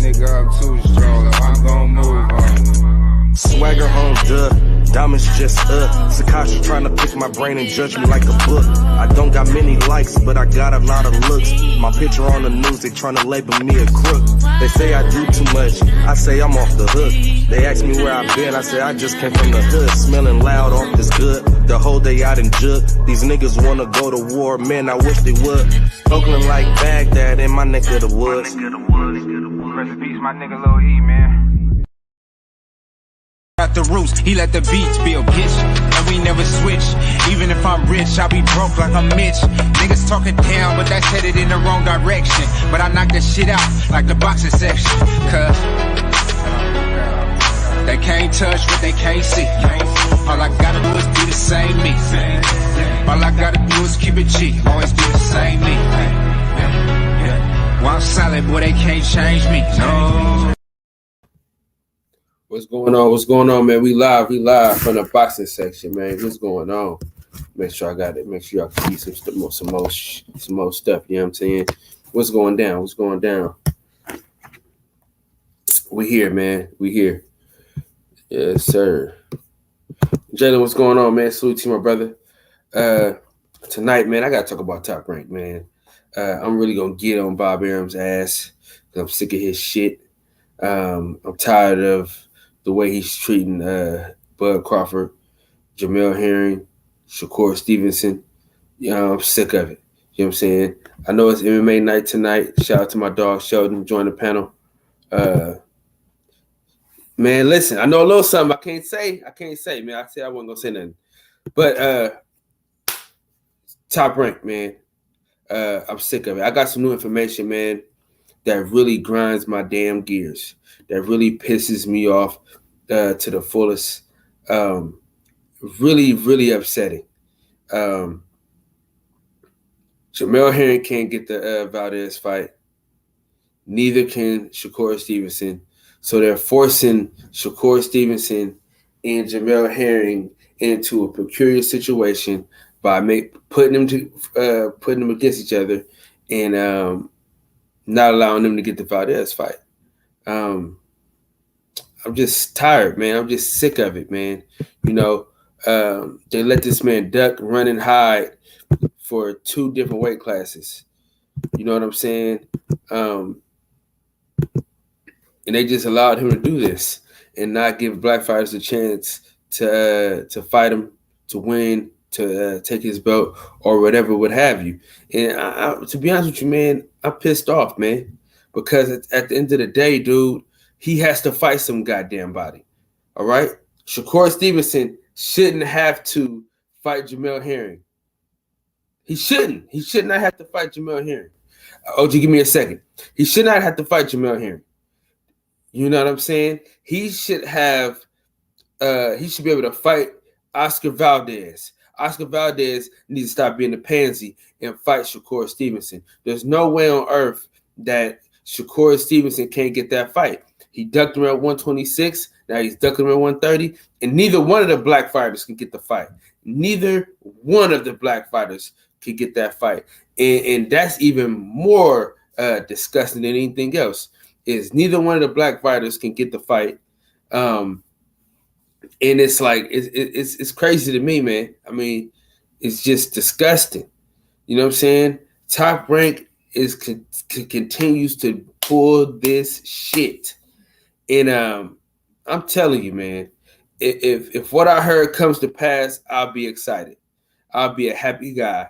nigga up too strong. I'm gon' move on. Swagger on diamonds just Sakasha trying to pick my brain and judge me like a book. I don't got many likes, but I got a lot of looks. My picture on the news, they trying to label me a crook. They say I do too much, I say I'm off the hook. They ask me where I've been, I say I just came from the hood. Smelling loud off this good, the whole day out in Jug. These niggas wanna go to war, man, I wish they would. Oakland like Baghdad in my neck of the woods. Rest in peace, my nigga Lil E, man. At the roots, he let the beats build, bitch, and we never switch. Even if I'm rich, I'll be broke like I'm Mitch. Niggas talking down, but that's headed in the wrong direction. But I knock that shit out like the boxing section. Cause they can't touch what they can't see. All I gotta do is be the same me. All I gotta do is keep it G, always be the same me. While I'm solid, boy, they can't change me. No. What's going on? What's going on, man? We live from the boxing section, man. What's going on? Make sure I got it. Make sure y'all can see some more stuff. You know what I'm saying? What's going down? What's going down? We here, man. We here. Yes, sir. Jalen, what's going on, man? Salute to my brother. Tonight, man, I gotta talk about Top Rank, man. I'm really gonna get on Bob Arum's ass because I'm sick of his shit. I'm tired of the way he's treating Bud Crawford, Jamel Herring, Shakur Stevenson. I'm sick of it. You know what I'm saying? I know it's MMA night tonight. Shout out to my dog Sheldon, join the panel. Man, listen, I know a little something I can't say, man. I said I wasn't gonna say nothing. But Top Rank, man. I'm sick of it. I got some new information, man, that really grinds my damn gears. That really pisses me off to the fullest. Really, really upsetting. Jamel Herring can't get the Valdez fight. Neither can Shakur Stevenson. So they're forcing Shakur Stevenson and Jamel Herring into a peculiar situation by putting them against each other and not allowing them to get the Valdez fight. I'm just tired, man. I'm just sick of it, man. You know, they let this man duck, run, and hide for 2 different weight classes. You know what I'm saying? And they just allowed him to do this and not give black fighters a chance to fight him, to win, to take his belt or whatever, what have you. And to be honest with you, man, I'm pissed off, man, because at the end of the day, dude, he has to fight some goddamn body. All right? Shakur Stevenson shouldn't have to fight Jamel Herring. He shouldn't. He should not have to fight Jamel Herring. OG, give me a second. He should not have to fight Jamel Herring. You know what I'm saying? He should have. He should be able to fight Oscar Valdez. Oscar Valdez needs to stop being a pansy and fight Shakur Stevenson. There's no way on earth that Shakur Stevenson can't get that fight. He ducked him at 126. Now he's ducking him at 130. And neither one of the black fighters can get the fight. Neither one of the black fighters can get that fight. And that's even more disgusting than anything else. Is neither one of the black fighters can get the fight. And it's like, it's crazy to me, man. I mean, it's just disgusting. You know what I'm saying? Top Rank continues to pull this shit. And I'm telling you, man, if what I heard comes to pass, I'll be excited. I'll be a happy guy.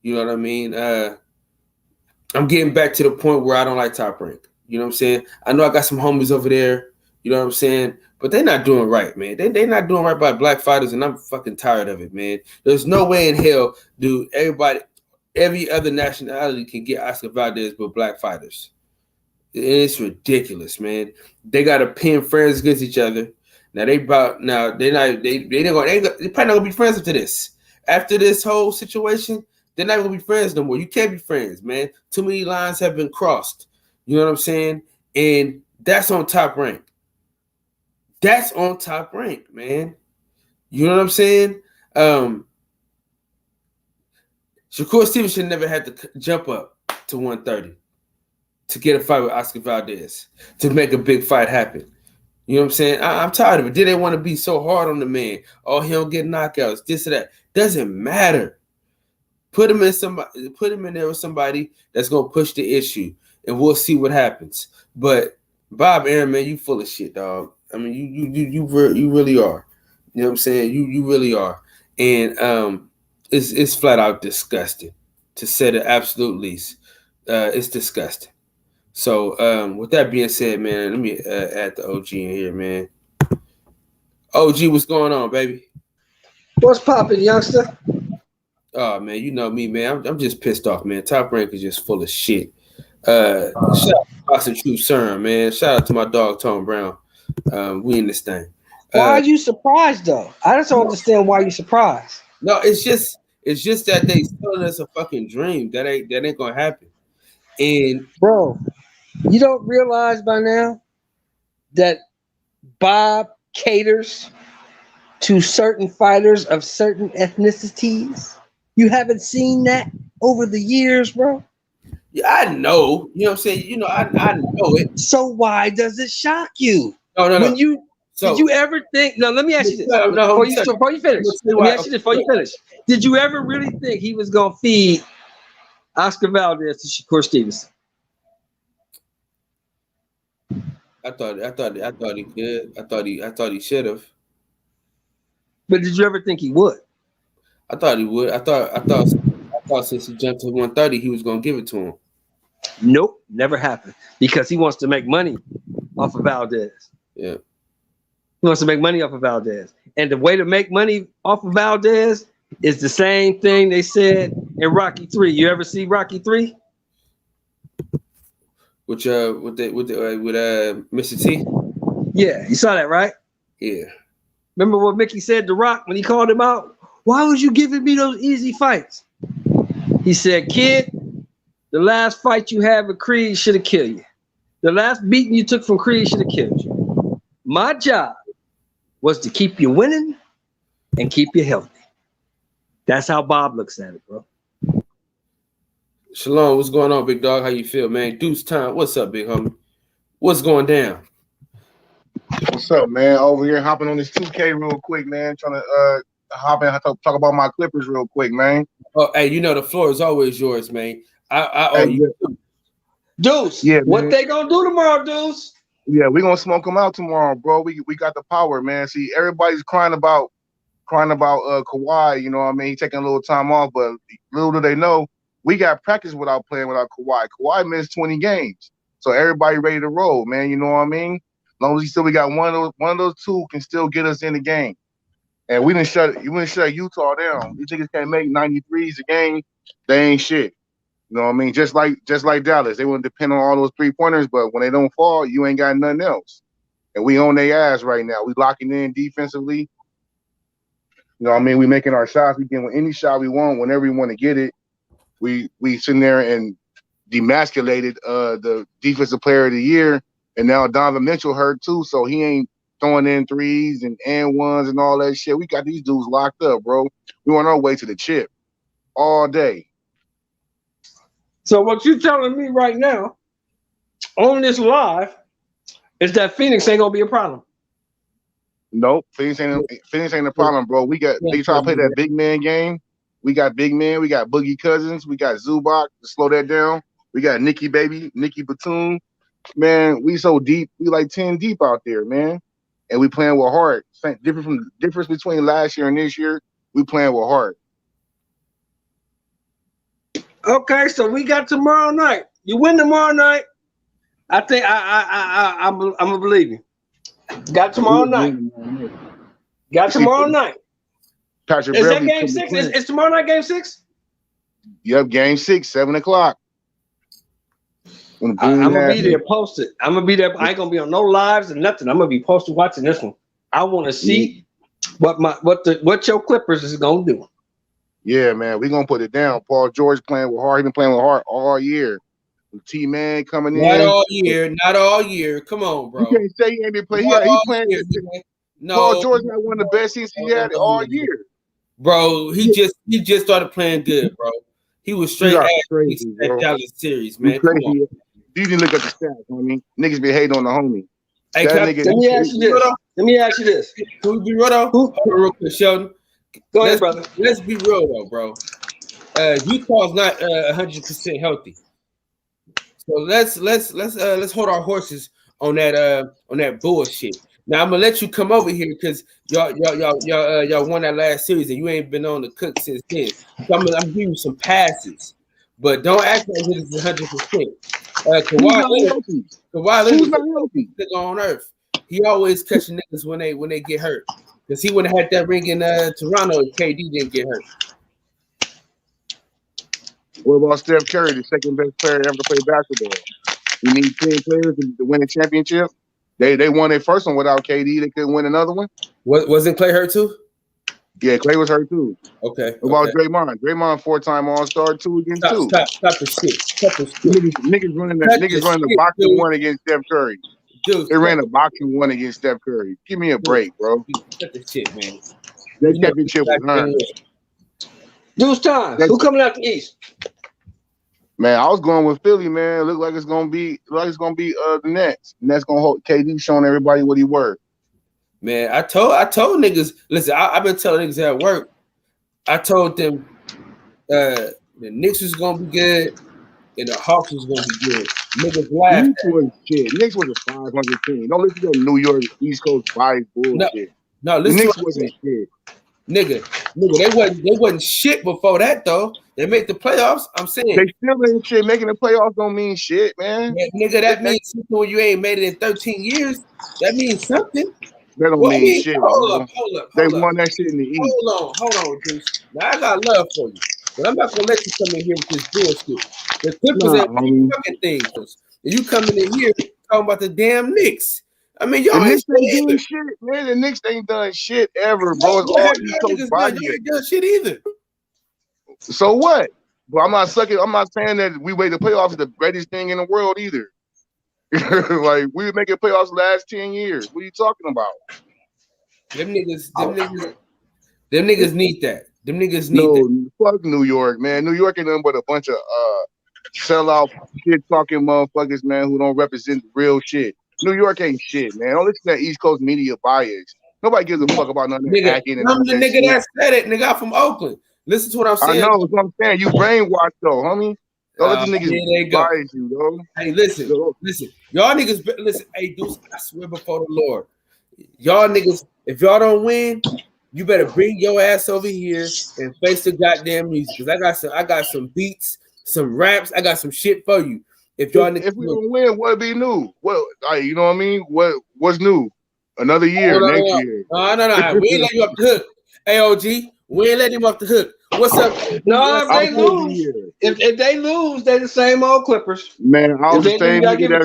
You know what I mean? I'm getting back to the point where I don't like Top Rank. You know what I'm saying? I know I got some homies over there. You know what I'm saying? But they're not doing right, man. They're not doing right by black fighters, and I'm fucking tired of it, man. There's no way in hell, dude, every other nationality can get Oscar Valdez but black fighters. It's ridiculous, man. They got to pin friends against each other. Now they're probably not gonna be friends after this. After this whole situation, they're not gonna be friends no more. You can't be friends, man. Too many lines have been crossed. You know what I'm saying? And that's on Top Rank. That's on Top Rank, man. You know what I'm saying? Shakur Stevenson never had to jump up to 130. to get a fight with Oscar Valdez, to make a big fight happen. You know what I'm saying? I'm tired of it. Did they want to be so hard on the man? Oh, he don't get knockouts, this or that. Doesn't matter. Put him in there with somebody that's gonna push the issue, and we'll see what happens. But Bob Arum, man, you full of shit, dog. I mean, you really are. You know what I'm saying? You really are. And it's flat out disgusting, to say the absolute least. It's disgusting. So with that being said, man, let me add the OG in here, man. OG, what's going on, baby? What's poppin', youngster? Oh man, you know me, man. I'm just pissed off, man. Top Rank is just full of shit. Shout out to Boston True Serum, man. Shout out to my dog Tom Brown. We in this thing. Why are you surprised though? I just don't understand why you're surprised. No, it's just that they selling us a fucking dream that ain't gonna happen. And bro, you don't realize by now that Bob caters to certain fighters of certain ethnicities. You haven't seen that over the years, bro? Yeah, I know. You know what I'm saying? You know, I know it. So why does it shock you? No. Did you ever think? No, let me ask you this. Before you finish. Let me ask you this before you finish. Did you ever really think he was gonna feed Oscar Valdez to Shakur Stevenson? I thought he could. I thought he should have. But did you ever think he would? I thought he would. I thought since he jumped to 130, he was gonna give it to him. Nope, never happened. Because he wants to make money off of Valdez. Yeah. He wants to make money off of Valdez. And the way to make money off of Valdez is the same thing they said in Rocky 3. You ever see Rocky 3? With Mr. T? Yeah, you saw that, right? Yeah. Remember what Mickey said to Rock when he called him out? Why was you giving me those easy fights? He said, kid, the last fight you had with Creed should have killed you. The last beating you took from Creed should have killed you. My job was to keep you winning and keep you healthy. That's how Bob looks at it, bro. Shalom, what's going on, big dog? How you feel, man? Deuce time. What's up, big homie? What's going down? What's up, man? Over here hopping on this 2K real quick, man. Trying to hop in, talk about my Clippers real quick, man. Oh, hey, you know the floor is always yours, man. I owe you. Deuce, yeah, what man. they gonna do tomorrow, Deuce? Yeah, we're gonna smoke them out tomorrow, bro. We got the power, man. See, everybody's crying about Kawhi, you know what I mean? He's taking a little time off, but little do they know, we got practice without playing without Kawhi. Kawhi missed 20 games. So everybody ready to roll, man. You know what I mean? As long as we got one of those two can still get us in the game. And we didn't shut Utah down. These niggas can't make 93s a game. They ain't shit. You know what I mean? Just like Dallas. They want to depend on all those 3-pointers, but when they don't fall, you ain't got nothing else. And we on their ass right now. We locking in defensively. You know what I mean? We making our shots. We getting any shot we want whenever we want to get it. We sitting there and demasculated the defensive player of the year. And now Donovan Mitchell hurt too, so he ain't throwing in threes and ones and all that shit. We got these dudes locked up, bro. We on our way to the chip all day. So what you telling me right now on this live is that Phoenix ain't gonna be a problem. Nope, Phoenix ain't a problem, bro. They try to play that big man game. We got big men. We got Boogie Cousins. We got Zubac to slow that down. We got Nicky Batum. Man, we so deep. We like 10 deep out there, man. And we playing with heart. Difference between last year and this year, we playing with heart. Okay, so we got tomorrow night. You win tomorrow night. I think I'm gonna believe you. Got tomorrow night. Got tomorrow night. Patrick Is Beverly that game 6? Is tomorrow night game 6? Yep, game 6, 7 o'clock. I'm gonna be there posted. I'm gonna be there. I ain't gonna be on no lives and nothing. I'm gonna be posted watching this one. I want to see what your Clippers is gonna do. Yeah, man, we gonna put it down. Paul George playing with heart. He been playing with heart all year. T-Man coming in. Not all year. Come on, bro. You can't say he ain't been playing. He playing. No, Paul George not one of the best since he had it all year. Bro, he just started playing good, bro. He was straight at Dallas series, man. Come on. You can look at the stats, homie. Niggas be hating on the homie. Hey, That let nigga- me ask you this. Let me ask you this. Can we be real though? Who- Hold on real quick, Sheldon. Go ahead, brother. Let's be real though, bro. Utah's not 100% healthy. So let's hold our horses on that bullshit. Now I'm gonna let you come over here because y'all won that last series and you ain't been on the cook since then. So I'm giving you some passes, but don't act like it is 100%. Kawhi Leonard nigga on earth. He always catching niggas when they get hurt. Because he wouldn't have had that ring in Toronto if KD didn't get hurt. What about Steph Curry, the second best player ever to play basketball? You need 10 players to win a championship. They won their first one without KD. They couldn't win another one. Wasn't Clay hurt too? Yeah, Clay was hurt too. Okay. What about Draymond? Draymond 4-time All-Star, 2 against 2. Stop the shit. Niggas running the boxing one against Steph Curry. Dude, they ran a boxing one against Steph Curry. Give me a break, bro. Cut the shit, man. That championship was earned. Deuce time. Who coming out the East? Man, I was going with Philly, man. Look like it's gonna be the Nets. And that's gonna hold KD showing everybody what he worth. Man, I told niggas, listen, I've been telling niggas at work, I told them the Knicks was gonna be good and the Hawks was gonna be good. Niggas laughed. Knicks was a 500 team. Don't listen to New York East Coast bias bullshit. No, listen. Knicks wasn't shit. Nigga, they wasn't shit before that though. They made the playoffs. I'm saying they still ain't shit. Making the playoffs don't mean shit, man. Yeah, nigga, that means something when you ain't made it in 13 years. That means something. That don't mean shit. Hold up. They won that shit in the East. Hold on, Juice. Now I got love for you, but I'm not gonna let you come in here with this bullshit. The Clippers ain't fucking things. You coming in here talking about the damn Knicks. I mean, y'all ain't doing shit, man. The Knicks ain't done shit ever, bro. It's all East Coast body. You ain't done shit either. So what? But I'm not saying that we made the playoffs the greatest thing in the world either. Like we were making playoffs the last 10 years. What are you talking about? Them niggas need that. Them niggas need that. Fuck New York, man. New York ain't nothing but a bunch of sellout shit talking motherfuckers, man, who don't represent real shit. New York ain't shit, man. Don't listen to that East Coast media bias. Nobody gives a fuck about nothing. I'm the nigga that said it, nigga. I'm from Oakland. Listen to what I'm saying. I know what I'm saying. You brainwashed though, homie. Don't let the niggas bias you, bro. Hey, listen. Y'all niggas, listen. Hey, Deuce, I swear before the Lord, y'all niggas, if y'all don't win, you better bring your ass over here and face the goddamn music. Cause I got some beats, some raps. I got some shit for you. If y'all niggas, if we don't win, what'd be new? What, you know what I mean? What's new? Another year, next year. No. We ain't let you off the hook. AOG, we ain't let him off the hook. What's up? No, if they lose, if they lose, they the same old Clippers. Man, I was the same nigga the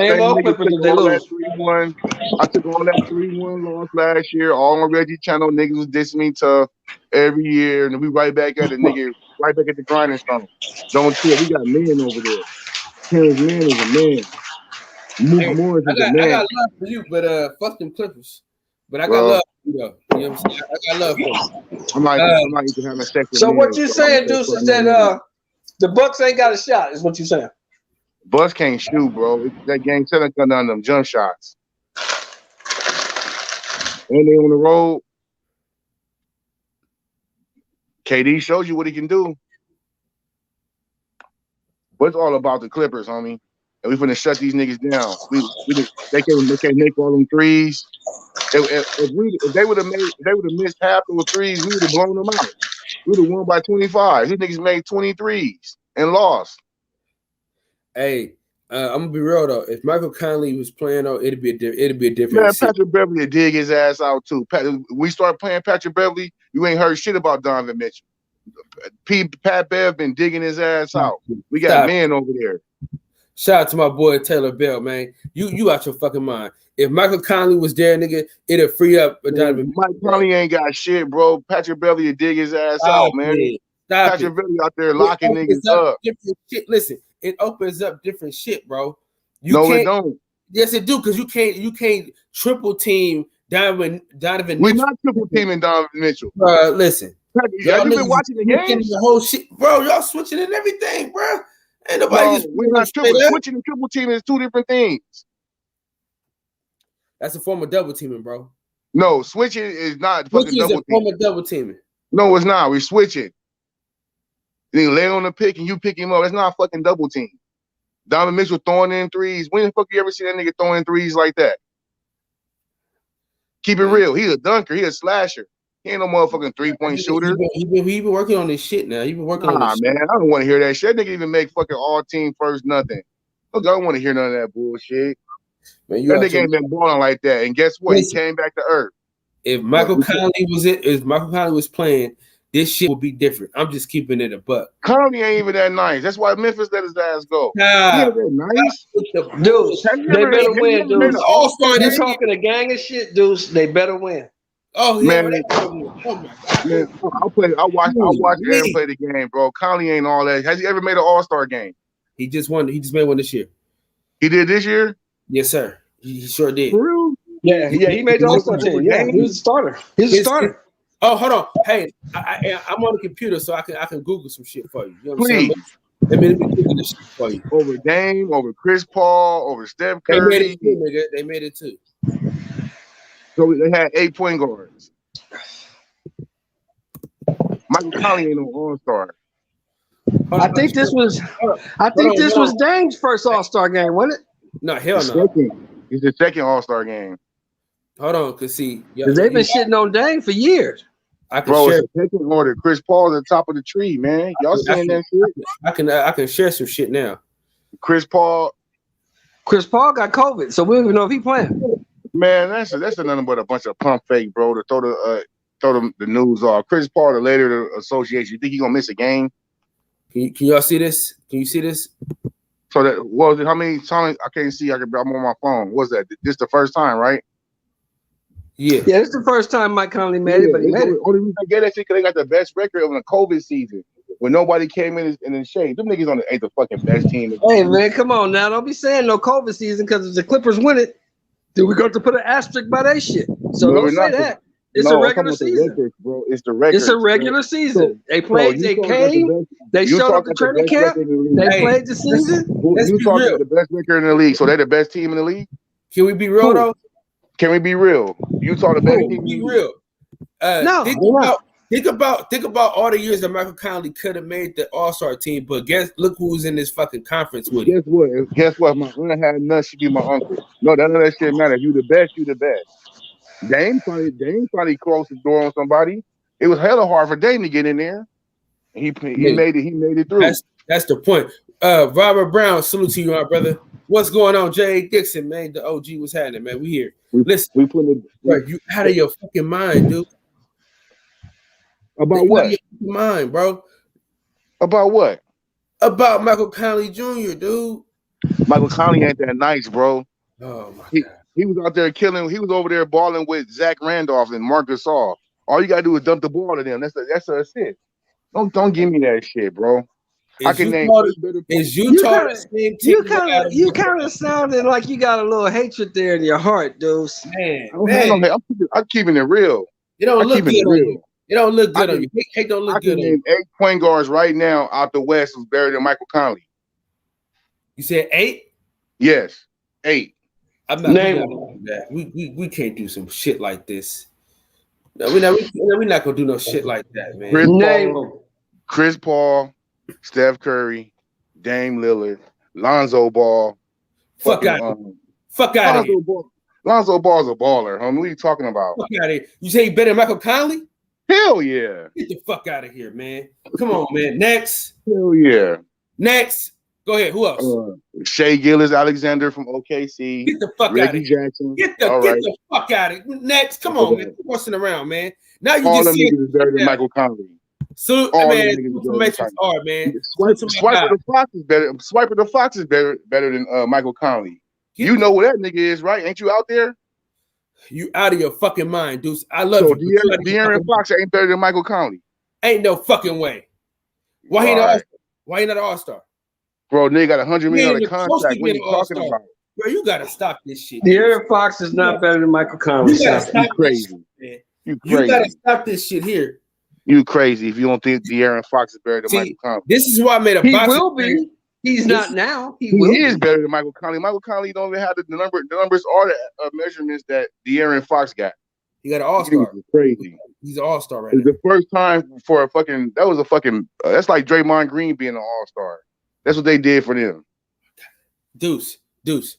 same old Clippers if they lose. 3-1. I took all that 3-1 loss last year. All on Reggie channel, niggas was dissing me tough every year, and we right back at it, nigga. Right back at the grinding stone. Don't trip. We got men over there. Terrence Mann is a man. Mook Morris is a man. I got love for you, but fuck them Clippers. But I got love for you, though. You know what I'm saying? I got love for you. I'm not even having sex with So what you saying, Deuce, is that the Bucks ain't got a shot, is what you saying? Bucks can't shoot, bro. That game 7 cut down them jump shots. And they on the road. KD shows you what he can do. But it's all about the Clippers, homie. And we finna shut these niggas down. They can't make all them threes. If they would have missed half of the threes, we would have blown them out. We would have won by 25. These niggas made 23s and lost. Hey, I'm gonna be real though. If Michael Conley was playing, it'd be a different. Man, Patrick Beverly would dig his ass out too. We start playing Patrick Beverly, you ain't heard shit about Donovan Mitchell. Pat Bev been digging his ass out. We got men over there. Shout out to my boy Taylor Bell, man. You out your fucking mind. If Michael Conley was there, nigga, it'd free up Donovan. Mike Conley ain't got shit, bro. Patrick Beverly would dig his ass out, man. Patrick Beverly out there locking niggas up. Different shit. Listen, it opens up different shit, bro. It don't. Yes, it do, because you can't triple team Donovan. We're not triple teaming Donovan Mitchell. Listen. Have you been watching the game? The whole shit, bro. Y'all switching and everything, bro. Ain't nobody No, just we're not say triple. that. Switching and triple team is two different things. That's a form of double teaming, bro. No, switching is not fucking Switching is a double form team. of double teaming. No, it's not. We're switching. Then you lay on the pick and you pick him up. That's not a fucking double team. Donovan Mitchell throwing in threes. When the fuck you ever see that nigga throwing threes like that? Keep it real. He's a dunker. He a slasher. He ain't no motherfucking 3-point shooter. He been working on this shit now. He been working on Nah, this man. shit. I don't want to hear that shit. That nigga even make fucking all team first nothing. Look, I don't want to hear none of that bullshit. Man, That nigga ain't been balling like that. And guess what? Listen, he came back to earth. if Michael Conley was playing, this shit would be different. I'm just keeping it a buck. Conley ain't even that nice. That's why Memphis let his ass go. Nah, He ain't that nice. Deuce, they better win, Deuce. All-Star You this year. talking a gang of shit, Deuce. They better win. Oh yeah, Man, man. Oh my god. Man, I'll watch Aaron play the game, bro. Conley ain't all that. Has he ever made an All-Star game? He just won. He just made one this year. He did this year? Yes, sir. He sure did. For real? Yeah, he made the All-Star team. Yeah, he was a starter. He's a starter. Oh, hold on. Hey, I'm on the computer, so I can Google some shit for you. You know what I'm saying? Please. Let me Google this shit for you. Over Dame, over Chris Paul, over Steph They Curry. made it too, nigga. They made it too. So they had 8 point guards. Michael Conley ain't no All-Star. Hold I on, think this was Dame's first All-Star game, wasn't it? No, hell The no. second. It's the second All-Star game. Hold on, cause see, Because they've been shitting on Dame for years. I can Bro, share. it's the second order. Chris Paul's at the top of the tree, man. Y'all saying that shit? I can share some shit now. Chris Paul, got COVID, so we don't even know if he playing. man, that's nothing but a bunch of pump fake, bro, to throw the news off. Chris Paul, the leader of the association. You think he gonna miss a game? Can y'all see this? Can you see this? So that how many times I can't see? I'm on my phone. What's that? This the first time, right? Yeah. Yeah, it's the first time Mike Conley made it, but he made it. Only reason I get that shit because they got the best record of the COVID season when nobody came in the shade. Them niggas ain't the fucking best team. Hey man, come on now! Don't be saying no COVID season because if the Clippers win it, then we got to put an asterisk by that shit. So No, don't say that. It's a regular season. Records, bro. It's the record. It's a regular season. They played. They came. They showed up to training camp. They played the season. You talking about the best record in the league, so they're the best team in the league. Can we be real though? Can we be real? Utah the best team. Be real. No. Think about all the years that Michael Conley could have made the All-Star team, but look who's in this fucking conference with him. Guess what? My aunt had nuts. She be my uncle. No, none of that shit matter. You the best. You the best. Dame probably closed the door on somebody. It was hella hard for Dame to get in there. He made it. He made it through. That's the point. Robert Brown, salute to you, my brother. What's going on, Jay Dixon, man? The OG, what's happening, man? We here. Listen, we put it. Bro, you out of your fucking mind, dude. About what? Out of your mind, bro. About what? About Michael Conley Jr., dude. Michael Conley ain't that nice, bro. Oh my God. He was out there killing. He was over there balling with Zach Randolph and Marc Gasol. All you gotta do is dump the ball to them. That's an assist. Don't give me that shit, bro. I can name. Is Utah the same team? You kind of sounded like you got a little hatred there in your heart, dude. Man, I'm keeping it real. It don't look good on you. It don't look good on you. It don't look good on you. I can name 8 point guards right now out the West who's better than Michael Conley. You said 8? Yes, 8. I'm not doing that. We can't do some shit like this. No, we're not gonna do no shit like that, man. Chris Paul, Steph Curry, Dame Lillard, Lonzo Ball. Fuck out of here. Lonzo Ball's a baller, homie. What are you talking about? Fuck out of here. You say he better than Michael Conley? Hell yeah. Get the fuck out of here, man. Come on, man. Next. Hell yeah. Next. Go ahead. Who else? Shea Gilgeous-Alexander from OKC. Get the fuck out of here. Jackson. Get the fuck out of here. Next. Come on, man. Quit messing around, man. Now you all just see it better than Michael Conley. Salute, man. Information's hard, man. Swiper the Fox is better. Swiper the Fox is better than Michael Conley. You know where that nigga is, right? Ain't you out there? You out of your fucking mind, Deuce. I love you. De'Aaron Fox ain't better than Michael Conley. Ain't no fucking way. Why he not an All-Star? Bro, nigga got $100 million contract. What are you talking about? Bro, you gotta stop this shit. De'Aaron Fox is not better than Michael Conley. You crazy. You gotta stop this shit here. You crazy if you don't think De'Aaron Fox is better than Michael Conley. This is why I made a boxing. He will be. He's not now. He is be. better than Michael Conley. Michael Conley don't even have the numbers or the measurements that De'Aaron Fox got. He got an all-star. Crazy. He's an all-star right It's now. the first time for a fucking. That was a fucking. That's like Draymond Green being an all-star. That's what they did for them. Deuce. This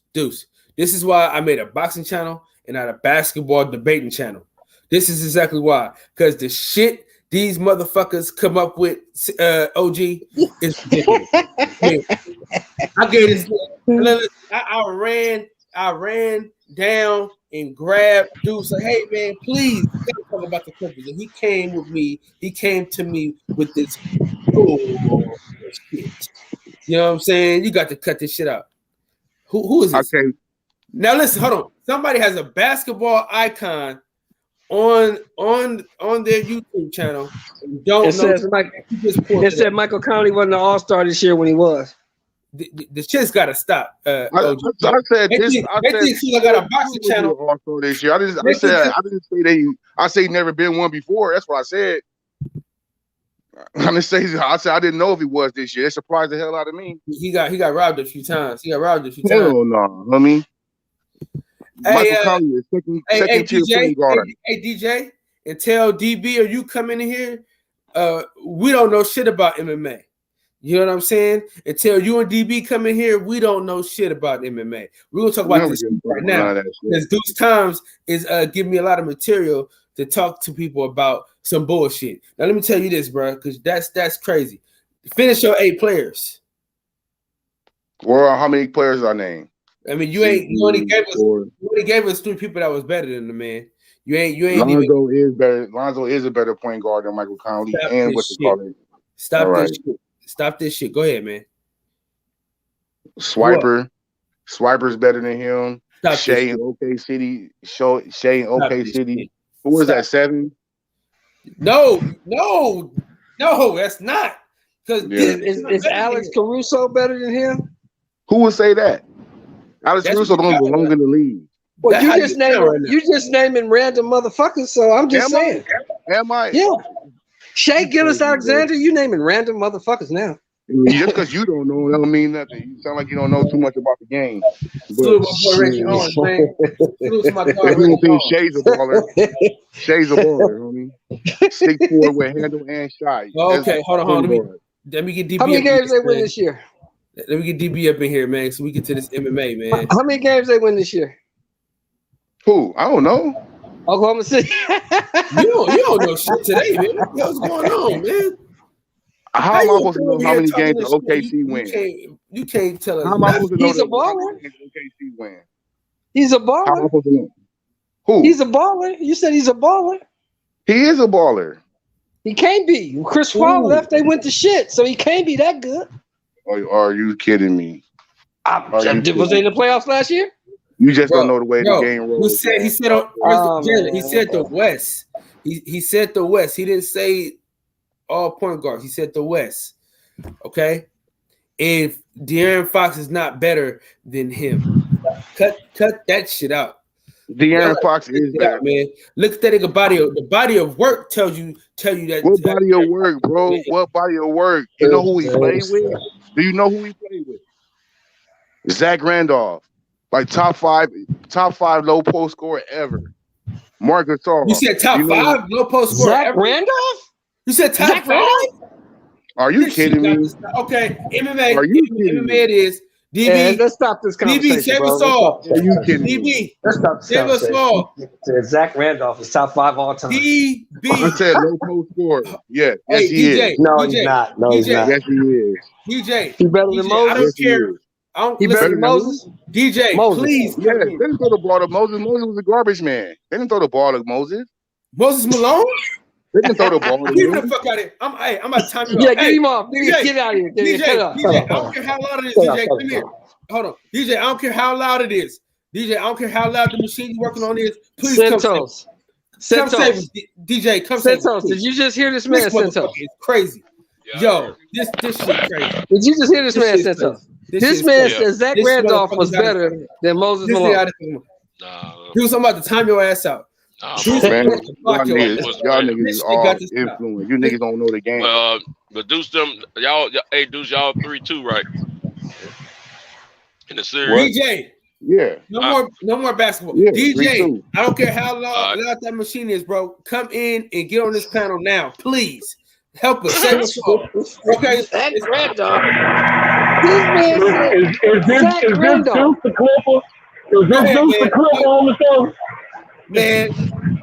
is why I made a boxing channel and not a basketball debating channel. This is exactly why. Because the shit these motherfuckers come up with, OG, is ridiculous. I gave this. I ran down and grabbed Deuce. Like, hey man, please talk about the Clippers. And he came with me. He came to me with this. Shit. You know what I'm saying? You got to cut this shit out. Who is this? Okay. Now listen, hold on. Somebody has a basketball icon on their YouTube channel. And it said Michael Conley wasn't an all-star this year when he was. The shit's got to stop. I said this. I got a boxing channel also this year. I didn't say that. I say never been one before. That's what I said. I said I didn't know if he was this year. It surprised the hell out of me. He got robbed a few times. Hell no, I mean, Michael Conley is second tier point guard. Hey DJ, until DB or you come in here, we don't know shit about MMA. You know what I'm saying? Until you and DB come in here, we don't know shit about MMA. We're gonna talk about this right now. Because Deuce Times is giving me a lot of material to talk to people about some bullshit. Now let me tell you this, bro, because that's crazy. Finish your 8 players. Well, how many players I named? I mean, you only gave us 3 people that was better than the man. You ain't. Lonzo is better. Lonzo is a better point guard than Michael Conley. And what you call it? Stop this shit. Go ahead, man. Swiper's better than him. Shea in OK City. Shea in OK City. Who was that? 7? No, that's not. Because is Alex Caruso better than him? Who would say that? Alex Caruso don't belong in the league. Well, you just naming random motherfuckers, so I'm just saying. Am I? Yeah. Shea Gilgeous-Alexander, you naming random motherfuckers now. Just because you don't know, don't mean nothing. You sound like you don't know too much about the game. Salute my boy Reggie Owens, man. Salute my guy Reggie Owens. Shay's a baller. Shay's a baller, homie. 6'4" with handle and shot. Okay, hold on. Let me get DB. How many games they win this year? Let me get DB up in here, man, so we get to this MMA, man. How many games they win this year? Who? I don't know. Oklahoma City. you don't know shit today, man. What's going on, man? How am I supposed to know how many games the OKC win? You can't tell us. How am I supposed to know He's a baller. OKC win? He's a baller. How am I supposed to know? Who? He's a baller. You said he's a baller. He is a baller. He can't be. Chris Paul left. They went to shit, so he can't be that good. Are you kidding me? Was they in the playoffs last year? You just don't know the way the game rolls. He said the West. He said the West. He didn't say all point guards. He said the West. Okay. If De'Aaron Fox is not better than him, cut that shit out. De'Aaron Fox is better, man. Look at that nigga body. The body of work tell you that. What body of work, bro? What body of work? You know who he played with? Do you know who he played with? Zach Randolph, like top five low post scorer ever. Mark Gasol. You said top 5 low post scorer Zach ever? Randolph? You said top 5? Are you kidding me? Okay, MMA. Are you kidding me? It is. DB, yeah, let's stop this conversation, DB, save us all. Are you kidding me? DB, let's stop this save us all. Zach Randolph is top 5 all time. DB. I said low post scorer. Yes, hey, he DJ, is. No, DJ, he's not. No, he's not. Yes, he is. DJ, he better than Moses. I don't care. He better than Moses. DJ, Moses. Please. Yeah, they didn't throw the ball to Moses. Moses was a garbage man. They didn't throw the ball to Moses. Moses Malone? They didn't throw the ball to Get him. the fuck out of here. I'm about to time you Yeah, out. get him off. Get out of here. DJ, I don't care how loud it is. DJ, come here. Hold on. DJ, I don't care how loud it is. DJ, I don't care how loud the machine you're working on is. Please Santos. Come save us. DJ, come save us. Santos, did you just hear this man, Santos? It's crazy. Yo, this shit crazy. Did you just hear this man, Santos? This man said Zach Randolph was better than Moses Malone. He was talking about to time your ass out. Man, y'all niggas is all influenced. You niggas don't know the game. But Deuce, y'all 3-2, right? in the series. DJ. Yeah. No more basketball. Yeah, DJ, I don't care how loud that machine is, bro. Come in and get on this panel now, please. Help us. Save us all. Okay. Zach Randolph. This man said Zach Randolph. Is this Deuce the Clipper on the show? Man,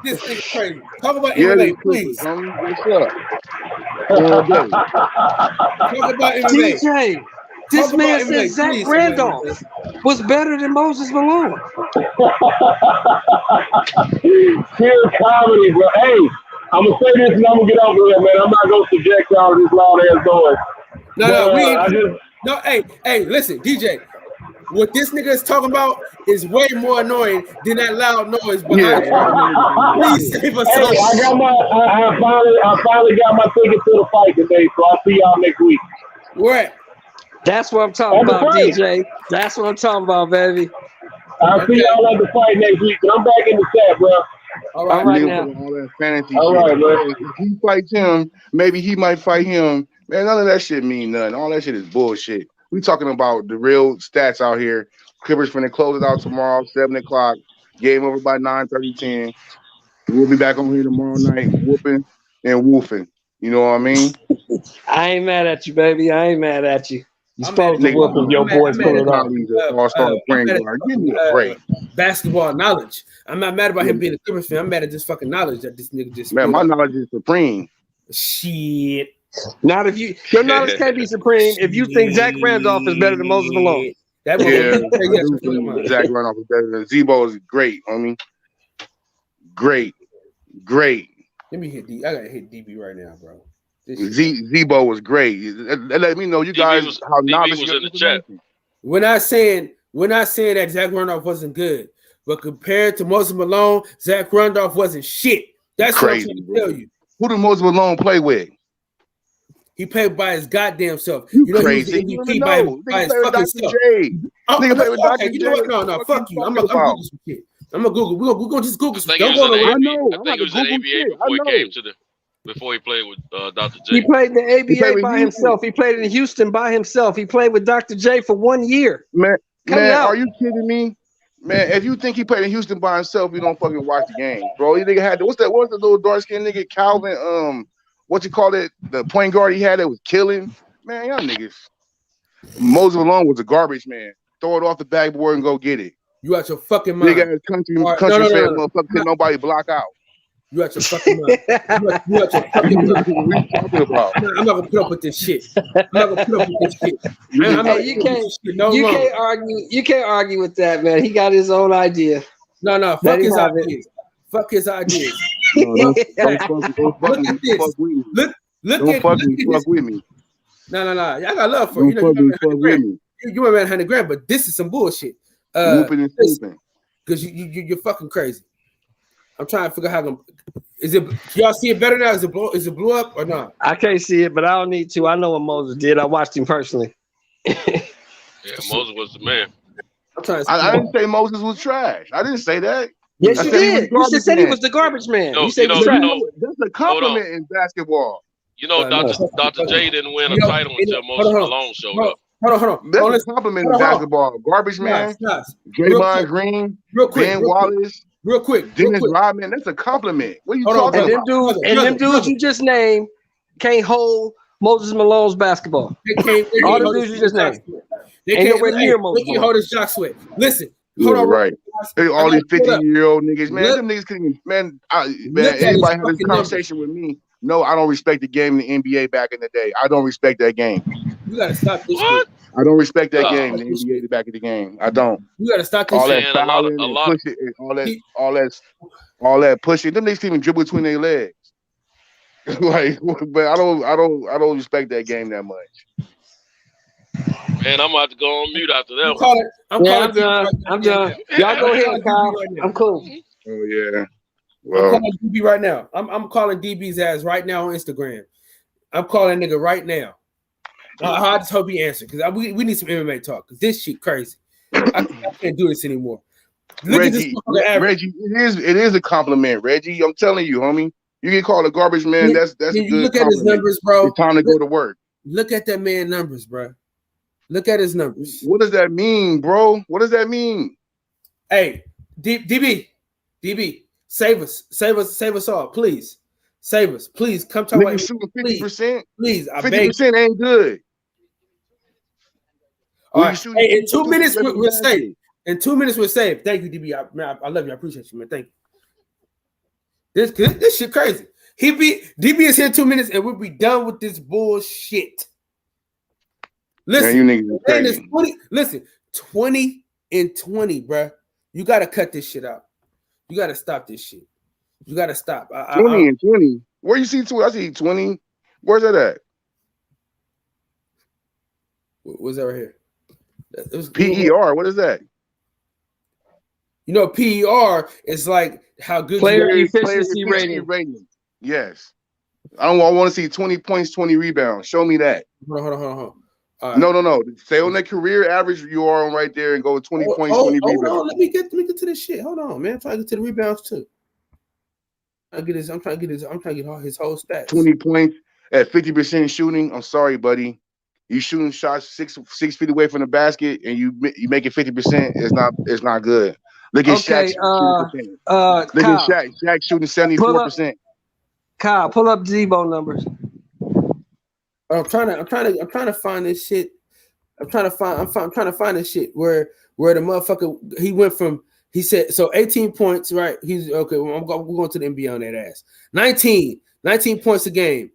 this thing's crazy. Talk about MMA, please. What's up? Talk about MMA. DJ, this man said Zach Randolph was better than Moses Malone. Pure comedy, bro. Hey, I'm gonna say this and I'm gonna get over here, man. I'm not gonna subject y'all to this loud ass noise. Hey, listen, DJ. What this nigga is talking about is way more annoying than that loud noise behind you. Please save us. Hey, I finally got my ticket to the fight today, so I'll see y'all next week. Where? That's what I'm talking about, DJ. That's what I'm talking about, baby. I'll see y'all at the fight next week. I'm back in the chat, bro. All right now. All that fantasy. All right, man. If he fights him, maybe he might fight him. Man, none of that shit mean nothing. All that shit is bullshit. We talking about the real stats out here. Clippers finna close it out tomorrow, 7 o'clock. Game over by 9:30, 10. We'll be back on here tomorrow night, whooping and woofing. You know what I mean? I ain't mad at you, baby. I ain't mad at you. You supposed to whoop if your boys pull it off. Give me a break. Basketball knowledge. I'm not mad about him being a Clippers fan. I'm mad at this fucking knowledge that this nigga just. Man, my knowledge is supreme. Shit. Not if your knowledge can't be supreme if you think Zach Randolph is better than Moses Malone. Zach Randolph is better than Zebo. Is great, homie. Great. Let me hit D. I gotta hit DB right now, bro. Zebo was great. Let me know you guys how knowledge was in the chat. We're not saying that Zach Randolph wasn't good, but compared to Moses Malone, Zach Randolph wasn't shit. That's crazy, what I'm trying to tell you. Who did Moses Malone play with? He played by his goddamn self. You know, crazy. He was the the MVP by his fucking self. Nigga played with Dr. J. You know what? No, fuck you. I'm gonna Google some shit. I'm gonna Google. We're gonna just Google some. Don't go I know. I think he was in ABA before he played with Dr. J. He played in the ABA by himself. He played in Houston by himself. He played with Dr. J for 1 year. Man, are you kidding me? Man, if you think he played in Houston by himself, you don't fucking watch the game, bro. He nigga had what's the little dark skinned nigga Calvin? What you call it? The point guard he had that was killing. Man, y'all niggas. Moses Malone was a garbage man. Throw it off the backboard and go get it. You out your fucking mind. Big ass country fan, motherfucker, can nobody block out. You out your fucking mind. You out your fucking mind. What are you talking about? I'm not gonna put up with this shit. I'm not gonna put up with this shit. You can't argue with that, man. He got his own idea. No, fuck his ideas. Fuck his ideas. Look at this. Look at me. No. I got love for you. You might have 100 grand, but this is some bullshit. Because you're fucking crazy. I'm trying to figure out how is it. Y'all see it better now? Is it blew up or not? I can't see it, but I don't need to. I know what Moses did. I watched him personally. Yeah, Moses was the man. I didn't say Moses was trash. I didn't say that. Yes, you did. You just said he was the garbage man. You said he was trash. That's a compliment in basketball. You know, Dr. J didn't win a title until Moses Malone showed up. Hold on. That's a compliment in basketball. Garbage man, Draymond Green, Ben Wallace, Dennis Rodman. That's a compliment. What are you talking about? And them dudes you just named can't hold Moses Malone's basketball. All the dudes you just named. They can't hold his jock sweat. Listen. Hold on, right. Hey, all these 50-year-old niggas, man. Them niggas couldn't, man. Anybody had this conversation with me? No, I don't respect the game in the NBA back in the day. I don't respect that game. You gotta stop this shit. I don't respect that game in the NBA back in the game. I don't. You gotta stop this shit. All that pushing. Them niggas even dribble between their legs. Like, but I don't respect that game that much. Man, I'm about to go on mute after that. I'm done. Y'all go ahead, Kyle. I'm cool. Oh yeah. Well, I'm calling DB right now. I'm calling DB's ass right now on Instagram. I'm calling that nigga right now. I just hope he answers because we need some MMA talk because this shit crazy. I can't do this anymore. Reggie, it is a compliment, Reggie. I'm telling you, homie. You get called a garbage man. That's a good look at his numbers, bro. It's time to go to work. Look at that man numbers, bro. Look at his numbers. What does that mean, bro? What does that mean? Hey, DB, save us all, please. Save us, please. Come talk about shooting 50%. Please, I beg. 50% ain't good. All right. Hey, in 2 minutes we're safe. In 2 minutes we're safe. Thank you, DB. I love you. I appreciate you, man. Thank you. This shit crazy. DB is here in 2 minutes and we'll be done with this bullshit. Listen, man, you niggas crazy. 20 and 20, bro. You gotta cut this shit out. You gotta stop this shit. You gotta stop. 20 and 20. Where you see 20? I see 20. Where's that at? What's that right here? It was PER. What is that? You know, PER is like how good player efficiency rating. Yes. I want to see 20 points, 20 rebounds. Show me that. Hold on. No. Stay on that career average you are on right there and go 20 points, 20 rebounds. Hold on. Let me get to this shit. Hold on, man. I'm trying to get to the rebounds too. I'm trying to get all his whole stats. 20 points at 50% shooting. I'm sorry, buddy. You shooting shots 6 feet away from the basket and you make it 50%. It's not good. Look at Shaq. Look at Shaq. Shaq shooting 74%. Kyle, pull up Z-Bo numbers. I'm trying to find this shit. I'm trying to find this shit where the motherfucker he went from. He said so 18 points, right? He's okay. Well, we're going to the NBA on that ass. 19 points a game,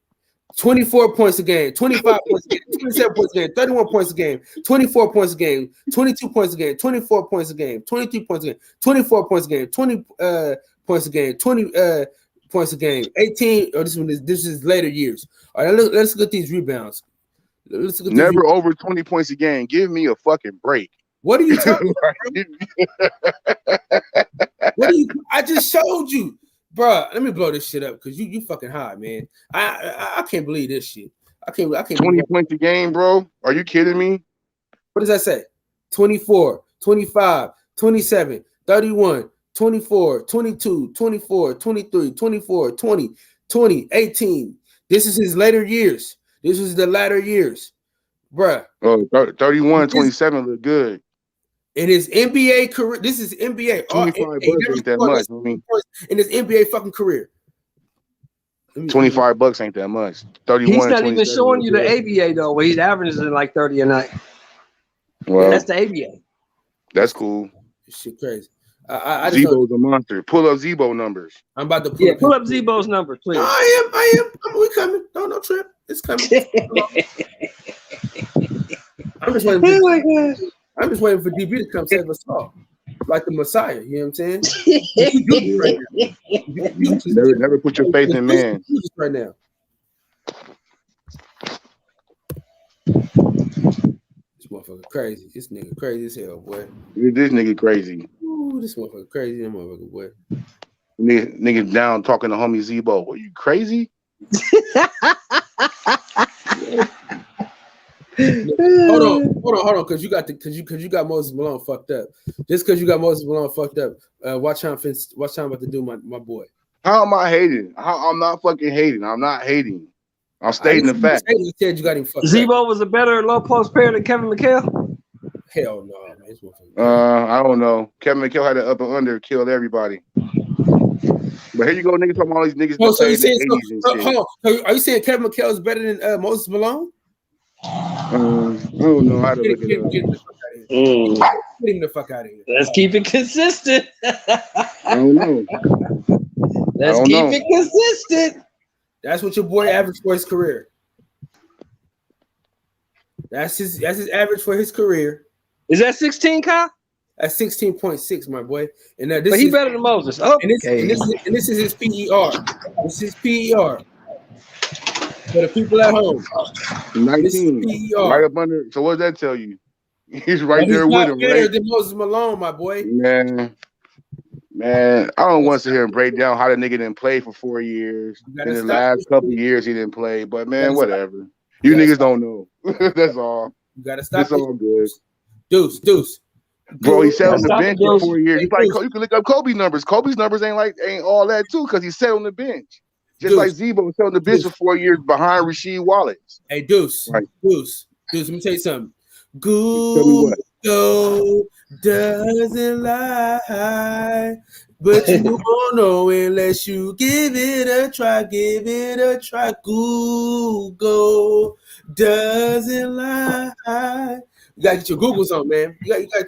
24 points a game, 25 points a game, 27 points a game, 31 points a game, 24 points a game, 22 points a game, 24 points a game, 23 points a game, 24 points a game, 20 points a game, 20 points a game, 18. Oh, this is later years. All right, let's look at these rebounds. Never over 20 points a game. Give me a fucking break. What are you talking about? I just showed you, bro. Let me blow this shit up because you fucking high, man. I can't believe this shit. I can't 20 points a game, bro. Are you kidding me? What does that say? 24, 25, 27, 31, 24, 22, 24, 23, 24, 20, 20, 18. This is his later years. This was the latter years, bruh. Oh, 31, 27 look good. In his NBA career, this is NBA. 25 bucks ain't that much. In his NBA fucking career. 25 bucks ain't that much. 31. He's not even showing you the ABA though, where he's averaging like 30 a night. Well, that's the ABA. That's cool. This shit crazy. Z-Bo's a monster. Pull up Z-Bo numbers. I'm about to pull up Z-Bo's numbers, please. No, I am. We coming. No trip. It's coming. I'm just waiting for DB to come save us all. Like the Messiah, you know what I'm saying? Never put your faith in man. Right now. This motherfucker crazy. This nigga crazy as hell, boy. This nigga crazy. Ooh, this motherfucker crazy. That motherfucker, boy. Nigga down talking to homie Z-Bo. Are you crazy? Hold on, because you got Moses Malone fucked up. Just because you got Moses Malone fucked up, watch how I'm about to do my boy. How am I hating? I'm not fucking hating. I'm not hating. I'm stating the fact. You said you got him fucked Z-Bo up. was a better low post player than Kevin McHale? Hell no, man. I don't know. Kevin McHale had an up and under, killed everybody. But here you go, niggas talking about all these niggas. So you saying, are you saying Kevin McHale is better than Moses Malone? I don't know how to look it up. Get him the fuck out of here. Let's keep it consistent. I don't know. Let's keep it consistent. That's what your boy averaged for his career. That's his average for his career. Is that 16, Kyle? That's 16.6, my boy. And but he's better than Moses. Oh, and this is his PER. This is PER. For the people at home. 19. Right up under. So what does that tell you? He's right there with him, better right? than Moses Malone, my boy. Man, I don't want to sit here and break down how the nigga didn't play for 4 years. In the last couple of years, he didn't play. But man, whatever. You niggas don't know. That's all. You gotta stop. It's all good. Deuce. Bro, he sat on the bench for 4 years. You can look up Kobe numbers. Kobe's numbers ain't all that too, because he sat on the bench. Just like Z-Bo sat on the bench for 4 years behind Rasheed Wallace. Hey, Deuce. Let me tell you something. what? Google doesn't lie, but you won't know unless you give it a try. Give it a try. Google doesn't lie. You gotta get your Googles on, man.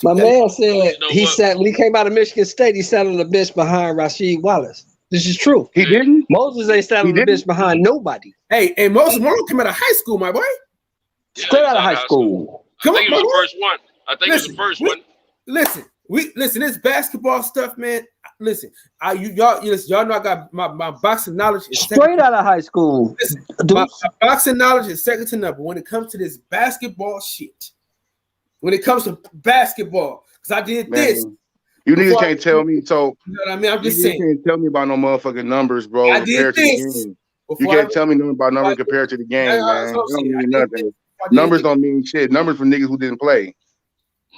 My man said he sat when he came out of Michigan State. He sat on the bench behind Rasheed Wallace. This is true. He didn't. Moses ain't sat on the bench behind nobody. Hey, and Moses Malone came out of high school, my boy. Straight out of high school. I think he was the first one. I think it's the first one. Listen, this basketball stuff, man. Listen, y'all know I got my boxing knowledge is straight out of high school. Listen, my boxing knowledge is second to none. But when it comes to this basketball shit, when it comes to basketball, because I did this. You niggas can't tell me. So you know what I mean? I'm just saying. You can't tell me about no motherfucking numbers, bro. I did this. You can't tell me nothing about numbers compared to the game, man. It don't mean nothing. Numbers don't mean shit. Numbers for niggas who didn't play.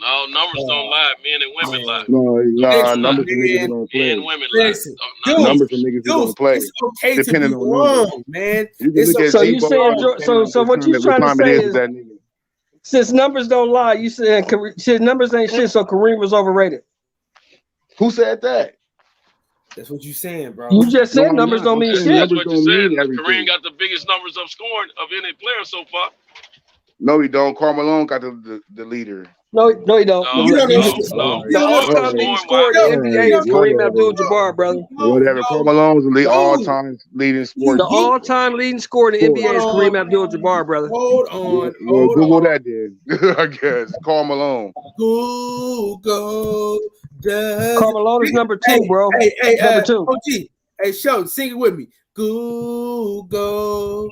No, numbers don't lie. Men and women lie. No, numbers for niggas who don't play. Men and women lie. Numbers for niggas who don't play. It's okay depending to be on wrong, man. So you saying so what you trying to say is since numbers don't lie, you saying numbers ain't shit, so Kareem was overrated. Who said that? That's what you saying, bro. You just said numbers don't mean shit. That's what you said. Kareem got the biggest numbers of scoring of any player so far. No, he don't. Karl Malone got the leader. No, he don't. The all-time leading scorer in the NBA is Kareem Abdul-Jabbar, brother. Whatever. Karl Malone's the all-time leading scorer. The all-time leading scorer in the NBA is Kareem Abdul-Jabbar, brother. Hold on. Google that, then. I guess. Karl Malone. Google. Karl Malone is number 2, bro. Hey, number 2. OG. Hey, show, sing it with me. Google,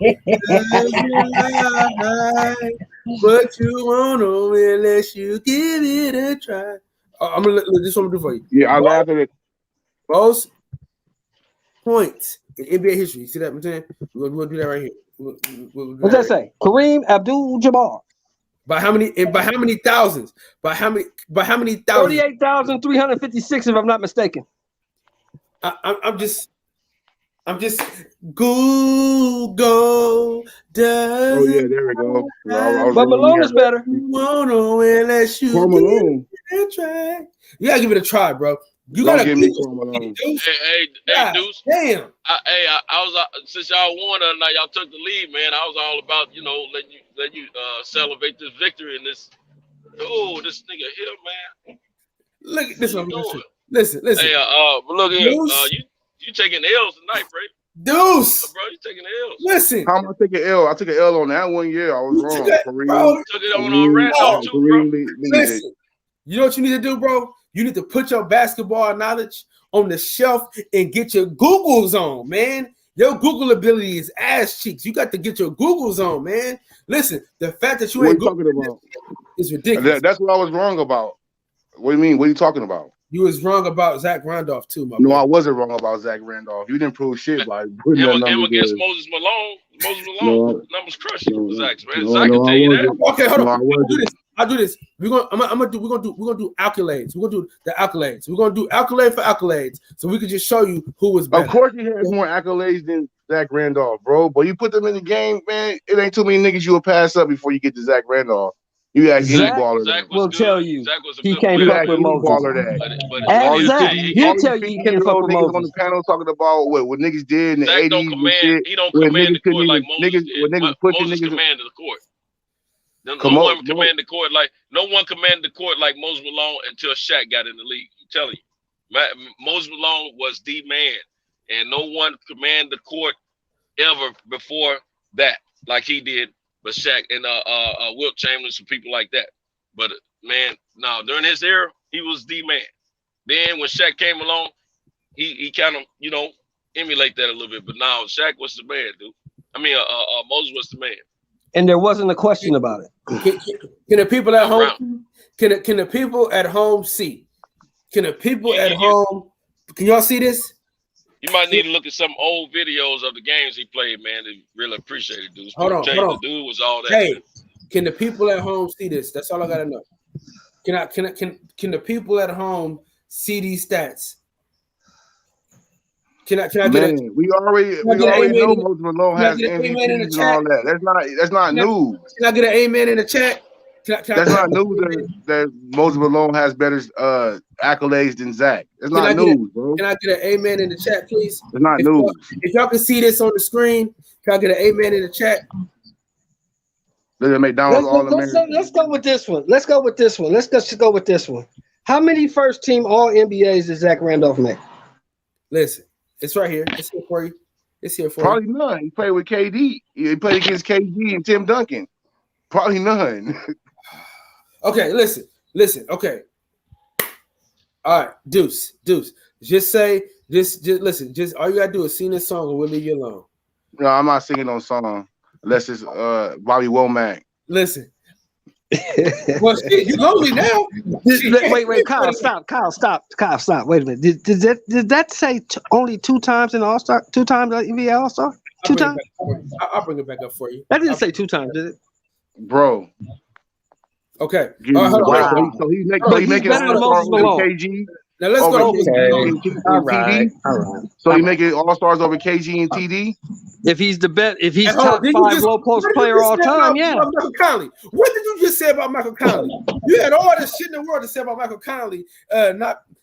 but you won't know unless you give it a try. I'm gonna let this one do for you. Yeah, I laughed at it. Most points in NBA history. See that I'm saying? We're gonna do that right here. What's that say? Kareem Abdul-Jabbar. By how many? And by how many thousands? By how many thousands? 38,356, if I'm not mistaken. I'm just Google does. Oh yeah, there we go. But Malone is better. Unless you Karl Malone. Try. You gotta give it a try, bro. You Don't gotta give me Karl Malone. Hey, Deuce. Damn. I was since y'all won the night, y'all took the lead, man. I was all about letting you celebrate this victory and this. Oh, this nigga here, man. Look at this one. Listen. Hey, look here. You taking L's tonight, bro. Deuce. Bro, you taking L's. Listen. How am I taking L? I took an L on that one year. I was wrong. Took it on random too, bro. Listen. You know what you need to do, bro? You need to put your basketball knowledge on the shelf and get your Googles on, man. Your Google ability is ass cheeks. You got to get your Googles on, man. Listen, the fact that you ain't talking about is ridiculous. That's what I was wrong about. What do you mean? What are you talking about? You was wrong about Zach Randolph too, my No, boy. I wasn't wrong about Zach Randolph. You didn't prove shit by putting that number against Moses Malone. Numbers crushing Zach, man. Zach can tell you that. Okay, hold on. I'll do this. We're gonna do accolades. We're gonna do the accolades. We're gonna do accolade for accolades, so we can just show you who was better. Of course, he has more accolades than Zach Randolph, bro. But you put them in the game, man. It ain't too many niggas you will pass up before you get to Zach Randolph. You got any baller that. Will tell you he can't fuck with Moses. Ask Zach. He'll tell you he can't fuck with Moses. On the panel talking about what niggas did in the 80s. He don't command the court like Moses did. Moses commanded the court. No one commanded the court like Moses Malone until Shaq got in the league. I'm telling you, Moses Malone was the man, and no one commanded the court ever before that like he did. But Shaq and Wilt Chamberlain, some people like that. But man, no, during his era, he was the man. Then when Shaq came along, he kind of emulate that a little bit. But now Shaq was the man, dude. I mean, Moses was the man. And there wasn't a question about it. Can the people at home? Can the people at home see? Can the people at home? Can y'all see this? You might need to look at some old videos of the games he played, man. They really appreciate it, dude. Hold on. The dude was all that. Hey, man. Can the people at home see this? That's all I gotta know. Can the people at home see these stats? Can I get it? We already know Moses Malone has MVPs and all that. That's not new. Can I get an amen in the chat? That's not news that Moses Malone has better accolades than Zach. It's not news, bro. Can I get an amen in the chat, please? It's not news. If y'all can see this on the screen, can I get an amen in the chat? Look at McDonald's All-American. Let's go with this one. Let's go with this one. How many first-team All-NBAs did Zach Randolph make? Listen, it's right here. It's here for you. It's here for Probably you. None. He played with KD. He played against KD and Tim Duncan. Probably none. Okay, listen. Okay. All right, Deuce. Just listen. Just all you gotta do is sing this song, and we'll leave you alone. No, I'm not singing no song unless it's Bobby Womack. Listen. Well, shit, you lonely now. Wait, Kyle, stop. Wait a minute. Did that say only 2 times in the All-Star? 2 times NBA All-Star? 2 times? I'll bring it back up for you. That didn't say 2 times, did it? Bro. Okay. Wow. So he's making All-Stars over KG. Now let's go. All right. So he making All-Stars over KG and TD. If he's the best, if he's top 5 low post player all time, yeah. Michael Conley. What did you just say about Michael Conley? You had all this shit in the world to say about Michael Conley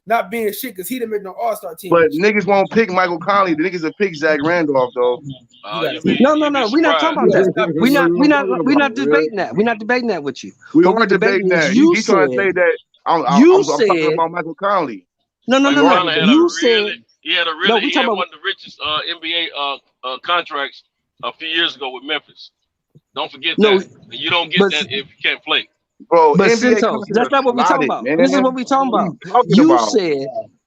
not being shit because he didn't make no All-Star team. But niggas won't pick Michael Conley. The niggas will pick Zach Randolph though. No. We're not talking about that. We're not debating that. We're not debating that with you. We are debating that. You trying to say that I'm talking about Michael Conley. No. You said he had one of the richest NBA contracts a few years ago with Memphis. Don't forget that. You don't get that if you can't play. Bro, but Cinto, that's not what we're talking about. Man. This is what we're talking about.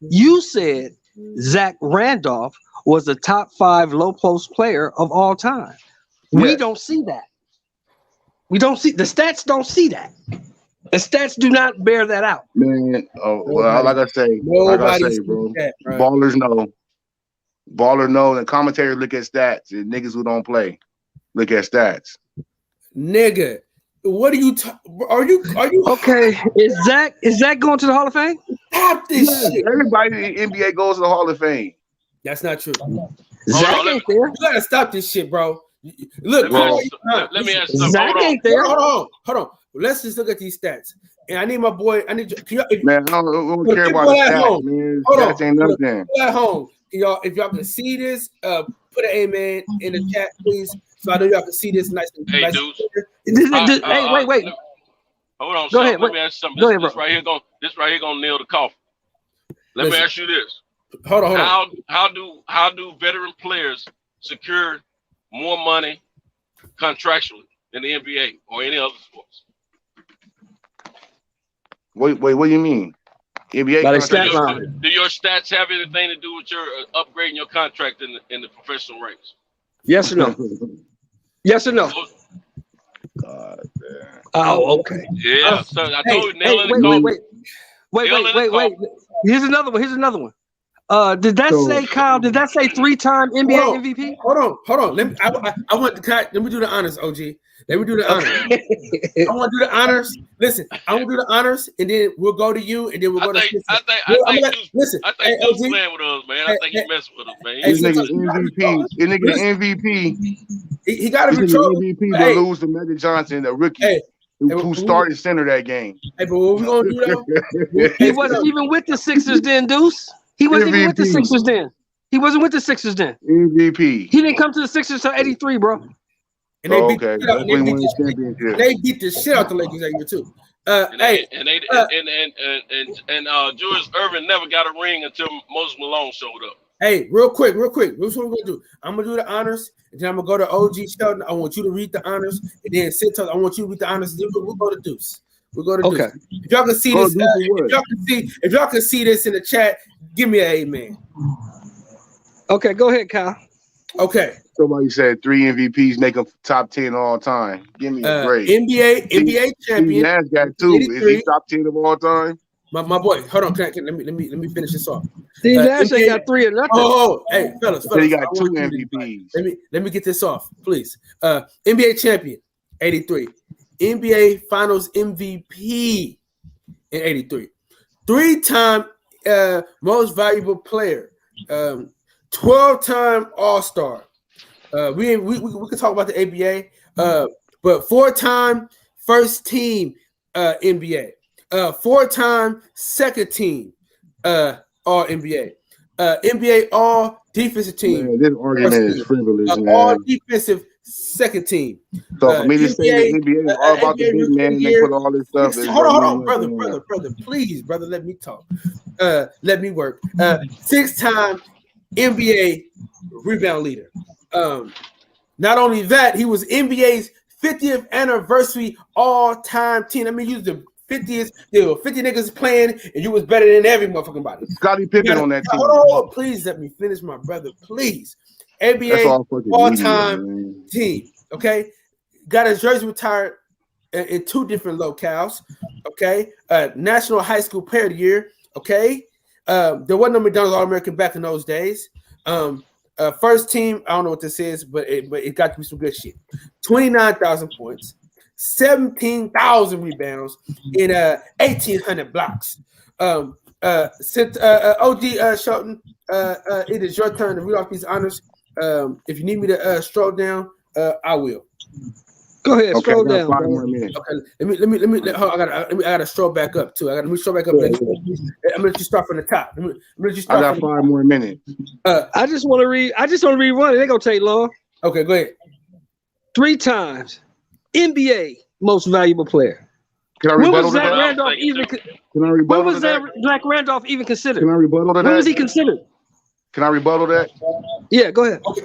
You said Zach Randolph was a top 5 low post player of all time. Yes. We don't see that. We don't see the stats. Don't see that. The stats do not bear that out. Man, like I say, bro. Ballers know. Baller know, and commentators look at stats. And niggas who don't play look at stats. Nigga, what are you? Are you okay? Is Zach going to the Hall of Fame? Stop this shit. Everybody in the NBA goes to the Hall of Fame. That's not true. Zach ain't there. You gotta stop this shit, bro. Look, let me ask you something. Zach ain't there. Hold on. Let's just look at these stats. And I need my boy. Man, I don't care about the stats, man. Stats ain't nothing. At home, if y'all can see this, put an amen in the chat, please. So I know y'all can see this nice. Hey, dudes. Hey, wait. Hold on. Go ahead. Let me ask you something. Go ahead, this right here gonna nail the coffin. Let me ask you this. Hold on. How do veteran players secure more money contractually than the NBA or any other sports? Wait, what do you mean? NBA do your stats have anything to do with your upgrading your contract in the professional ranks? Yes or no? Yes or no? God damn. Oh, okay. Yeah. So I told you. Wait. Here's another one. Did that say, Kyle? Did that say 3-time NBA MVP? Hold on. Let me do the honors, OG. Let me do the honors. I want to do the honors. Listen, I want to do the honors, and then we'll go to you, and then we'll go to. I think Deuce playing with us, man. I think he messing with us, man. This nigga MVP. This nigga MVP. He got to be MVP to lose to Magic Johnson, a rookie. Who started center that game? Hey, but what we gonna do though? He wasn't even with the Sixers then, Deuce. He wasn't even with the Sixers then. MVP. He didn't come to the Sixers until '83, bro. And they beat the shit out the Lakers that year too. Julius Erving never got a ring until Moses Malone showed up. Hey, real quick. This is what we're gonna do. I'm gonna do the honors, and then I'm gonna go to OG Sheldon. I want you to read the honors, and then Cinto, I want you to read the honors. Then we'll go to Deuce. Okay. If y'all can see this, if y'all can see this in the chat, give me an amen. Okay, go ahead, Kyle. Okay. Somebody said 3 MVPs make him top 10 all time. Give me a grade. NBA champion. Nash got 2. Is he top 10 of all time? My boy, hold on. Let me finish this off. Steve Nash ain't got 3 or nothing. Oh, hey, fellas. He got 2 MVPs. Let me get this off, please. NBA champion, 83. NBA Finals MVP in 83. 3-time most valuable player. 12-time All-Star. We can talk about the ABA, but 4-time first team NBA. 4-time second team All NBA. NBA All Defensive Team. Man, this argument is frivolous, man. All Defensive second team. So for me to say the NBA is all about the big man, and they put all this stuff. Hold on, brother, please, brother, let me talk. Let me work. 6-time NBA rebound leader. Not only that, he was NBA's 50th anniversary all-time team. I mean, you was the 50th. There were 50 niggas playing, and you was better than every motherfucking body. Scottie Pippen on that team. Hold on, please let me finish, my brother, please. NBA all-time team. Okay, got his jersey retired in 2 different locales. Okay, National High School Player of the Year. Okay, there wasn't no McDonald's All-American back in those days. First team, I don't know what this is, but it got to be some good shit. 29,000 points, 17,000 rebounds, in 1,800 blocks. Since OG Shelton, it is your turn to read off these honors. If you need me to stroll down, I will. Go ahead, scroll down. 5 more minutes. Okay, let me. I gotta stroll back up too. Let me stroll back up. I'm gonna let you start from the top. I got 5 more minutes. I just want to read one. It ain't gonna take long. Okay, go ahead. 3 times NBA most valuable player. Can I rebuttal to that? When was Zach Randolph even considered? Can I rebuttal to that? When was he considered? Can I rebuttal that? Yeah, go ahead. Okay.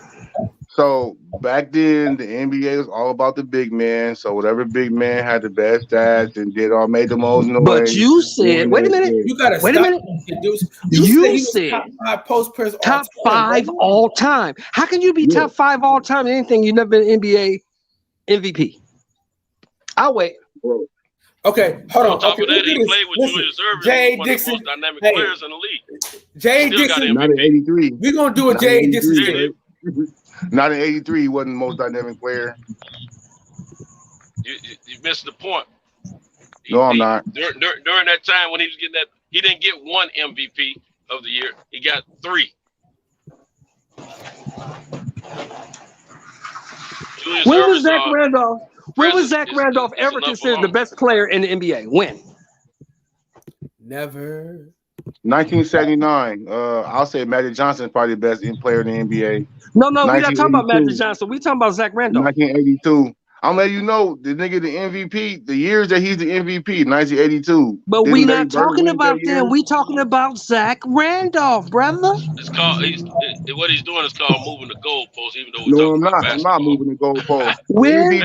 So back then, the NBA was all about the big man. So whatever big man had the best stats and made the most noise. But you said, wait a minute. You gotta wait a minute. You said top 5 all time. How can you be top 5 all time in anything? You've never been NBA MVP. I'll wait. Okay, hold on. On top okay, of that, he played with Julius Erving, Jay one Dixon, of the most dynamic players in the league. Jay Dixon, not in 83. We're gonna do a Jay Dixon. Not in 83, he wasn't the most dynamic player. You missed the point. I'm not. During that time when he was getting that, he didn't get 1 MVP of the year. He got 3. When was Zach Randolph? When was Zach Randolph ever considered the best player in the NBA? When? Never. 1979. I'll say Magic Johnson is probably the best player in the NBA. No, we're not talking about Magic Johnson. We're talking about Zach Randolph. 1982. I'm letting you know the nigga, the MVP, the years that he's the MVP, 1982. But we're not talking about them. We're talking about Zach Randolph, brother. It's called. What he's doing is called moving the goalposts. Even though I'm not moving the goalposts. When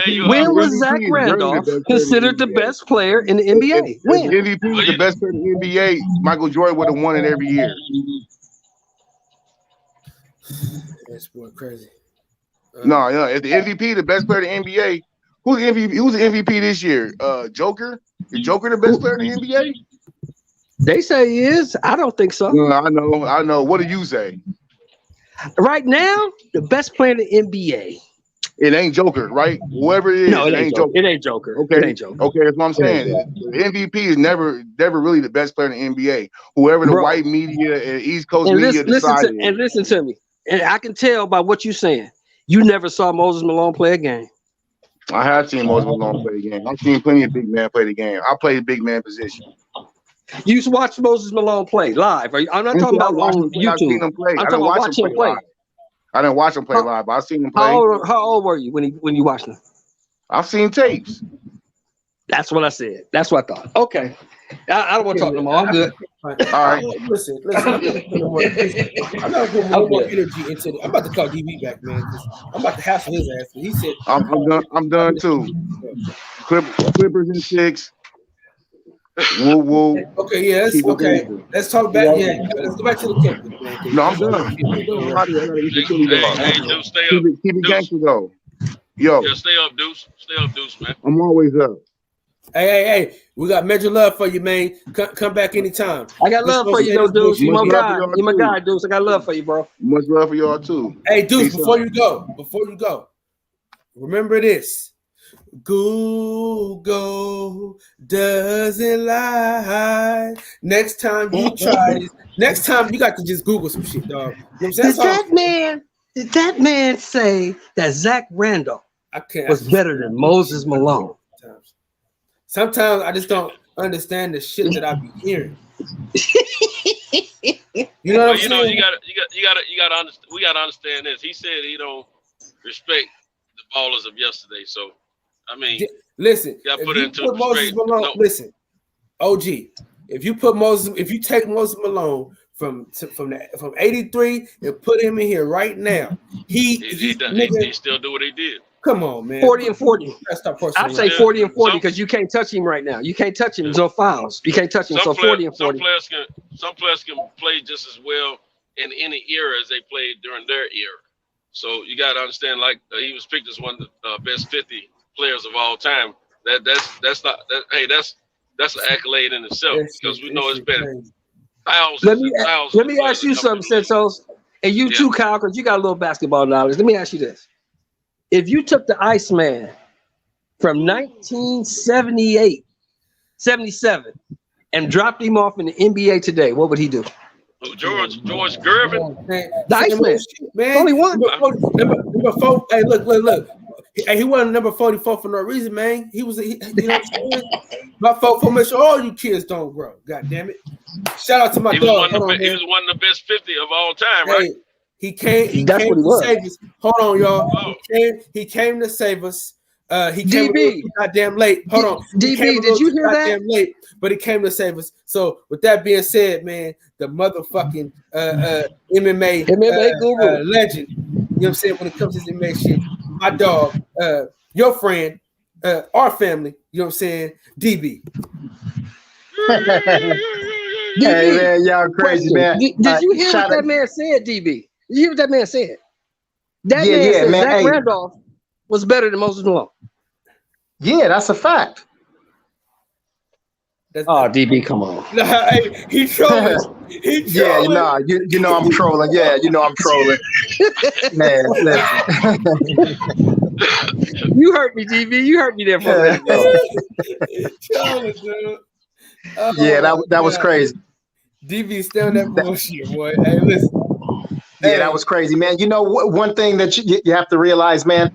was Zach Randolph considered the best player in the NBA? When MVP was the best player in the NBA, Michael Jordan would have won it every year. That's boy crazy. No, if the MVP, the best player in the NBA, who's the MVP? Who's the MVP this year? Joker? Is Joker the best player in the NBA? They say he is. I don't think so. No, I know. What do you say? Right now, the best player in the NBA. It ain't Joker, right? Whoever it is, no, it ain't Joker. It ain't Joker. Okay, it ain't Joker. Okay, that's what I'm saying. The MVP is never really the best player in the NBA. Whoever the white media and East Coast media decided. And listen to me. And I can tell by what you're saying. You never saw Moses Malone play a game. I have seen Moses Malone play a game. I've seen plenty of big men play the game. I play the big man position. You used to watch Moses Malone play live. I'm not talking about on YouTube. I've seen him play. I'm talking about watching him play. I didn't watch him play live, but I've seen him play. How old were you when you watched him? I've seen tapes. That's what I said. That's what I thought. Okay. I don't want to talk no more. I'm good. All right. Listen. I'm not going to put more energy into it. I'm about to call DB back, man. I'm about to hassle his ass. He said, I'm done too. Clippers in 6. Woo woo. Okay, yeah, okay. Let's talk back. Yeah, let's go back to the Clippers. No, I'm done. Hey, Deuce, stay up. Keep it gangster though. Yo. Yeah, stay up, Deuce. Stay up, Deuce, man. I'm always up. Hey, we got major love for you, man. Come back anytime. I got love for you, though, Deuce. You're my guy. You're my guy, Deuce. I got love for you, bro. Much love for y'all, too. Hey, Deuce, before you go, remember this. Google doesn't lie. Next time you try this, next time you got to just Google some shit, dog. You know did that man say that Zach Randolph was better than Moses Malone? sometimes I just don't understand the shit that I be hearing. You know what I'm saying? You gotta understand. We gotta understand this. He said he don't respect the ballers of yesterday. So, I mean, listen. You gotta put Moses straight. Malone. No. Listen, OG. If you take Moses Malone from 83 and put him in here right now, he still do what he did. Come on, man. 40 and 40. I say 40 and 40 because you can't touch him right now. You can't touch him. There's no fouls. You can't touch him. So 40 and 40. Some players can play just as well in any era as they played during their era. So you got to understand, like he was picked as one of the best 50 players of all time. That's an accolade in itself because we know it's been thousands. Let me ask you something, Sensos, and you too, Kyle, because you got a little basketball knowledge. Let me ask you this. If you took the Iceman from 1978, 77, and dropped him off in the NBA today, what would he do? George Gervin? The Iceman. Man. Only one. Number 4. Hey, look. Hey, he wasn't number 44 for no reason, man. He was, you know what I'm saying? My 44 make sure all you kids don't grow. God damn it. Shout out to my dog. He was one of the best 50 of all time, right? He came to save us. Hold on, y'all. Oh. He came to save us. He came DB. Goddamn late. Hold on. DB, did you hear that? Late, but he came to save us. So with that being said, man, the motherfucking MMA guru legend. You know what I'm saying? When it comes to this MMA shit, my dog, your friend, our family. You know what I'm saying? DB. Hey man, y'all crazy, man. Did you hear what that man said, DB? Did you hear what that man said? That man said Zach Randolph was better than Moses Malone. Yeah, that's a fact. DB, come on. Hey, he trolling. Yeah, nah, you know I'm trolling. Yeah, you know I'm trolling. Man, listen. You hurt me, DB. You hurt me there for a minute. Trolling, dude. Yeah, that was crazy. DB still that bullshit, boy. Hey, listen. Yeah, that was crazy, man. You know, one thing that you have to realize, man,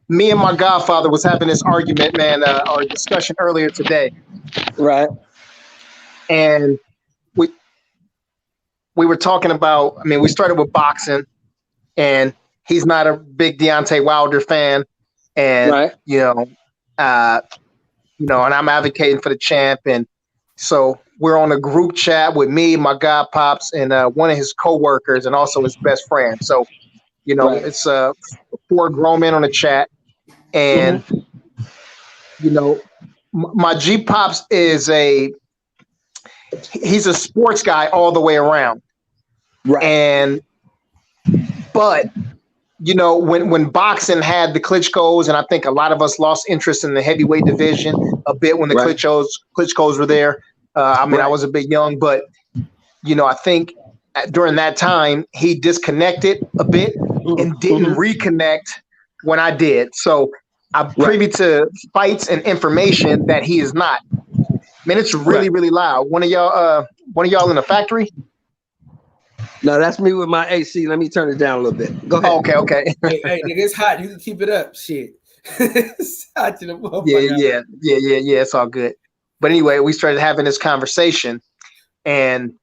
me and my godfather was having this argument, man, or discussion earlier today. Right. And we were talking about, I mean, we started with boxing, and he's not a big Deontay Wilder fan. And, you know, and I'm advocating for the champ. And so we're on a group chat with me, my god pops, and one of his coworkers, and also his best friend. So, you know, it's 4 grown men on the chat, and you know, my G pops is he's a sports guy all the way around, right? But you know, when boxing had the Klitschko's, and I think a lot of us lost interest in the heavyweight division a bit when the Klitschko's were there. I mean, I was a bit young, but, you know, I think during that time he disconnected a bit and didn't reconnect when I did. So I'm privy to fights and information that he is not. Man, it's really, really loud. One of y'all in the factory? No, that's me with my AC. Let me turn it down a little bit. Go ahead. Okay. Hey, nigga, it's hot. You can keep it up. Shit. It's hot to the motherfucker. Yeah. It's all good. But anyway, we started having this conversation, and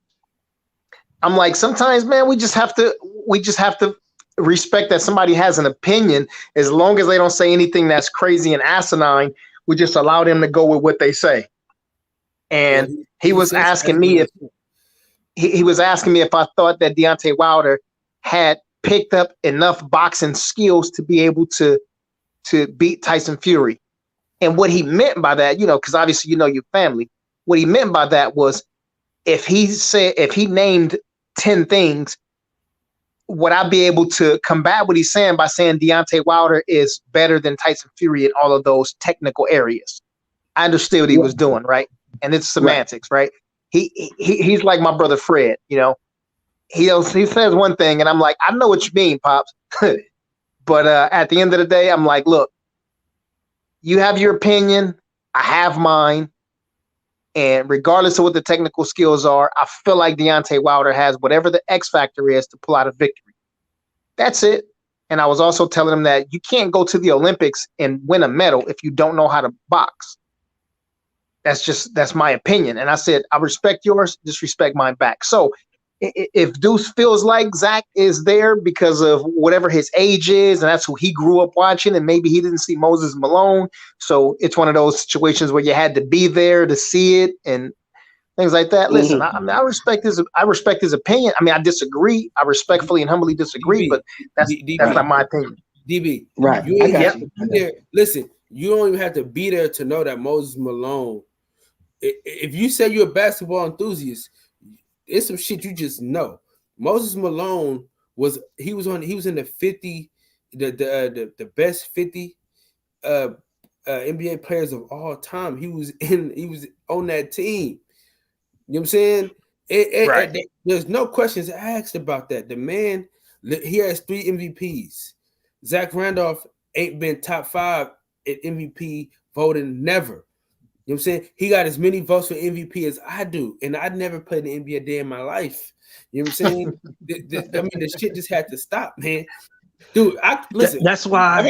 I'm like, sometimes, man, we just have to respect that somebody has an opinion. As long as they don't say anything that's crazy and asinine, we just allow them to go with what they say. And he was asking me if I thought that Deontay Wilder had picked up enough boxing skills to be able to beat Tyson Fury. And what he meant by that, you know, because obviously you know your family, what he meant by that was if he named 10 things, would I be able to combat what he's saying by saying Deontay Wilder is better than Tyson Fury in all of those technical areas? I understood what he was doing, right? And it's semantics, right? He's like my brother Fred, you know. He says one thing, and I'm like, I know what you mean, Pops. But at the end of the day, I'm like, look, you have your opinion, I have mine, and regardless of what the technical skills are, I feel like Deontay Wilder has whatever the X factor is to pull out a victory. That's it. And I was also telling him that you can't go to the Olympics and win a medal if you don't know how to box. That's my opinion. And I said, I respect yours, disrespect mine back. So if Deuce feels like Zach is there because of whatever his age is, and that's who he grew up watching, and maybe he didn't see Moses Malone, so it's one of those situations where you had to be there to see it and things like that. Listen, I respect his opinion. I mean, I disagree. I respectfully and humbly disagree, but that's not my opinion. DB, right? You ain't have to be there. Listen, you don't even have to be there to know that Moses Malone. If you say you're a basketball enthusiast, it's some shit you just know. Moses Malone was in the 50, the best 50 NBA players of all time. He was on that team. You know what I'm saying? Right. There's no questions asked about that. The man, he has 3 MVPs. Zach Randolph ain't been top 5 at MVP voting, never. You know what I'm saying? He got as many votes for MVP as I do, and I'd never played the NBA a day in my life. You know what I'm saying? I mean, the shit just had to stop, man. Dude, listen. That's why.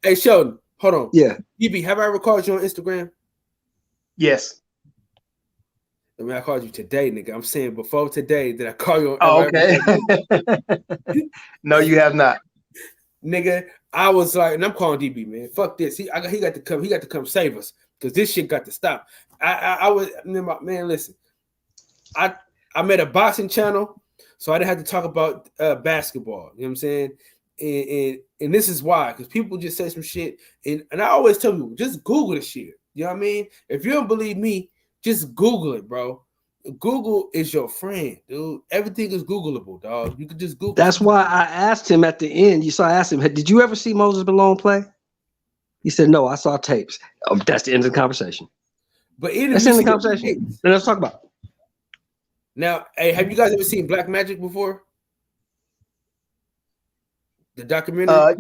Hey, Sheldon, hold on. Yeah. DB, have I ever called you on Instagram? Yes. I mean, I called you today, nigga. I'm saying before today that I call you on. Oh, okay. No, you have not. Nigga, I was like, and I'm calling DB, man. Fuck this. He got to come save us because this shit got to stop. I was, man, listen. I made a boxing channel, so I didn't have to talk about basketball. You know what I'm saying? And this is why, because people just say some shit, and I always tell people, just Google the shit. You know what I mean? If you don't believe me, just Google it, bro. Google is your friend, dude. Everything is Googleable, dog. You can just Google. That's why I asked him at the end. I asked him, did you ever see Moses Malone play? He said, no, I saw tapes. Oh, that's the end of the conversation. But that's the end of the conversation. Then let's talk about it. Now, hey, have you guys ever seen Black Magic before? The documentary?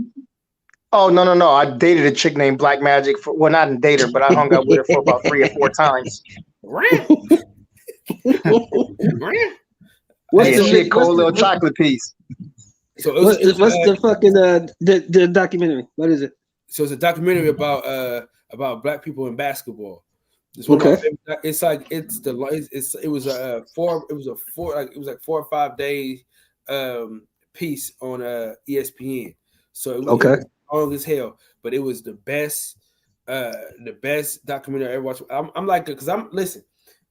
Oh, no. I dated a chick named Black Magic. Well, not in date her, but I hung out with her for about 3 or 4 times. What's the cold little chocolate piece? So what's the fucking the documentary? What is it? So it's a documentary about black people in basketball. It's it's like it was a 4 or 5 day piece on ESPN. So it was long as hell, but it was the best documentary I ever watched. I'm like, because listen.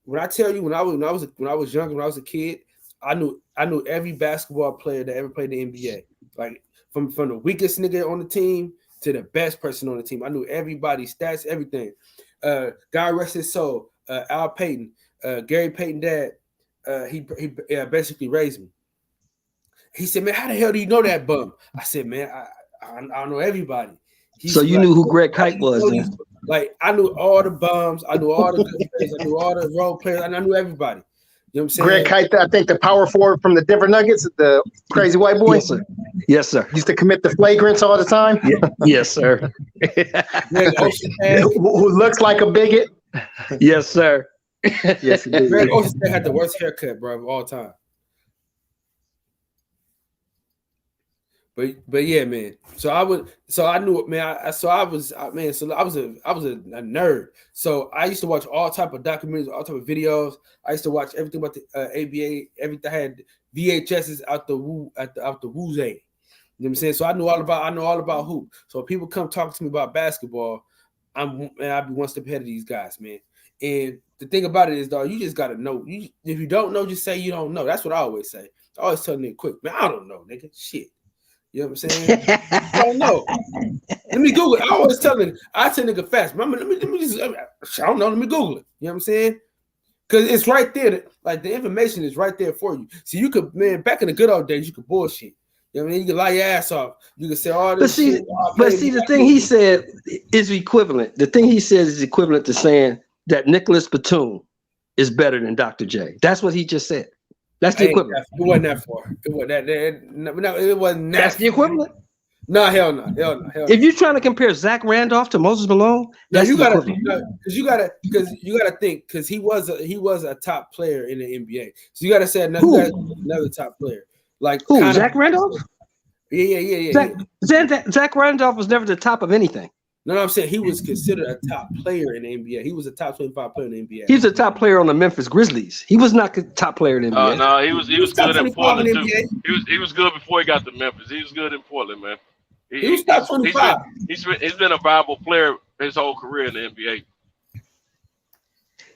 When I tell you, when I was younger, when I was a kid, I knew every basketball player that ever played the NBA. Like from the weakest nigga on the team to the best person on the team. I knew everybody's stats, everything. God rest his soul. Al Payton, Gary Payton dad, he basically raised me. He said, "Man, how the hell do you know that bum?" I said, "Man, I know everybody." So you knew who Greg Kite was, then? Like I knew all the bums, I knew all the good players, I knew all the role players, and I knew everybody. You know what I'm saying? Greg Kite, I think the power forward from the Denver Nuggets, the crazy white boy. Yes, sir. Yes, sir. Used to commit the flagrants all the time. Yes, sir. Who looks like a bigot. Yes, sir. Yes, he did. Greg Ocean had the worst haircut, bro, of all time. But yeah, man. So I knew it, man. I was a nerd. So I used to watch all type of documentaries, all type of videos. I used to watch everything about the ABA. Everything. I had VHSs out the Wuze. You know what I'm saying? So I know all about hoop. So if people come talk to me about basketball, I'll be one step ahead of these guys, man. And the thing about it is, dog, you just gotta know. If you don't know, just say you don't know. That's what I always say. I always tell nigga quick, man, I don't know, nigga. Shit. You know what I'm saying? I don't know. Let me Google it. I always tell nigga fast. Let me just, I don't know. Let me Google it. You know what I'm saying? Because it's right there. Like the information is right there for you. So you could, man, back in the good old days, you could bullshit. You know what I mean? You could lie your ass off. You could say all this shit. But see, the thing he said is equivalent. The thing he says is equivalent to saying that Nicholas Batum is better than Dr. J. That's what he just said. That's the equivalent. It wasn't that far. It wasn't that. It wasn't that. That's the equivalent. No, hell no. If you're trying to compare Zach Randolph to Moses Malone, that's you gotta think because he was a top player in the NBA. So you gotta say another top player. Like who? Zach Randolph? Yeah. Zach Randolph was never the top of anything. No, I'm saying he was considered a top player in the NBA. He was a top 25 player in the NBA. He was a top player on the Memphis Grizzlies. He was not a top player in the NBA. No, he was good in Portland too. He was good before he got to Memphis. He was good in Portland, man. He was top 25. He's been a viable player his whole career in the NBA.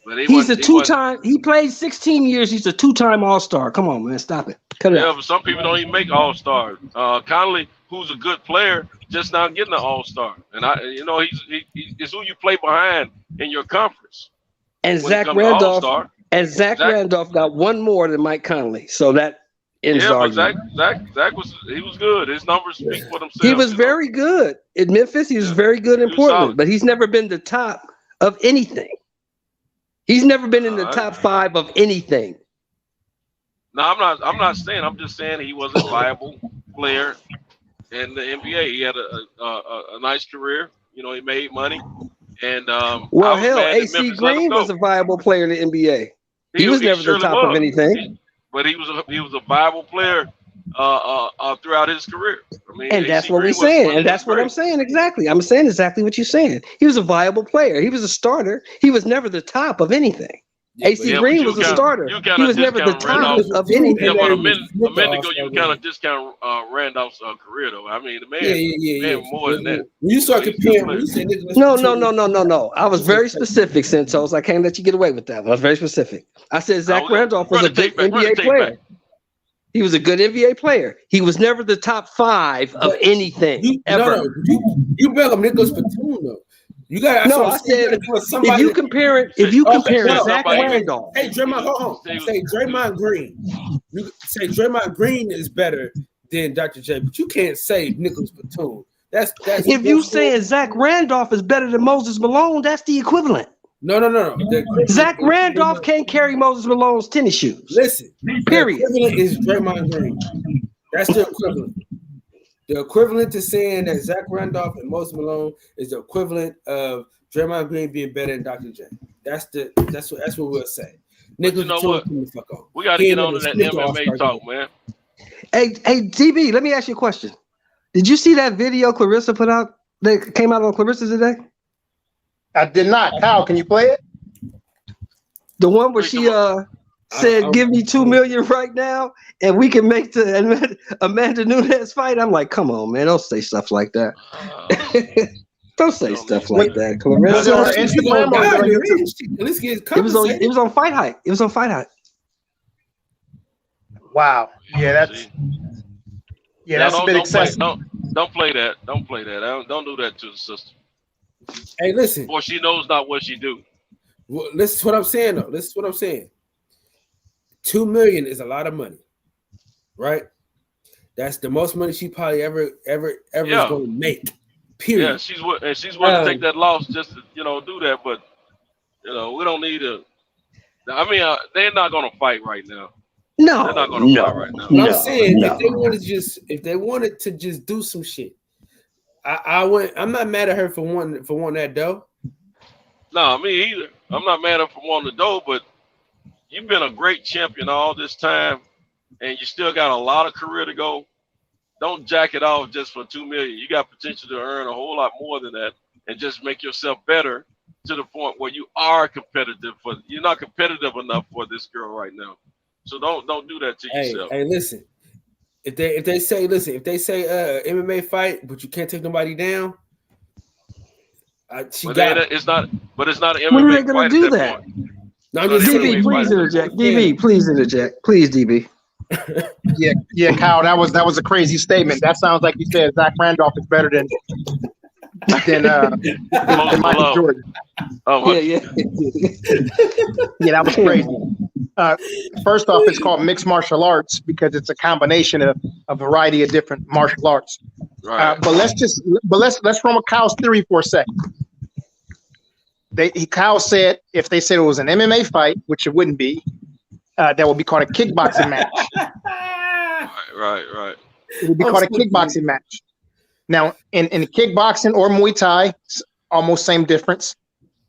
But he's a two-time. He played 16 years. He's a two-time All-Star. Come on, man, stop it. Cut it out. But some people don't even make All-Stars. Conley, who's a good player, just not getting an All-Star. And he's who you play behind in your conference. And Zach Randolph got one more than Mike Conley. So that ends the argument. Zach was good. His numbers speak for themselves. He was very good in Memphis. He was very good in Portland, solid. But he's never been the top of anything. He's never been in the top 5 of anything. No, I'm not saying. I'm just saying he was a viable player in the NBA. He had a nice career. You know, he made money. And AC Green was a viable player in the NBA. He was never the top of anything. But he was a viable player throughout his career. I mean, and that's what we're saying. And that's what I'm saying. Exactly. I'm saying exactly what you're saying. He was a viable player. He was a starter. He was never the top of anything. AC Green was a starter. He was never the top of anything. Yeah, but a minute ago, you kind of discount Randolph's career, though. I mean, the man more than that. When you start comparing, no. I was very specific, Santos. I can't let you get away with that. I was very specific. I said Zach Randolph was a good NBA player. He was a good NBA player. He was never the top 5 of anything ever. You bring up Nicholas Batum, though. You got. No, I said if you compare Zach Randolph. Hey, Draymond, hold on. Say Draymond Green. You say Draymond Green is better than Dr. J, but you can't say Nicholas Batum. That's if you saying Zach Randolph is better than Moses Malone, that's the equivalent. No. Zach Randolph can't carry Moses Malone's tennis shoes. Listen, period. The equivalent is Draymond Green. That's the equivalent. The equivalent to saying that Zach Randolph and Moses Malone is the equivalent of Draymond Green being better than Dr. J. That's what we'll say. Nicholas, you know what? We got to get on to that MMA talk, man. Hey, DB, let me ask you a question. Did you see that video Clarissa put out that came out on Clarissa today? I did not. Kyle, can you play it? The one where she said, "Give me $2 million right now, and we can make the Amanda Nunes fight." I'm like, come on, man, don't say stuff like that. Don't say stuff like that, Clarissa. It was on Fight Hype. It was on Fight Hype. Wow. Yeah, that's a bit excessive. Don't play that. Don't play that. Don't do that to the sister. Hey, listen. Or she knows not what she do. Well, this is what I'm saying, though. This is what I'm saying. $2 million is a lot of money, right? That's the most money she probably ever is going to make. Period. Yeah, she's willing to take that loss just to do that. But we don't need to. I mean, they're not going to fight right now. No, they're not going to fight right now. I'm saying if they wanted to just do some shit, I'm not mad at her for wanting that dough. No, me either. I'm not mad at her for wanting the dough, but you've been a great champion all this time, and you still got a lot of career to go. Don't jack it off just for $2 million. You got potential to earn a whole lot more than that, and just make yourself better to the point where you are competitive. You're not competitive enough for this girl right now. So don't do that to yourself. Hey, listen. If they say MMA fight, but you can't take nobody down, it's not an MMA. When are they gonna do that? No, DB, please interject. DB, please interject. Please, DB. Yeah, Kyle, that was a crazy statement. That sounds like you said Zach Randolph is better than Michael Jordan. Oh, yeah. Yeah, that was crazy. First off, it's called mixed martial arts because it's a combination of a variety of different martial arts. Right. But let's run with Kyle's theory for a second. Kyle said if they said it was an MMA fight, which it wouldn't be, that would be called a kickboxing match. Right. It would be called a kickboxing match. Now, in kickboxing or Muay Thai, it's almost same difference.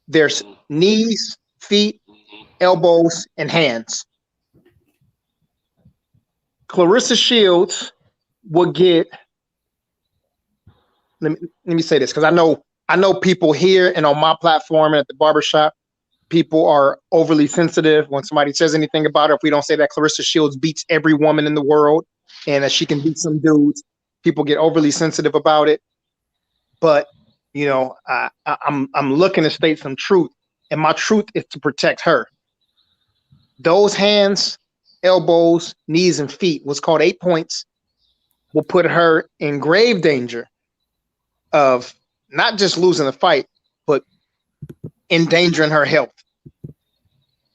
There's knees, feet, elbows, and hands. Clarissa Shields will get. Let me say this because I know I know people here and on my platform and at the barbershop, people are overly sensitive when somebody says anything about her. If we don't say that Clarissa Shields beats every woman in the world and that she can beat some dudes, people get overly sensitive about it. But you know, I'm looking to state some truth, and my truth is to protect her. Those hands, elbows, knees, and feet, what's called 8 points, will put her in grave danger of not just losing the fight, but endangering her health.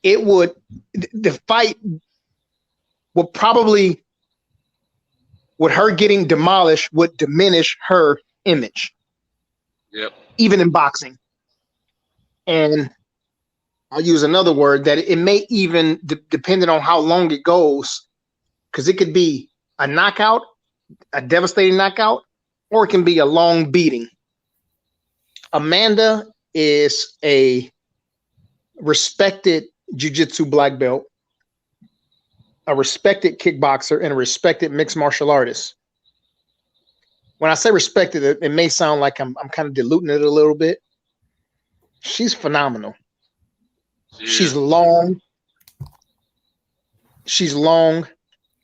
The fight would probably, with her getting demolished, would diminish her image. Yep. Even in boxing. And I'll use another word that it may even, depending on how long it goes, because it could be a knockout, a devastating knockout, or it can be a long beating. Amanda is a respected jiu-jitsu black belt, a respected kickboxer, and a respected mixed martial artist. When I say respected, it may sound like I'm kind of diluting it a little bit. She's phenomenal. Yeah. She's long.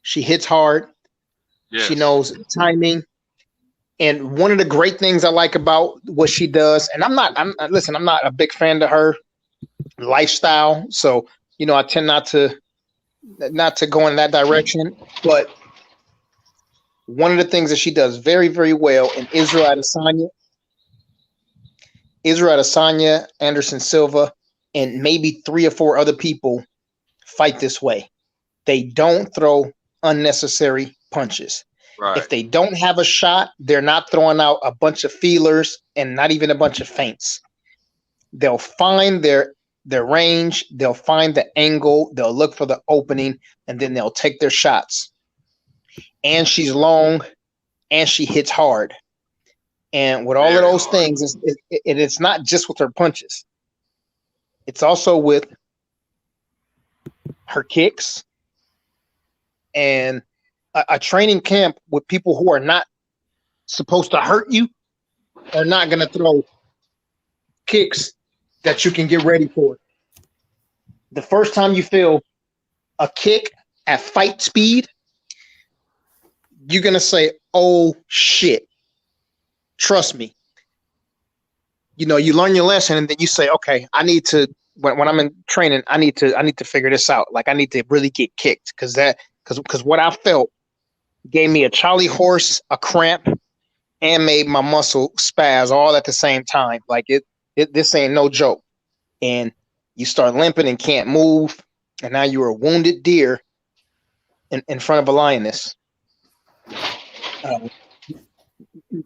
She hits hard. Yes. She knows timing. And one of the great things I like about what she does, and I'm not a big fan of her lifestyle. So, you know, I tend not to go in that direction. But one of the things that she does very, very well in Israel Adesanya, Anderson Silva, and maybe 3 or 4 other people fight this way. They don't throw unnecessary punches. Right. If they don't have a shot, they're not throwing out a bunch of feelers and not even a bunch of feints. They'll find their range, they'll find the angle, they'll look for the opening, and then they'll take their shots. And she's long, and she hits hard. And with all of those things, it's not just with her punches. It's also with her kicks. And a training camp with people who are not supposed to hurt you are not going to throw kicks that you can get ready for. The first time you feel a kick at fight speed, you're going to say, oh, shit. Trust me. You know, you learn your lesson and then you say, okay, I need to, when I'm in training, I need to figure this out. Like I need to really get kicked because what I felt gave me a Charlie horse, a cramp, and made my muscle spaz all at the same time. Like this ain't no joke. And you start limping and can't move. And now you're a wounded deer in front of a lioness.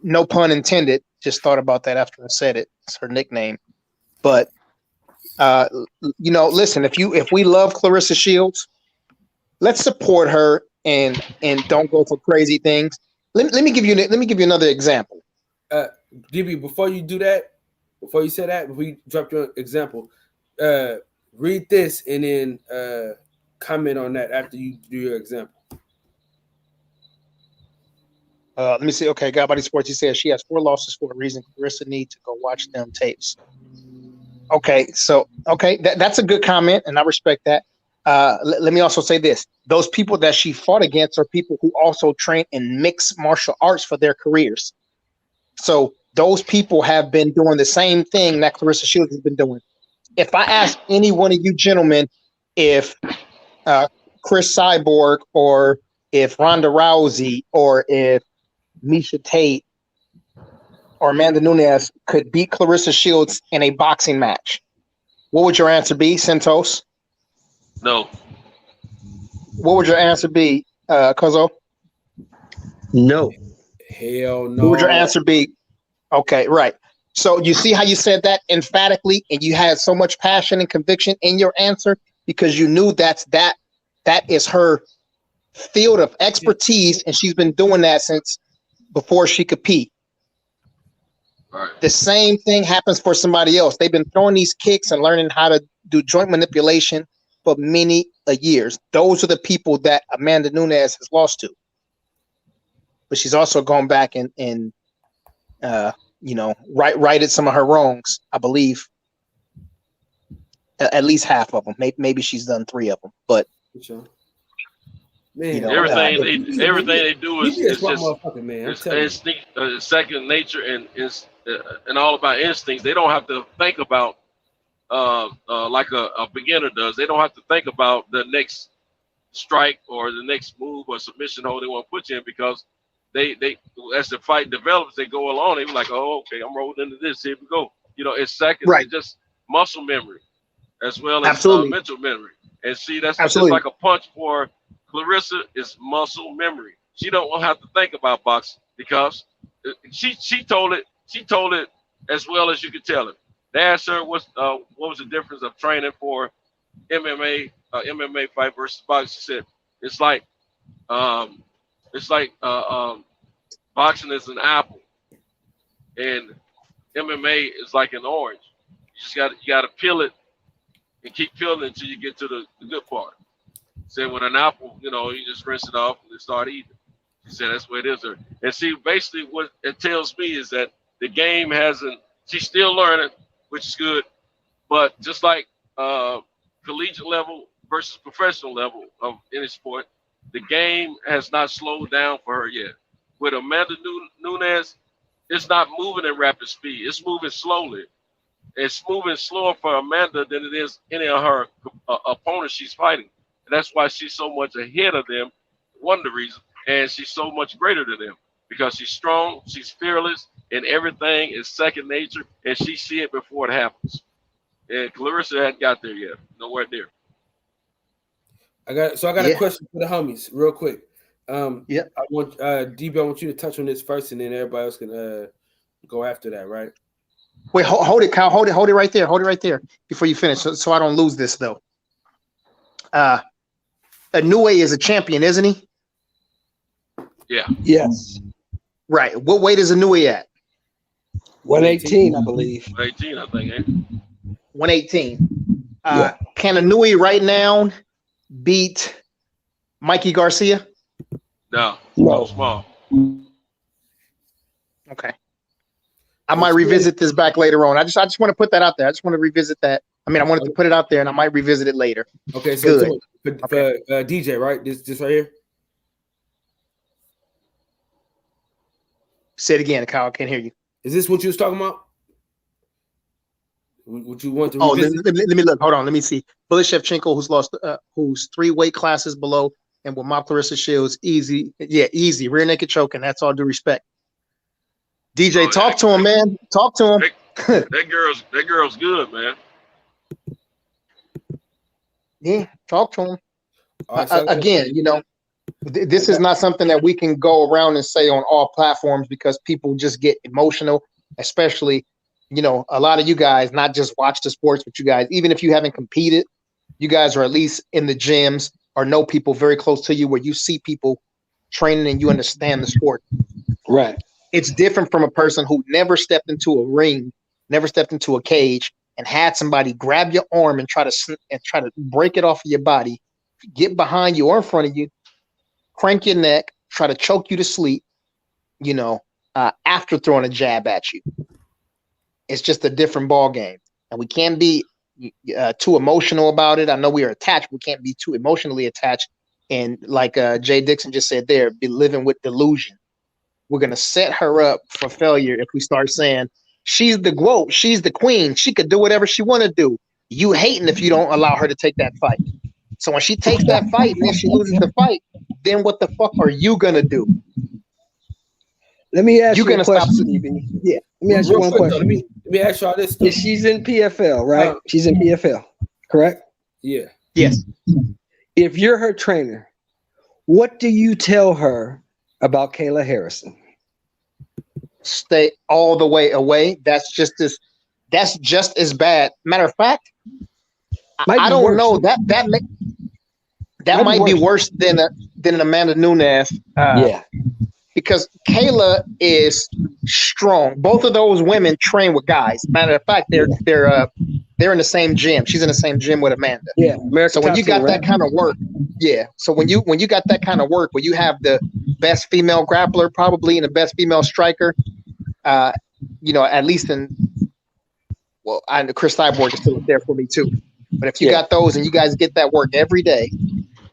No pun intended. Just thought about that after I said it. It's her nickname. But you know, listen, if we love Clarissa Shields, let's support her and don't go for crazy things. Let me give you another example. DB, before you do that, before you say that, before you drop your example, read this and then comment on that after you do your example. Let me see. Okay, God Body Sports, he says she has 4 losses for a reason. Clarissa needs to go watch them tapes. Okay, so that's a good comment, and I respect that. Let me also say this. Those people that she fought against are people who also train in mixed martial arts for their careers. So those people have been doing the same thing that Clarissa Shields has been doing. If I ask any one of you gentlemen if Chris Cyborg or if Ronda Rousey or if Misha Tate or Amanda Nunes could beat Clarissa Shields in a boxing match, what would your answer be, Santos? No. What would your answer be, Cuzzo? No. Hell no. What would your answer be? Okay, right. So you see how you said that emphatically, and you had so much passion and conviction in your answer because you knew that is her field of expertise, and she's been doing that since before she could pee. Right. The same thing happens for somebody else. They've been throwing these kicks and learning how to do joint manipulation for many years. Those are the people that Amanda Nunes has lost to. But she's also gone back and righted some of her wrongs. I believe at least half of them. Maybe she's done 3 of them, but man, everything they do is just it's second nature and it's and all about instincts. They don't have to think about like a beginner does. They don't have to think about the next strike or the next move or submission hold they want to put you in, because they as the fight develops, they go along. They be like, oh, okay, I'm rolling into this. Here we go. It's second. Right. It's just muscle memory as well as mental memory. And see, that's just like a punch for Clarissa is muscle memory. She don't have to think about boxing because she told it as well as you could tell it. They asked her what was the difference of training for MMA fight versus boxing. She said it's like boxing is an apple and MMA is like an orange. You got to peel it and keep peeling until you get to the good part. Said with an apple, you just rinse it off and then start eating. She said that's what it is. And see, basically what it tells me is that the game she's still learning, which is good. But just like collegiate level versus professional level of any sport, the game has not slowed down for her yet. With Amanda Nunes, it's not moving at rapid speed. It's moving slowly. It's moving slower for Amanda than it is any of her opponents she's fighting. And that's why she's so much ahead of them, one of the reasons. And she's so much greater than them because she's strong, she's fearless, and everything is second nature, and she see it before it happens. And Clarissa hadn't got there yet. Nowhere near. I got a question for the homies, real quick. I want DB, I want you to touch on this first, and then everybody else can go after that, right? Wait, hold it, Kyle. Hold it right there. Hold it right there before you finish, so I don't lose this though. Inoue is a champion, isn't he? Yeah. Yes. Right. What weight is Inoue at? 118, I believe. 118, I think. 118. Can Inoue right now beat Mikey Garcia? No. Small. Okay. I might revisit this back later on. I just want to put that out there. I just want to revisit that. I wanted to put it out there, and I might revisit it later. Okay, so good. For DJ, right? This right here. Say it again, Kyle. I can't hear you. Is this what you was talking about? Would you want to? Oh, let me look. Hold on. Let me see. Bullet Shevchenko, who's 3 weight classes below, and with my Clarissa Shields, easy. Yeah, easy. Rear naked choke, and that's all due respect. DJ, talk to him, man. Talk to him. That girl's good, man. Yeah, talk to him. Again, this is not something that we can go around and say on all platforms because people just get emotional, especially, a lot of you guys not just watch the sports, but you guys, even if you haven't competed, you guys are at least in the gyms or know people very close to you where you see people training and you understand the sport. Right. It's different from a person who never stepped into a ring, never stepped into a cage, and had somebody grab your arm and try to break it off of your body, get behind you or in front of you, crank your neck, try to choke you to sleep, after throwing a jab at you. It's just a different ball game, and we can't be too emotional about it. I know we are attached. We can't be too emotionally attached, and like Jay Dixon just said, there, be living with delusion. We're gonna set her up for failure if we start saying she's the GOAT, she's the queen, she could do whatever she want to do. You hating if you don't allow her to take that fight. So when she takes that fight and then she loses the fight, then what the fuck are you gonna do? Let me ask you a question, Stevie. Yeah, let me ask you one question. Let me ask y'all this stuff. She's in PFL, right? She's in PFL, correct? Yeah. Yes. If you're her trainer, what do you tell her about Kayla Harrison? Stay all the way away. That's just as bad. Matter of fact, I don't know that might be worse than an Amanda Nunes. Because Kayla is strong. Both of those women train with guys. Matter of fact, they're in the same gym. She's in the same gym with Amanda. Yeah. So when you got that kind of work, So when you got that kind of work, where you have the best female grappler probably and the best female striker, at least I know Chris Cyborg is still there for me too. But if you got those and you guys get that work every day,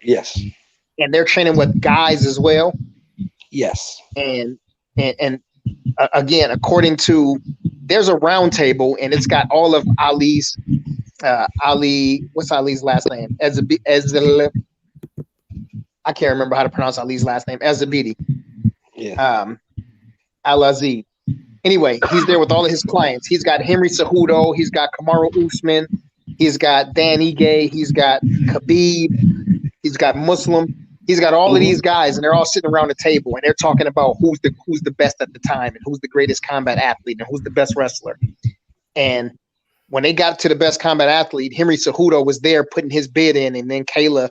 yes, and they're training with guys as well, yes, and again, according to there's a round table and it's got all of Ali's what's Ali's last name? I can't remember how to pronounce Ali's last name. Ezabidi. Yeah. Al-Aziz. Anyway, he's there with all of his clients. He's got Henry Cejudo. He's got Kamaru Usman. He's got Dan Ige. He's got Khabib. He's got Muslim. He's got all of these guys, and they're all sitting around the table, and they're talking about who's the best at the time, and who's the greatest combat athlete, and who's the best wrestler. And when they got to the best combat athlete, Henry Cejudo was there putting his bid in, and then Kayla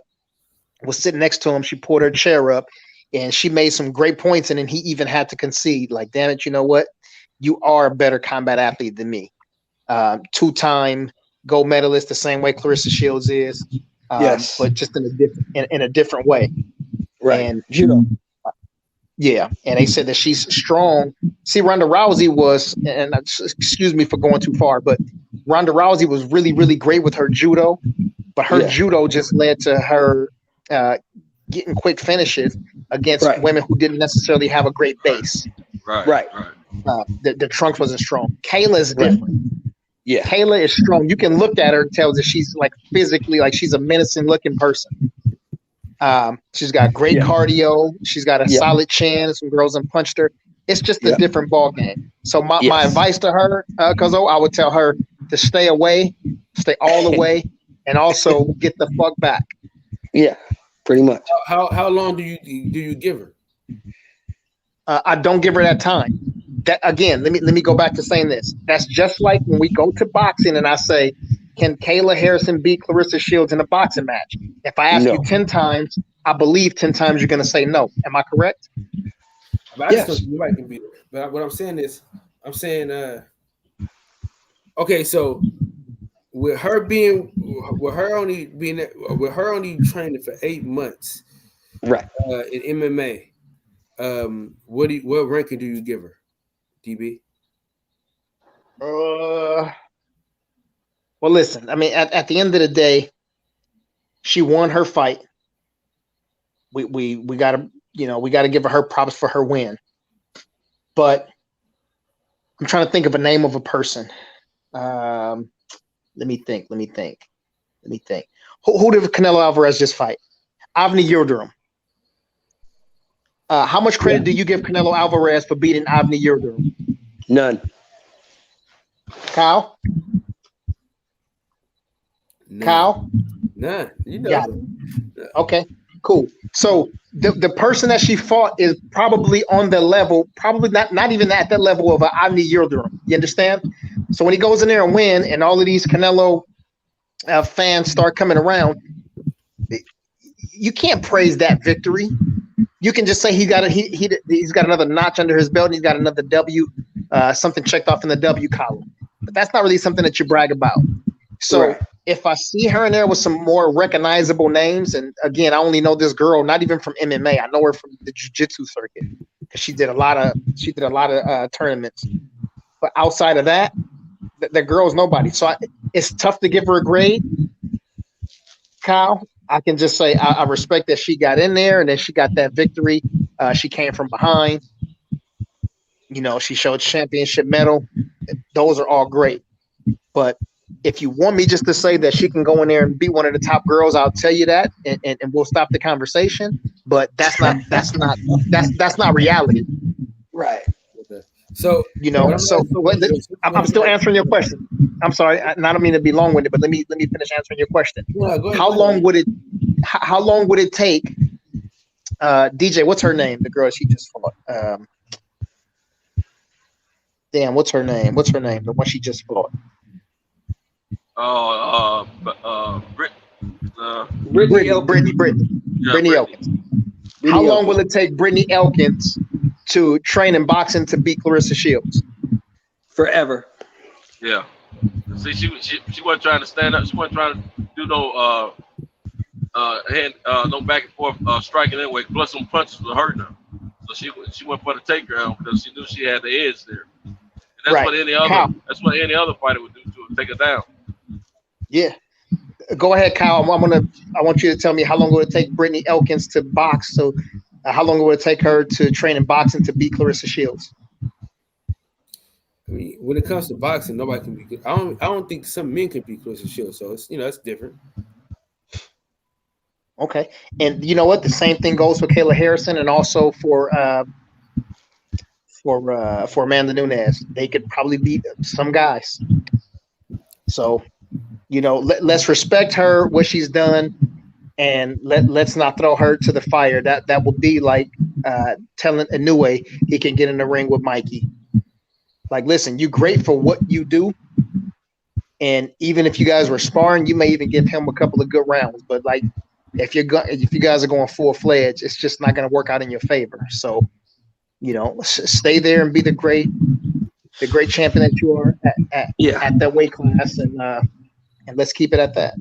was sitting next to him. She pulled her chair up, and she made some great points, and then he even had to concede, like, damn it, you know what? You are a better combat athlete than me. 2-time gold medalist, the same way Clarissa Shields is. Yes, but just in a different way. Right. And judo. Yeah, and they said that she's strong. See, Ronda Rousey was, and excuse me for going too far, but Ronda Rousey was really, really great with her judo, but her judo just led to her getting quick finishes against women who didn't necessarily have a great base. Right. The trunks wasn't strong. Kayla is different. Yeah, Kayla is strong. You can look at her and tell that she's like physically, like she's a menacing looking person. She's got great cardio. She's got a solid chin. Some girls have punched her. It's just a different ball game. So my advice to her, Cuzzo, I would tell her to stay away, stay all the way, and also get the fuck back. Yeah, pretty much. How long do you give her? I don't give her that time. That again, let me go back to saying this. That's just like when we go to boxing and I say, can Kayla Harrison beat Clarissa Shields in a boxing match? If I ask you 10 times, I believe 10 times you're going to say no. Am I correct? Yes. But what I'm saying is, okay, so with her only training for 8 months, right? In MMA, what ranking do you give her, DB? Well, listen. I mean, at the end of the day, she won her fight. We gotta give her props for her win. But I'm trying to think of a name of a person. Let me think. Who did Canelo Alvarez just fight? Avni Yildirim. How much credit do you give Canelo Alvarez for beating Avni Yildirim? None. Kyle? None. Kyle? None. You know. Got it. Okay, cool. So the person that she fought is probably on the level, probably not even at that level of Avni Yildirim. You understand? So when he goes in there and win, and all of these Canelo fans start coming around, you can't praise that victory. You can just say he's got another notch under his belt, and he's got another W, something checked off in the W column. But that's not really something that you brag about. So if I see her in there with some more recognizable names, and again, I only know this girl not even from MMA. I know her from the jiu-jitsu circuit because she did a lot of tournaments. But outside of that, the girl's nobody. So it's tough to give her a grade. Kyle, I can just say I respect that she got in there and then she got that victory. She came from behind. You know, she showed championship medal. Those are all great. But if you want me just to say that she can go in there and be one of the top girls, I'll tell you that, and we'll stop the conversation. But that's not reality. Right. So I'm still answering your question. I'm sorry, I don't mean to be long-winded, but let me finish answering your question. Yeah, go ahead. How long would it take? DJ, what's her name? The girl she just fought. Damn, what's her name? The one she just fought. Brittany Elkins. How long will it take Brittany Elkins to train in boxing to beat Clarissa Shields? Forever. Yeah. See, she wasn't trying to stand up. She wasn't trying to do no no back and forth striking anyway. Plus, some punches were hurting her. So she went for the takedown because she knew she had the edge there. And that's what any other fighter would do to her, take her down. Yeah. Go ahead, Kyle. I want you to tell me how long would it take Brittany Elkins to box. So, how long would it take her to train in boxing to beat Clarissa Shields? I mean, when it comes to boxing, nobody can be good. I don't think some men can beat Clarissa Shields. So it's it's different. Okay, and you know what? The same thing goes for Kayla Harrison, and also for Amanda Nunes. They could probably beat some guys. So, let's respect her, what she's done, and let's not throw her to the fire. That would be like telling Inoue he can get in the ring with Mikey. Like, listen, you're great for what you do, and even if you guys were sparring, you may even give him a couple of good rounds. But like, if you guys are going full-fledged, it's just not going to work out in your favor. So, stay there and be the great champion that you are at that weight class, and let's keep it at that.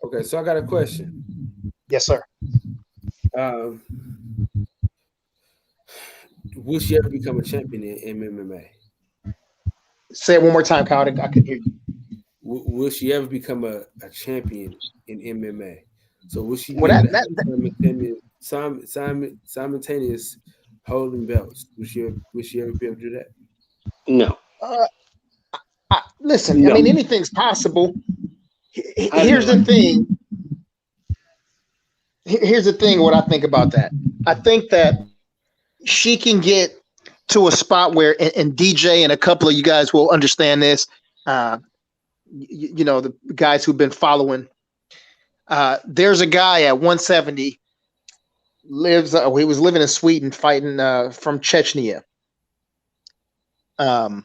Okay, so I got a question. Yes, sir. Will she ever become a champion in MMA? Say it one more time, Kyle. I couldn't hear you. Will she ever become a champion in MMA? So will she simultaneous holding belts? Will she ever be able to do that? No. Listen, no. I mean, anything's possible. Here's the thing. Here's the thing. What I think about that. I think that she can get to a spot where, and DJ and a couple of you guys will understand this. The guys who've been following. There's a guy at 170 he was living in Sweden fighting from Chechnya. Oh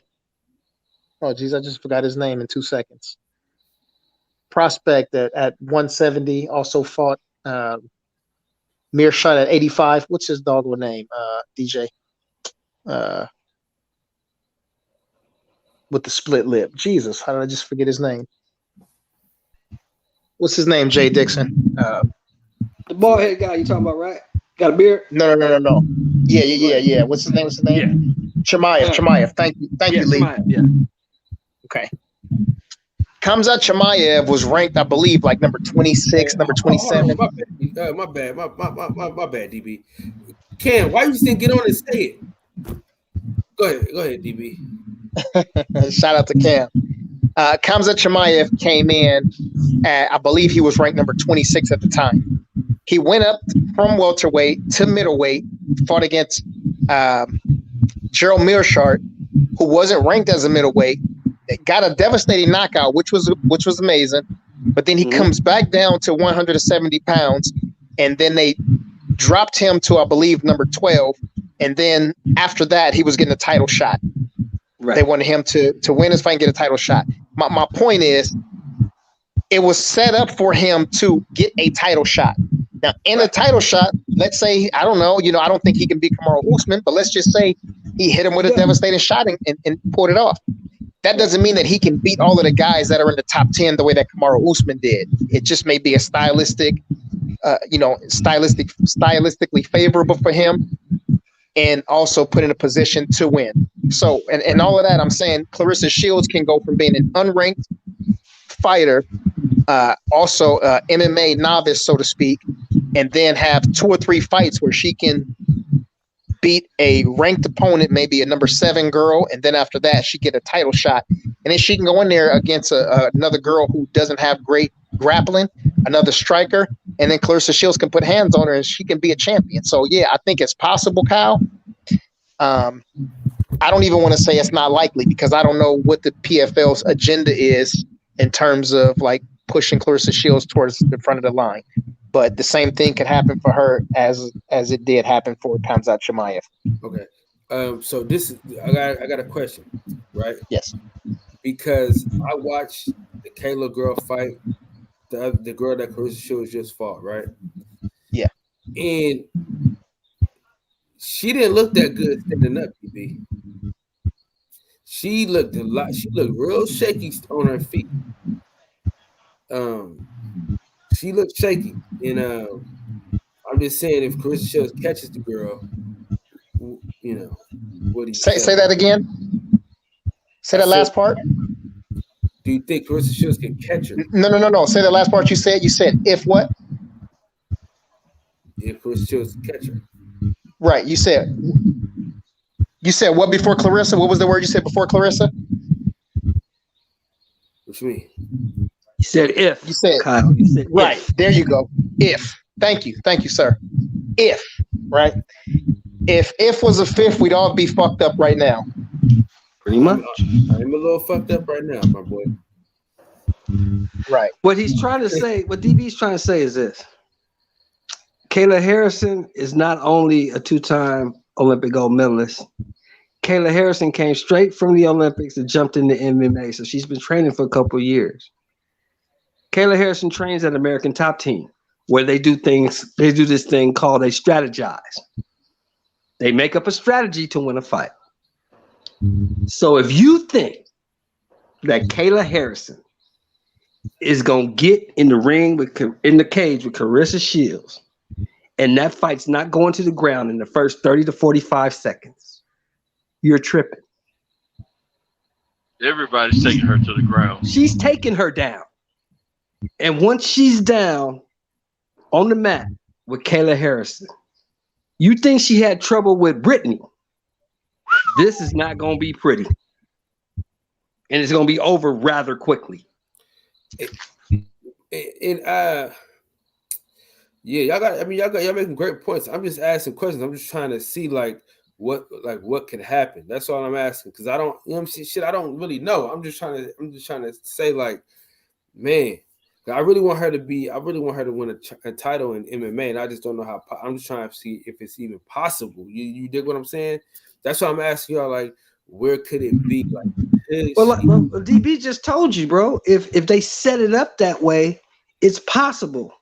geez, I just forgot his name in 2 seconds. Prospect at 170 also fought Mearshot at 85. What's his doggo name? DJ. With the split lip. Jesus, how did I just forget his name? What's his name, Jay Dixon? The bald head guy you talking about, right? Got a beard? No. Yeah. What's his name? Yeah. Chimaev. Thank you, Lee. Chimaev, yeah. Okay. Khamzat Chimaev was ranked, I believe, like number 26, number 27. My bad, DB. Cam, why you just didn't get on and say it? Go ahead, DB. Shout out to Cam. Khamzat Chimaev came in at, I believe he was ranked number 26 at the time. He went up from welterweight to middleweight, fought against Gerald Mearshart, who wasn't ranked as a middleweight. Got a devastating knockout, which was amazing. But then he comes back down to 170 pounds, and then they dropped him to, I believe, number 12. And then after that, he was getting a title shot. Right. They wanted him to win his fight and get a title shot. My point is, it was set up for him to get a title shot. Now, in a title shot, let's say, I don't know, I don't think he can beat Kamaru Usman, but let's just say he hit him with a devastating shot and pulled it off. That doesn't mean that he can beat all of the guys that are in the top 10 the way that Kamaru Usman did. It just may be a stylistically favorable for him, and also put in a position to win. So, and all of that, I'm saying Clarissa Shields can go from being an unranked fighter, also MMA novice, so to speak, and then have 2 or 3 fights where she can beat a ranked opponent, maybe a number 7 girl, and then after that, she get a title shot. And then she can go in there against another girl who doesn't have great grappling, another striker, and then Clarissa Shields can put hands on her and she can be a champion. So, yeah, I think it's possible, Kyle. I don't even want to say it's not likely because I don't know what the PFL's agenda is in terms of, like, pushing Clarissa Shields towards the front of the line. But the same thing could happen for her as it did happen for Khamzat Chimaev. Okay. So I got a question, right? Yes. Because I watched the Kayla girl fight the girl that Clarissa Shields just fought, right? Yeah. And she didn't look that good standing up, DB. She looked real shaky on her feet. She looked shaky, and I'm just saying, if Clarissa Shields catches the girl, what do you say that again? Say that last part. Do you think Clarissa Shields can catch her? No. Say the last part you said. You said if what? If Clarissa Shields can catch her. Right. You said what before Clarissa? What was the word you said before Clarissa? What you mean? You said if. You said Kyle. You said right. If. There you go. If. Thank you, sir. If, right? If was a fifth, we'd all be fucked up right now. Pretty much. I'm a little fucked up right now, my boy. Right. What he's trying to say, what DB's trying to say is this. Kayla Harrison is not only a 2-time Olympic gold medalist. Kayla Harrison came straight from the Olympics and jumped into MMA, so she's been training for a couple of years. Kayla Harrison trains at American Top Team, where they do this thing called they strategize. They make up a strategy to win a fight. So if you think that Kayla Harrison is gonna get in the ring in the cage with Clarissa Shields, and that fight's not going to the ground in the first 30 to 45 seconds, you're tripping. Everybody's taking her to the ground. She's taking her down. And once she's down on the mat with Kayla Harrison, you think she had trouble with Brittany. This is not going to be pretty. And it's going to be over rather quickly. Y'all making great points. I'm just asking questions. I'm just trying to see what could happen. That's all I'm asking, because I don't, I don't really know. I'm just trying to say, man, I really want her to win a title in MMA, and I just don't know how. I'm just trying to see if it's even possible. You dig what I'm saying? That's why I'm asking y'all, where could it be? Well, DB just told you, bro. If they set it up that way, it's possible.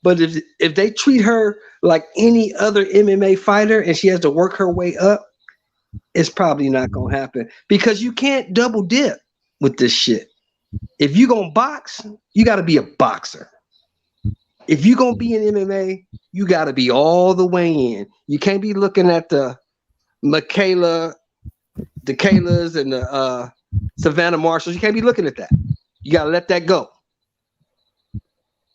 But if they treat her like any other MMA fighter and she has to work her way up, it's probably not gonna happen, because you can't double dip with this shit. If you're gonna box, you gotta be a boxer. If you're gonna be in MMA, you gotta be all the way in. You can't be looking at the Kaylas and the Savannah Marshalls. You can't be looking at that. You gotta let that go.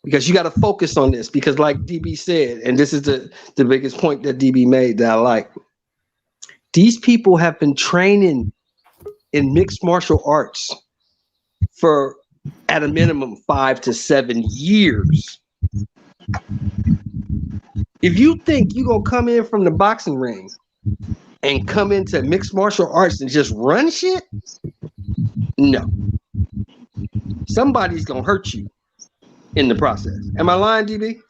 Because you got to focus on this, because like DB said, and this is the biggest point that DB made that I like, these people have been training in mixed martial arts for at a minimum 5 to 7 years. If you think you're going to come in from the boxing ring and come into mixed martial arts and just run shit, no. Somebody's going to hurt you in the process. Am I lying, DB?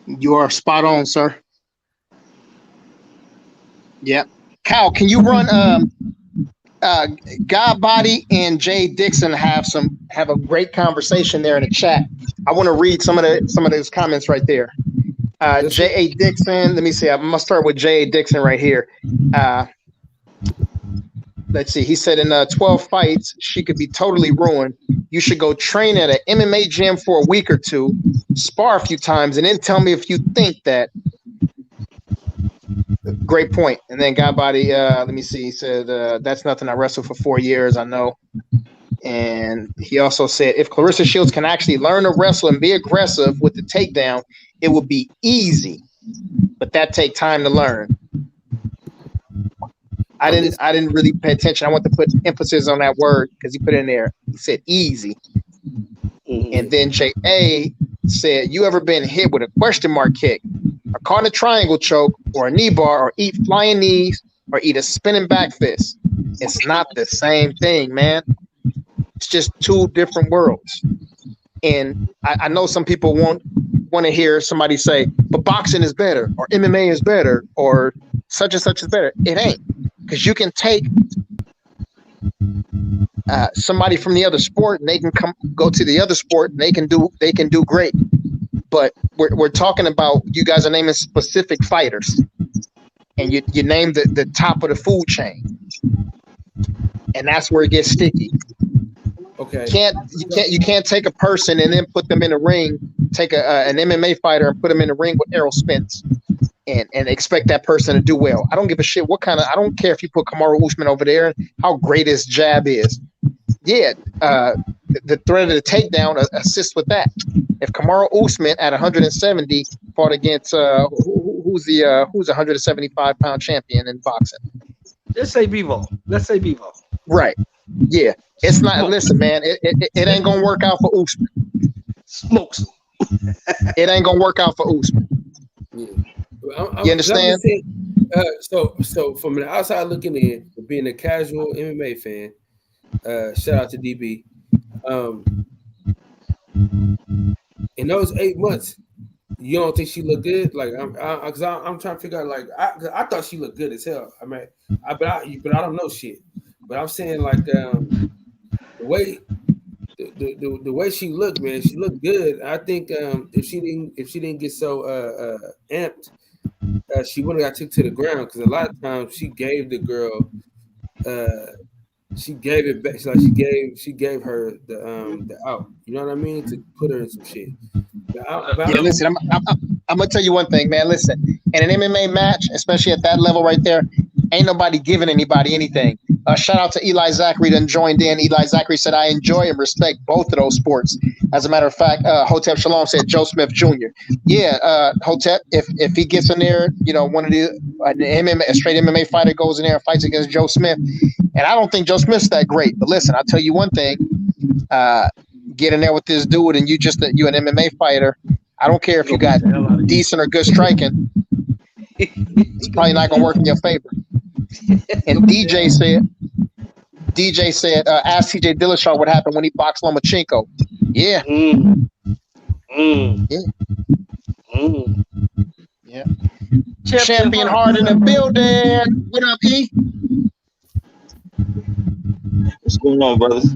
You are spot on, sir. Yep. Kyle, can you run God Body and Jay Dixon have a great conversation there in the chat. I want to read some of those comments right there. J.A. Dixon, let me see. I'm gonna start with J.A. Dixon right here. Let's see. He said in 12 fights, she could be totally ruined. You should go train at an MMA gym for a week or two, spar a few times, and then tell me if you think that. Great point. And then God Body, let me see. He said, that's nothing. I wrestled for 4 years. I know. And he also said, if Clarissa Shields can actually learn to wrestle and be aggressive with the takedown, it would be easy. But that take time to learn. I didn't really pay attention. I want to put emphasis on that word because he put it in there. He said easy. And then J.A. said, you ever been hit with a question mark kick, or caught in a triangle choke, or a knee bar, or eat flying knees, or eat a spinning back fist? It's not the same thing, man. It's just two different worlds. And I know some people want to hear somebody say, but boxing is better, or MMA is better, or such and such is better. It ain't. Because you can take somebody from the other sport and they can go to the other sport and they can do great. But we're talking about, you guys are naming specific fighters, and you name the top of the food chain, and that's where it gets sticky. Okay. You can't take a person and then put them in a ring. Take an MMA fighter and put them in a ring with Errol Spence, and expect that person to do well. I don't give a shit I don't care if you put Kamaru Usman over there and how great his jab is. Yeah, the threat of the takedown assists with that. If Kamaru Usman at 170 fought against who's a 175-pound champion in boxing? Let's say Bivol. Right. Yeah. It's not. Listen, man. It ain't gonna work out for Usman. Smokes. It ain't gonna work out for Usman. Yeah. You understand? So from an outside looking in, being a casual MMA fan, shout out to DB. In those 8 months, you don't think she looked good? Like, I'm trying to figure out. Like, I thought she looked good as hell. I mean, but I don't know shit. But I'm saying like the way she looked, man, she looked good. I think if she didn't get so amped, she wouldn't have got took to the ground, because a lot of times she gave the girl. She gave it back. Like she gave her the out. You know what I mean? To put her in some shit. Listen, I'm gonna tell you one thing, man. Listen, in an MMA match, especially at that level right there, ain't nobody giving anybody anything. Shout out to Eli Zachary that joined in. Eli Zachary said, "I enjoy and respect both of those sports." As a matter of fact, Hotep Shalom said Joe Smith Jr. Yeah, Hotep, if he gets in there, you know, one of the a straight MMA fighter goes in there and fights against Joe Smith, and I don't think Joe Smith's that great. But listen, I'll tell you one thing. Get in there with this dude, and you an MMA fighter. I don't care if you got decent or good striking. It's probably not gonna work in your favor. And DJ said, ask TJ Dillashaw what happened when he boxed Lomachenko. Yeah. Yeah. Champion Hard in the building. What up, E? What's going on, brothers?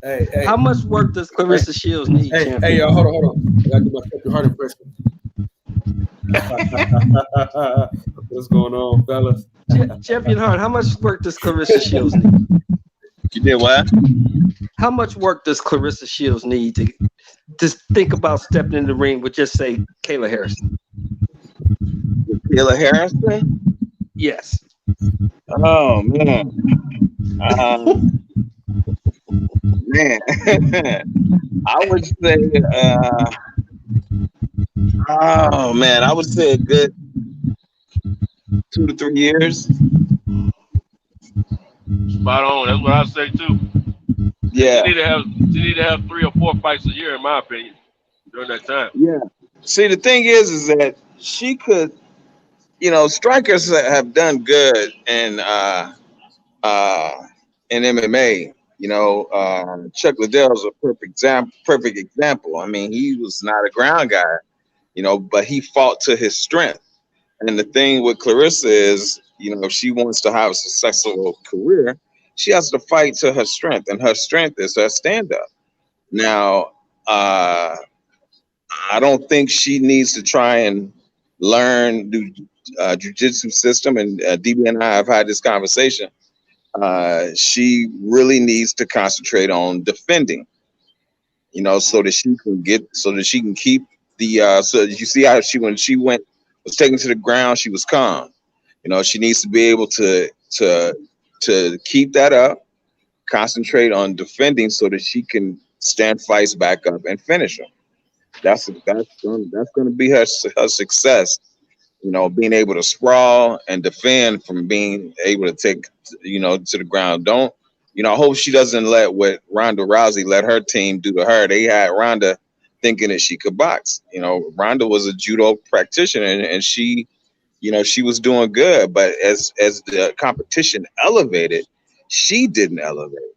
Hey. How much work does Clarissa Shields need? Hey, y'all, hold on. I gotta do my Champion Hard impression. What's going on, fellas? Champion Hart, how much work does Clarissa Shields need? You did what? How much work does Clarissa Shields need to just think about stepping in the ring with, just say, Kayla Harrison? Kayla Harrison? Yes. Oh, man. Man. I would say, I would say a good 2 to 3 years. Spot on. That's what I say too. Yeah. She need to have 3 or 4 fights a year, in my opinion, during that time. Yeah. See, the thing is that she could, you know, strikers have done good in MMA. You know, Chuck Liddell's a perfect example. I mean, he was not a ground guy, you know, but he fought to his strength. And the thing with Clarissa is, you know, if she wants to have a successful career, she has to fight to her strength, and her strength is her stand-up. Now, I don't think she needs to try and learn the jiu-jitsu system, and DB and I have had this conversation. She really needs to concentrate on defending, you know, so that she can keep the, so you see how when she was taken to the ground, she was calm. You know, she needs to be able to keep that up, concentrate on defending, so that she can stand fights back up and finish them. That's going to be her success. You know, being able to sprawl and defend from being able to take, you know, to the ground. I hope she doesn't let what Ronda Rousey let her team do to her. They had Ronda thinking that she could box. You know, Ronda was a judo practitioner, and she, you know, she was doing good, but as the competition elevated, she didn't elevate.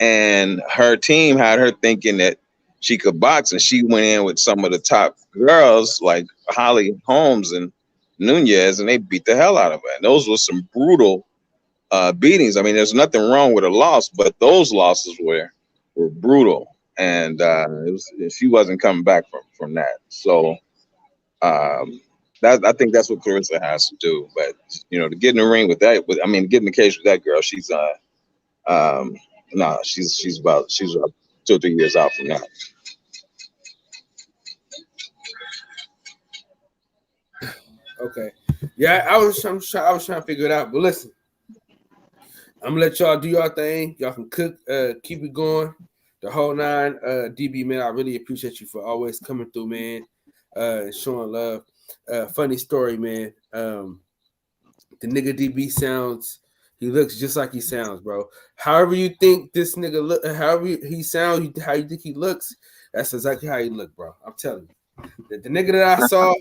And her team had her thinking that she could box, and she went in with some of the top girls like Holly Holmes and Nunez, and they beat the hell out of her. And those were some brutal beatings. I mean, there's nothing wrong with a loss, but those losses were brutal, and she wasn't coming back from that. So I think that's what Clarissa has to do. But you know, to get in the ring with that, get in the cage with that girl, she's she's about 2 or 3 years out from that. Okay. Yeah, I was trying to figure it out. But listen, I'm gonna let y'all do y'all thing. Y'all can cook, keep it going. The whole nine. DB, man, I really appreciate you for always coming through, man. Showing love. Funny story, man. The nigga DB sounds, he looks just like he sounds, bro. However you think this nigga look, however he sounds, how you think he looks, that's exactly how he look, bro. I'm telling you. The nigga that I saw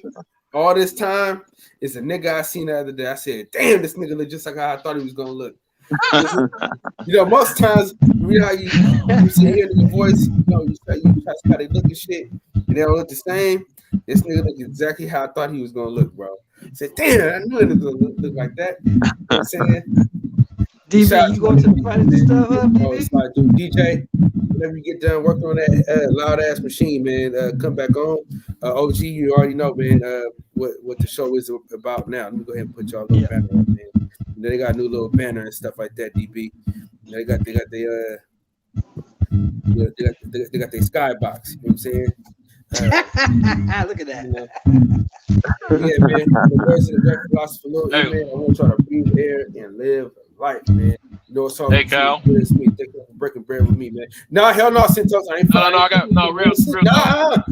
all this time is a nigga I seen the other day. I said, damn, this nigga look just like how I thought he was gonna look. You know, most times, you know how you see hear the voice, you know, you try how they look and shit, and they don't look the same. This nigga look exactly how I thought he was gonna look, bro. I said, damn, I knew it was gonna look like that. You know what I'm saying? DB, you going to the fight and stuff up, DB? Oh, dude, DJ, whenever you get done working on that loud ass machine, man, come back on. OG, you already know, man, what the show is about now. Let me go ahead and put y'all little banner up, man. You know, they got a new little banner and stuff like that, DB. You know, they got their skybox. You know what I'm saying? Look at that. You know. Yeah, man. The words of the direct philosopher, man. I want y'all to breathe air and live life, man. You know, it's all hey, Cal. It's me. Thank you for breaking bread with me, man. No, hell no, Centos. I ain't No, I got no real. It's Cam on.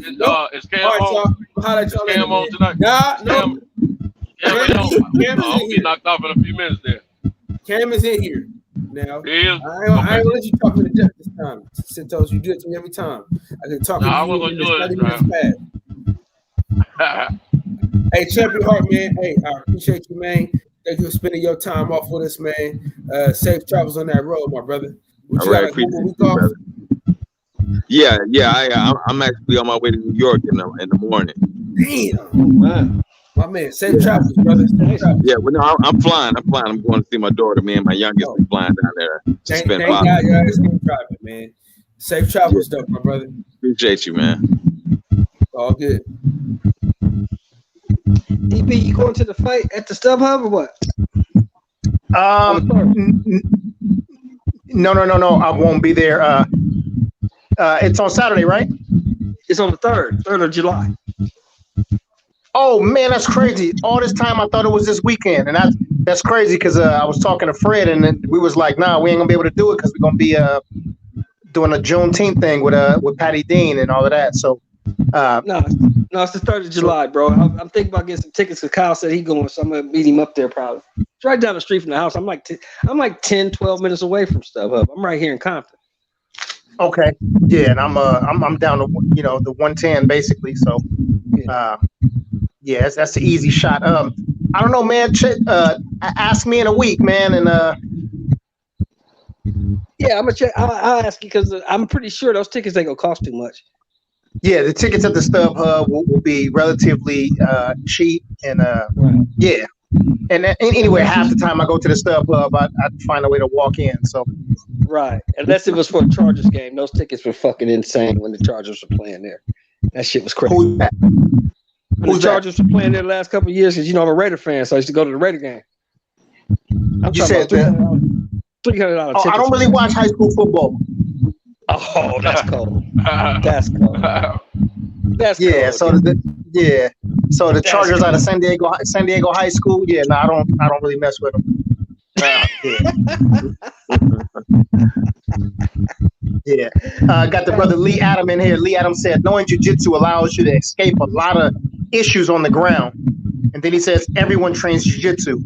It's Cam on tonight. No. Yeah, I'll be knocked off in a few minutes there. Cam is in here now. He is? I ain't gonna let you talk to the death this time. Centos, you do it to me every time. I can talk to you. I wasn't gonna do it. Hey, Champion Heart, man. Hey, I appreciate you, man. Thank you for spending your time off with us, man. Safe travels on that road, my brother. All right, appreciate you, brother. Yeah. I'm actually on my way to New York in the morning. Damn, man. My man, safe travels, brother. Yeah, well, no, I'm flying. I'm going to see my daughter. Me and my youngest are flying down there. Thank God you're safe driving, man. Safe travels, though, my brother. Appreciate you, man. All good. DB, you going to the fight at the StubHub or what? No. I won't be there. It's on Saturday, right? It's on the 3rd of July. Oh man, that's crazy. All this time I thought it was this weekend, and that's crazy because I was talking to Fred, and then we was like, nah, we ain't gonna be able to do it because we're gonna be doing a Juneteenth thing with Patty Dean and all of that. So no, it's the 3rd of July, bro. I'm thinking about getting some tickets because Kyle said he's going, so I'm gonna meet him up there probably. It's right down the street from the house. I'm like 10, 12 minutes away from StubHub. I'm right here in Compton. Okay, yeah, and I'm down to the 110 basically. So yeah, that's the easy shot. I don't know, man. Ask me in a week, man, and yeah, I'm gonna check. I'll ask you because I'm pretty sure those tickets ain't gonna cost too much. Yeah, the tickets at the StubHub will be relatively cheap, and right. Yeah. And anyway, half the time I go to the StubHub, I find a way to walk in. So right, unless it was for a Chargers game, those tickets were fucking insane when the Chargers were playing there. That shit was crazy. Who's that? When the Chargers were playing there the last couple of years, because I'm a Raider fan, so I used to go to the Raider game. You said $300 tickets. I don't really watch high school football. Oh, that's cold. That's cold. That's yeah. Cold, So the Chargers out of San Diego High School. Yeah, no, I don't really mess with them. Yeah. Got the brother Lee Adam in here. Lee Adam said knowing jiu-jitsu allows you to escape a lot of issues on the ground. And then he says everyone trains jiu-jitsu.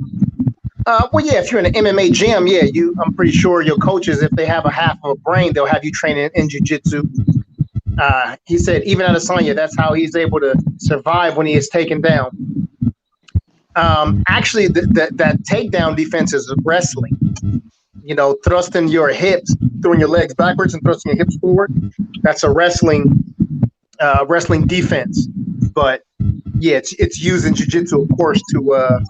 Well, yeah, if you're in an MMA gym, yeah, I'm pretty sure your coaches, if they have a half of a brain, they'll have you training in jiu-jitsu. He said even at Adesanya, that's how he's able to survive when he is taken down. Actually, that takedown defense is wrestling. Thrusting your hips, throwing your legs backwards and thrusting your hips forward. That's a wrestling defense. But yeah, it's used in jiu-jitsu, of course, to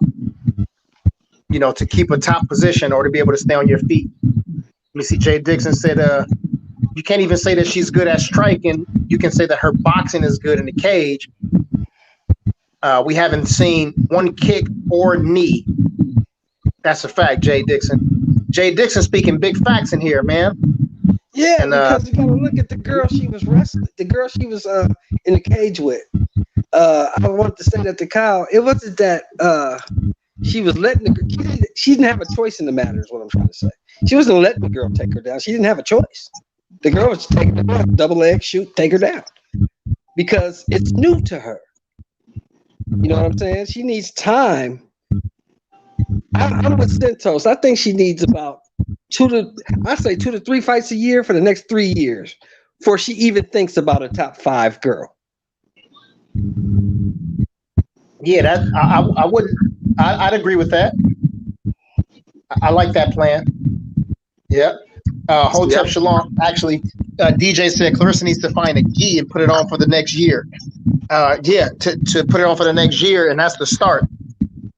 to keep a top position or to be able to stay on your feet. Let me see. Jay Dixon said, you can't even say that she's good at striking. You can say that her boxing is good in the cage. We haven't seen one kick or knee. That's a fact, Jay Dixon. Jay Dixon speaking big facts in here, man. Yeah, and, because you gotta look at the girl she was wrestling, the girl she was in the cage with. I wanted to say that to Kyle. It wasn't that she was letting she didn't have a choice in the matter, is what I'm trying to say. She wasn't letting the girl take her down. She didn't have a choice. The girl was taking her down, double leg shoot, take her down. Because it's new to her. You know what I'm saying? She needs time. I'm with Santos. I think she needs about 2 to 3 fights a year for the next 3 years before she even thinks about a top 5 girl. Yeah, that I wouldn't. I'd agree with that. I like that plan. Yeah. Hotep Shalom. Actually, DJ said Clarissa needs to find a gi and put it on for the next year. To put it on for the next year, and that's the start.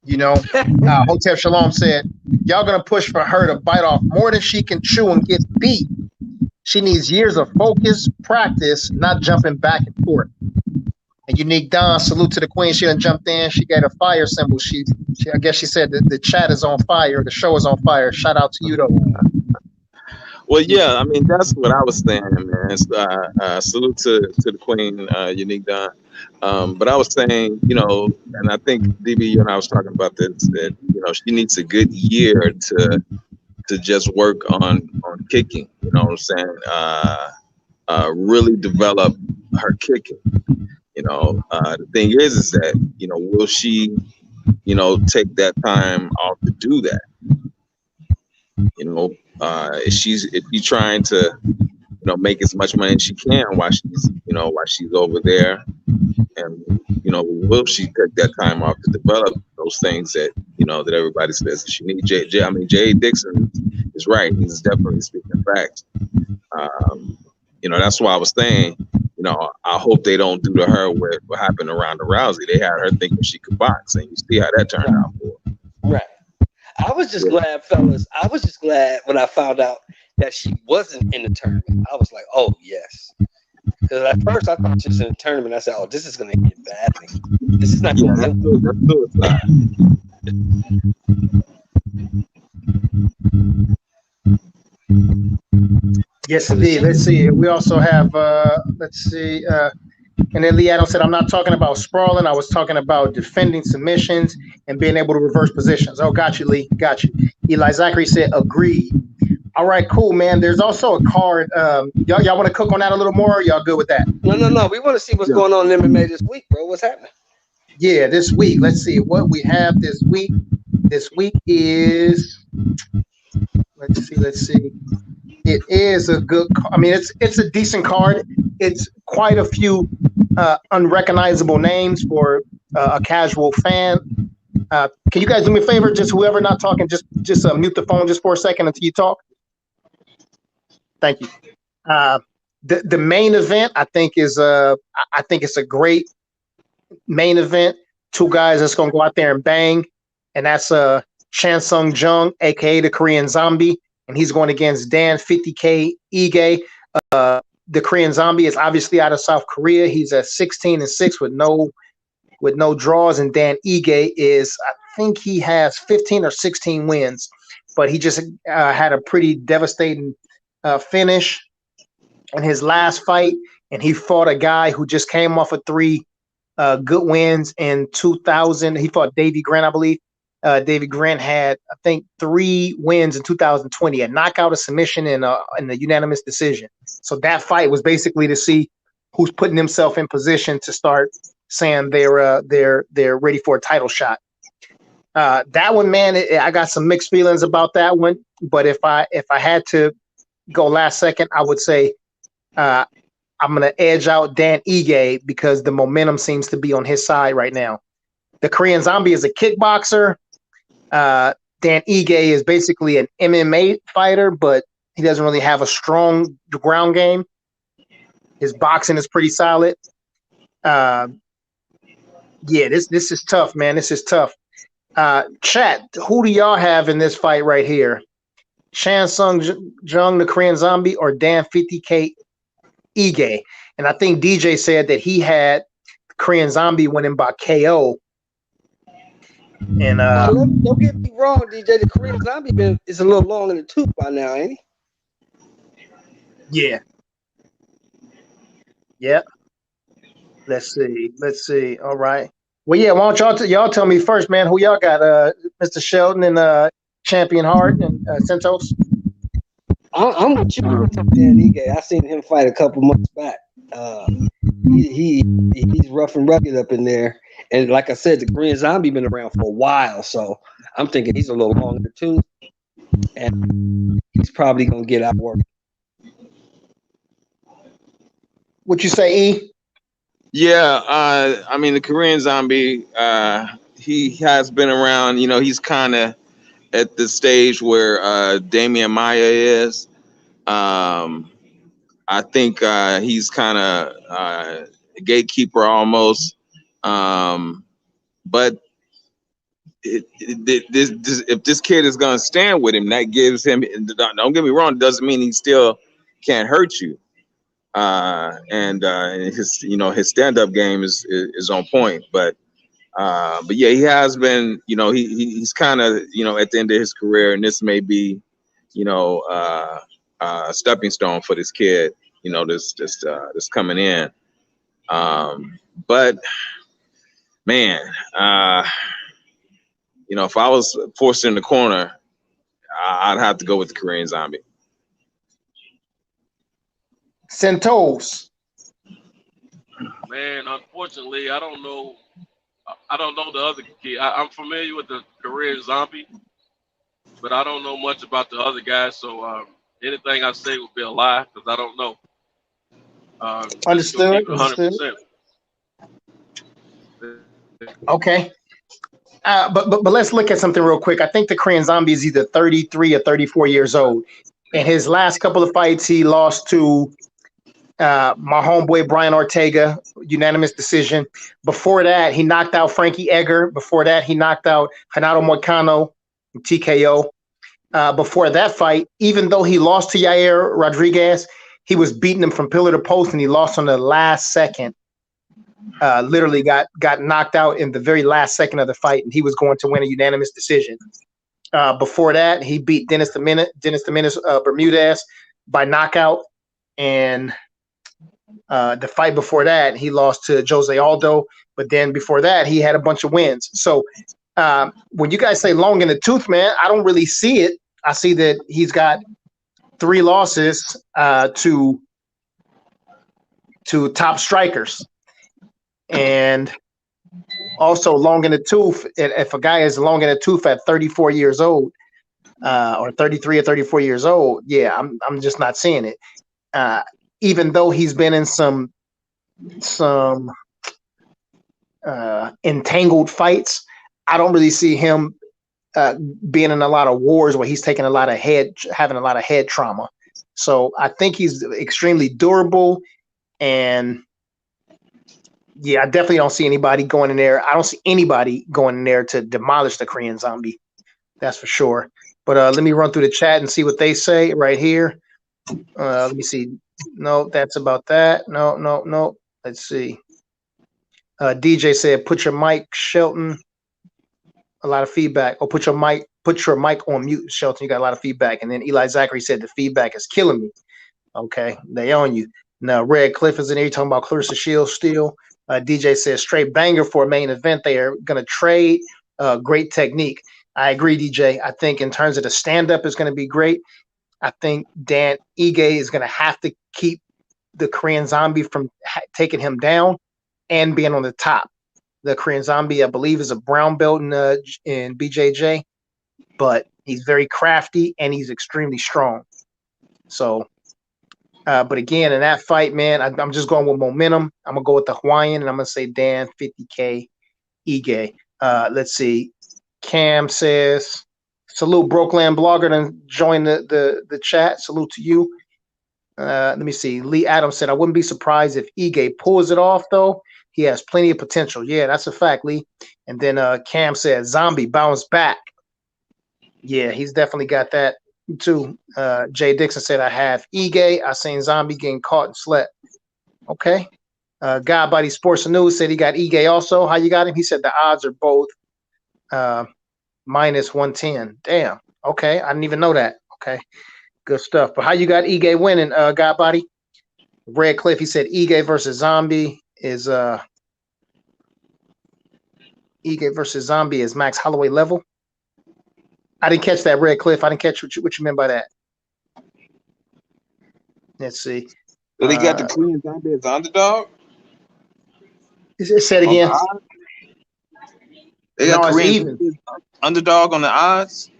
You know, Hotep Shalom said, y'all going to push for her to bite off more than she can chew and get beat. She needs years of focus, practice, not jumping back and forth. And Unique Don, salute to the queen. She done jumped in. She got a fire symbol. She I guess she said that the chat is on fire. The show is on fire. Shout out to you, though. Well, yeah, I mean, that's what I was saying, man. Salute to the queen, Unique Don. But I was saying, you know, and I think DB, you and I was talking about this, that, you know, she needs a good year to just work on kicking, you know what I'm saying? Really develop her kicking. You know, the thing is that, you know, will she, you know, take that time off to do that? You know, if she's trying to, you know, make as much money as she can while she's over there, and, you know, will she take that time off to develop those things that, you know, that everybody says that she needs? Jay Dixon is right. He's definitely speaking facts. You know, that's why I was saying, you know, I hope they don't do to her what happened around the Rousey. They had her thinking she could box, and you see how that turned out for her. Right. I was just glad, fellas. I was just glad when I found out that she wasn't in the tournament. I was like, oh, yes. Because at first I thought she was in the tournament. I said, oh, this is going to get badly. This is not going to end good. Yes, indeed. Let's see. We also have, and then Lee Adams said, I'm not talking about sprawling. I was talking about defending submissions and being able to reverse positions. Oh, got you, Lee. Got you. Eli Zachary said, agreed. All right, cool, man. There's also a card. Y'all want to cook on that a little more? Or y'all good with that? No. We want to see what's going on in MMA this week, bro. What's happening? Yeah, this week. Let's see what we have this week. This week is, let's see. It is a good, I mean, it's a decent card. It's quite a few unrecognizable names for a casual fan. Can you guys do me a favor? Just whoever not talking, just mute the phone just for a second until you talk. Thank you. The main event, I think it's a great main event. 2 guys that's gonna go out there and bang, and that's Chan Sung Jung, aka the Korean Zombie. And he's going against Dan 50K Ige. The Korean Zombie is obviously out of South Korea. He's at 16-6 with no draws. And Dan Ige is, I think he has 15 or 16 wins. But he just had a pretty devastating finish in his last fight. And he fought a guy who just came off of 3 good wins in 2000. He fought Davey Grant, I believe. David Grant had, I think, 3 wins in 2020, a knockout, a submission, and a unanimous decision. So that fight was basically to see who's putting himself in position to start saying they're ready for a title shot. That one, man, I got some mixed feelings about that one. But if I had to go last second, I would say I'm gonna edge out Dan Ige because the momentum seems to be on his side right now. The Korean Zombie is a kickboxer. Dan Ige is basically an MMA fighter, but he doesn't really have a strong ground game. His boxing is pretty solid. This is tough, man. This is tough. Chat, who do y'all have in this fight right here? Chan Sung Jung, the Korean Zombie, or Dan 50K Ige? And I think DJ said that he had Korean Zombie winning by KO. And don't get me wrong, DJ. The Korean Zombie is a little long in the tooth by now, ain't he? Yeah. Yep. Let's see. All right. Well, yeah. Why don't y'all tell me first, man? Who y'all got? Mr. Shelton and Champion Hart and Santos. I'm with you on Dan Ige. I seen him fight a couple months back. He's rough and rugged up in there, and like I said, the Korean Zombie been around for a while, so I'm thinking he's a little longer too, and he's probably gonna get out work. What you say, E? Yeah, I mean the Korean Zombie, he has been around. You know, he's kind of at the stage where Damian Maya is. I think he's kind of a gatekeeper almost. But if this kid is going to stand with him, that gives him. Don't get me wrong, it doesn't mean he still can't hurt you. And his his stand-up game is on point. But yeah, he has been. He's kind of at the end of his career, and this may be a stepping stone for this kid. This coming in. But man, if I was forced in the corner, I'd have to go with the Korean Zombie. Santos. Man, unfortunately, I don't know the other kid. I'm familiar with the Korean Zombie, but I don't know much about the other guys. So anything I say would be a lie because I don't know. Understood. Okay. But let's look at something real quick. I think the Korean Zombie is either 33 or 34 years old. In his last couple of fights, he lost to my homeboy Brian Ortega, unanimous decision. Before that, he knocked out Frankie Edgar. Before that, he knocked out Renato Moicano, TKO. Before that fight, even though he lost to Yair Rodriguez, he was beating him from pillar to post, and he lost on the last second. Literally got knocked out in the very last second of the fight, and he was going to win a unanimous decision. Before that, he beat Dennis the Menace Bermudez by knockout, and the fight before that, he lost to Jose Aldo. But then before that, he had a bunch of wins. So when you guys say long in the tooth, man, I don't really see it. I see that he's got 3 losses to top strikers. And also long in the tooth, if a guy is long in the tooth at 34 years old, or 33 or 34 years old, yeah, I'm just not seeing it. Even though he's been in some entangled fights, I don't really see him being in a lot of wars where he's having a lot of head trauma. So I think he's extremely durable, and yeah, I definitely don't see anybody going in there. I don't see anybody going in there to demolish the Korean Zombie. That's for sure. But let me run through the chat and see what they say right here. Let me see. No, that's about that. No. Let's see. DJ said, "Put your mic, Shelton." A lot of feedback. Oh, put your mic on mute, Shelton. You got a lot of feedback. And then Eli Zachary said, "The feedback is killing me." Okay, they own you. Now, Red Cliff is in here talking about Clarissa Shields still. DJ says, "Straight banger for a main event. They are going to trade. Great technique." I agree, DJ. I think in terms of the stand-up is going to be great. I think Dan Ige is going to have to keep the Korean Zombie from taking him down and being on the top. The Korean Zombie, I believe, is a brown belt in BJJ, but he's very crafty and he's extremely strong. So, but again, in that fight, man, I'm just going with momentum. I'm going to go with the Hawaiian, and I'm going to say Dan 50K Ige. Let's see. Cam says, "Salute, Brokeland Blogger," and join the chat. Salute to you. Let me see. Lee Adams said, "I wouldn't be surprised if Ige pulls it off, though. He has plenty of potential." Yeah, that's a fact, Lee. And then Cam said, "Zombie bounce back." Yeah, he's definitely got that too. Jay Dixon said, "I have Ige. I seen Zombie getting caught and slept." Okay. God Body Sports and News said he got Ige also. How you got him? He said the odds are both minus 110. Damn. Okay. I didn't even know that. Okay. Good stuff. But how you got Ige winning, God Body? Red Cliff, he said Ige versus Zombie. is Ige versus Zombie is Max Holloway level. I didn't catch that, Red Cliff. I didn't catch what you meant by that. Let's see. So they got the Korean Zombie as underdog? Say it again. They got Korean underdog on the odds?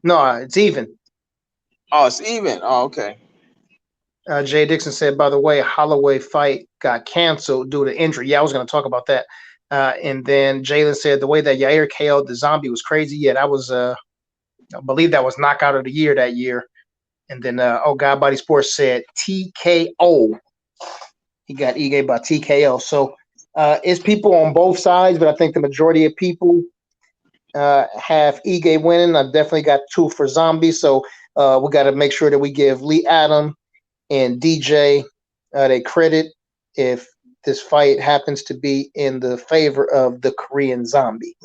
No, it's even. Oh, it's even. Oh, okay. Jay Dixon said, by the way, Holloway fight got canceled due to injury. Yeah, I was going to talk about that. And then Jalen said the way that Yair KO'd the Zombie was crazy. Yeah, that was, I believe that was knockout of the year that year. And then, God Body Sports said TKO. He got Ige by TKO. So it's people on both sides, but I think the majority of people have Ige winning. I definitely got 2 for Zombie. So we got to make sure that we give Lee Adam and DJ they credit if this fight happens to be in the favor of the Korean Zombie.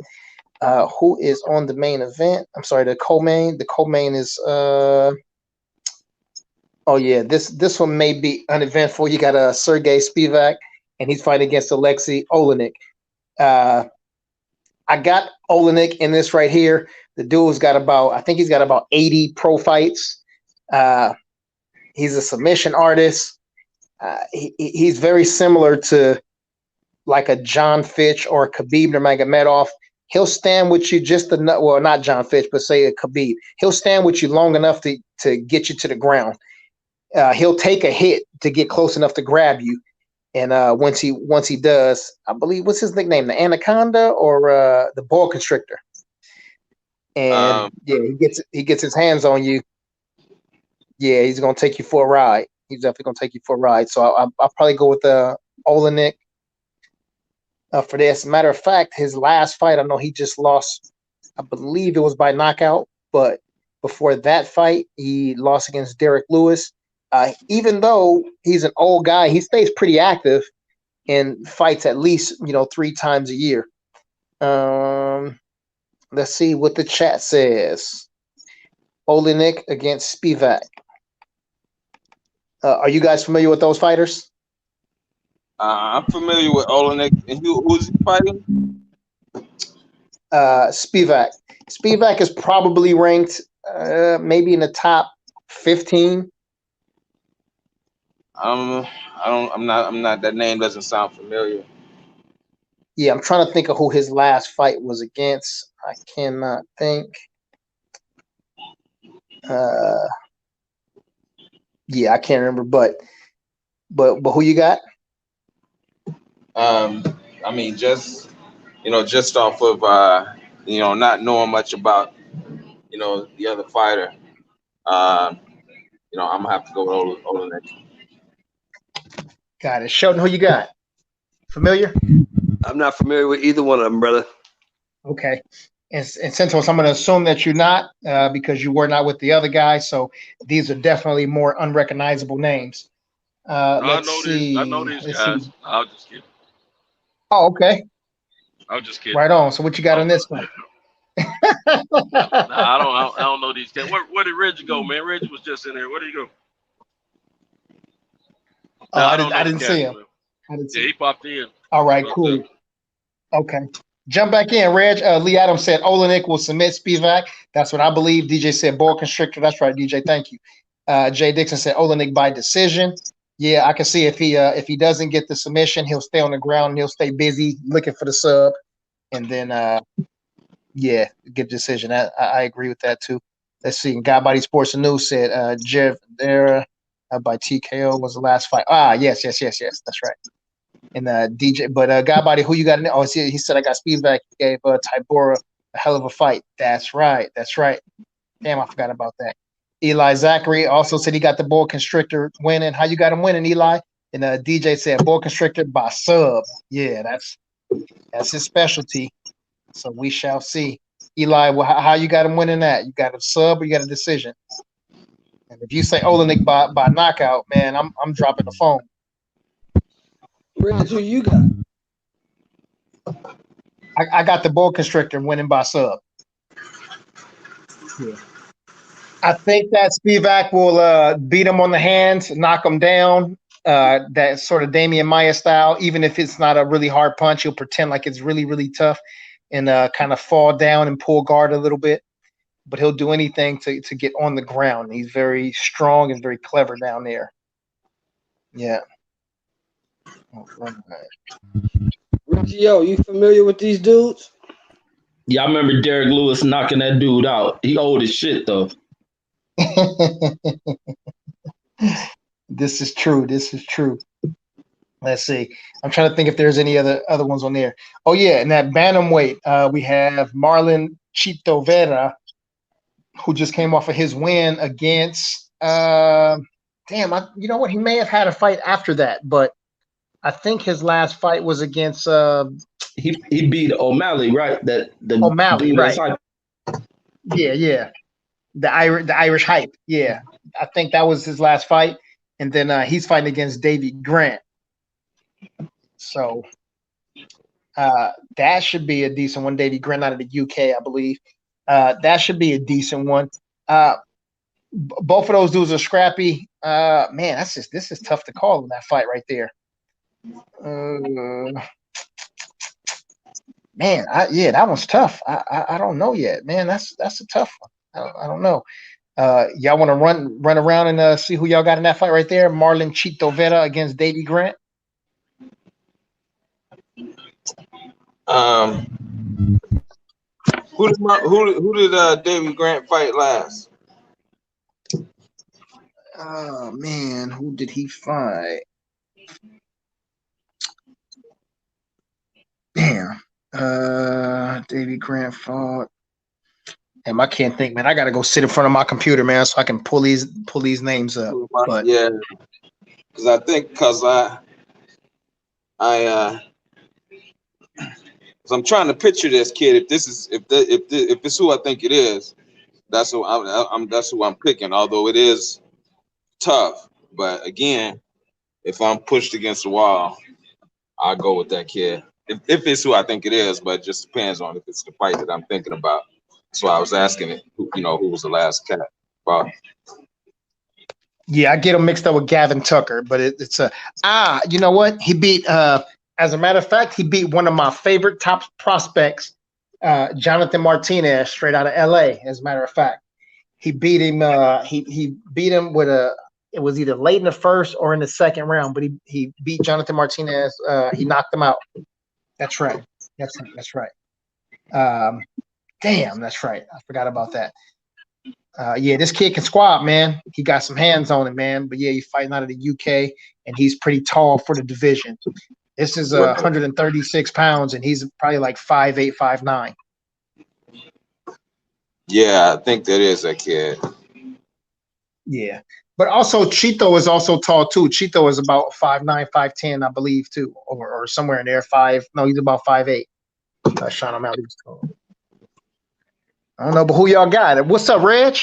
Who is on the main event? I'm sorry, the co-main. The co-main is this one may be uneventful. You got Sergey Spivak, and he's fighting against Alexei Olenek. I got Olenek in this right here. The dude's got about 80 pro fights. He's a submission artist. He's very similar to like a John Fitch or a Khabib Nurmagomedov. He'll stand with you not John Fitch, but say a Khabib. He'll stand with you long enough to get you to the ground. He'll take a hit to get close enough to grab you. And once he does, I believe, what's his nickname? The Anaconda or the Boa Constrictor? And he gets his hands on you. Yeah, he's gonna take you for a ride. He's definitely gonna take you for a ride. So I'll probably go with Olenek for this. Matter of fact, his last fight, I know he just lost. I believe it was by knockout, but before that fight, he lost against Derek Lewis. Even though he's an old guy, he stays pretty active and fights at least 3 times a year. Let's see what the chat says. Olenek against Spivak. Are you guys familiar with those fighters? I'm familiar with Olenek. And who's he fighting? Spivak. Spivak is probably ranked maybe in the top 15. I'm not. That name doesn't sound familiar. Yeah, I'm trying to think of who his last fight was against. I cannot think. Yeah, I can't remember, but who you got? I mean, just off of not knowing much about the other fighter, I'm gonna have to go with Olenek. Got it. Sheldon, who you got? Familiar? I'm not familiar with either one of them, brother. Okay. And Centos, I'm going to assume that you're not because you were not with the other guy. So these are definitely more unrecognizable names. I know these guys. I'll just kidding. Oh, okay. I'm just kidding. Right on. So what you got on this one? I don't know these guys. Where did Reggie go, man? Reggie was just in there. Where did he go? I didn't see him. He popped in. All right, cool. Okay. Jump back in, Reg. Lee Adams said Olenek will submit Spivak. That's what I believe. DJ said Boa Constrictor. That's right, DJ. Thank you. Jay Dixon said Olenek by decision. Yeah, I can see if he doesn't get the submission, he'll stay on the ground and he'll stay busy looking for the sub. And then get decision. I agree with that too. Let's see. God Body Sports and News said Jeff there by TKO was the last fight. Yes. That's right. And DJ, but God Body, who you got in there? Oh, he said I got Spivak. He gave Tybura a hell of a fight. That's right. Damn, I forgot about that. Eli Zachary also said he got the Boa Constrictor winning. How you got him winning, Eli? And DJ said Boa Constrictor by sub. Yeah, that's his specialty. So we shall see. Eli, how you got him winning that? You got a sub or you got a decision? And if you say Olenek by knockout, man, I'm dropping the phone. Reg, who you got? I got the Boa Constrictor winning by sub. Yeah. I think that Spivak will beat him on the hands, knock him down, that sort of Damian Maya style. Even if it's not a really hard punch, he'll pretend like it's really, really tough and kind of fall down and pull guard a little bit. But he'll do anything to get on the ground. He's very strong and very clever down there. Yeah. Richie, you familiar with these dudes? Yeah, I remember Derek Lewis knocking that dude out. He old as shit, though. This is true. Let's see. I'm trying to think if there's any other ones on there. Oh, yeah. In that bantamweight, we have Marlon Chito Vera, who just came off of his win against you know what? He may have had a fight after that, but I think his last fight was against he beat O'Malley, right? O'Malley, right? Yeah. The Irish Hype. Yeah. I think that was his last fight. And then he's fighting against Davy Grant. So that should be a decent one. Davy Grant out of the UK, I believe. That should be a decent one. Both of those dudes are scrappy. Man, this is tough to call in that fight right there. Man, that one's tough. I don't know yet, man. That's a tough one. I don't know. Y'all want to run around and see who y'all got in that fight right there? Marlon Chito Vera against Davy Grant. Who did Davy Grant fight last? Oh man, who did he fight? Damn. Davy Grant fought. Damn, I can't think, man. I gotta go sit in front of my computer, man, so I can pull these names up. But yeah, because I'm trying to picture this kid. If this is who I think it is, that's who I'm picking. Although it is tough, but again, if I'm pushed against the wall, I'll go with that kid. If it's who I think it is, but it just depends on if it's the fight that I'm thinking about. So I was asking it, who was the last cat? Wow. Yeah, I get him mixed up with Gavin Tucker, but it's you know what? He beat as a matter of fact, he beat one of my favorite top prospects, Jonathan Martinez, straight out of LA. As a matter of fact, he beat him. He beat him with it was either late in the first or in the second round, but he beat Jonathan Martinez. He knocked him out. That's right. That's right. Damn, that's right. I forgot about that. Yeah, this kid can squat, man. He got some hands on him, man. But yeah, he's fighting out of the UK, and he's pretty tall for the division. This is 136 pounds, and he's probably like 5'8", 5'9". Yeah, I think that is that kid. Yeah, but also Chito is also tall too. Chito is about 5'9", 5'10", I believe, too, or somewhere in there. He's about 5'8". Sean O'Malley's tall. I don't know, but who y'all got? What's up, Reg?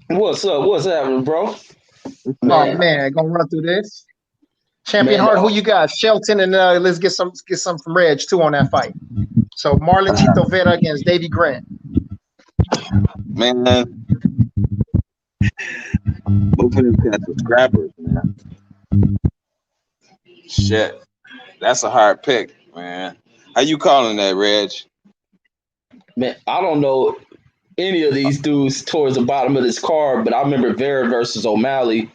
What's up? What's happening, bro? Oh man, gonna run through this. Champion Heart, who you got? Shelton, and let's get some from Reg too on that fight. So Marlon Chito Vera against Davy Grant. Man, both of them cats are scrappers, man. Shit, that's a hard pick, man. How you calling that, Reg? Man, I don't know any of these dudes towards the bottom of this card, but I remember Vera versus O'Malley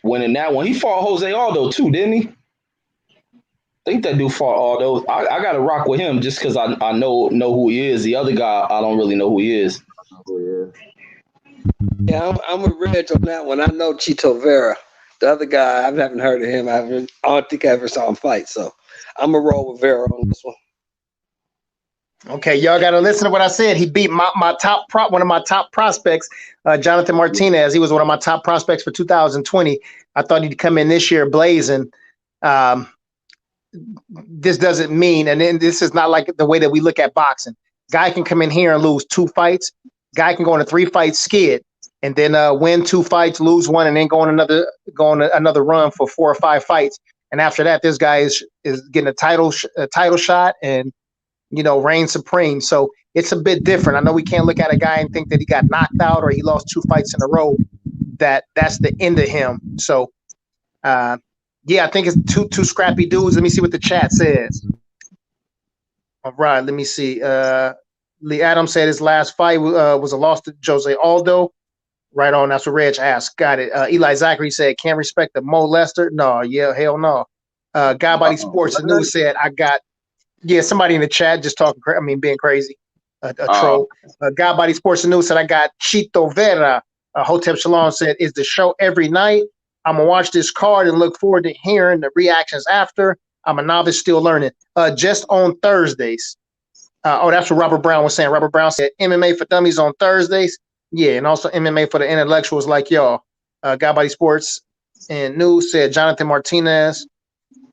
winning that one. He fought Jose Aldo too, didn't he? I think that dude fought Aldo. I got to rock with him just because I know who he is. The other guy, I don't really know who he is. Yeah, I'm a Reg on that one. I know Chito Vera. The other guy, I haven't heard of him. I don't think I ever saw him fight. So I'm a roll with Vera on this one. Okay, y'all got to listen to what I said. He beat one of my top prospects, Jonathan Martinez. He was one of my top prospects for 2020. I thought he'd come in this year blazing. This doesn't mean, and then this is not like the way that we look at boxing. Guy can come in here and lose 2 fights. Guy can go on a 3-fight skid and then win 2 fights, lose 1, and then go on another run for 4 or 5 fights. And after that, this guy is getting a title shot and reign supreme. So it's a bit different. I know we can't look at a guy and think that he got knocked out or he lost 2 fights in a row. that's the end of him. So, yeah, I think it's two scrappy dudes. Let me see what the chat says. All right, let me see. Lee Adams said his last fight was a loss to Jose Aldo. Right on. That's what Reg asked. Got it. Eli Zachary said, can't respect the Mo Lester. No, yeah, hell no. Guy Body Sports and News said, somebody in the chat just talking, being crazy. A troll. Guy Body Sports and News said, I got Chito Vera. Hotep Shalom said, is the show every night? I'm going to watch this card and look forward to hearing the reactions after. I'm a novice still learning. Just on Thursdays. That's what Robert Brown was saying. Robert Brown said MMA for dummies on Thursdays. Yeah, and also MMA for the intellectuals like y'all. Guy Body Sports and News said Jonathan Martinez,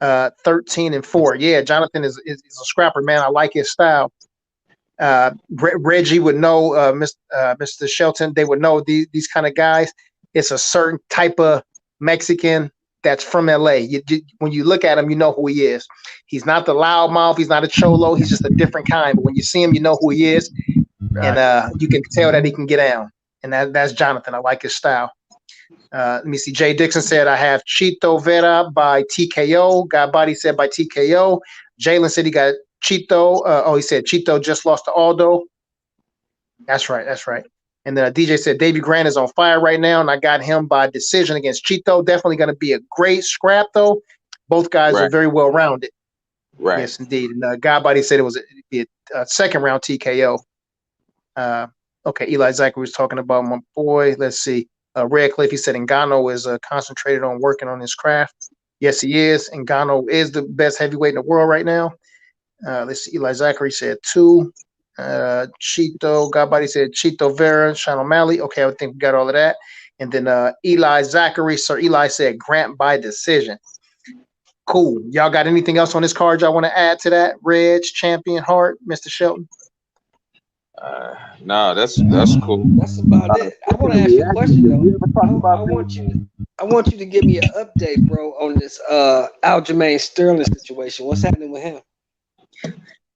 13-4. Yeah, Jonathan is a scrapper, man. I like his style. Reggie would know, Mr. Shelton. They would know these kind of guys. It's a certain type of Mexican that's from LA. When you look at him, you know who he is. He's not the loudmouth. He's not a cholo. He's just a different kind. But when you see him, you know who he is. Right. And you can tell that he can get down. And that's Jonathan. I like his style. Let me see. Jay Dixon said, I have Chito Vera by TKO. Guy Body said by TKO. Jalen said he got Chito. He said Chito just lost to Aldo. That's right. And then DJ said Davey Grant is on fire right now, and I got him by decision against Chito. Definitely going to be a great scrap, though. Both guys are very well rounded. Right. Yes, indeed. And Guy Body said it was a second round TKO. Okay, Eli Zachary was talking about my boy. Let's see. Redcliffe, he said Ngannou is concentrated on working on his craft. Yes, he is. Ngannou is the best heavyweight in the world right now. Let's see. Eli Zachary said 2. Chito, Godbody said Chito Vera, Sean O'Malley. Okay, I think we got all of that. And then Eli Zachary, Sir Eli said Grant by decision. Cool. Y'all got anything else on this card y'all want to add to that? Reg, Champion, Hart, Mr. Shelton? No, that's cool. That's about it. I want to ask you a question though. I want you to give me an update, bro, on this Aljamain Sterling situation. What's happening with him?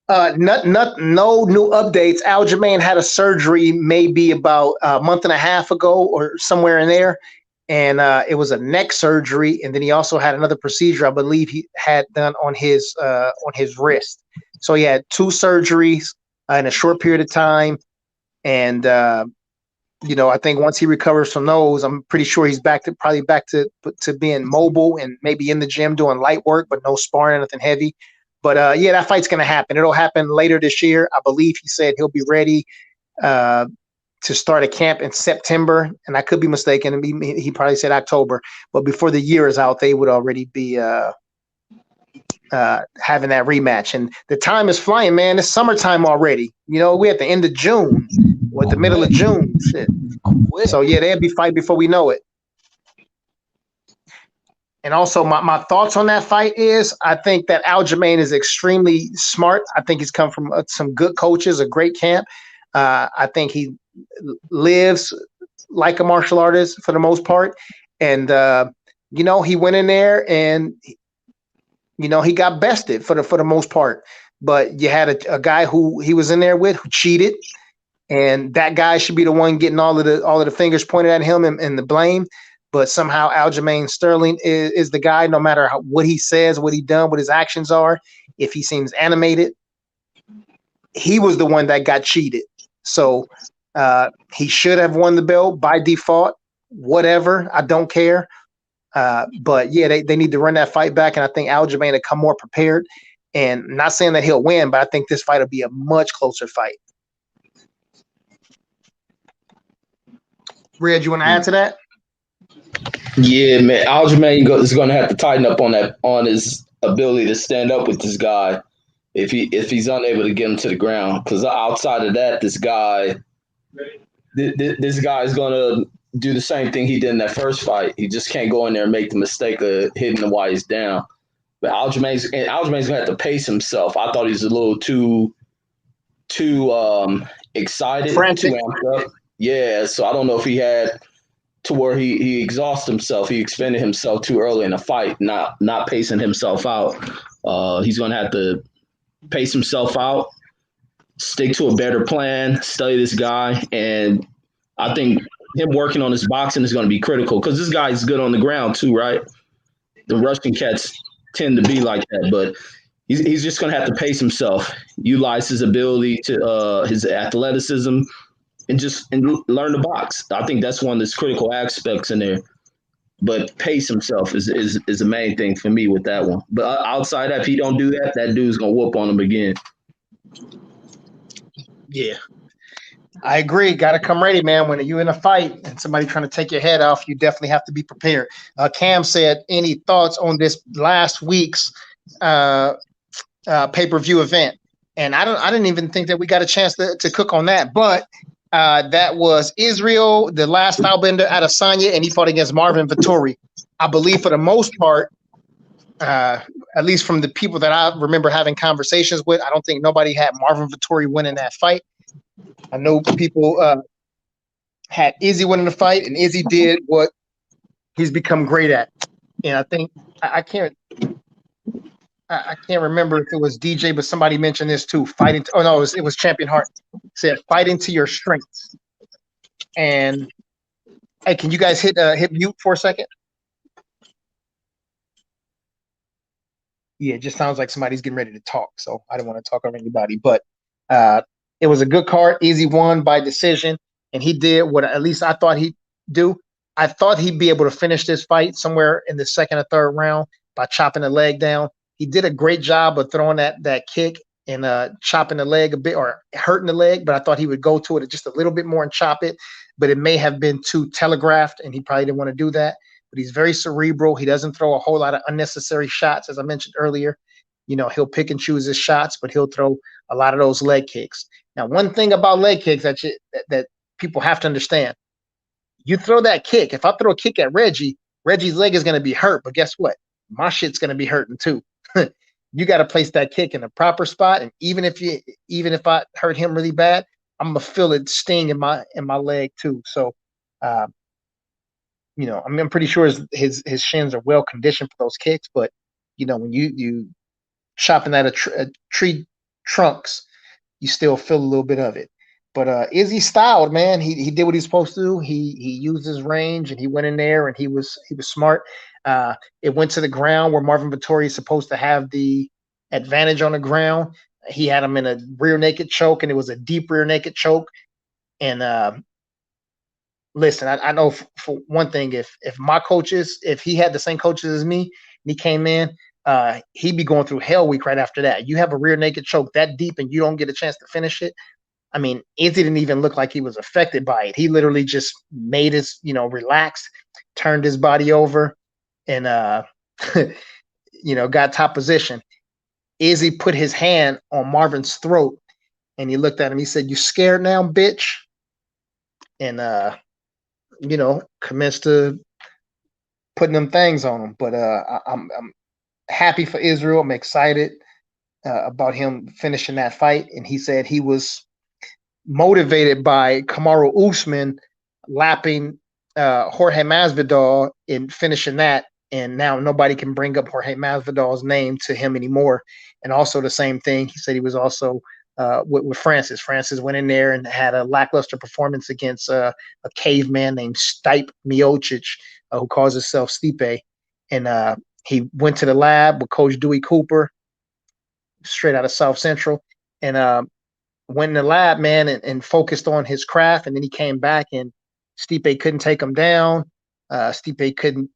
No new updates. Aljamain had a surgery maybe about a month and a half ago or somewhere in there. And it was a neck surgery. And then he also had another procedure, I believe he had done on his wrist. So he had 2 surgeries in a short period of time. And, I think once he recovers from those, I'm pretty sure he's probably back to being mobile and maybe in the gym doing light work, but no sparring, nothing heavy. But that fight's going to happen. It'll happen later this year. I believe he said he'll be ready to start a camp in September. And I could be mistaken. He probably said October. But before the year is out, they would already be having that rematch. And the time is flying, man. It's summertime already. We're at the end of June or the middle of June. Shit. So, they'll be fighting before we know it. And also, my thoughts on that fight is I think that Aljamain is extremely smart. I think he's come from some good coaches, a great camp. I think he lives like a martial artist for the most part. And, he went in there and, he got bested for the most part. But you had a guy who he was in there with who cheated. And that guy should be the one getting all of the fingers pointed at him and the blame. But somehow Aljamain Sterling is the guy, no matter what he says, what he done, what his actions are. If he seems animated, he was the one that got cheated. So he should have won the belt by default, whatever. I don't care. But they need to run that fight back. And I think Aljamain will come more prepared. And I'm not saying that he'll win, but I think this fight will be a much closer fight. Red, you want to add to that? Yeah, man. Aljamain is going to have to tighten up on his ability to stand up with this guy if he's unable to get him to the ground. Because outside of that, this guy is going to do the same thing he did in that first fight. He just can't go in there and make the mistake of hitting him while he's down. But Aljamain's going to have to pace himself. I thought he was a little too excited, frantic. Too amped up. Yeah, so I don't know if he had to where he exhausted himself. He expended himself too early in the fight, not pacing himself out. He's going to have to pace himself out, stick to a better plan, study this guy. And I think him working on his boxing is going to be critical because this guy's good on the ground too, right? The Russian cats tend to be like that, but he's just going to have to pace himself, utilize his ability to his athleticism, and learn to box. I think that's one of the critical aspects in there. But pace himself is the main thing for me with that one. But outside that, if he don't do that, that dude's gonna whoop on him again. Yeah, I agree. Got to come ready, man. When you're in a fight and somebody trying to take your head off, you definitely have to be prepared. Cam said, any thoughts on this last week's pay-per-view event? And I didn't even think that we got a chance to cook on that, but that was Israel, the last stylebender out of Adesanya, and he fought against Marvin Vettori. I believe for the most part, at least from the people that I remember having conversations with, I don't think nobody had Marvin Vettori winning that fight. I know people had Izzy winning the fight, and Izzy did what he's become great at. And I think I can't remember if it was DJ, but somebody mentioned this too. It was Champion Hart. Said fighting to your strengths. And hey, can you guys hit mute for a second? Yeah, it just sounds like somebody's getting ready to talk, so I didn't want to talk over anybody. But it was a good card. Easy won by decision, and he did what at least I thought he'd do. I thought he'd be able to finish this fight somewhere in the second or third round by chopping the leg down. He did a great job of throwing that kick and chopping the leg a bit or hurting the leg, but I thought he would go to it just a little bit more and chop it, but it may have been too telegraphed, and he probably didn't want to do that. But he's very cerebral. He doesn't throw a whole lot of unnecessary shots, as I mentioned earlier. You know, he'll pick and choose his shots, but he'll throw a lot of those leg kicks. Now, one thing about leg kicks that people have to understand, you throw that kick. If I throw a kick at Reggie's leg is going to be hurt, but guess what? My shit's going to be hurting too. You got to place that kick in the proper spot, and even if I hurt him really bad, I'm gonna feel it sting in my leg too. So, you know, I'm pretty sure his shins are well conditioned for those kicks. But you know, when you chopping at a tree trunks, you still feel a little bit of it. But Izzy styled, man. He did what he's supposed to do. He used his range, and he went in there, and he was smart. It went to the ground where Marvin Vettori is supposed to have the advantage on the ground. He had him in a rear naked choke, and it was a deep rear naked choke. And listen, I know for one thing, if my coaches, if he had the same coaches as me, and he came in, he'd be going through hell week right after that. You have a rear naked choke that deep, and you don't get a chance to finish it. I mean, Izzy didn't even look like he was affected by it. He literally just made his, relaxed, turned his body over, and got top position. Izzy put his hand on Marvin's throat, and he looked at him. He said, "You scared now, bitch?" And commenced to putting them things on him. But I'm happy for Israel. I'm excited about him finishing that fight. And he said he was motivated by Kamaru Usman lapping Jorge Masvidal in finishing that, and now nobody can bring up Jorge Masvidal's name to him anymore. And also the same thing, he said he was also with Francis. Francis went in there and had a lackluster performance against a caveman named Stipe Miocic, who calls himself Stipe. And he went to the lab with Coach Dewey Cooper, straight out of South Central, and went in the lab, man, and focused on his craft. And then he came back, and Stipe couldn't take him down. Stipe couldn't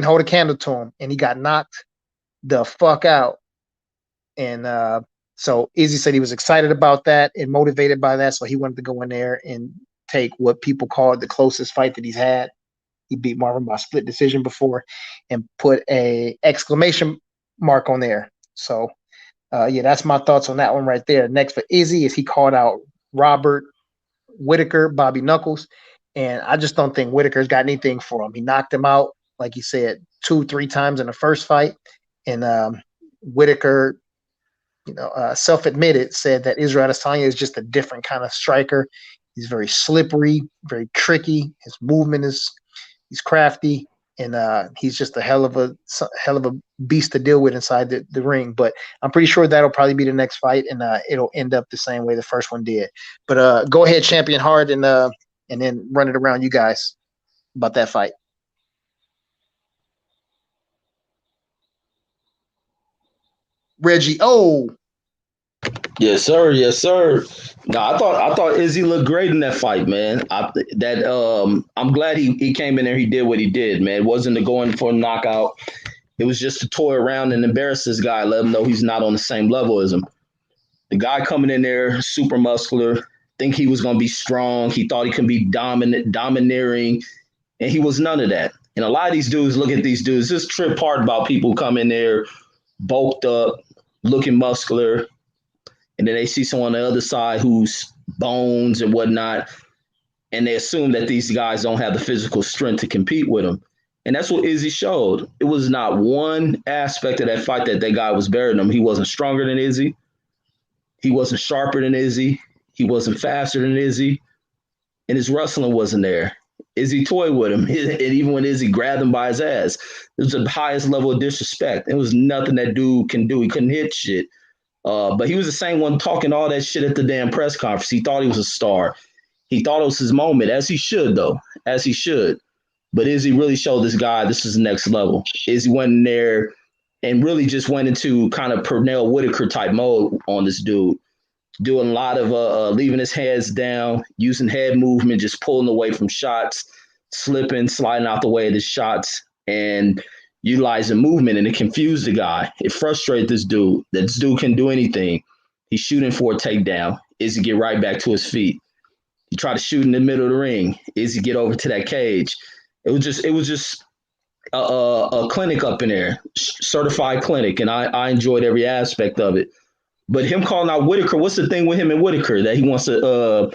hold a candle to him, and he got knocked the fuck out. And so Izzy said he was excited about that and motivated by that, so he wanted to go in there and take what people called the closest fight that he's had. He beat Marvin by split decision before, and put a exclamation mark on there. So that's my thoughts on that one right there. Next for Izzy is he called out Robert Whitaker, Bobby Knuckles, and I just don't think Whitaker's got anything for him. He knocked him out, like he said, 2-3 times in the first fight, and Whitaker, self-admitted, said that Israel Adesanya is just a different kind of striker. He's very slippery, very tricky. His movement he's crafty, and he's just a hell of a beast to deal with inside the ring. But I'm pretty sure that'll probably be the next fight, and it'll end up the same way the first one did. But go ahead, Champion Hard, and and then run it around you guys about that fight. Reggie, yes, sir. Yes, sir. No, I thought Izzy looked great in that fight, man. I'm glad he came in there. He did what he did, man. It wasn't to go in for a knockout. It was just to toy around and embarrass this guy, let him know he's not on the same level as him. The guy coming in there, super muscular, think he was going to be strong. He thought he could be domineering, and he was none of that. And a lot of these dudes, look at these dudes. This trip part about people come in there bulked up, looking muscular, and then they see someone on the other side who's bones and whatnot, and they assume that these guys don't have the physical strength to compete with them. And that's what Izzy showed. It was not one aspect of that fight that guy was better than him. He wasn't stronger than Izzy. He wasn't sharper than Izzy. He wasn't faster than Izzy. And his wrestling wasn't there. Izzy toyed with him. And even when Izzy grabbed him by his ass, it was the highest level of disrespect. It was nothing that dude can do. He couldn't hit shit. But he was the same one talking all that shit at the damn press conference. He thought he was a star. He thought it was his moment, as he should, though. As he should. But Izzy really showed this guy this is the next level. Izzy went in there and really just went into kind of Pernell Whitaker type mode on this dude, doing a lot of leaving his hands down, using head movement, just pulling away from shots, slipping, sliding out the way of the shots, and utilizing movement. And it confused the guy. It frustrated this dude. That this dude can do anything. He's shooting for a takedown. Izzy get right back to his feet. He tried to shoot in the middle of the ring. Izzy get over to that cage. It was just a clinic up in there, certified clinic, and I enjoyed every aspect of it. But him calling out Whitaker, what's the thing with him and Whitaker that he wants to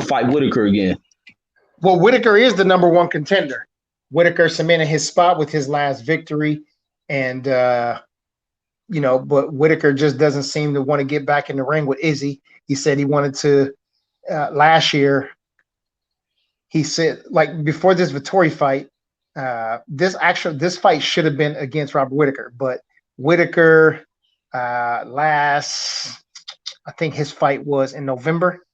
fight Whitaker again? Well, Whitaker is the number one contender. Whitaker cemented his spot with his last victory, and but Whitaker just doesn't seem to want to get back in the ring with Izzy. He said he wanted to last year. He said, like, before this Vettori fight, this fight should have been against Robert Whitaker, but Whitaker I think his fight was in November,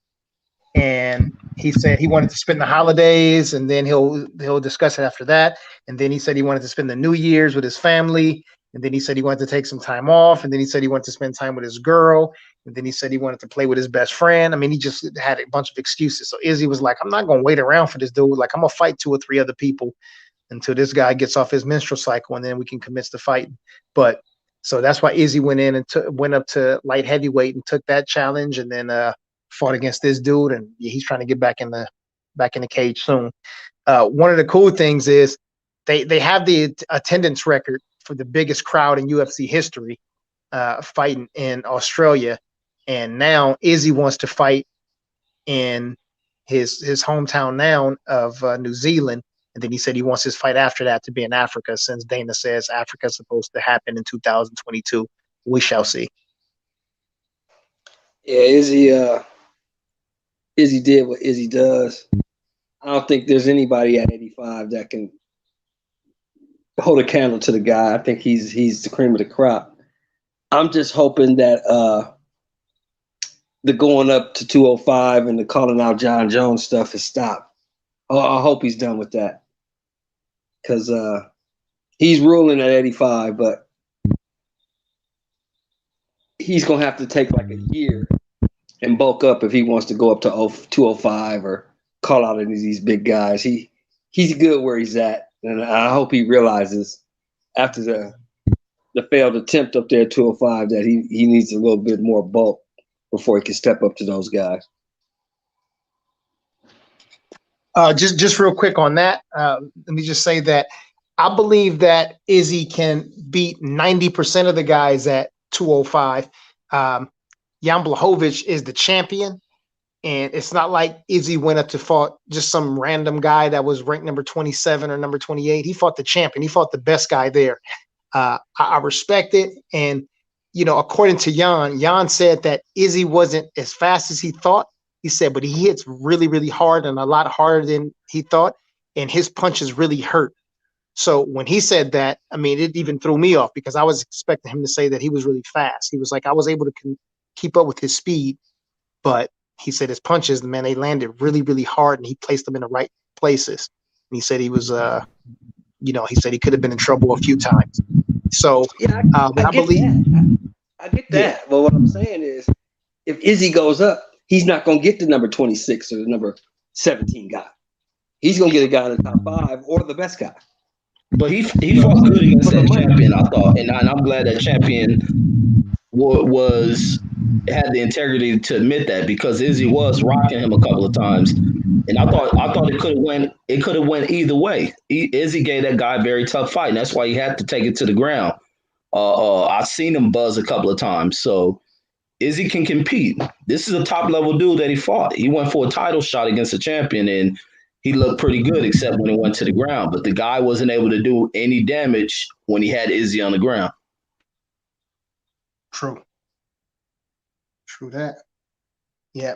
and he said he wanted to spend the holidays, and then he'll discuss it after that. And then he said he wanted to spend the New Year's with his family, and then he said he wanted to take some time off, and then he said he wanted to spend time with his girl, and then he said he wanted to play with his best friend. I mean, he just had a bunch of excuses. So Izzy was like, I'm not going to wait around for this dude. Like, I'm going to fight 2 or 3 other people until this guy gets off his menstrual cycle, and then we can commence the fighting. But so that's why Izzy went in and went up to light heavyweight and took that challenge, and then fought against this dude. And he's trying to get back in the cage soon. One of the cool things is they have the attendance record for the biggest crowd in UFC history, fighting in Australia. And now Izzy wants to fight in his hometown now of New Zealand. And then he said he wants his fight after that to be in Africa, since Dana says Africa's supposed to happen in 2022. We shall see. Yeah, Izzy did what Izzy does. I don't think there's anybody at 85 that can hold a candle to the guy. I think he's the cream of the crop. I'm just hoping that the going up to 205 and the calling out John Jones stuff is stopped. I hope he's done with that, because he's ruling at 85, but he's going to have to take like a year and bulk up if he wants to go up to 205 or call out any of these big guys. He's good where he's at, and I hope he realizes after the failed attempt up there at 205 that he needs a little bit more bulk before he can step up to those guys. Just real quick on that, let me just say that I believe that Izzy can beat 90% of the guys at 205. Jan Blachowicz is the champion, and it's not like Izzy went up to fought just some random guy that was ranked number 27 or number 28. He fought the champion. He fought the best guy there. I respect it, and according to Jan said that Izzy wasn't as fast as he thought. He said, but he hits really, really hard, and a lot harder than he thought, and his punches really hurt. So when he said that, I mean, it even threw me off, because I was expecting him to say that he was really fast. He was like, I was able to keep up with his speed, but he said his punches, man, they landed really, really hard, and he placed them in the right places. And he said he was, he said he could have been in trouble a few times. So yeah, I believe that. I get that. Yeah. But what I'm saying is, if Izzy goes up, he's not going to get the number 26 or the number 17 guy. He's going to get a guy in the top 5 or the best guy. But he fought good against that champion, I thought, and I'm glad that champion had the integrity to admit that, because Izzy was rocking him a couple of times, and I thought it could have went either way. Izzy gave that guy a very tough fight, and that's why he had to take it to the ground. I've seen him buzz a couple of times, so Izzy can compete. This is a top level dude that he fought. He went for a title shot against a champion, and he looked pretty good, except when he went to the ground. But the guy wasn't able to do any damage when he had Izzy on the ground. True that. Yeah.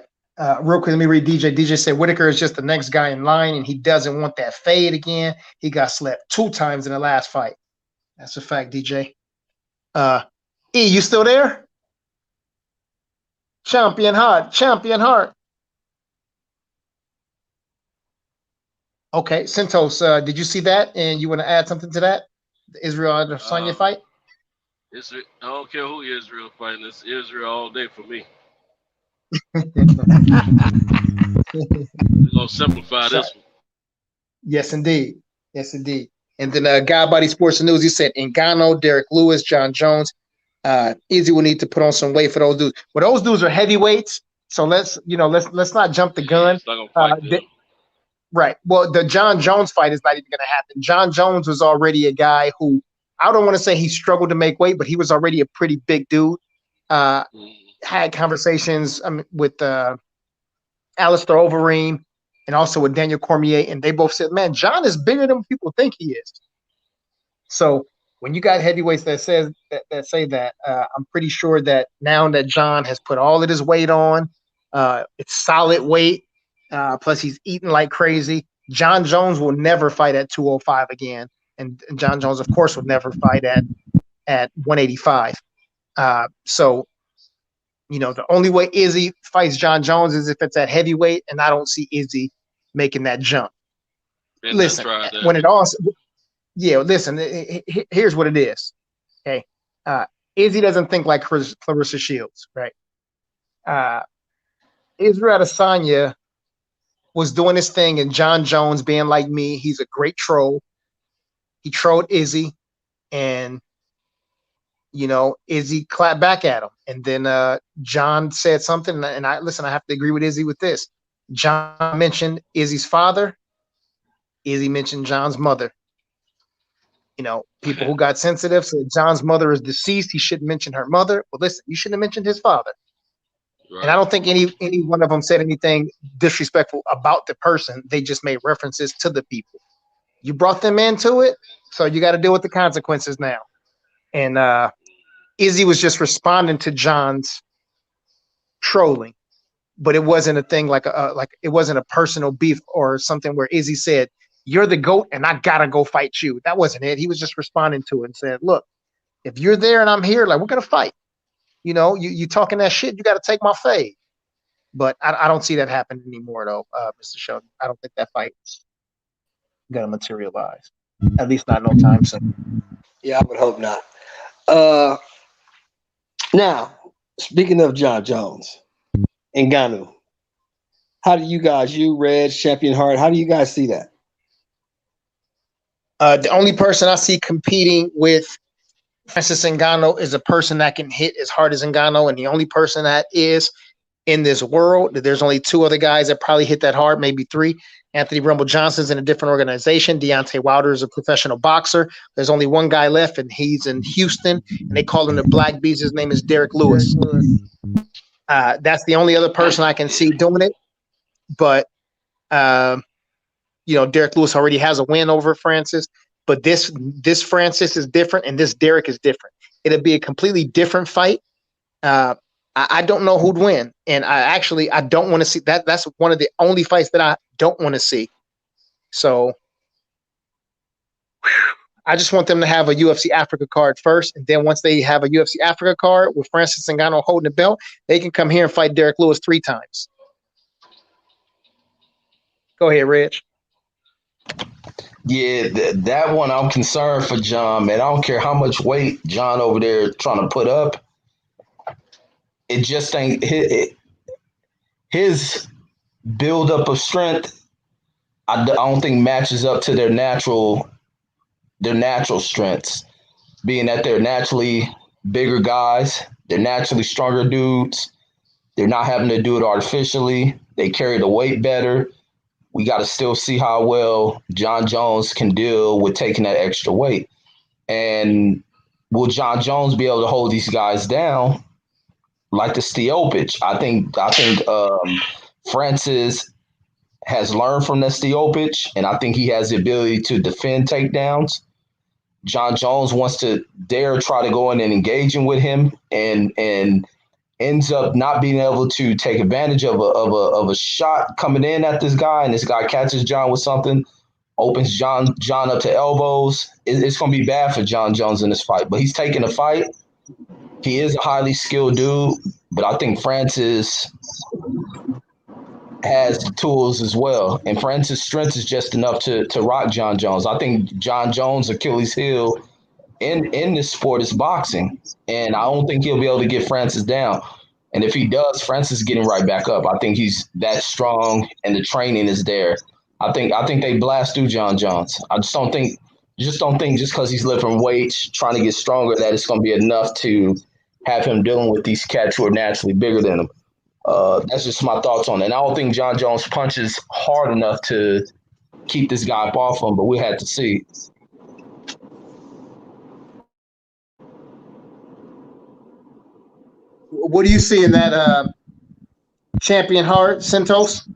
Real quick, let me read DJ. DJ said Whitaker is just the next guy in line, and he doesn't want that fade again. He got slept 2 times in the last fight. That's a fact, DJ. E, you still there? Champion Heart. Okay, Santos, did you see that? And you want to add something to that? The Israel Adesanya fight? I don't care who Israel fighting. It's Israel all day for me. We're gonna simplify this one. Yes, indeed. And then Guy Body Sports News, he said Ngannou, Derek Lewis, John Jones. Izzy will need to put on some weight for those dudes. Well, those dudes are heavyweights, so let's not jump the gun. Right. Well, the John Jones fight is not even going to happen. John Jones was already a guy who, I don't want to say he struggled to make weight, but he was already a pretty big dude. Had conversations with Alistair Overeem and also with Daniel Cormier, and they both said, man, John is bigger than people think he is. So when you got heavyweights that say that, I'm pretty sure that now that John has put all of his weight on, it's solid weight, plus he's eating like crazy. John Jones will never fight at 205 again, and John Jones, of course, would never fight at 185. So, the only way Izzy fights John Jones is if it's at heavyweight, and I don't see Izzy making that jump. Listen, when it all, listen, here's what it is. Okay, Izzy doesn't think like Clarissa Shields, right? Israel Adesanya was doing his thing, and John Jones, being like me, he's a great troll. He trolled Izzy, and Izzy clapped back at him. And then John said something, and I have to agree with Izzy with this. John mentioned Izzy's father. Izzy mentioned John's mother. People who got sensitive said John's mother is deceased. He shouldn't mention her mother. Well, listen, you shouldn't have mentioned his father. Right. And I don't think any one of them said anything disrespectful about the person. They just made references to the people. You brought them into it, so you got to deal with the consequences now. And Izzy was just responding to John's trolling, but it wasn't a thing like it wasn't a personal beef or something where Izzy said, "You're the GOAT, and I gotta go fight you." That wasn't it. He was just responding to it and said, "Look, if you're there and I'm here, like we're gonna fight. You talking that shit, you got to take my fade." But I don't see that happening anymore, though, Mr. Sheldon. I don't think that fight's gonna materialize, at least not no time soon. Yeah, I would hope not. Now, speaking of John Jones and Ngannou, how do you guys, Red, Champion Heart, how do you guys see that? The only person I see competing with Francis Ngannou is a person that can hit as hard as Ngannou, and the only person that is in this world, there's only 2 other guys that probably hit that hard, maybe 3. Anthony Rumble Johnson's in a different organization. Deontay Wilder is a professional boxer. There's only one guy left, and he's in Houston, and they call him the Black Beast. His name is Derek Lewis. That's the only other person I can see doing it. But, Derek Lewis already has a win over Francis. But this Francis is different, and this Derek is different. It'll be a completely different fight. I don't know who'd win, and I don't want to see that. That's one of the only fights that I don't want to see. So I just want them to have a UFC Africa card first, and then once they have a UFC Africa card with Francis Ngannou holding the belt, they can come here and fight Derek Lewis 3 times. Go ahead, Reg. Yeah, that one I'm concerned for John, man. I don't care how much weight John over there trying to put up. It just ain't his buildup of strength. I don't think matches up to their natural strengths. Being that they're naturally bigger guys, they're naturally stronger dudes. They're not having to do it artificially. They carry the weight better. We got to still see how well John Jones can deal with taking that extra weight. And will John Jones be able to hold these guys down like the Stiopich? I think Francis has learned from the Stiopich, and I think he has the ability to defend takedowns. John Jones wants to dare try to go in and engaging with him, and ends up not being able to take advantage of a shot coming in at this guy, and this guy catches John with something, opens John up to elbows. It's going to be bad for John Jones in this fight, but he's taking a fight. He is a highly skilled dude, but I think Francis has the tools as well, and Francis' strength is just enough to rock John Jones. I think John Jones' Achilles heel in this sport is boxing, and I don't think he'll be able to get Francis down. And if he does, Francis is getting right back up. I think he's that strong, and the training is there. I think they blast through John Jones. I just don't think just because he's lifting weights, trying to get stronger, that it's going to be enough to have him dealing with these cats who are naturally bigger than him. That's just my thoughts on it. And I don't think John Jones punches hard enough to keep this guy off him, but we had to see. What do you see in that Champion Heart, Santos?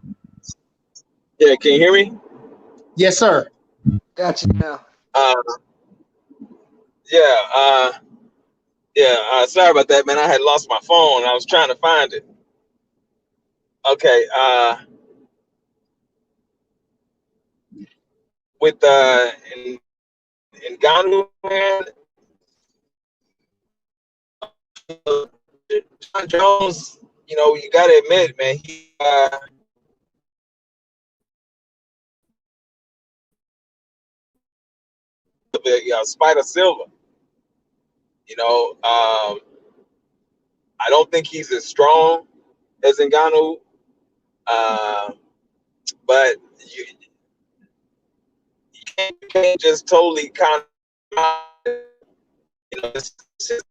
Yeah, can you hear me? Yes, sir. Gotcha now. Sorry about that, man. I had lost my phone. I was trying to find it. Okay. With Ngannou, man, John Jones, you got to admit, man, he Spider Silver. I don't think he's as strong as Ngannou, but you can't just totally kind of, this is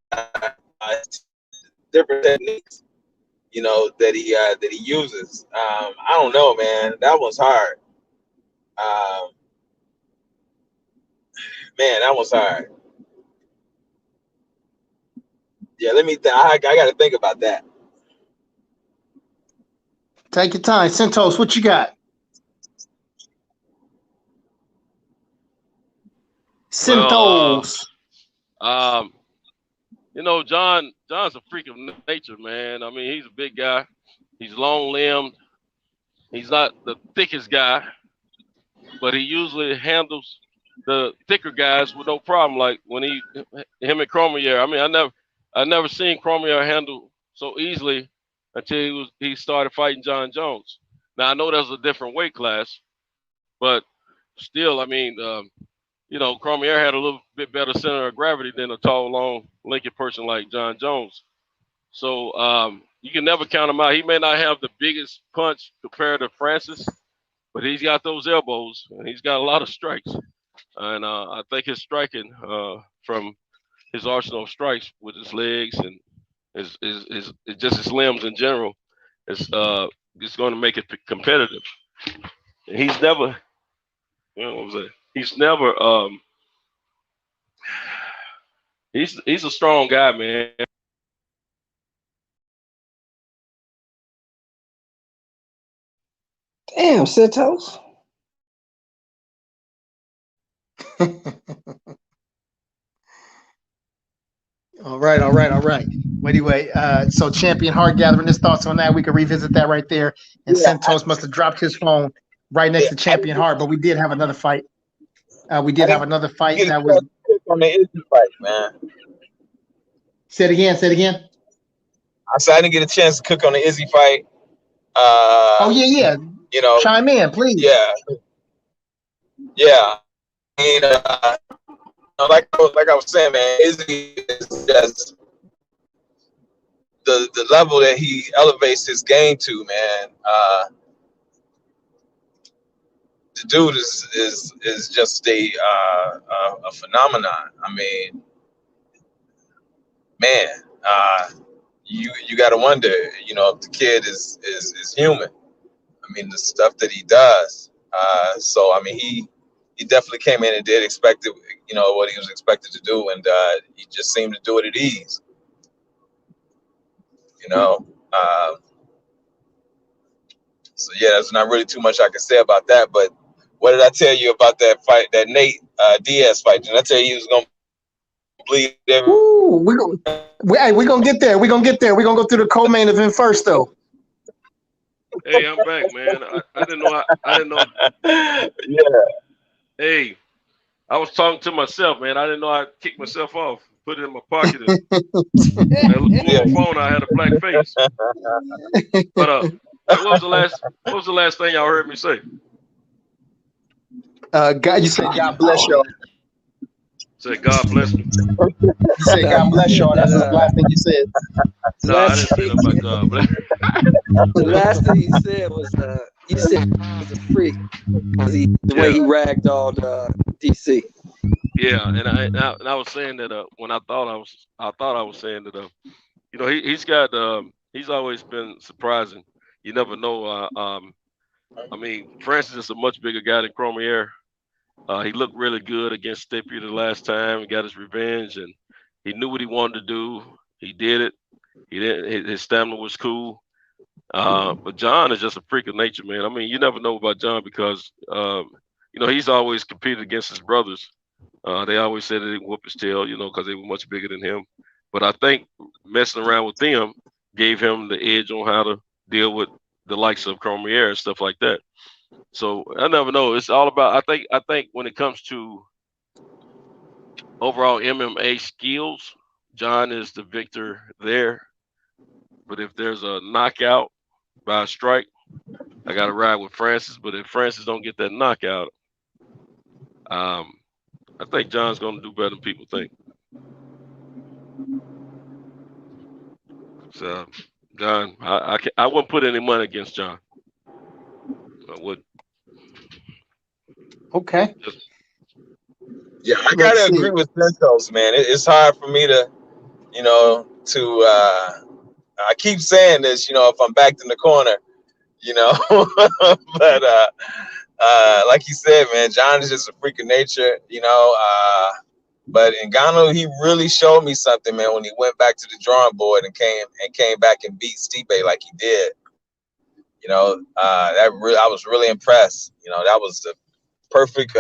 different techniques, that he uses. I don't know, man. That was hard. Man, that was hard. Yeah, let me. I got to think about that. Take your time, Santos. What you got? Santos. John's a freak of nature, man. I mean, he's a big guy. He's long-limbed. He's not the thickest guy, but he usually handles the thicker guys with no problem. Like when him and Cormier. I mean, I never seen Cormier handle so easily until he started fighting John Jones. Now I know there's a different weight class, but still, I mean, Cormier had a little bit better center of gravity than a tall, long, lanky person like John Jones. So you can never count him out. He may not have the biggest punch compared to Francis, but he's got those elbows and he's got a lot of strikes. And I think his striking from his arsenal of strikes with his legs and his limbs in general is going to make it competitive. He's never, he's a strong guy, man. Damn, Santos. All right. Well, anyway, so Champion Heart gathering his thoughts on that. We can revisit that right there. And Santos must have dropped his phone right next to Champion Heart, but we did have another fight. That was on the Izzy fight, man. Say it again. I said I didn't get a chance to cook on the Izzy fight. Yeah. you know, chime in, please. Yeah. I mean, like I was saying, man, Izzy is just the level that he elevates his game to, man. The dude is just a phenomenon. I mean, man, you got to wonder, you know, if the kid is human. I mean, the stuff that he does. So I mean, he definitely came in and did expect it, you know, what he was expected to do, and he just seemed to do it at ease. You know. So yeah, there's not really too much I can say about that. But what did I tell you about that fight, that Nate Diaz fight? Did I tell you he was gonna bleed every? Ooh, we're gonna get there. We're gonna get there. We're gonna go through the co-main event first, though. Hey, I'm back, man. I didn't know. I didn't know. Yeah. Hey, I was talking to myself, man. I didn't know I kicked myself off. Put it in my pocket and my phone. I had a black face. But what was the last thing y'all heard me say? God, you said God bless y'all. Said God bless me. You said God bless y'all. That's the last thing you said. No, I didn't say that about God bless. The last thing he said was he said he was a freak because the way he ragged all DC. Yeah, and I was saying that when I thought I was saying that you know, he's got he's always been surprising. You never know. I mean, Francis is a much bigger guy than Cormier. He looked really good against Stipe the last time. He got his revenge, and he knew what he wanted to do. He did it. He didn't. His stamina was cool. But John is just a freak of nature, man. I mean, you never know about John because you know, he's always competed against his brothers. They always said they didn't whoop his tail, you know, because they were much bigger than him. But I think messing around with them gave him the edge on how to deal with the likes of Cormier and stuff like that. So I never know. It's all about. I think when it comes to overall MMA skills, John is the victor there. But if there's a knockout by a strike, I got to ride with Francis. But if Francis don't get that knockout, I think John's going to do better than people think. So, John, I wouldn't put any money against John. I would. Okay. Yeah, I gotta agree with Santos, man. It's hard for me to, you know, to. I keep saying this, you know, if I'm backed in the corner, you know, but like you said, man, John is just a freak of nature, you know. But Ngannou, he really showed me something, man, when he went back to the drawing board and came back and beat Stipe like he did. You know, I was really impressed. You know, that was the perfect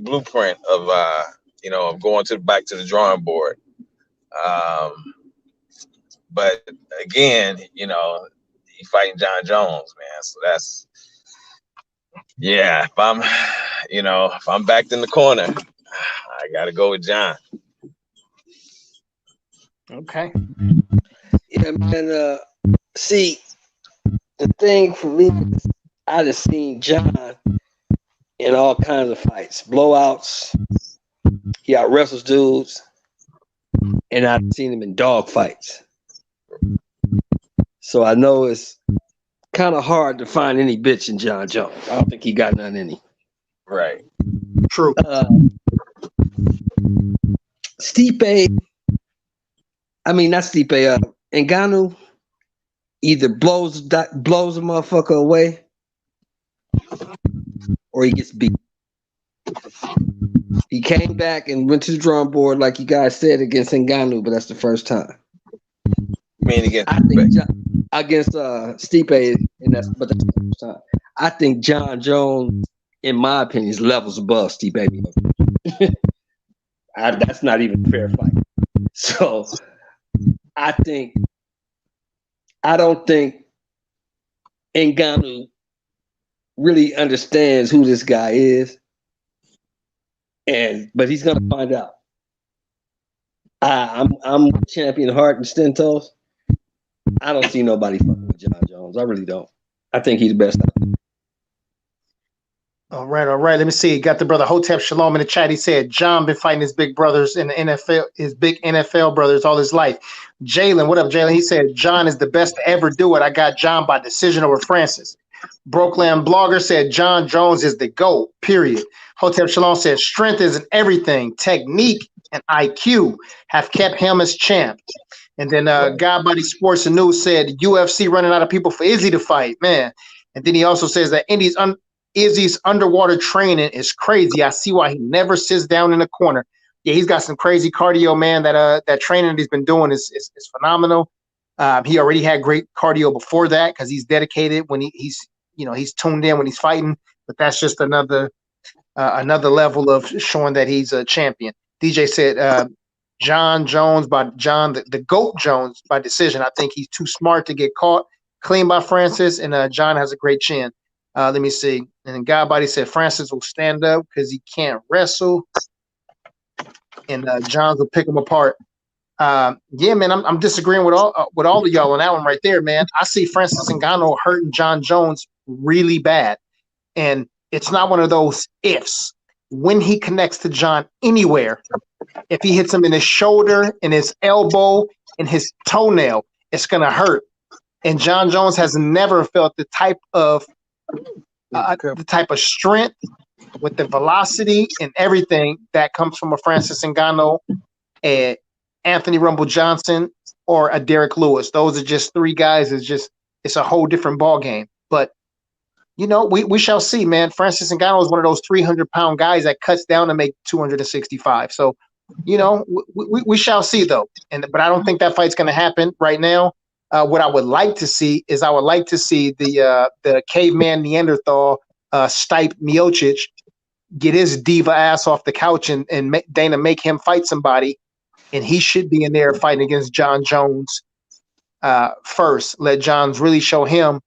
blueprint of you know, of going back to the drawing board. But again, you know, he fighting John Jones, man. So that's, yeah. If I'm backed in the corner, I gotta go with John. Okay. Yeah, man. See, the thing for me is I just seen John in all kinds of fights, blowouts. He out wrestles dudes, and I've seen him in dog fights. So I know it's kind of hard to find any bitch in John Jones. I don't think he got none in him. Right. True. Stipe, I mean not Stipe. Ngannou either blows a motherfucker away, or he gets beat. He came back and went to the drawing board, like you guys said, against Ngannou, but that's the first time. You mean against Stipe, and that's the first time. I think John Jones, in my opinion, is levels above Stipe. That's not even a fair fight. So I don't think Ngannou really understands who this guy is, but he's gonna find out. I'm champion Hart and Stentos. I don't see nobody fucking with John Jones. I really don't. I think he's the best. All right. Let me see. Got the brother Hotep Shalom in the chat. He said John been fighting his big brothers in the NFL, his big NFL brothers all his life. Jalen, what up, Jalen? He said John is the best to ever do it. I got John by decision over Francis. Brokeland Blogger said John Jones is the GOAT, period. Hotep Shalom said strength isn't everything. Technique and IQ have kept him as champ. And then God Body Sports and News said UFC running out of people for Izzy to fight, man. And then he also says that Izzy's underwater training is crazy. I see why he never sits down in a corner. Yeah, he's got some crazy cardio, man. That training that he's been doing is phenomenal. He already had great cardio before that because he's dedicated when he's tuned in when he's fighting. But that's just another level of showing that he's a champion. DJ said John Jones by John the GOAT Jones by decision. I think he's too smart to get caught clean by Francis, and John has a great chin. Let me see. And then Godbody said Francis will stand up because he can't wrestle. And Johns will pick him apart. Yeah, man, I'm disagreeing with all of y'all on that one right there, man. I see Francis Ngannou hurting John Jones really bad. And it's not one of those ifs. When he connects to John anywhere, if he hits him in his shoulder, in his elbow, in his toenail, it's going to hurt. And John Jones has never felt the type of strength with the velocity and everything that comes from a Francis Ngannou, a Anthony Rumble Johnson, or a Derek Lewis. Those are just three guys. It's a whole different ball game. But we shall see, man. Francis Ngannou is one of those 300-pound guys that cuts down to make 265. So, we shall see though. But I don't think that fight's going to happen right now. What I would like to see is the caveman Neanderthal Stipe Miocic get his diva ass off the couch and Dana make him fight somebody, and he should be in there fighting against John Jones first. Let Johns really show him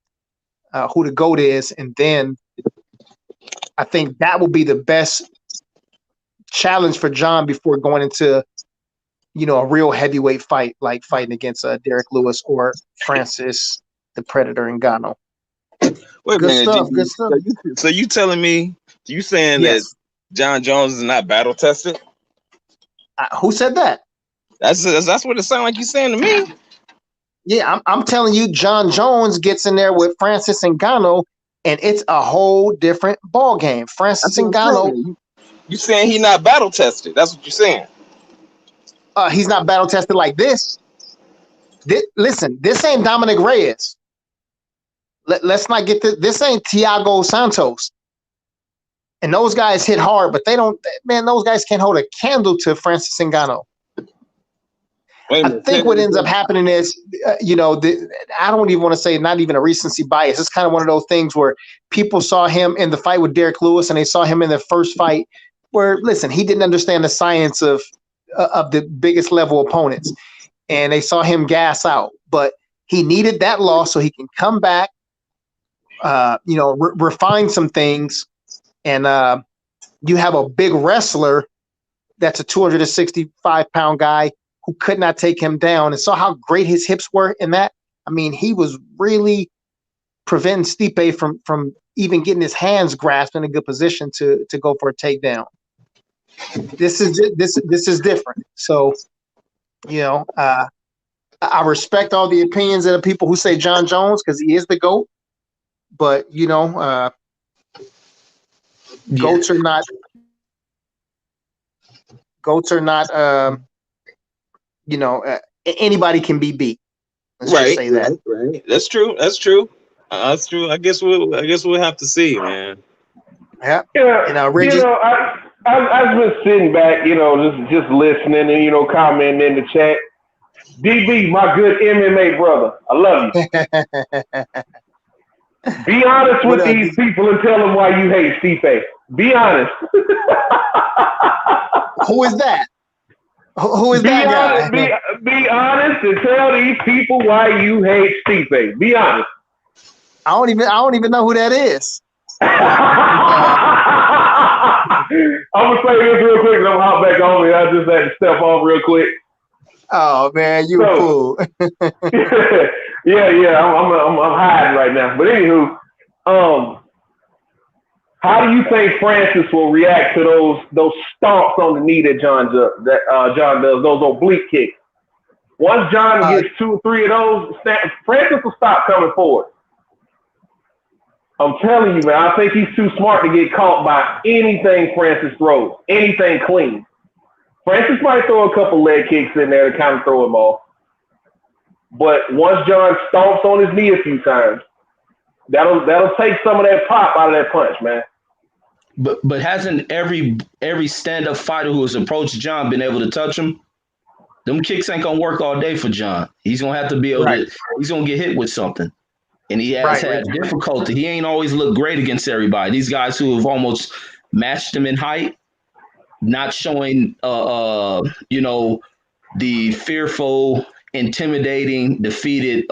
who the GOAT is, and then I think that will be the best challenge for John before going into a real heavyweight fight, like fighting against Derek Lewis or Francis the Predator Ngannou. Wait a minute, good stuff. So you telling me, you saying that John Jones is not battle tested? Who said that? That's what it sounds like you're saying to me. Yeah, I'm telling you, John Jones gets in there with Francis Ngannou, and it's a whole different ball game. Francis Ngannou. You saying he's not battle tested? That's what you're saying. He's not battle tested like this. Listen, this ain't Dominic Reyes. Let's not get this. This ain't Thiago Santos. And those guys hit hard, but they don't. Man, those guys can't hold a candle to Francis Ngannou. I think what ends up happening is, I don't even want to say not even a recency bias. It's kind of one of those things where people saw him in the fight with Derek Lewis, and they saw him in the first fight where, listen, he didn't understand the science of the biggest level opponents, and they saw him gas out. But he needed that loss so he can come back, refine some things, and you have a big wrestler that's a 265-pound guy who could not take him down, and saw how great his hips were in that. I mean, he was really preventing Stipe from even getting his hands grasped in a good position to go for a takedown. This is different. So, I respect all the opinions of the people who say John Jones because he is the GOAT, but goats are not. Anybody can be beat. Let's just say that. Right. That's true. That's true. I guess we'll have to see, man. Yeah. Reggie. I've been sitting back, just listening and commenting in the chat. DB, my good MMA brother, I love you. Be honest with these people and tell them why you hate Stipe. Be honest. Who is that? Who is that guy? Be honest and tell these people why you hate Stipe. Be honest. I don't even know who that is. I'm gonna say this real quick and I'm hop back on me. I just had to step off real quick. Oh man, you a fool. Yeah, I'm hiding right now. But anywho, how do you think Francis will react to those stomps on the knee that John does, those oblique kicks? Once John gets 2 or 3 of those, Francis will stop coming forward. I'm telling you, man, I think he's too smart to get caught by anything Francis throws, anything clean. Francis might throw a couple leg kicks in there to kind of throw him off. But once John stomps on his knee a few times, that'll take some of that pop out of that punch, man. But hasn't every stand-up fighter who has approached John been able to touch him? Them kicks ain't gonna work all day for John. He's gonna have to be able to. He's gonna get hit with something, and he has had difficulty. He ain't always looked great against everybody. These guys who have almost matched him in height, not showing, the fearful, intimidating, defeated.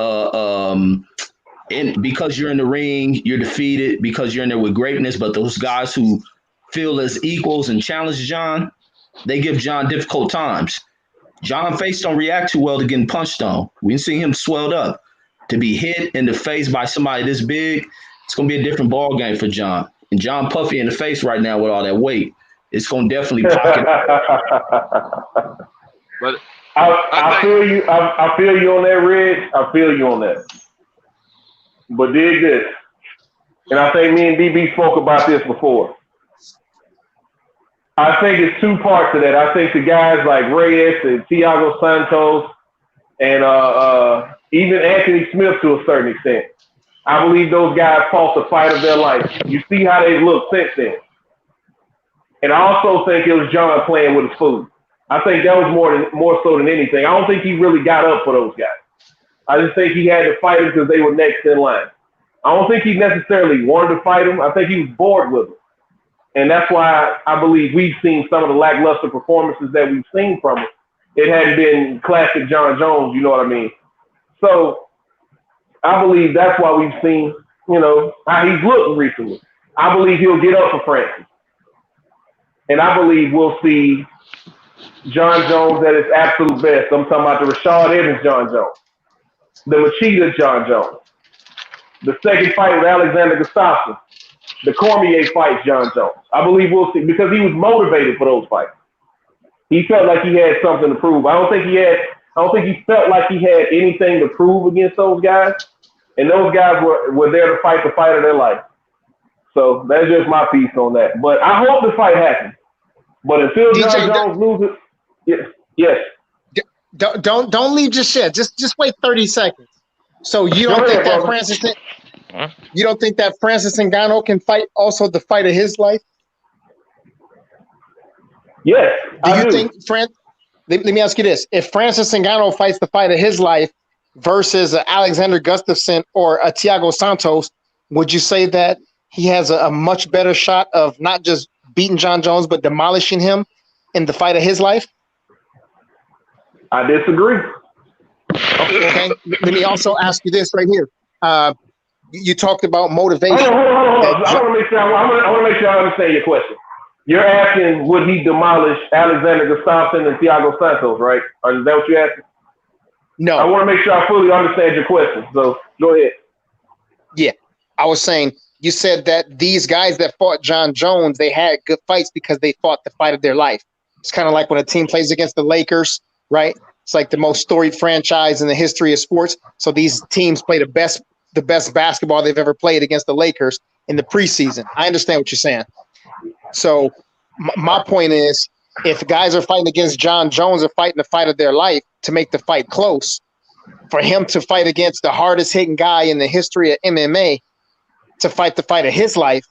And because you're in the ring, you're defeated because you're in there with greatness. But those guys who feel as equals and challenge John, they give John difficult times. John face don't react too well to getting punched on. We see him swelled up. To be hit in the face by somebody this big, it's going to be a different ball game for John. And John puffy in the face right now with all that weight. It's going to definitely pocket. But I feel you. I feel you on that, Reg. I feel you on that. But dig this, and I think me and DB spoke about this before. I think it's 2 parts to that. I think the guys like Reyes and Thiago Santos and even Anthony Smith to a certain extent, I believe those guys fought the fight of their life. You see how they look since then. And I also think it was John playing with his food. I think that was more so than anything. I don't think he really got up for those guys. I just think he had to fight them because they were next in line. I don't think he necessarily wanted to fight them. I think he was bored with them. And that's why I believe we've seen some of the lackluster performances that we've seen from him. It hadn't been classic John Jones, you know what I mean? So I believe that's why we've seen, how he's looked recently. I believe he'll get up for Francis. And I believe we'll see John Jones at his absolute best. I'm talking about the Rashad Evans John Jones. The Machida John Jones. The second fight with Alexander Gustafsson. The Cormier fight John Jones. I believe we'll see, because he was motivated for those fights. He felt like he had something to prove. I don't think he felt like he had anything to prove against those guys. And those guys were there to fight the fight of their life. So that's just my piece on that. But I hope the fight happens. But until John Jones loses, yes. Don't leave just yet. Just wait 30 seconds. So you don't think that Francis Ngannou can fight also the fight of his life? Yes. Do you think let me ask you this. If Francis Ngannou fights the fight of his life versus Alexander Gustafsson or a Thiago Santos, would you say that he has a much better shot of not just beating John Jones, but demolishing him in the fight of his life? I disagree. Okay. Let me also ask you this right here. You talked about motivation. Hold on. I want to make sure I understand your question. You're asking, would he demolish Alexander Gustafsson and Thiago Santos, right? Or is that what you're asking? No. I want to make sure I fully understand your question. So go ahead. Yeah. I was saying, you said that these guys that fought John Jones, they had good fights because they fought the fight of their life. It's kind of like when a team plays against the Lakers, right? It's like the most storied franchise in the history of sports. So these teams play the best basketball they've ever played against the Lakers in the preseason. I understand what you're saying. So my point is, if guys are fighting against John Jones or fighting the fight of their life to make the fight close, for him to fight against the hardest hitting guy in the history of MMA to fight the fight of his life,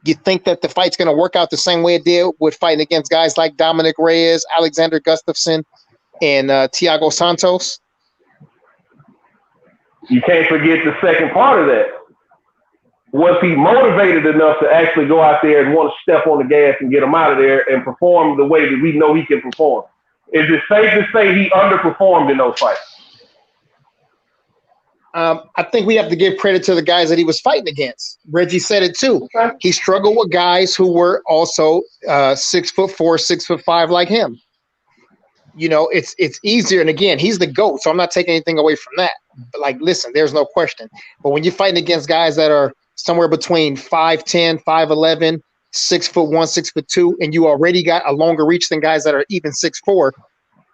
you think that the fight's going to work out the same way it did with fighting against guys like Dominic Reyes, Alexander Gustafsson, and Thiago Santos? You can't forget the second part of that. Was he motivated enough to actually go out there and want to step on the gas and get him out of there and perform the way that we know he can perform? Is it safe to say he underperformed in those fights? I think we have to give credit to the guys that he was fighting against. Reggie said it too. Okay. He struggled with guys who were also 6'4", 6'5" like him. it's easier. And again, he's the GOAT, so I'm not taking anything away from that. But like, listen, there's no question. But when you're fighting against guys that are somewhere between 5'10", 5'11", 6'1", 6'2", and you already got a longer reach than guys that are even 6'4",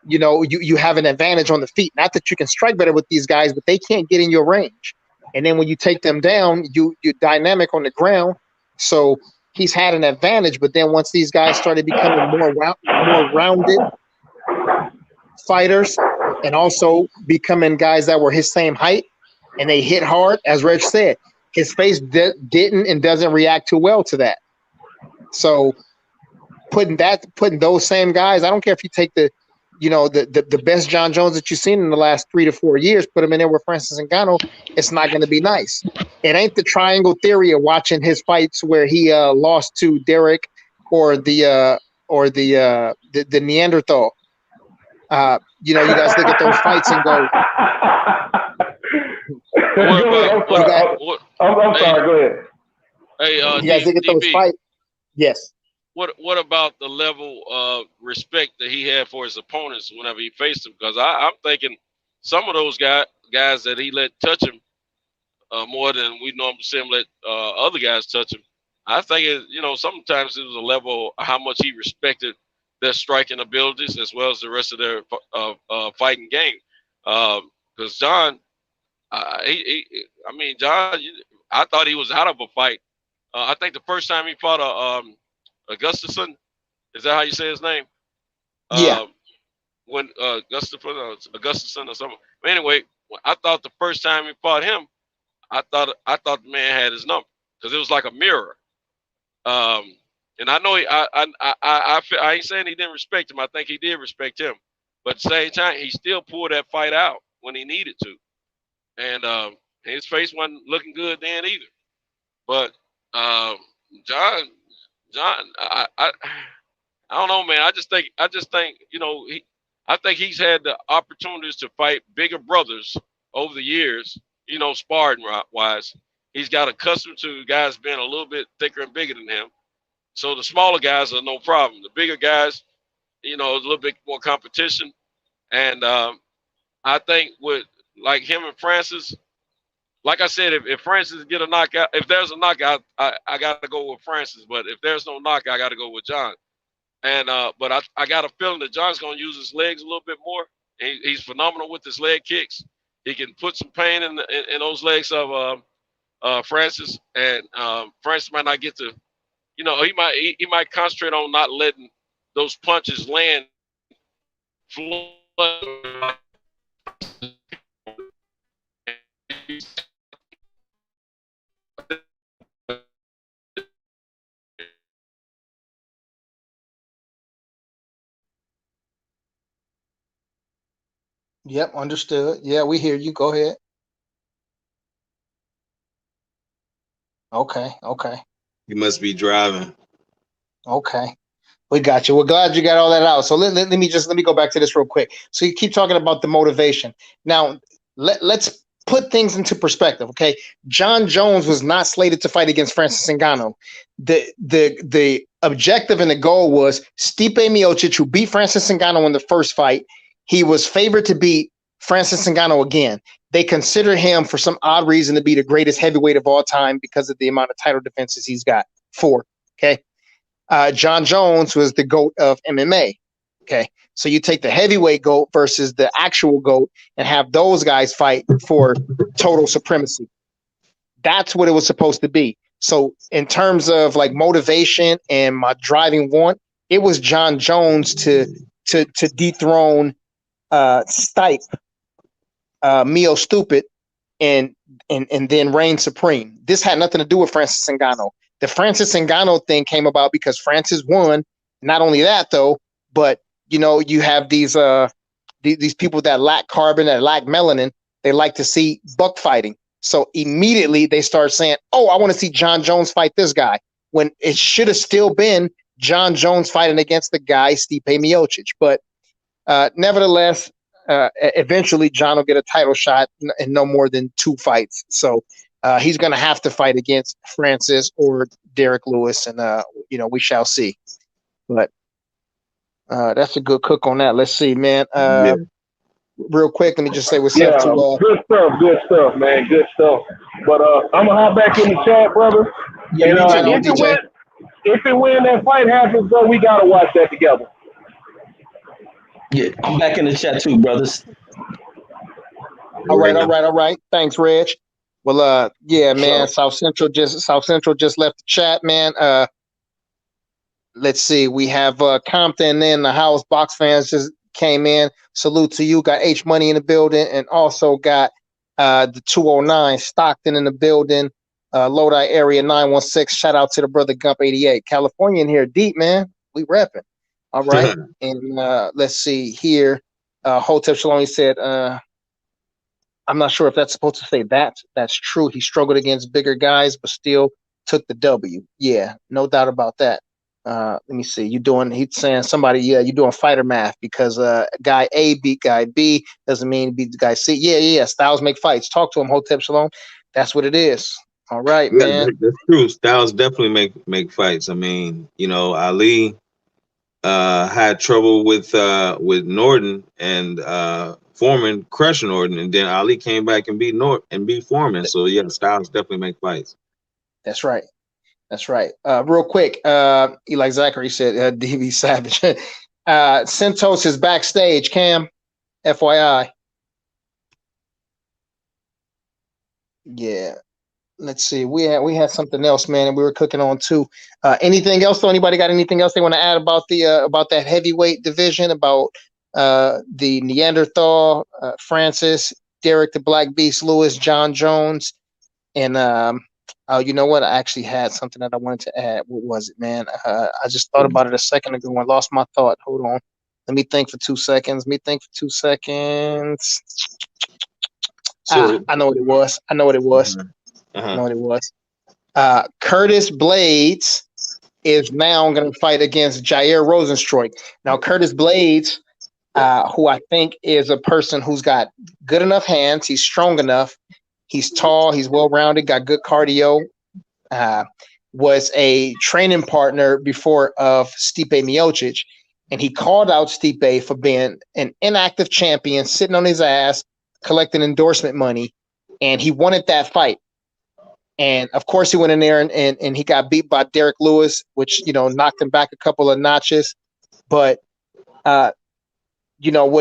you have an advantage on the feet. Not that you can strike better with these guys, but they can't get in your range. And then when you take them down, you're dynamic on the ground. So he's had an advantage. But then once these guys started becoming more rounded fighters, and also becoming guys that were his same height, and they hit hard, as Reg said, his face didn't and doesn't react too well to that. So putting those same guys, I don't care if you take the best John Jones that you've seen in the last 3 to 4 years, put him in there with Francis Ngannou, it's not going to be nice. It ain't the triangle theory of watching his fights where he lost to Derek or the Neanderthal. You guys look at those fights and go. I'm sorry. Go ahead. Hey, you guys look at those fights. Yes. What about the level of respect that he had for his opponents whenever he faced them? Because I'm thinking some of those guys that he let touch him more than we normally see him let other guys touch him. I think sometimes it was a level of how much he respected their striking abilities as well as the rest of their fighting game. Because John, John, I thought he was out of a fight. I think the first time he fought Augustusson, is that how you say his name? Yeah. When Augustusson or something. But anyway, I thought the first time he fought him, I thought the man had his number because it was like a mirror. And I know I ain't saying he didn't respect him. I think he did respect him, but at the same time, he still pulled that fight out when he needed to, and his face wasn't looking good then either. But John, I don't know, man. I just think I think he's had the opportunities to fight bigger brothers over the years. Sparring wise, he's got accustomed to guys being a little bit thicker and bigger than him. So the smaller guys are no problem. The bigger guys, a little bit more competition. And I think with like him and Francis, like I said, if Francis get a knockout, if there's a knockout, I got to go with Francis. But if there's no knockout, I got to go with John. And but I got a feeling that John's going to use his legs a little bit more. He's phenomenal with his leg kicks. He can put some pain in those legs of Francis, and Francis might not get to. He might concentrate on not letting those punches land. Yep, understood. Yeah, we hear you. Go ahead. Okay. You must be driving. Okay. We got you. We're glad you got all that out. So let me go back to this real quick. So you keep talking about the motivation. Now, let's put things into perspective, okay? John Jones was not slated to fight against Francis Ngannou. The objective and the goal was Stipe Miocic, who beat Francis Ngannou in the first fight. He was favored to beat Francis Ngannou again. They consider him, for some odd reason, to be the greatest heavyweight of all time because of the amount of title defenses he's got. 4, okay? John Jones was the GOAT of MMA, okay? So you take the heavyweight GOAT versus the actual GOAT and have those guys fight for total supremacy. That's what it was supposed to be. So in terms of like motivation and my driving want, it was John Jones to dethrone Stipe, Mio Stupid, and then reign supreme. This had nothing to do with Francis Ngannou. The Francis Ngannou thing came about because Francis won. Not only that, though, but you have these people that lack carbon, that lack melanin. They like to see buck fighting. So immediately they start saying, "Oh, I want to see John Jones fight this guy," when it should have still been John Jones fighting against the guy Stipe Miocic. But nevertheless, eventually John will get a title shot in no more than 2 fights. So he's going to have to fight against Francis or Derek Lewis, and we shall see. But That's a good cook on that. Let's see, man. Yeah. Real quick, let me just say what's Yeah, up to good stuff, man, good stuff. But I'm gonna hop back in the chat, brother. yeah, And me too, DJ. if and when that fight happens, bro, we gotta watch that together. Yeah, I'm back in the chat too, brothers. All right. Thanks, Reg. Well, yeah, man. South Central just left the chat, man. Let's see. We have Compton in the house. Box fans just came in. Salute to you. Got H Money in the building, and also got the 209 Stockton in the building. Lodi area 916. Shout out to the brother Gump 88. California in here deep, man. We repping. All right. And let's see here. Hotep Shalom said, I'm not sure if that's supposed to say that's true. He struggled against bigger guys, but still took the W. Yeah, no doubt about that. Let me see. He's saying somebody, yeah, you're doing fighter math because guy A beat guy B doesn't mean beat guy C. Yeah. Styles make fights. Talk to him, Hotep Shalom. That's what it is. All right, man. That's true. Styles definitely make fights. I mean, Ali had trouble with Norton and Foreman crushing Norton, and then Ali came back and beat Foreman. So yeah, Styles definitely make fights. That's right. Real quick, Eli Zachary said DV Savage. Santos is backstage, Cam. FYI. Yeah. Let's see. We had something else, man, and we were cooking on too. Anything else? Though? Anybody got anything else they want to add about about that heavyweight division? About the Neanderthal, Francis, Derek the Black Beast, Lewis, John Jones, and oh, you know what? I actually had something that I wanted to add. What was it, man? I just thought about it a second ago and lost my thought. Hold on. Let me think for 2 seconds. I know what it was. I know what it was. Curtis Blades is now going to fight against Jair Rosenstruik. Now, Curtis Blades, who I think is a person who's got good enough hands, he's strong enough, he's tall, he's well-rounded, got good cardio, was a training partner before of Stipe Miocic, and he called out Stipe for being an inactive champion, sitting on his ass, collecting endorsement money, and he wanted that fight. And of course, he went in there and he got beat by Derek Lewis, which knocked him back a couple of notches. But what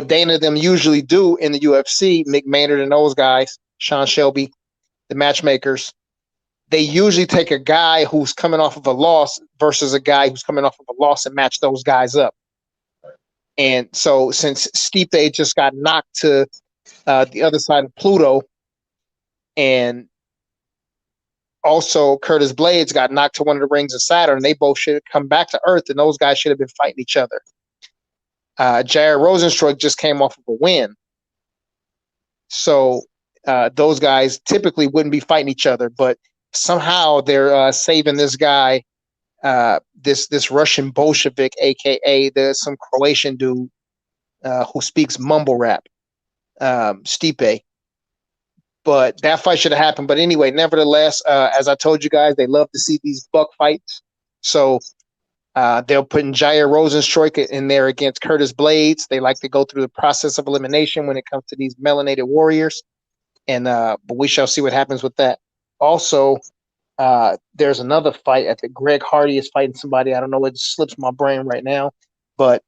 Dana them usually do in the UFC, Mick Maynard and those guys, Sean Shelby, the matchmakers, they usually take a guy who's coming off of a loss versus a guy who's coming off of a loss and match those guys up. And so since Stipe just got knocked to the other side of Pluto, and also Curtis Blades got knocked to one of the rings of Saturn, they both should have come back to Earth, and those guys should have been fighting each other. Jair Rosenstruik just came off of a win. So those guys typically wouldn't be fighting each other, but somehow they're saving this guy, this Russian Bolshevik, a.k.a. some Croatian dude who speaks mumble rap, Stipe. But that fight should have happened. But anyway, nevertheless, as I told you guys, they love to see these buck fights. So they're putting Jair Rosenstruik in there against Curtis Blades. They like to go through the process of elimination when it comes to these melanated warriors. And but we shall see what happens with that. Also, there's another fight. I think Greg Hardy is fighting somebody. I don't know. It slips my brain right now. But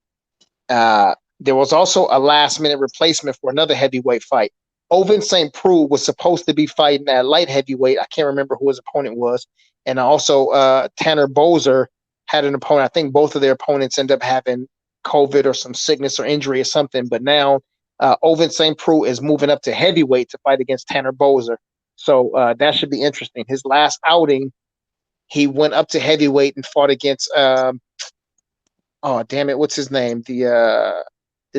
there was also a last-minute replacement for another heavyweight fight. Ovin St. Preux was supposed to be fighting at light heavyweight. I can't remember who his opponent was. And also Tanner Bozer had an opponent. I think both of their opponents end up having COVID or some sickness or injury or something. But now Ovin St. Preux is moving up to heavyweight to fight against Tanner Bozer. So that should be interesting. His last outing, he went up to heavyweight and fought against oh damn it, what's his name? The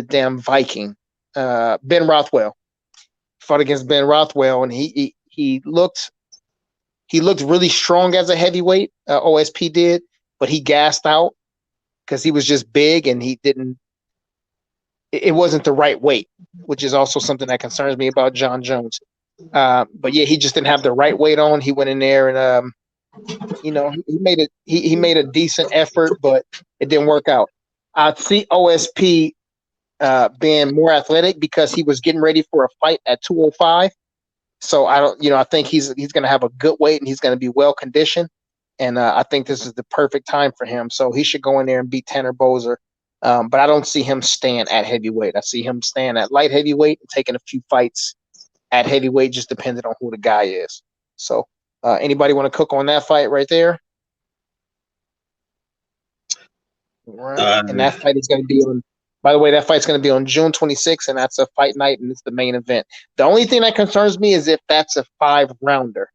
damn Viking, Ben Rothwell. Fought against Ben Rothwell, and he looked really strong as a heavyweight. OSP did, but he gassed out because he was just big and he didn't. It wasn't the right weight, which is also something that concerns me about John Jones. But yeah, he just didn't have the right weight on. He went in there and he made a decent effort, but it didn't work out. I see OSP being more athletic because he was getting ready for a fight at 205. So I think he's going to have a good weight and he's going to be well conditioned. And I think this is the perfect time for him. So he should go in there and beat Tanner Boser. But I don't see him staying at heavyweight. I see him staying at light heavyweight and taking a few fights at heavyweight, just depending on who the guy is. So anybody want to cook on that fight right there? Right. And that fight is going to be on, by the way, that fight's going to be on June 26th, and that's a fight night, and it's the main event. The only thing that concerns me is if that's a 5-rounder.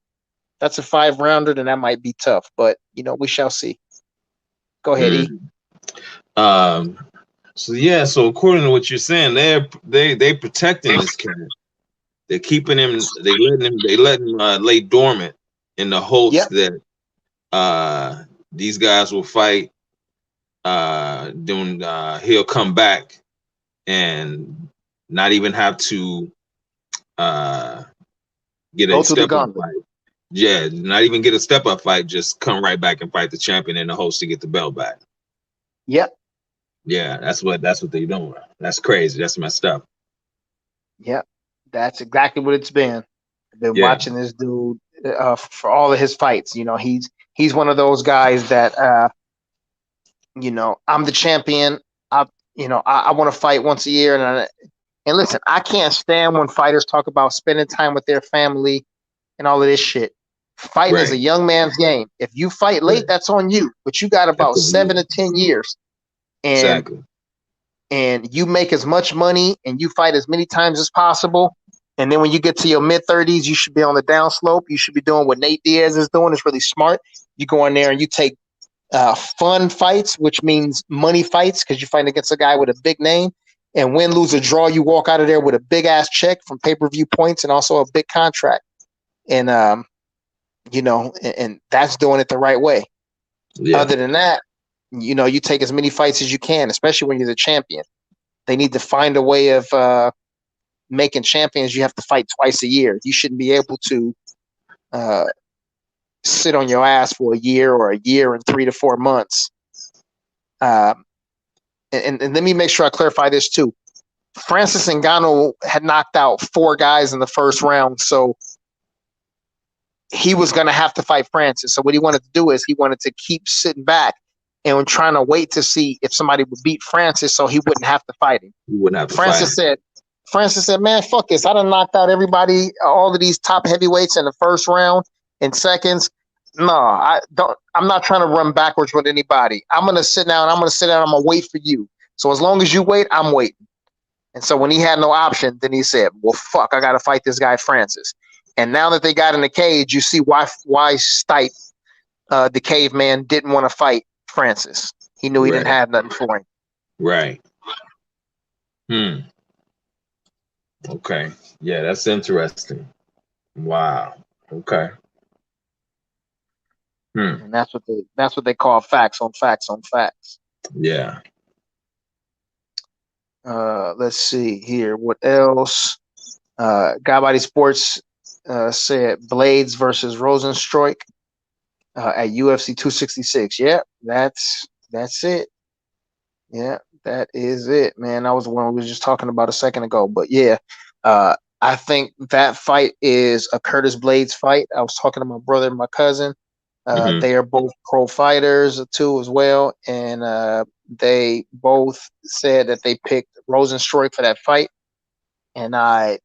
That's a 5-rounder, then that might be tough, but we shall see. Go ahead, E. So according to what you're saying, they protecting this cat. They're keeping him. They let him lay dormant in the hopes that these guys will fight. Then he'll come back and not even have to get a step-up fight. Yeah, not even get a step-up fight. Just come right back and fight the champion in the hopes to get the belt back. Yep. Yeah, that's what they're doing. That's crazy. That's messed up. Yep, that's exactly what it's been. I've been watching this dude for all of his fights. He's one of those guys that I'm the champion. I want to fight once a year, and listen, I can't stand when fighters talk about spending time with their family and all of this shit. Fighting is a young man's game. If you fight late, that's on you. But you got about 7 to 10 years, and you make as much money and you fight as many times as possible. And then when you get to your mid-30s, you should be on the downslope. You should be doing what Nate Diaz is doing. It's really smart. You go in there and you take fun fights, which means money fights, because you're fighting against a guy with a big name. And win, lose, or draw, you walk out of there with a big-ass check from pay-per-view points and also a big contract. And and that's doing it the right way. Yeah. Other than that, you take as many fights as you can, especially when you're the champion. They need to find a way of making champions. You have to fight twice a year. You shouldn't be able to sit on your ass for a year or a year and 3 to 4 months. And let me make sure I clarify this too. Francis Ngannou had knocked out 4 guys in the first round, so he was going to have to fight Francis. So what he wanted to do is he wanted to keep sitting back and trying to wait to see if somebody would beat Francis so he wouldn't have to fight him. He wouldn't have to fight him. Francis said, man, fuck this. I done knocked out everybody, all of these top heavyweights in the first round in seconds. No, I'm not trying to run backwards with anybody. I'm going to sit down. I'm going to wait for you. So as long as you wait, I'm waiting. And so when he had no option, then he said, well, fuck, I got to fight this guy, Francis. And now that they got in the cage, you see why Stipe, the caveman, didn't want to fight Francis. He knew he didn't have nothing for him. Right. Okay. Yeah, that's interesting. Wow. Okay. And that's what they call facts on facts on facts. Yeah. Let's see here. What else? Guy Body Sports said Blades versus Rosenstruik at UFC 266. Yeah, that's it. Yeah, that is it, man. That was the one we were just talking about a second ago. But yeah, I think that fight is a Curtis Blades fight. I was talking to my brother and my cousin. They are both pro fighters too as well, and they both said that they picked Rosenstruik for that fight, and I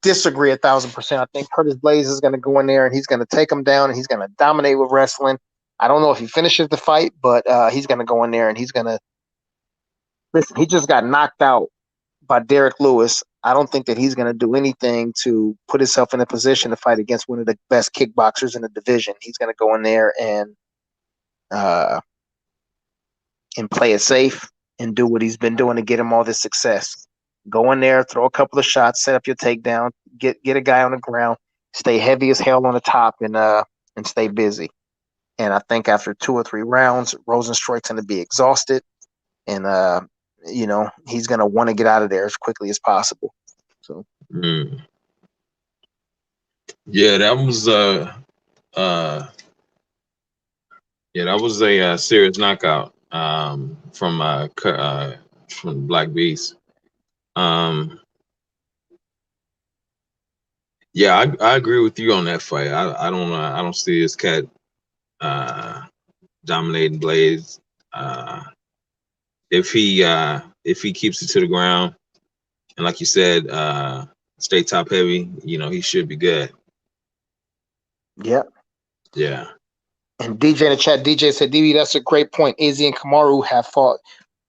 disagree 1,000%. I think Curtis Blades is going to go in there and he's going to take him down and he's going to dominate with wrestling. I don't know if he finishes the fight, but he's going to go in there and he's going to listen. He just got knocked out by Derek Lewis. I don't think that he's going to do anything to put himself in a position to fight against one of the best kickboxers in the division. He's going to go in there and play it safe and do what he's been doing to get him all this success. Go in there, throw a couple of shots, set up your takedown, get a guy on the ground, stay heavy as hell on the top, and stay busy. And I think after 2 or 3 rounds, Rosenstruik's going to be exhausted, and he's going to want to get out of there as quickly as possible. So, yeah, that was a serious knockout. from Black Beast. Yeah, I agree with you on that fight. I don't see this cat dominating Blaze. If he keeps it to the ground and like you said, stay top heavy, he should be good. Yep. Yeah. And DJ in the chat, DJ said, DB, that's a great point. Izzy and Kamaru have fought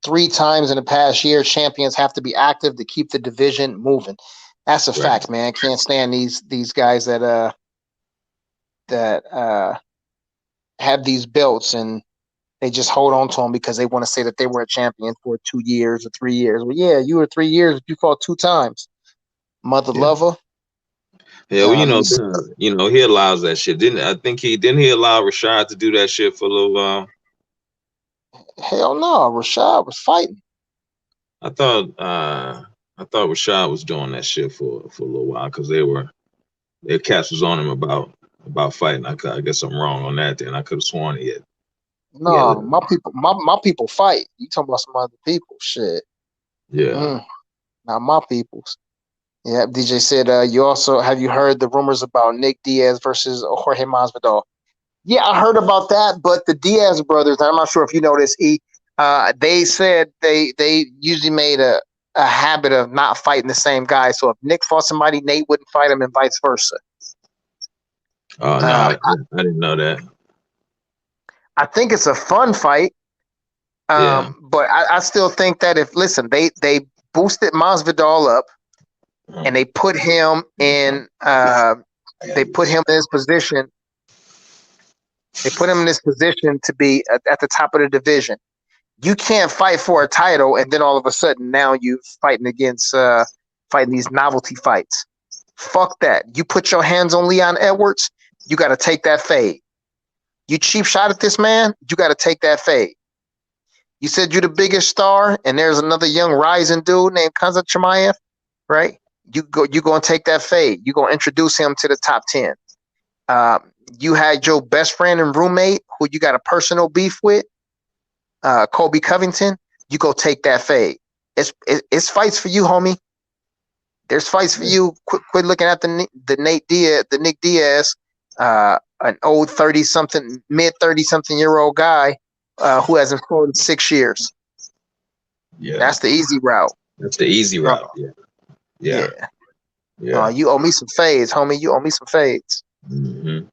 3 times in the past year. Champions have to be active to keep the division moving. That's a fact, man. Can't stand these guys that have these belts and they just hold on to them because they want to say that they were a champion for 2 years or 3 years. Well, yeah, you were 3 years. You fought 2 times. Mother lover. Yeah, well, he allows that shit. Didn't he allow Rashad to do that shit for a little while? Hell no, Rashad was fighting. I thought Rashad was doing that shit for a little while because their cats was on him about fighting. I guess I'm wrong on that. Then I could have sworn it. No, my people fight. You talking about some other people? Shit. Yeah. Not my people's. Yeah, DJ said, have you heard the rumors about Nick Diaz versus Jorge Masvidal? Yeah, I heard about that, but the Diaz brothers, I'm not sure if you know this, they said they usually made a habit of not fighting the same guy. So if Nick fought somebody, Nate wouldn't fight him and vice versa. Oh, no, I didn't know that. I think it's a fun fight. But I still think that they boosted Masvidal up, and they put him in this position. They put him in this position to be at the top of the division. You can't fight for a title, and then all of a sudden now you fighting these novelty fights. Fuck that. You put your hands on Leon Edwards, you got to take that fade. You cheap shot at this man, you got to take that fade. You said you're the biggest star, and there's another young rising dude named Khamzat Chimaev, right? You gonna take that fade. You gonna introduce him to the top 10. You had your best friend and roommate who you got a personal beef with, Kobe Covington. You go take that fade. It's fights for you, homie. There's fights for you. Quit looking at the Nick Diaz, an old 30-something, mid 30-something year old guy who hasn't fought in 6 years. Yeah, that's the easy route. That's the easy route. Yeah. You owe me some fades, homie. You owe me some fades. Mm-hmm.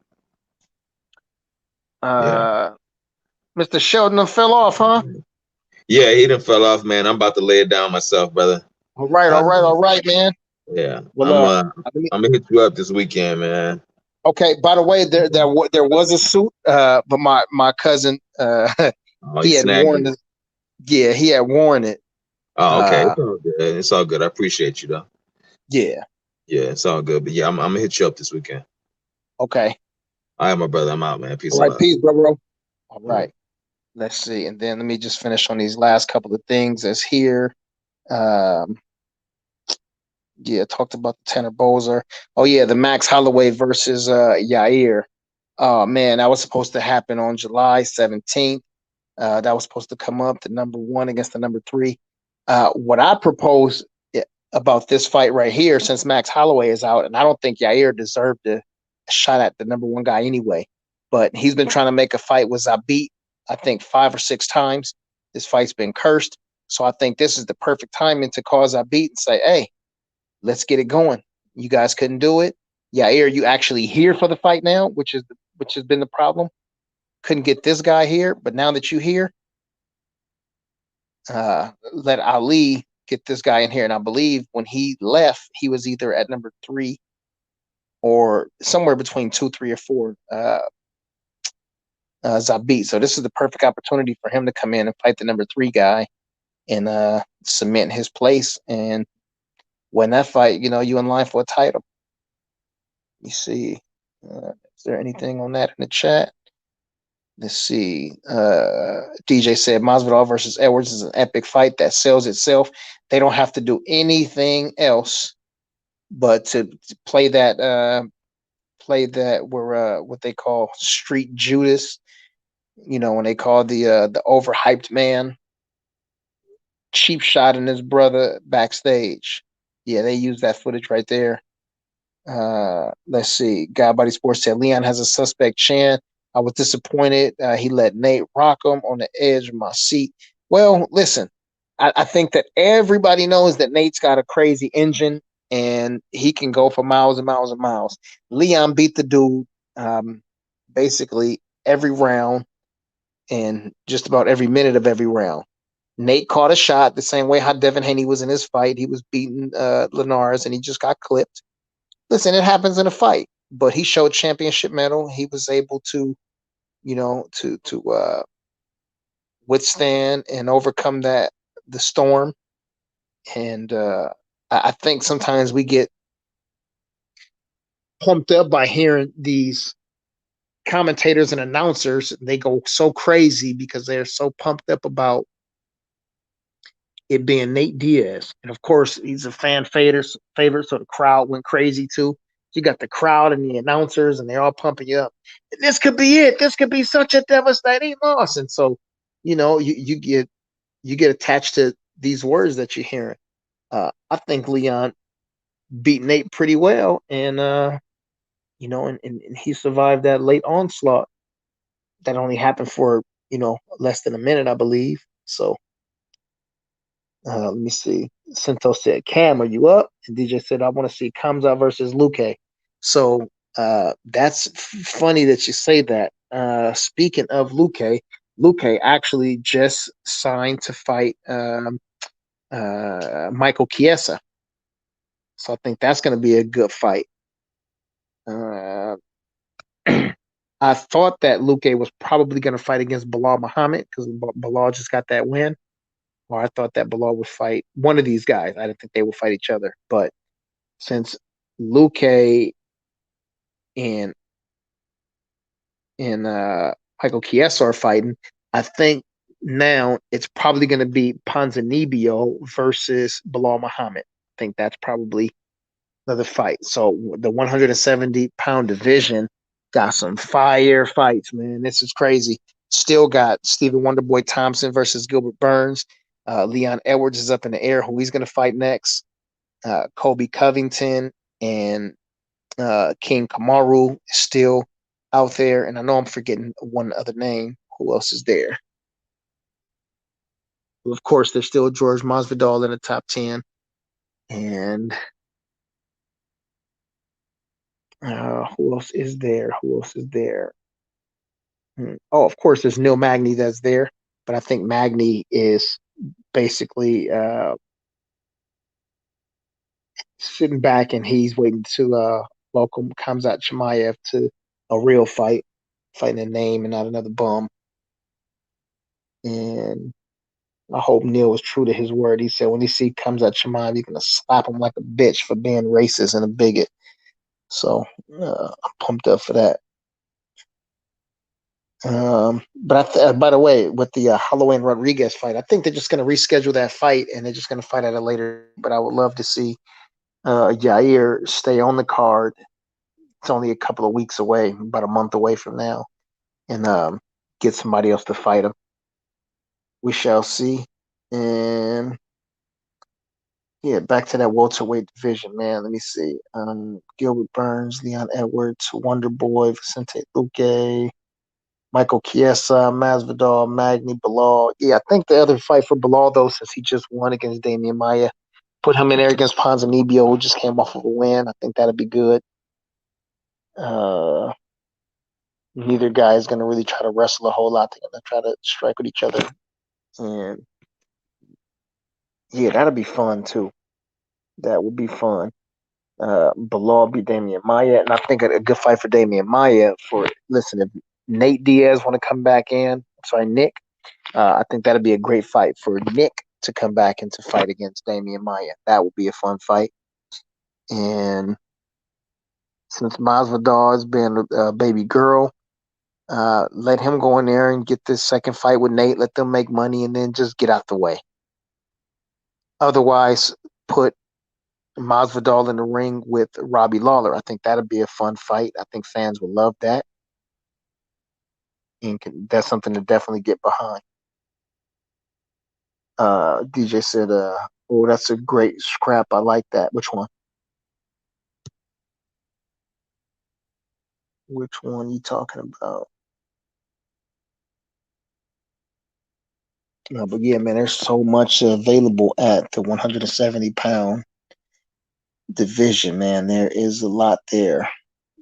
Mr. Sheldon fell off, huh? Yeah, he done fell off, man. I'm about to lay it down myself, brother. All right, man. Yeah, well, I'm gonna hit you up this weekend, man. Okay. By the way, there was a suit, but my cousin he had worn it. Yeah, he had worn it. Oh, okay. It's all good. It's all good. I appreciate you, though. Yeah. Yeah, it's all good. But yeah, I'm gonna hit you up this weekend. Okay. All right, my brother. I'm out, man. Peace. All right, peace, bro. All right. Let's see, and then let me just finish on these last couple of things that's here. Talked about the Tanner Bozer. Oh yeah, the Max Holloway versus Yair. Oh man, that was supposed to happen on July 17th. That was supposed to come up, the number 1 against the number 3. What I propose about this fight right here, since Max Holloway is out, and I don't think Yair deserved a shot at the number 1 guy anyway, but he's been trying to make a fight with Zabit, I think 5 or 6 times. This fight's been cursed. So I think this is the perfect timing to call Zabit and say, hey, let's get it going. You guys couldn't do it. Yair, you actually here for the fight now, which has been the problem. Couldn't get this guy here, but now that you here, let Ali get this guy in here. And I believe when he left, he was either at number 3 or somewhere between 2, 3, or 4. Zabit. So this is the perfect opportunity for him to come in and fight the number 3 guy and cement his place. And when that fight, you in line for a title. You see, is there anything on that in the chat? Let's see. DJ said Masvidal versus Edwards is an epic fight that sells itself. They don't have to do anything else but to play that where what they call Street Judas You know, when they called the overhyped man cheap shot in his brother backstage. Yeah, they used that footage right there. Let's see. God Body Sports said Leon has a suspect chin. I was disappointed. He let Nate rock him on the edge of my seat. Well, listen, I think that everybody knows that Nate's got a crazy engine and he can go for miles and miles and miles. Leon beat the dude basically every round and just about every minute of every round. Nate caught a shot the same way how Devin Haney was in his fight. He was beating Linares and he just got clipped. Listen, it happens in a fight, but he showed championship mettle. He was able to, you know, to withstand and overcome the storm. And I think sometimes we get pumped up by hearing these commentators and announcers. They go so crazy because they're so pumped up about it being Nate Diaz. And of course, he's a fan favorite, so the crowd went crazy too. You got the crowd and the announcers, and they're all pumping you up. This could be it. This could be such a devastating loss. And so, you know, you get attached to these words that you're hearing. I think Leon beat Nate pretty well, and you know, and he survived that late onslaught. That only happened for, you know, less than a minute, I believe. So let me see. Cinto said, Cam, are you up? And DJ said, I want to see Kamza versus Luque. So that's funny that you say that. Speaking of Luque actually just signed to fight Michael Chiesa. So I think that's going to be a good fight. I thought that Luque was probably going to fight against Bilal Muhammad because Bilal just got that win. Or I thought that Bilal would fight one of these guys. I didn't think they would fight each other. But since Luque and Michael Chiesa are fighting, I think now it's probably going to be Ponzinibbio versus Bilal Muhammad. I think that's probably another fight. So the 170-pound division got some fire fights, man. This is crazy. Still got Stephen Wonderboy Thompson versus Gilbert Burns. Leon Edwards is up in the air. Who he's going to fight next? Kobe Covington and King Kamaru is still out there. And I know I'm forgetting one other name. Who else is there? Well, of course, there's still George Masvidal in the top 10. And who else is there? Oh, of course, there's Neil Magny that's there. But I think Magny is basically sitting back and he's waiting to welcome Khamzat Chimaev to a real fight, fighting a name and not another bum. And I hope Neil was true to his word. He said when he see Khamzat Chimaev, he's gonna slap him like a bitch for being racist and a bigot. So I'm pumped up for that. But by the way, with the Holloway and Rodriguez fight, I think they're just going to reschedule that fight and they're just going to fight at a later. But I would love to see Yair stay on the card. It's only a couple of weeks away, about a month away from now, and get somebody else to fight him. We shall see. And yeah, back to that welterweight division, man. Let me see. Gilbert Burns, Leon Edwards, Wonder Boy, Vicente Luque, Michael Chiesa, Masvidal, Magny, Bilal. Yeah, I think the other fight for Bilal, though, since he just won against Damian Maia, put him in there against Ponzinibbio, who just came off of a win. I think that'd be good. Neither guy is going to really try to wrestle a whole lot. They're going to try to strike with each other. And yeah, that'll be fun, too. That would be fun. Bilal beat Damian Maia, and I think a good fight for Damian Maia. Listen, if Nate Diaz want to come back in, Nick, I think that'd be a great fight for Nick to come back and to fight against Damian Maia. That would be a fun fight. And since Masvidal has been a baby girl, let him go in there and get this second fight with Nate. Let them make money and then just get out the way. Otherwise, put Masvidal in the ring with Robbie Lawler. I think that'd be a fun fight. I think fans would love that. and that's something to definitely get behind. DJ said, "Oh, that's a great scrap. I like that. Which one? Which one you talking about?" No, but yeah, man, there's so much available at the 170-pound division, man. There is a lot there.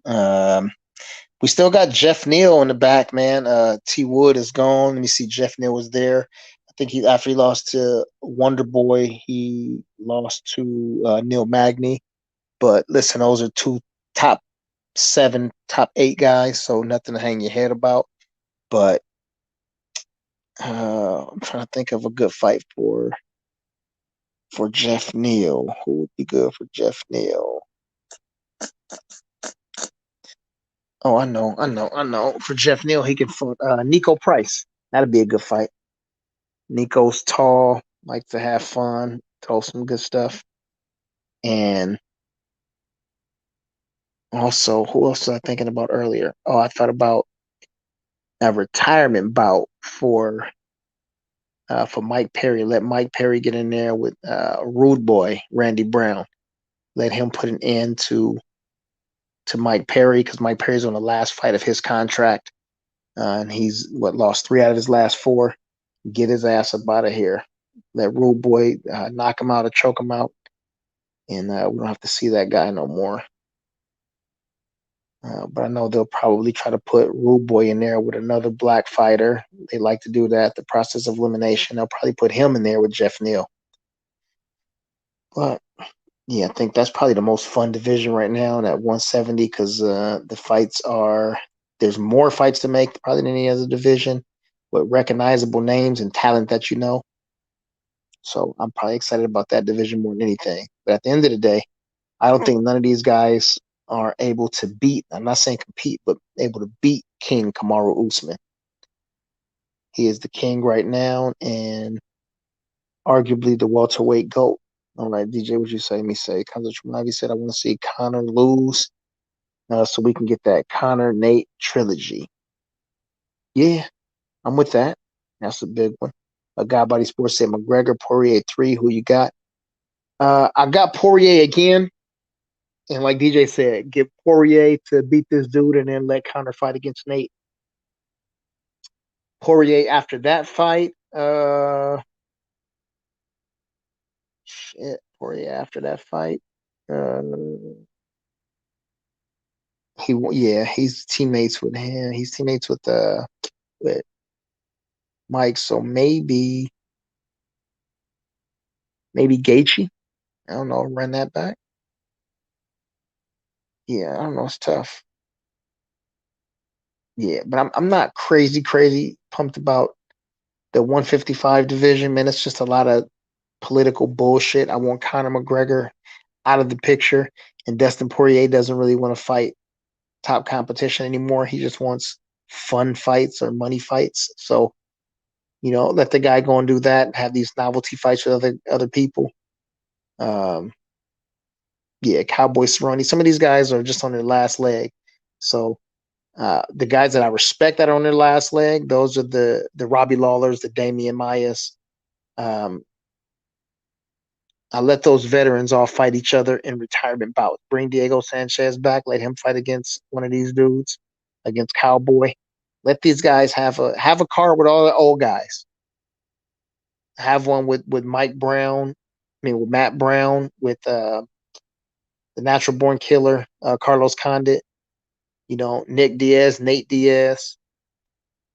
We still got Jeff Neal in the back, man. T Wood is gone. Let me see. Jeff Neal was there. I think after he lost to Wonder Boy, he lost to Neil Magny. But listen, those are two top 7, top 8 guys, so nothing to hang your head about. But I'm trying to think of a good fight for Jeff Neal. Who would be good for Jeff Neal? Oh, I know. For Jeff Neal, he can fight Nico Price. That'd be a good fight. Nico's tall, likes to have fun, throw some good stuff. And also, who else was I thinking about earlier? Oh, I thought about a retirement bout for Mike Perry. Let Mike Perry get in there with Rude Boy, Randy Brown. Let him put an end to Mike Perry, because Mike Perry's on the last fight of his contract. And he's lost 3 out of his last 4. Get his ass up out of here. Let Rude Boy knock him out or choke him out. And we don't have to see that guy no more. But I know they'll probably try to put Rude Boy in there with another black fighter. They like to do that, the process of elimination. They'll probably put him in there with Jeff Neal. But yeah, I think that's probably the most fun division right now at 170, because the fights there's more fights to make probably than any other division with recognizable names and talent that you know. So I'm probably excited about that division more than anything. But at the end of the day, I don't think none of these guys are able to beat, I'm not saying compete, but able to beat King Kamaru Usman. He is the king right now and arguably the welterweight GOAT. All right, DJ, what you say? Let me say. Kaiser Tramavi said, I want to see Conor lose so we can get that Conor Nate trilogy. Yeah, I'm with that. That's a big one. A guy Body Sports said McGregor, Poirier 3. Who you got? I got Poirier again. And like DJ said, get Poirier to beat this dude and then let Conor fight against Nate. Poirier after that fight, Poirier after that fight, he's teammates with him. He's teammates with Mike. So maybe Gaethje. I don't know. Run that back. Yeah, I don't know. It's tough. Yeah, but I'm not crazy pumped about the 155 division, man. It's just a lot of political bullshit. I want Conor McGregor out of the picture, and Dustin Poirier doesn't really want to fight top competition anymore. He just wants fun fights or money fights. So, let the guy go and do that and have these novelty fights with other people. Cowboy Cerrone. Some of these guys are just on their last leg. So the guys that I respect that are on their last leg, those are the Robbie Lawlers, the Damian Maias. I let those veterans all fight each other in retirement bouts. Bring Diego Sanchez back. Let him fight against one of these dudes, against Cowboy. Let these guys have a card with all the old guys. Have one with Mike Brown. With Matt Brown, with the Natural Born Killer, Carlos Condit. Nick Diaz, Nate Diaz.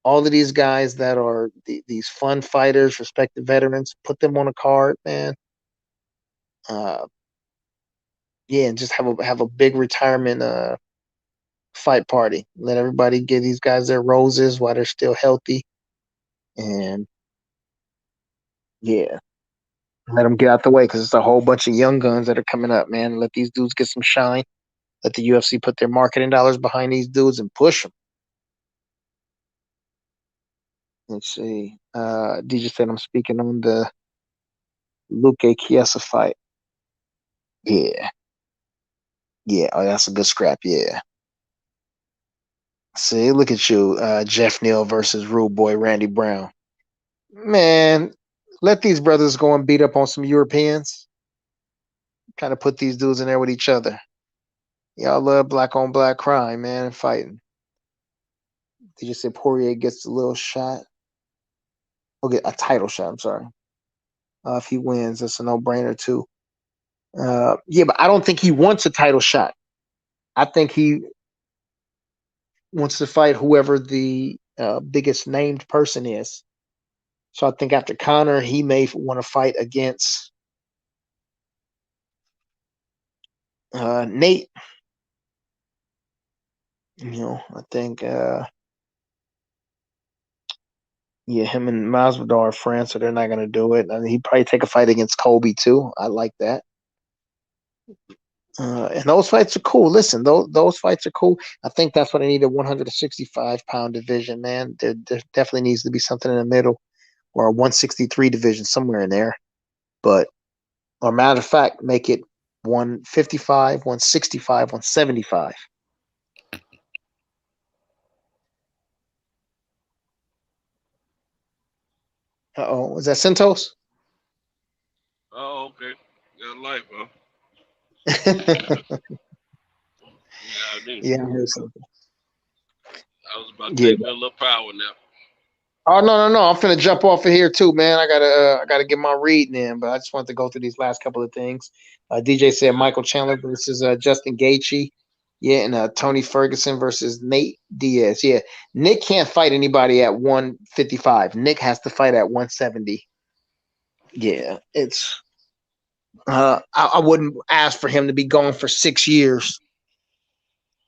All of these guys that are these fun fighters, respected veterans. Put them on a card, man. And just have a big retirement fight party. Let everybody give these guys their roses while they're still healthy, and let them get out the way, because it's a whole bunch of young guns that are coming up, man. Let these dudes get some shine. Let the UFC put their marketing dollars behind these dudes and push them. Let's see. DJ said I'm speaking on the Luke Chiesa fight. Yeah. Oh, that's a good scrap. Yeah. See, look at you, Jeff Neal versus Rude Boy Randy Brown. Man, let these brothers go and beat up on some Europeans. Kind of put these dudes in there with each other. Y'all love black on black crime, man, and fighting. They just said Poirier gets a little shot. He'll get a title shot. I'm sorry. If he wins, that's a no-brainer too. Yeah, but I don't think he wants a title shot. I think he wants to fight whoever the biggest named person is. So I think after Conor, he may want to fight against Nate. You know, I think him and Masvidal are friends, so they're not going to do it. I mean, he'd probably take a fight against Colby too. I like that. And those fights are cool. Listen, those fights are cool. I think that's what I need, a 165-pound division, man. There definitely needs to be something in the middle, or a 163 division, somewhere in there. But, or matter of fact, make it 155, 165, 175. Uh-oh, was that Santos? Oh, okay. Got life, huh? Yeah, I heard something. I was about to take me a little power nap. Oh no! I'm finna jump off of here too, man. I gotta get my reading in, but I just wanted to go through these last couple of things. DJ said Michael Chandler versus Justin Gaethje, yeah, and Tony Ferguson versus Nate Diaz. Yeah, Nick can't fight anybody at 155. Nick has to fight at 170. Yeah, it's. I wouldn't ask for him to be gone for 6 years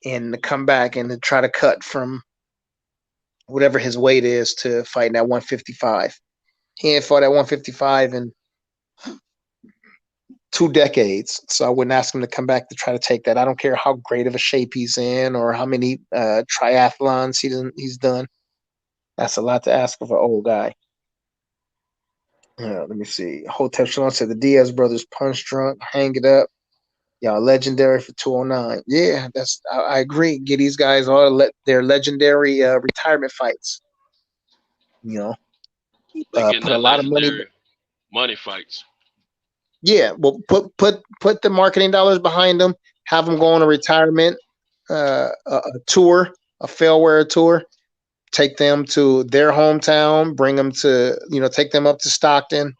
and to come back and to try to cut from whatever his weight is to fighting at 155. He ain't fought at 155 in 2 decades, so I wouldn't ask him to come back to try to take that. I don't care how great of a shape he's in or how many triathlons he's done. That's a lot to ask of an old guy. Let me see. Hotel Shalom said the Diaz brothers punch drunk, hang it up. Y'all legendary for 209. Yeah, I agree. Get these guys all their legendary retirement fights. You know, Put a lot of money fights. Yeah, well, put the marketing dollars behind them. Have them go on a retirement a tour, a failware tour. Take them to their hometown. Bring them to take them up to Stockton.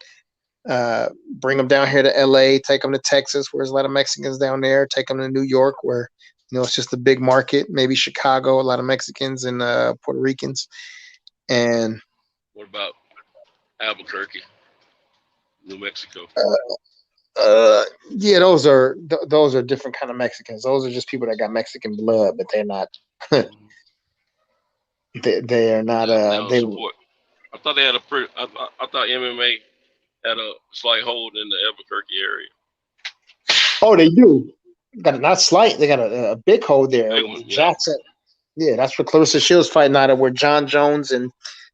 Bring them down here to LA. Take them to Texas, where there's a lot of Mexicans down there. Take them to New York, where it's just a big market. Maybe Chicago, a lot of Mexicans and Puerto Ricans. And what about Albuquerque, New Mexico? Yeah, those are different kind of Mexicans. Those are just people that got Mexican blood, but they're not. they are not. They support. I thought they had a pretty. I thought MMA had a slight hold in the Albuquerque area. Oh, they do. Got not slight. They got a big hold there. Big one, Jackson. Yeah, that's where Clarissa Shields fighting out of. Where John Jones and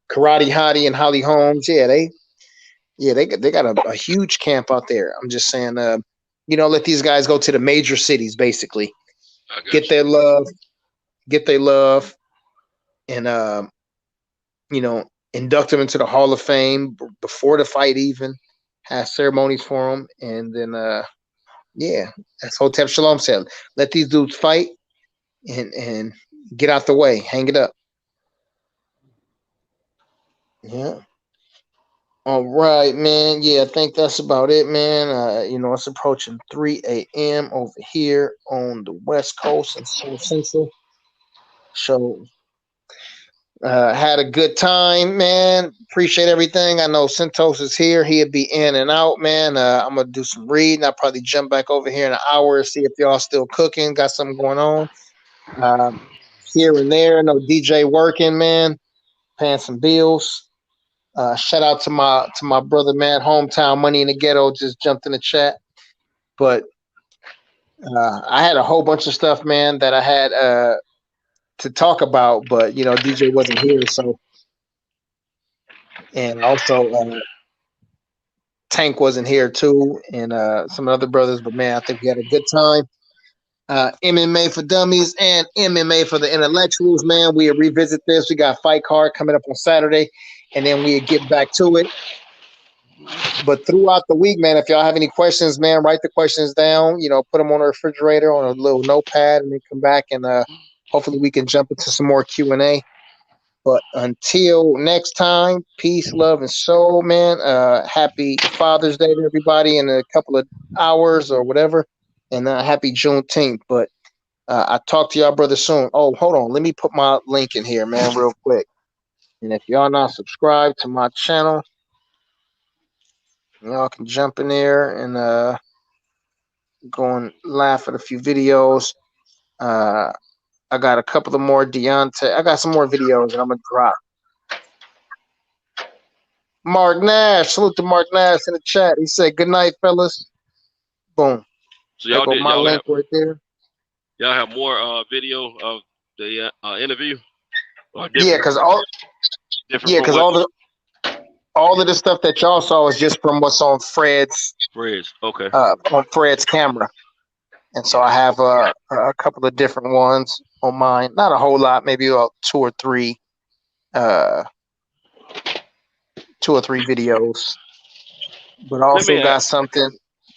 Karate Hottie and Holly Holmes. Yeah, they got a huge camp out there. I'm just saying, let these guys go to the major cities, basically, get their love, and induct them into the Hall of Fame before the fight, even have ceremonies for them, and then as Hotep Shalom said, let these dudes fight and get out the way, hang it up. Yeah. All right, man. Yeah, I think that's about it, man. It's approaching 3 a.m. over here on the West Coast and South Central. So, had a good time, man. Appreciate everything. I know Santos is here. He'll be in and out, man. I'm going to do some reading. I'll probably jump back over here in an hour, see if y'all still cooking, got something going on. Here and there. I know DJ working, man, paying some bills. Shout out to my brother, man. Hometown Money in the Ghetto just jumped in the chat. But I had a whole bunch of stuff, man, that I had to talk about, but DJ wasn't here, so, and also Tank wasn't here too, and some other brothers. But man, I think we had a good time. MMA for dummies and MMA for the intellectuals, man. We revisit this. We got Fight Card coming up on Saturday, and then we get back to it. But throughout the week, man, if y'all have any questions, man, write the questions down. You know, put them on a refrigerator on a little notepad, and then come back and hopefully we can jump into some more Q&A. But until next time, peace, love, and soul, man. Happy Father's Day to everybody in a couple of hours or whatever. And happy Juneteenth. But I'll talk to y'all, brother, soon. Oh, hold on. Let me put my link in here, man, real quick. And if y'all not subscribed to my channel, y'all can jump in there and go and laugh at a few videos. I got a couple of more Deontay. I got some more videos that I'm going to drop. Mark Nash. Salute to Mark Nash in the chat. He said, good night, fellas. Boom. So y'all did, my link right there. Y'all have more video of the interview? Yeah, because all of the stuff that y'all saw is just from what's on Fred's okay. On Fred's camera. And so I have a couple of different ones on mine. Not a whole lot, maybe 2 or 3 videos. But I also got something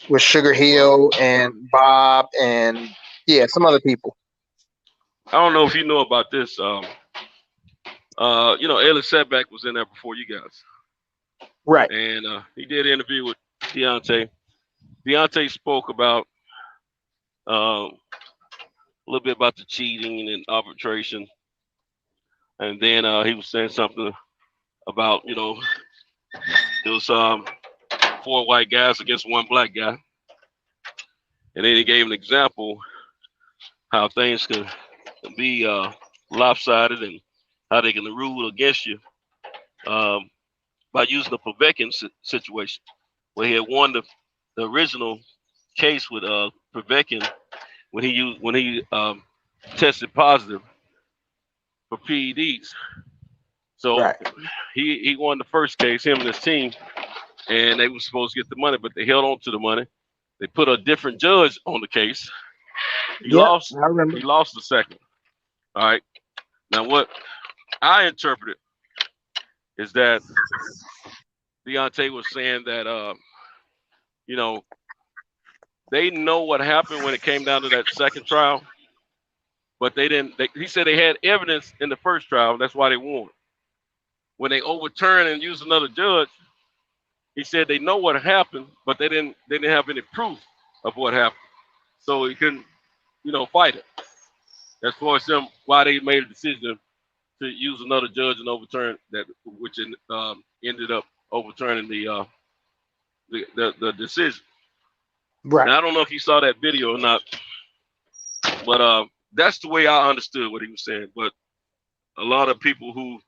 with Sugar Hill and Bob and some other people. I don't know if you know about this. Ellis Setback was in there before you guys. Right. And he did an interview with Deontay. Deontay spoke about a little bit about the cheating and arbitration. And then he was saying something about, it was 4 white guys against 1 black guy. And then he gave an example how things could be lopsided and how they can rule against you by using the Povetkin situation, where he had won the original case with Povetkin when he tested positive for PEDs. So he won the first case, him and his team, and they were supposed to get the money, but they held on to the money. They put a different judge on the case. He lost. I remember. He lost the second. All right. Now what I interpreted is that Deontay was saying that they know what happened when it came down to that second trial, but they didn't. He said they had evidence in the first trial. That's why they won. When they overturned and used another judge, he said they know what happened, but they didn't have any proof of what happened, so he couldn't, fight it. As far as them, why they made a decision to use another judge and overturn that, which ended up overturning the decision. Right. And I don't know if you saw that video or not, but that's the way I understood what he was saying. But a lot of people who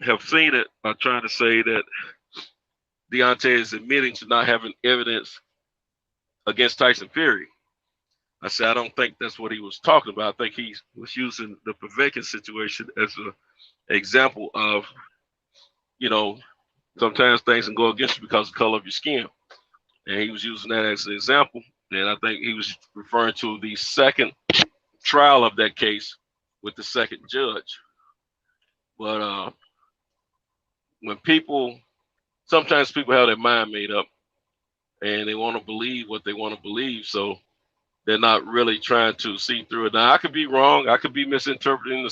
have seen it are trying to say that Deontay is admitting to not having evidence against Tyson Fury. I said, I don't think that's what he was talking about. I think he was using the Povetkin situation as an example of, sometimes things can go against you because of the color of your skin. And he was using that as an example. And I think he was referring to the second trial of that case with the second judge. But sometimes people have their mind made up and they want to believe what they want to believe. So they're not really trying to see through it. Now, I could be wrong. I could be misinterpreting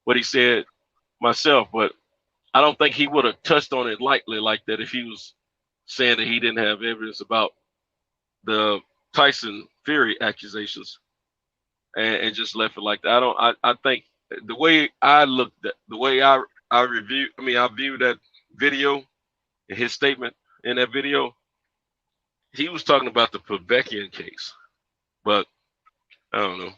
what he said myself, but I don't think he would have touched on it lightly like that if he was saying that he didn't have evidence about the Tyson Fury accusations and just left it like that. I think the way I looked at, the way I viewed that video and his statement in that video, he was talking about the Povetkin case. But I don't know.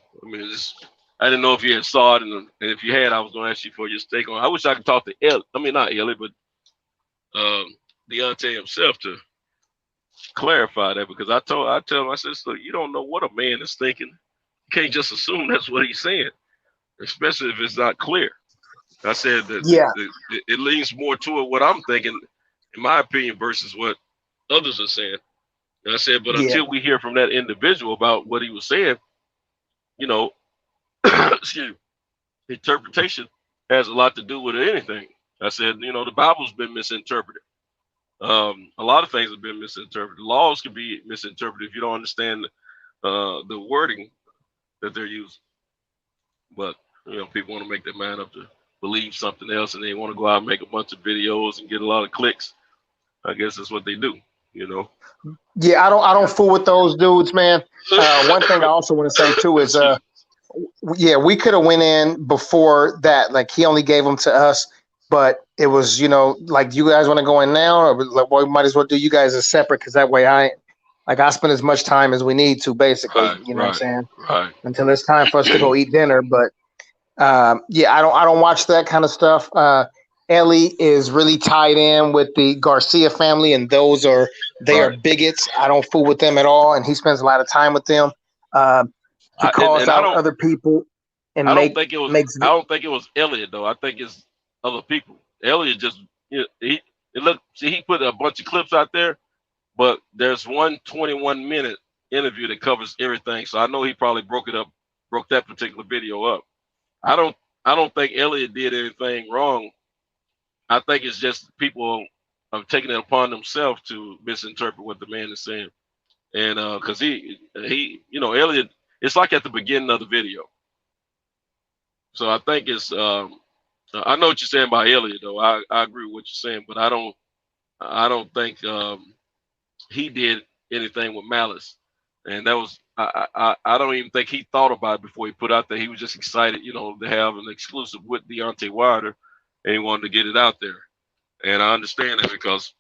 I didn't know if you had saw it, and if you had, I was going to ask you for your take on it. I wish I could talk to Ellie. Not Ellie, but Deontay himself to clarify that, because I tell him, I said, look, you don't know what a man is thinking. You can't just assume that's what he's saying, especially if it's not clear. I said that it leans more toward what I'm thinking, in my opinion, versus what others are saying. And I said, but until we hear from that individual about what he was saying, you know, excuse me, interpretation has a lot to do with anything. I said, you know, the Bible's been misinterpreted. A lot of things have been misinterpreted. Laws can be misinterpreted if you don't understand the wording that they're using. But you know, people want to make their mind up to believe something else, and they want to go out and make a bunch of videos and get a lot of clicks. I guess that's what they do, you know. Yeah, I don't fool with those dudes, man. One thing I also want to say too is, yeah, we could have went in before that. Like he only gave them to us, but it was, you know, like you guys want to go in now, or like, well, we might as well do you guys as separate because that way I spend as much time as we need to, basically. Right, you know what I'm saying? Right. Until it's time for us to go eat dinner. But yeah, I don't watch that kind of stuff. Ellie is really tied in with the Garcia family, and they are bigots. I don't fool with them at all, and he spends a lot of time with them. He calls out other people, and I don't think it was Elliot though. I think it's other people. Elliot just he put a bunch of clips out there, but there's one 21-minute interview that covers everything. So I know he probably broke that particular video up. I don't think Elliot did anything wrong. I think it's just people are taking it upon themselves to misinterpret what the man is saying. And because he you know, Elliot, it's like at the beginning of the video. So I think it's I know what you're saying about Elliot though. I agree with what you're saying, but I don't think he did anything with malice. And that was I don't even think he thought about it before he put out there. He was just excited, you know, to have an exclusive with Deontay Wilder, and he wanted to get it out there. And I understand that because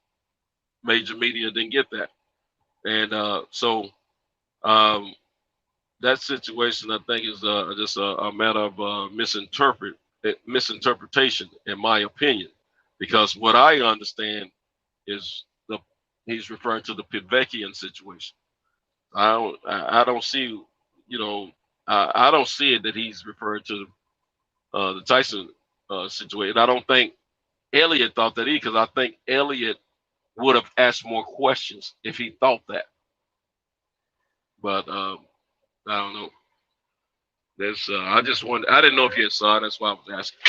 major media didn't get that. And so that situation, I think, is just a matter of misinterpretation, in my opinion. Because what I understand is he's referring to the Povetkian situation. I don't see, you know, I don't see it that he's referring to the Tyson situation. I don't think Elliot thought that either, because I think Elliot would have asked more questions if he thought that. But I don't know. That's I didn't know if you saw it. That's why I was asking.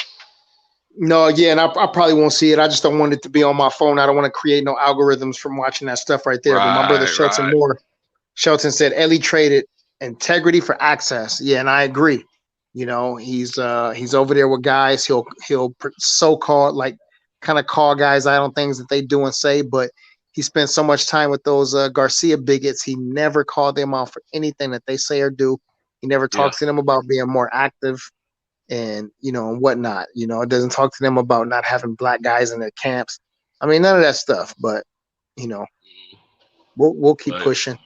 No, yeah, and I probably won't see it. I just don't want it to be on my phone. I don't want to create no algorithms from watching that stuff right there. But my brother Shelton said Ellie traded integrity for access. Yeah, and I agree. You know, he's over there with guys. He'll so-called like kind of call guys out on things that they do and say, but he spent so much time with those Garcia bigots. He never called them out for anything that they say or do. He never talks to them about being more active and, you know, and whatnot. You know, it doesn't talk to them about not having black guys in their camps. I mean, none of that stuff, but, you know, we'll keep pushing.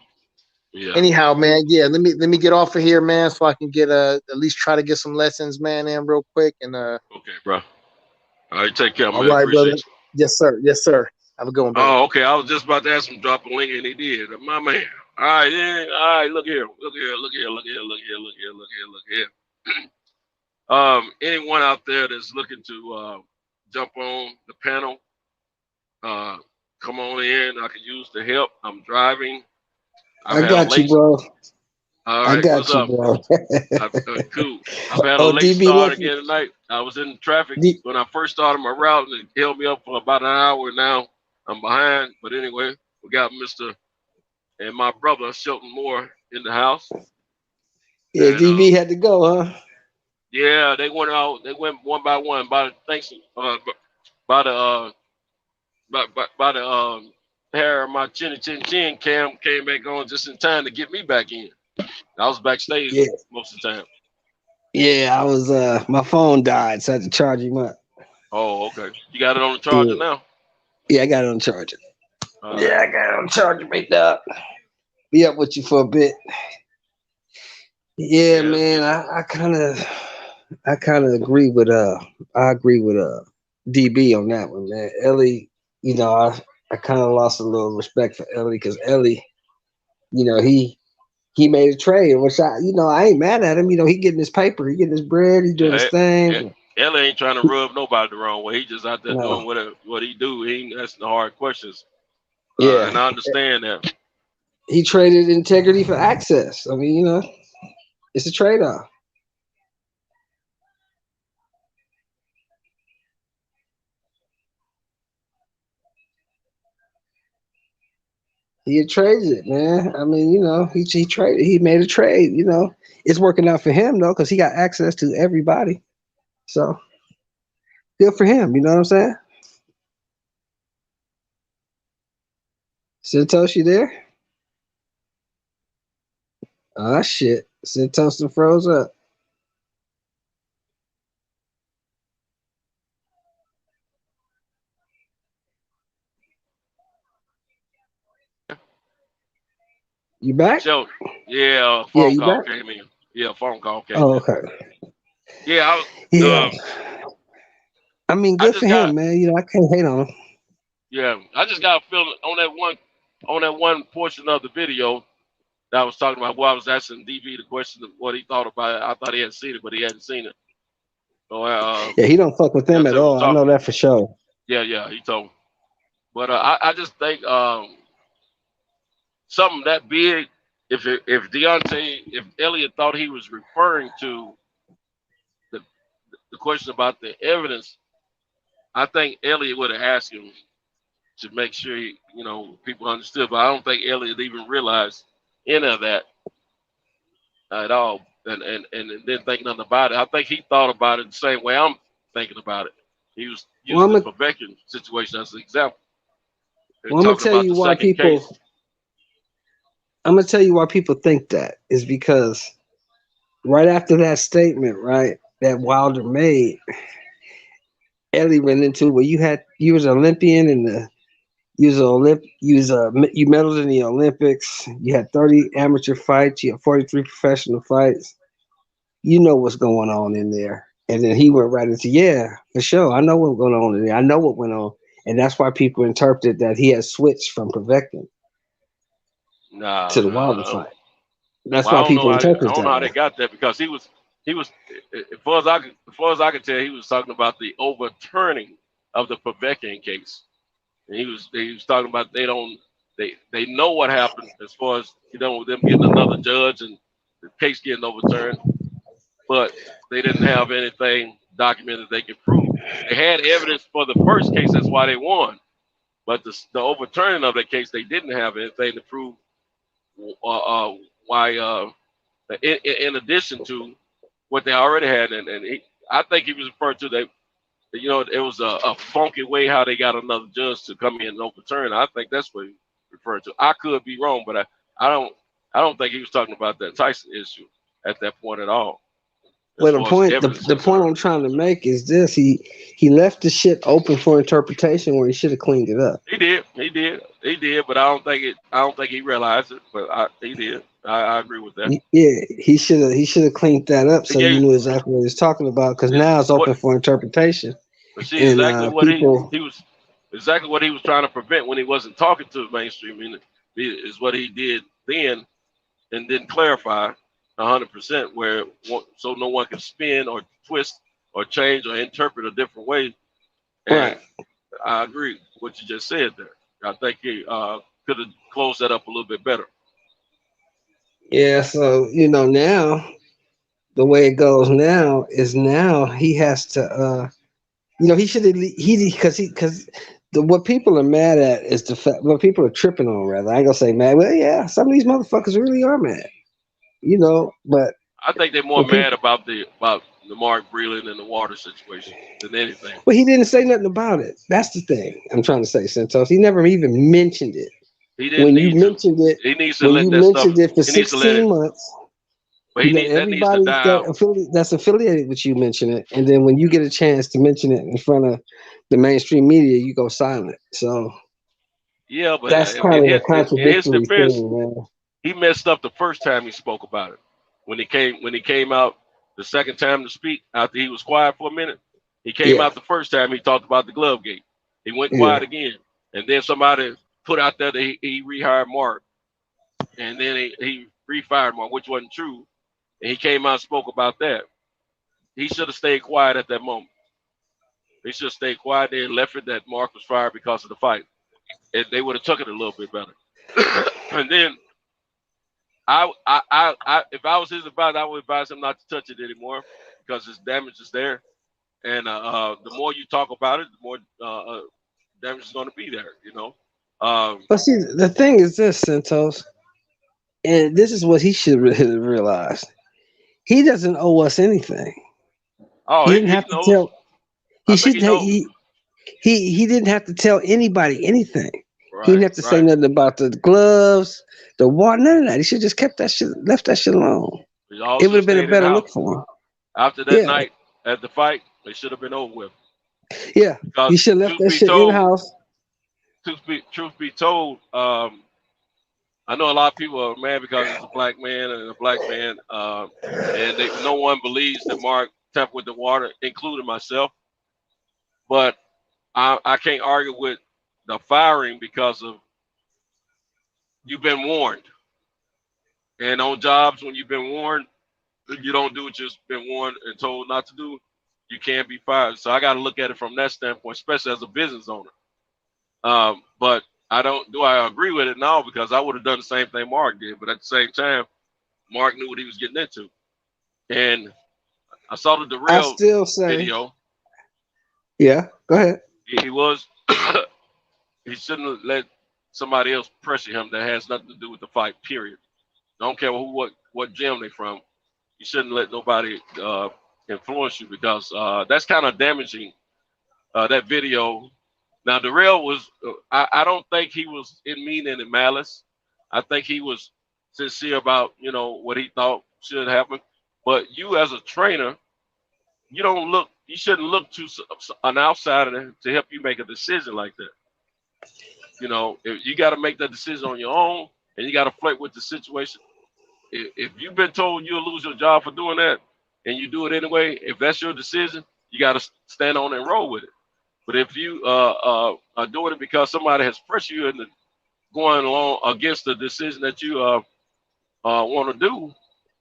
Yeah. Anyhow, man, yeah, let me get off of here, man, so I can get at least try to get some lessons, man, in real quick. And okay, bro. All right, take care, man. All right, brother. Yes, sir. Yes, sir. Have a good one, brother. Oh, okay. I was just about to ask him to drop a link, and he did. My man. All right, yeah. All right, look here. Anyone out there that's looking to jump on the panel, come on in. I could use the help. I'm driving. I got you, bro. All right, I got you, bro. Cool. I've had a late start again tonight. I was in traffic when I first started my route, and it held me up for about an hour. Now I'm behind. But anyway, we got Mr. and my brother Shelton Moore in the house. Yeah, and, DB had to go, huh? Yeah, they went out. They went one by one. By the hair of my chin cam came back on just in time to get me back in. I was backstage most of the time. Yeah, I was my phone died, so I had to charge him up. Oh, okay. You got it on the charger now? Yeah, I got it on the charger. I got it on the charger right now. Be up with you for a bit. Yeah, man, I kind of agree with DB on that one, man. Ellie, you know, I kind of lost a little respect for Ellie because Ellie, you know, he made a trade, which I ain't mad at him. You know, he getting his paper, he getting his bread, he doing his thing. Ellie ain't trying to rub nobody the wrong way. He just out there doing what he do. He ain't asking the hard questions. And I understand that. he traded integrity for access. I mean, you know, it's a trade-off. He traded it, man. I mean, you know, he traded. He made a trade. You know, it's working out for him though, because he got access to everybody. So good for him. You know what I'm saying? Satoshi there? Ah, shit. Satoshi froze up. You back? So, yeah, Yeah, phone you call back? came in. Yeah, phone call came Oh, in. okay. Yeah, Yeah. I mean, I good for just got him, man. You know, I can't hate on him. I just got a feeling on that one portion of the video that I was talking about. Where I was asking DB the question of what he thought about it. I thought he had seen it, but he hadn't seen it. So Yeah, he don't fuck with them at said we'll all. I talk. know that for sure. Yeah, he told me. But I just think something that big. If Elliott thought he was referring to the question about the evidence, I think Elliott would have asked him to make sure people understood. But I don't think Elliott even realized any of that at all, and didn't think nothing about it. I think he thought about it the same way I'm thinking about it. He was using the Povetkin situation as an example. I'm gonna tell you why people. I'm gonna tell you why people think that is because right after that statement, right, that Wilder made, Ellie went into where you was an Olympian and you medaled in the Olympics. You had 30 amateur fights. You had 43 professional fights. You know what's going on in there. And then he went right into, yeah, for sure. I know what's going on in there. I know what went on. And that's why people interpreted that he had switched from Povetkin to the Wilder fight. That's why people interpret that. I don't know how they got that, because he was as far as I could tell, he was talking about the overturning of the Povetkin case. And he was talking about they know what happened as far as with them getting another judge and the case getting overturned, but they didn't have anything documented they could prove. They had evidence for the first case, that's why they won. But the overturning of the case, they didn't have anything to prove why. In addition to what they already had, I think he was referring to that. It was a funky way how they got another judge to come in and overturn. I think that's what he referred to. I could be wrong, but I don't think he was talking about that Tyson issue at that point at all. Well, the point I'm trying to make is this: he left the shit open for interpretation where he should have cleaned it up. He did, but I don't think he realized it. But he did. I agree with that. Yeah, he should have cleaned that up so you knew exactly what he was talking about. Because now it's open for interpretation. But see, exactly what he was trying to prevent when he wasn't talking to the mainstream is what he did then, and didn't clarify 100% where so no one can spin or twist or change or interpret a different way. And right. I agree with what you just said there. I think he could have closed that up a little bit better. Yeah, so now the way it goes now is he has to he should because what people are mad at is the fact what people are tripping on, rather. I ain't gonna say mad. Well, yeah, some of these motherfuckers really are mad. But I think they're more mad about the Mark Breland and the water situation than anything. Well, he didn't say nothing about it. That's the thing I'm trying to say, Santos. He never even mentioned it. He didn't mentioned it. He needs to let that stuff. When you mentioned it for 16 months, but everybody that's affiliated with you mention it, and then when you get a chance to mention it in front of the mainstream media, you go silent. So yeah, but that's kind of a contradictory thing, man. He messed up the first time he spoke about it. When he came out the second time to speak after he was quiet for a minute, he came out the first time he talked about the glove gate. He went quiet again, and then somebody put out there that he rehired Mark, and then he refired Mark, which wasn't true. And he came out and spoke about that. He should have stayed quiet at that moment. They should have stayed quiet there and left it that Mark was fired because of the fight. And they would have took it a little bit better. And then if I was his advisor, I would advise him not to touch it anymore because his damage is there, and the more you talk about it, the more damage is going to be there. You know. But see, the thing is this, Santos, and this is what he should have realized. He doesn't owe us anything. Oh, he didn't have to knows. tell. He I think shouldn't. He didn't have to tell anybody anything. He didn't have to say nothing about the gloves, the water, none of that. He should just kept that shit, left that shit alone. It would have been a better look for him. After that night at the fight, they should have been over with. Yeah, he should have left that shit in house. Truth be told, I know a lot of people are mad because it's a black man and a black man, and no one believes that Mark tampered with the water, including myself. But I can't argue with the firing because of you've been warned. And on jobs, when you've been warned, you don't do what you've been warned and told not to do, you can't be fired. So I got to look at it from that standpoint, especially as a business owner. But do I agree with it now? Because I would have done the same thing Mark did. But at the same time, Mark knew what he was getting into. And I saw the Darrell video. Yeah, go ahead. He shouldn't have let somebody else pressure him that has nothing to do with the fight, period. Don't care what gym they from. You shouldn't let nobody influence you because that's kind of damaging, that video. Now, Darrell was, I don't think he was in mean and in malice. I think he was sincere about, what he thought should happen. But you as a trainer, you shouldn't look to an outsider to help you make a decision like that. If you got to make that decision on your own and you got to flirt with the situation. If you've been told you'll lose your job for doing that and you do it anyway, if that's your decision, you got to stand on and roll with it. But if you are doing it because somebody has pressured you into going along against the decision that you want to do,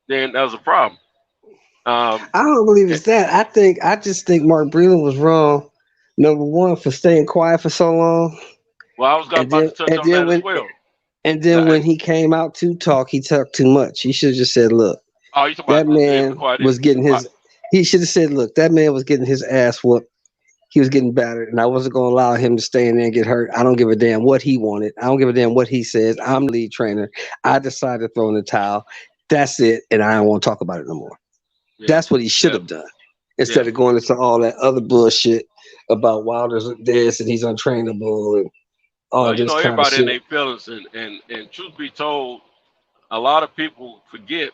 then that's a problem. I don't believe it's that. I just think Mark Breland was wrong. Number one, for staying quiet for so long. Well, I was about to touch on that as well. And then when he came out to talk, he talked too much. He should have just said, "Look, that man was getting his." He should have said, "Look, that man was getting his ass whooped. He was getting battered, and I wasn't going to allow him to stay in there and get hurt. I don't give a damn what he wanted. I don't give a damn what he says. I'm the lead trainer. I decided to throw in the towel. That's it, and I don't want to talk about it no more." Yeah. That's what he should have done instead of going into all that other bullshit about Wilder's this and he's untrainable and all this kind of shit. Everybody in their feelings, and truth be told, a lot of people forget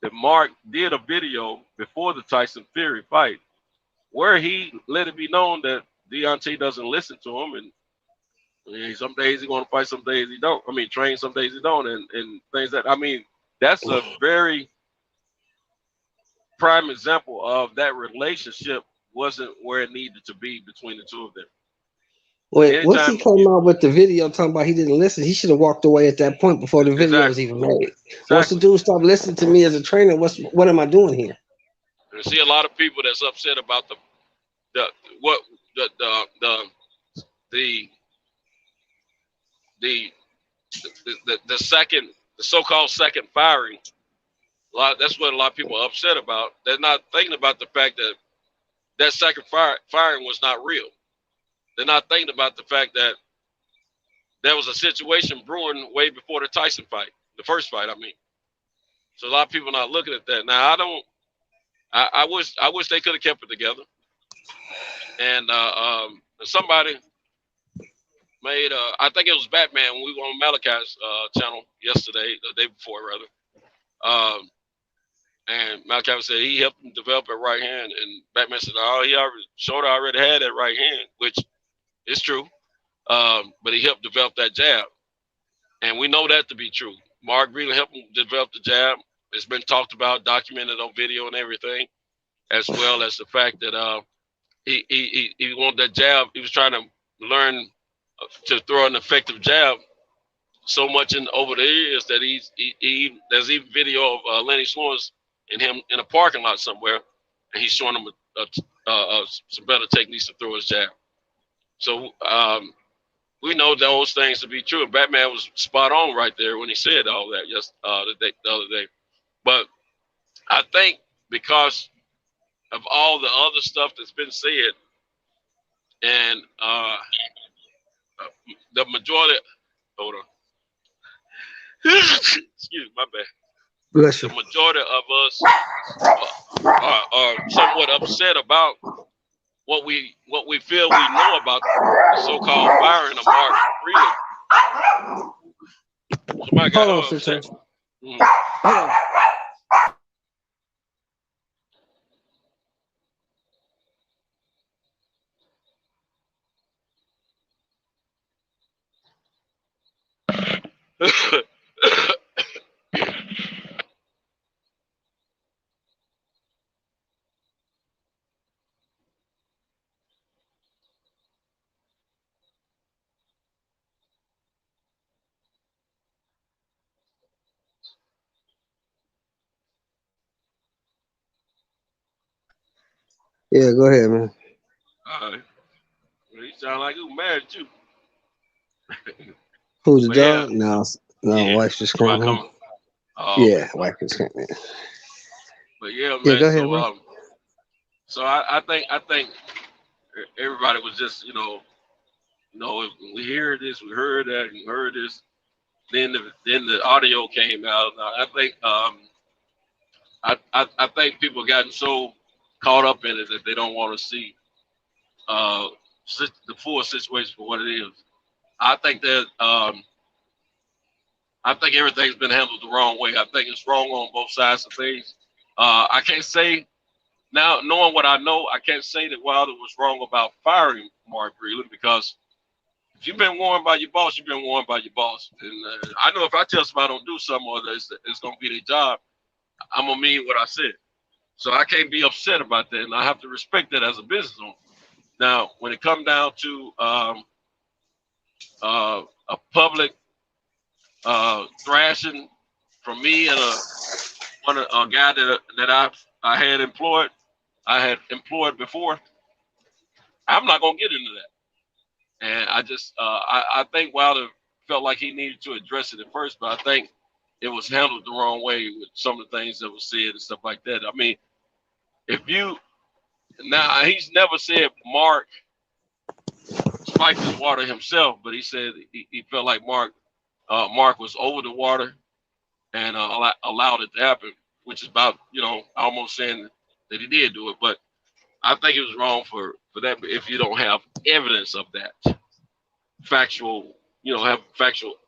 that Mark did a video before the Tyson Fury fight where he let it be known that Deontay doesn't listen to him, and some days he's going to fight, some days he don't. I mean, train, some days he don't, and things that, that's a very prime example of that relationship wasn't where it needed to be between the two of them. Wait, once he came out with the video talking about he didn't listen, he should have walked away at that point before the video was even made. Exactly. Once the dude stopped listening to me as a trainer, what am I doing here? I see a lot of people that's upset about the so-called second firing. That's what a lot of people are upset about. They're not thinking about the fact that second firing was not real. They're not thinking about the fact that there was a situation brewing way before the Tyson fight, the first fight, So a lot of people are not looking at that. Now, I wish they could have kept it together. And somebody made, I think it was Batman when we were on Malachi's channel yesterday, the day before rather. And Malachi said he helped him develop a right hand, and Batman said, "Oh, Shorter already had that right hand," which is true. But he helped develop that jab, and we know that to be true. Mark Breland helped him develop the jab. It's been talked about, documented on video and everything, as well as the fact that he wanted that jab. He was trying to learn to throw an effective jab so much over the years that there's even video of Lenny Swans and him in a parking lot somewhere, and he's showing him some better techniques to throw his jab. So we know those things to be true. And Batman was spot on right there when he said all that the other day. But I think because of all the other stuff that's been said, and the majority, hold on, excuse my bad. Bless you. The majority of us are somewhat upset about what we feel we know about the so-called firing of Mark Freeland. Somebody got upset. Hold on. Yeah, go ahead, man. All right. Well, you sound like you mad at you. Who's the But dog? yeah. No, Yeah. wife just came home. Oh, Yeah, okay. wife just came in. But yeah, man. Yeah, go ahead, bro. So I think everybody was just, we hear this, we heard that, we heard this. Then the audio came out. I think I think people gotten so caught up in it that they don't want to see the full situation for what it is. I think that I think everything's been handled the wrong way. I think it's wrong on both sides of things. I can't say now, knowing what I know, I can't say that Wilder was wrong about firing Mark Breland, because if you've been warned by your boss, you've been warned by your boss. And I know if I tell somebody don't do something or it's going to be their job, I'm going to mean what I said. So I can't be upset about that, and I have to respect that as a business owner. Now, when it comes down to a public thrashing from me and a guy that I had employed before, I'm not going to get into that. And I just I think Wilder felt like he needed to address it at first, but I think it was handled the wrong way with some of the things that was said and stuff like that. I mean, he's never said Mark spiked his water himself, but he said he felt like Mark was over the water and allowed it to happen, which is about, almost saying that he did do it. But I think it was wrong for that if you don't have evidence of that. Have factual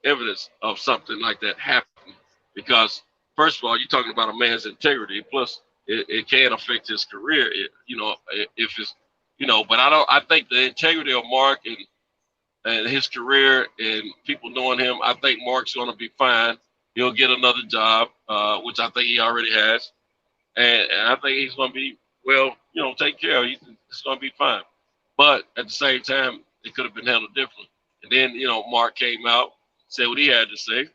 evidence of something like that happening. Because first of all, you're talking about a man's integrity. Plus, it can affect his career. If it's, but I think the integrity of Mark and his career and people knowing him, I think Mark's going to be fine. He'll get another job, which I think he already has. And I think he's going to be, taken care of. It's going to be fine. But at the same time, it could have been handled differently. And then, Mark came out, said what he had to say.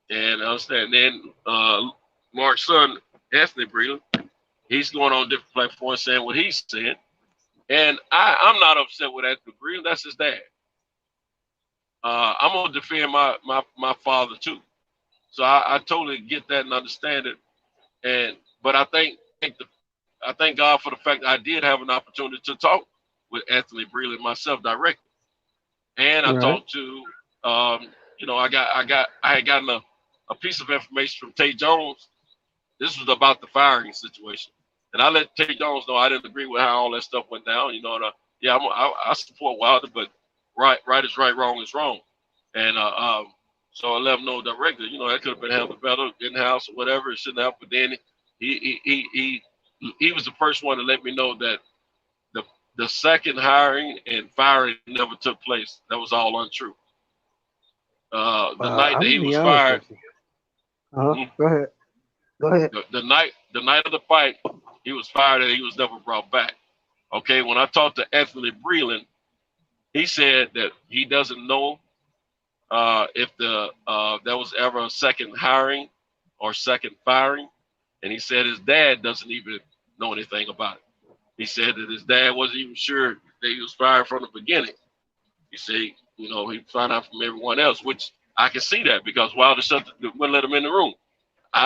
And I understand. Then Mark's son, Anthony Breland, he's going on different platforms saying what he's saying. And I'm not upset with Anthony Breland. That's his dad. I'm going to defend my father, too. So I totally get that and understand it. But I thank God for the fact that I did have an opportunity to talk with Anthony Breland myself directly. And I talked to, I had gotten a piece of information from Tate Jones. This was about the firing situation. And I let Tate Jones know I didn't agree with how all that stuff went down. I support Wilder, but right is right, wrong is wrong. And so I let him know directly, that could have been handled better in-house or whatever. It shouldn't have. But then he was the first one to let me know that the second hiring and firing never took place. That was all untrue. The night that he was fired. Go ahead. The night of the fight, he was fired and he was never brought back. Okay, when I talked to Anthony Breland, he said that he doesn't know if there was ever a second hiring or second firing, and he said his dad doesn't even know anything about it. He said that his dad wasn't even sure that he was fired from the beginning. You see, You know, he found out from everyone else, which I can see that because Wilder wouldn't let him in the room.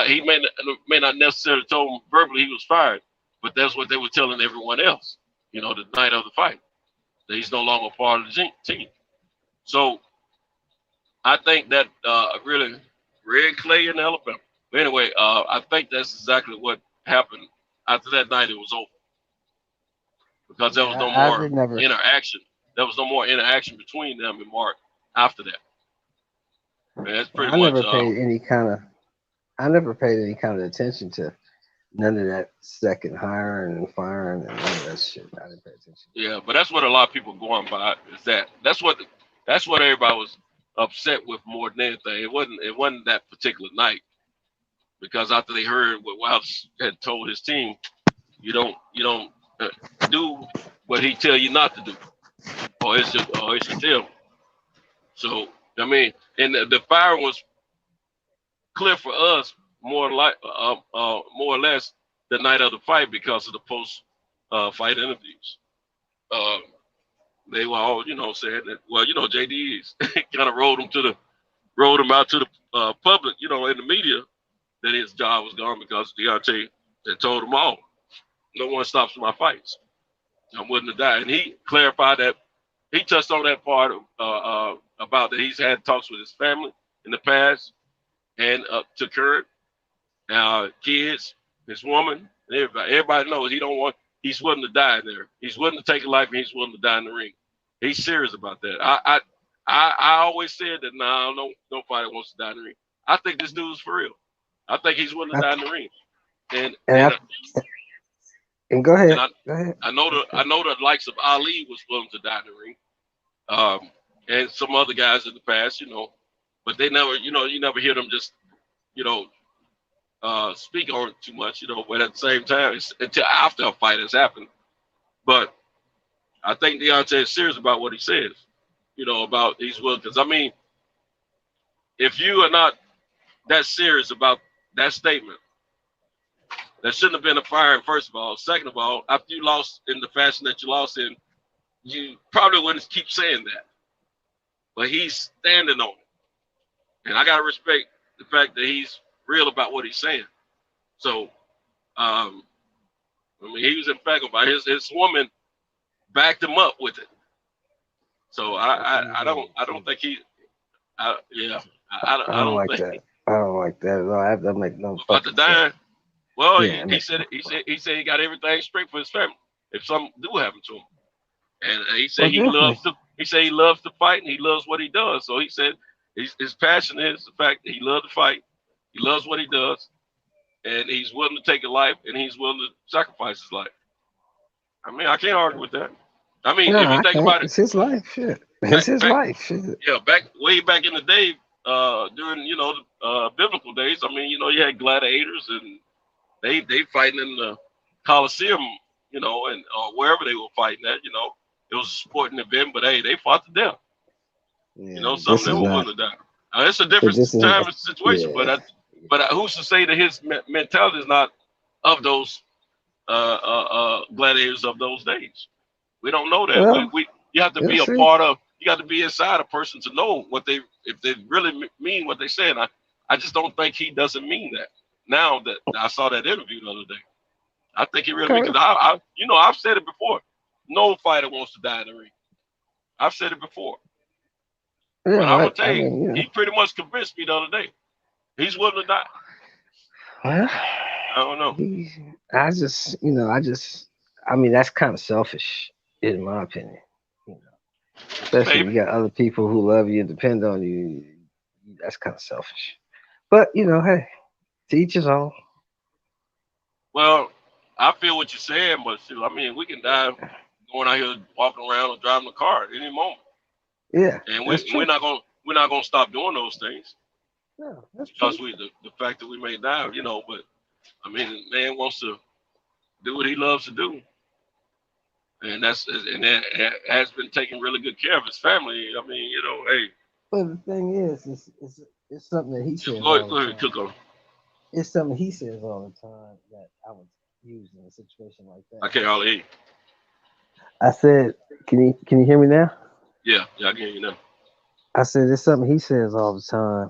He may not necessarily told him verbally he was fired, but that's what they were telling everyone else. You know, the night of the fight, that he's no longer part of the team. So I think that really Red Clay in Alabama. But anyway, I think that's exactly what happened. After that night, it was over because there was no more interaction. There was no more interaction between them and Mark after that. Man, that's pretty much. I never paid any kind of attention to none of that second hiring and firing and none of that shit. I didn't pay attention. Yeah, but that's what a lot of people going by is that's what everybody was upset with more than anything. It wasn't that particular night because after they heard what Wilder had told his team, you don't do what he tell you not to do, or it's your tell. So I mean, and the firing was clear for us more or less the night of the fight because of the post fight interviews. They were all, saying that, well, JD's kind of rolled him out to the public, in the media, that his job was gone because Deontay had told them all, no one stops my fights. I'm willing to die. And he clarified that, he touched on that part about that he's had talks with his family in the past and to Kurt, kids, his woman, and everybody. Everybody knows he's willing to die in there. He's willing to take a life and he's willing to die in the ring. He's serious about that. I always said that no fighter wants to die in the ring. I think this dude's for real. I think he's willing to die in the ring. And go ahead. Go ahead. I know the likes of Ali was willing to die in the ring, and some other guys in the past, but they never, you never hear them just, speak on it too much, But at the same time, it's until after a fight has happened. But I think Deontay is serious about what he says, about he's willing. Because I mean, if you are not that serious about that statement, that shouldn't have been a firing, first of all. Second of all, after you lost in the fashion that you lost in, you probably wouldn't keep saying that. But he's standing on it. And I got to respect the fact that he's real about what he's saying. So, I mean, he was emphatic about it. His woman backed him up with it. So I don't think he, I don't like that. I don't like that at all. I have to make no about the dying. Well, yeah, he said he got everything straight for his family if something do happen to him, and he said he loves to fight and he loves what he does. So he said his passion is the fact that he loves to fight, he loves what he does, and he's willing to take a life and he's willing to sacrifice his life. I mean, I can't argue with that. I mean, if you think about it, it's his life. Shit, it's his life. Shit. Yeah, way back in the day, during the biblical days. I mean, you had gladiators and they fighting in the Coliseum, and wherever they were fighting at, it was a sporting event, but hey, they fought to death. Yeah, some of them were willing to die. It's a different time and situation, yeah. but who's to say that his mentality is not of those gladiators of those days? We don't know that. Well, you have to be a part of. You got to be inside a person to know if they really mean what they say. And I just don't think he doesn't mean that. Now that I saw that interview the other day, I think he really, because I've said it before. No fighter wants to die in the ring. I've said it before. Yeah, but I'm gonna tell you, he pretty much convinced me the other day. He's willing to die. Well, I don't know. I mean, that's kind of selfish, in my opinion. Especially when you got other people who love you and depend on you. That's kind of selfish. But hey, to each his own. Well, I feel what you're saying, but still, I mean, we can die going out here walking around or driving a car at any moment. Yeah. And we're not gonna stop doing those things. No, that's because true. the fact that we may die, but I mean, the man wants to do what he loves to do. And that has been taking really good care of his family. I mean, hey. But the thing is, it's something that he says. Go ahead, Cook. It's something he says all the time that I would use in a situation like that. I can't hardly hear you. I said, can you hear me now? Yeah, I can hear you now. I said it's something he says all the time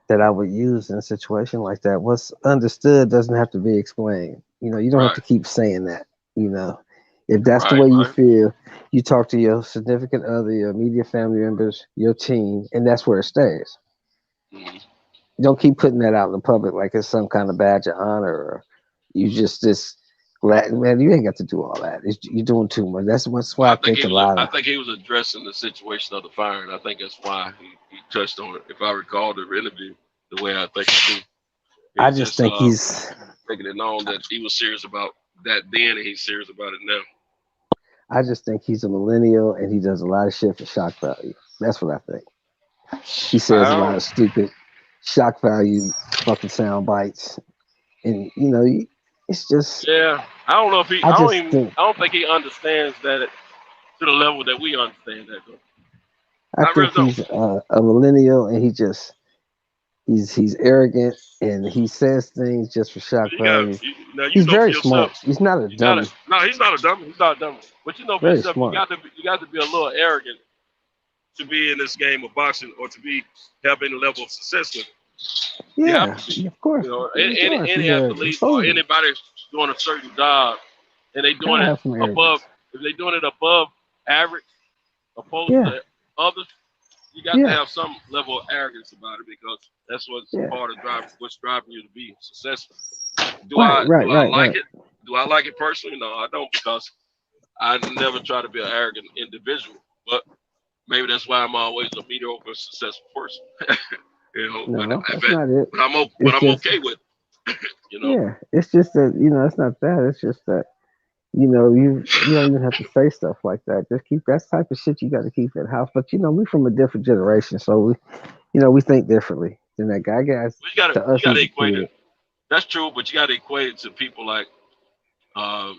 that I would use in a situation like that. What's understood doesn't have to be explained. You know, you don't have to keep saying that. You know, if that's the way you feel, you talk to your significant other, your immediate family members, your team, and that's where it stays. Mm-hmm. Don't keep putting that out in the public like it's some kind of badge of honor or you just this glad man. You ain't got to do all that. You're doing too much. That's why I think a lot of. I think he was addressing the situation of the fire, and I think that's why he touched on it. If I recall the interview, the way I think I do, I just think he's making it known that he was serious about that then, and he's serious about it now. I just think he's a millennial, and he does a lot of shit for shock value. That's what I think. He says a lot of stupid shock value fucking sound bites, and you know, it's just. Yeah, I don't know if he. I don't think he understands that to the level that we understand that though. I think he's a millennial, and he's arrogant, and he says things just for shock value. He's very smart. He's not a dummy. No, he's not a dummy. He's not a dummy. But you know, for yourself, you got to be a little arrogant to be in this game of boxing or to have any level of success with it. Yeah, of course. You know, any athlete or anybody doing a certain job, and they doing it above. If they doing it above average, opposed to others, you got to have some level of arrogance about it because that's what's part of what's driving you to be successful. Do I like it? Do I like it personally? No, I don't, because I never try to be an arrogant individual. But maybe that's why I'm always a mediocre, successful person. You know, no, that's not it. But I'm okay with it. You know? Yeah, it's just that, you know, it's not that. It's just that, you know, you don't even have to say stuff like that. Just keep that type of shit you got to keep in house. But, you know, we're from a different generation, so we think differently than that guy. Guys, you gotta equate it. That's true, but you got to equate it to people like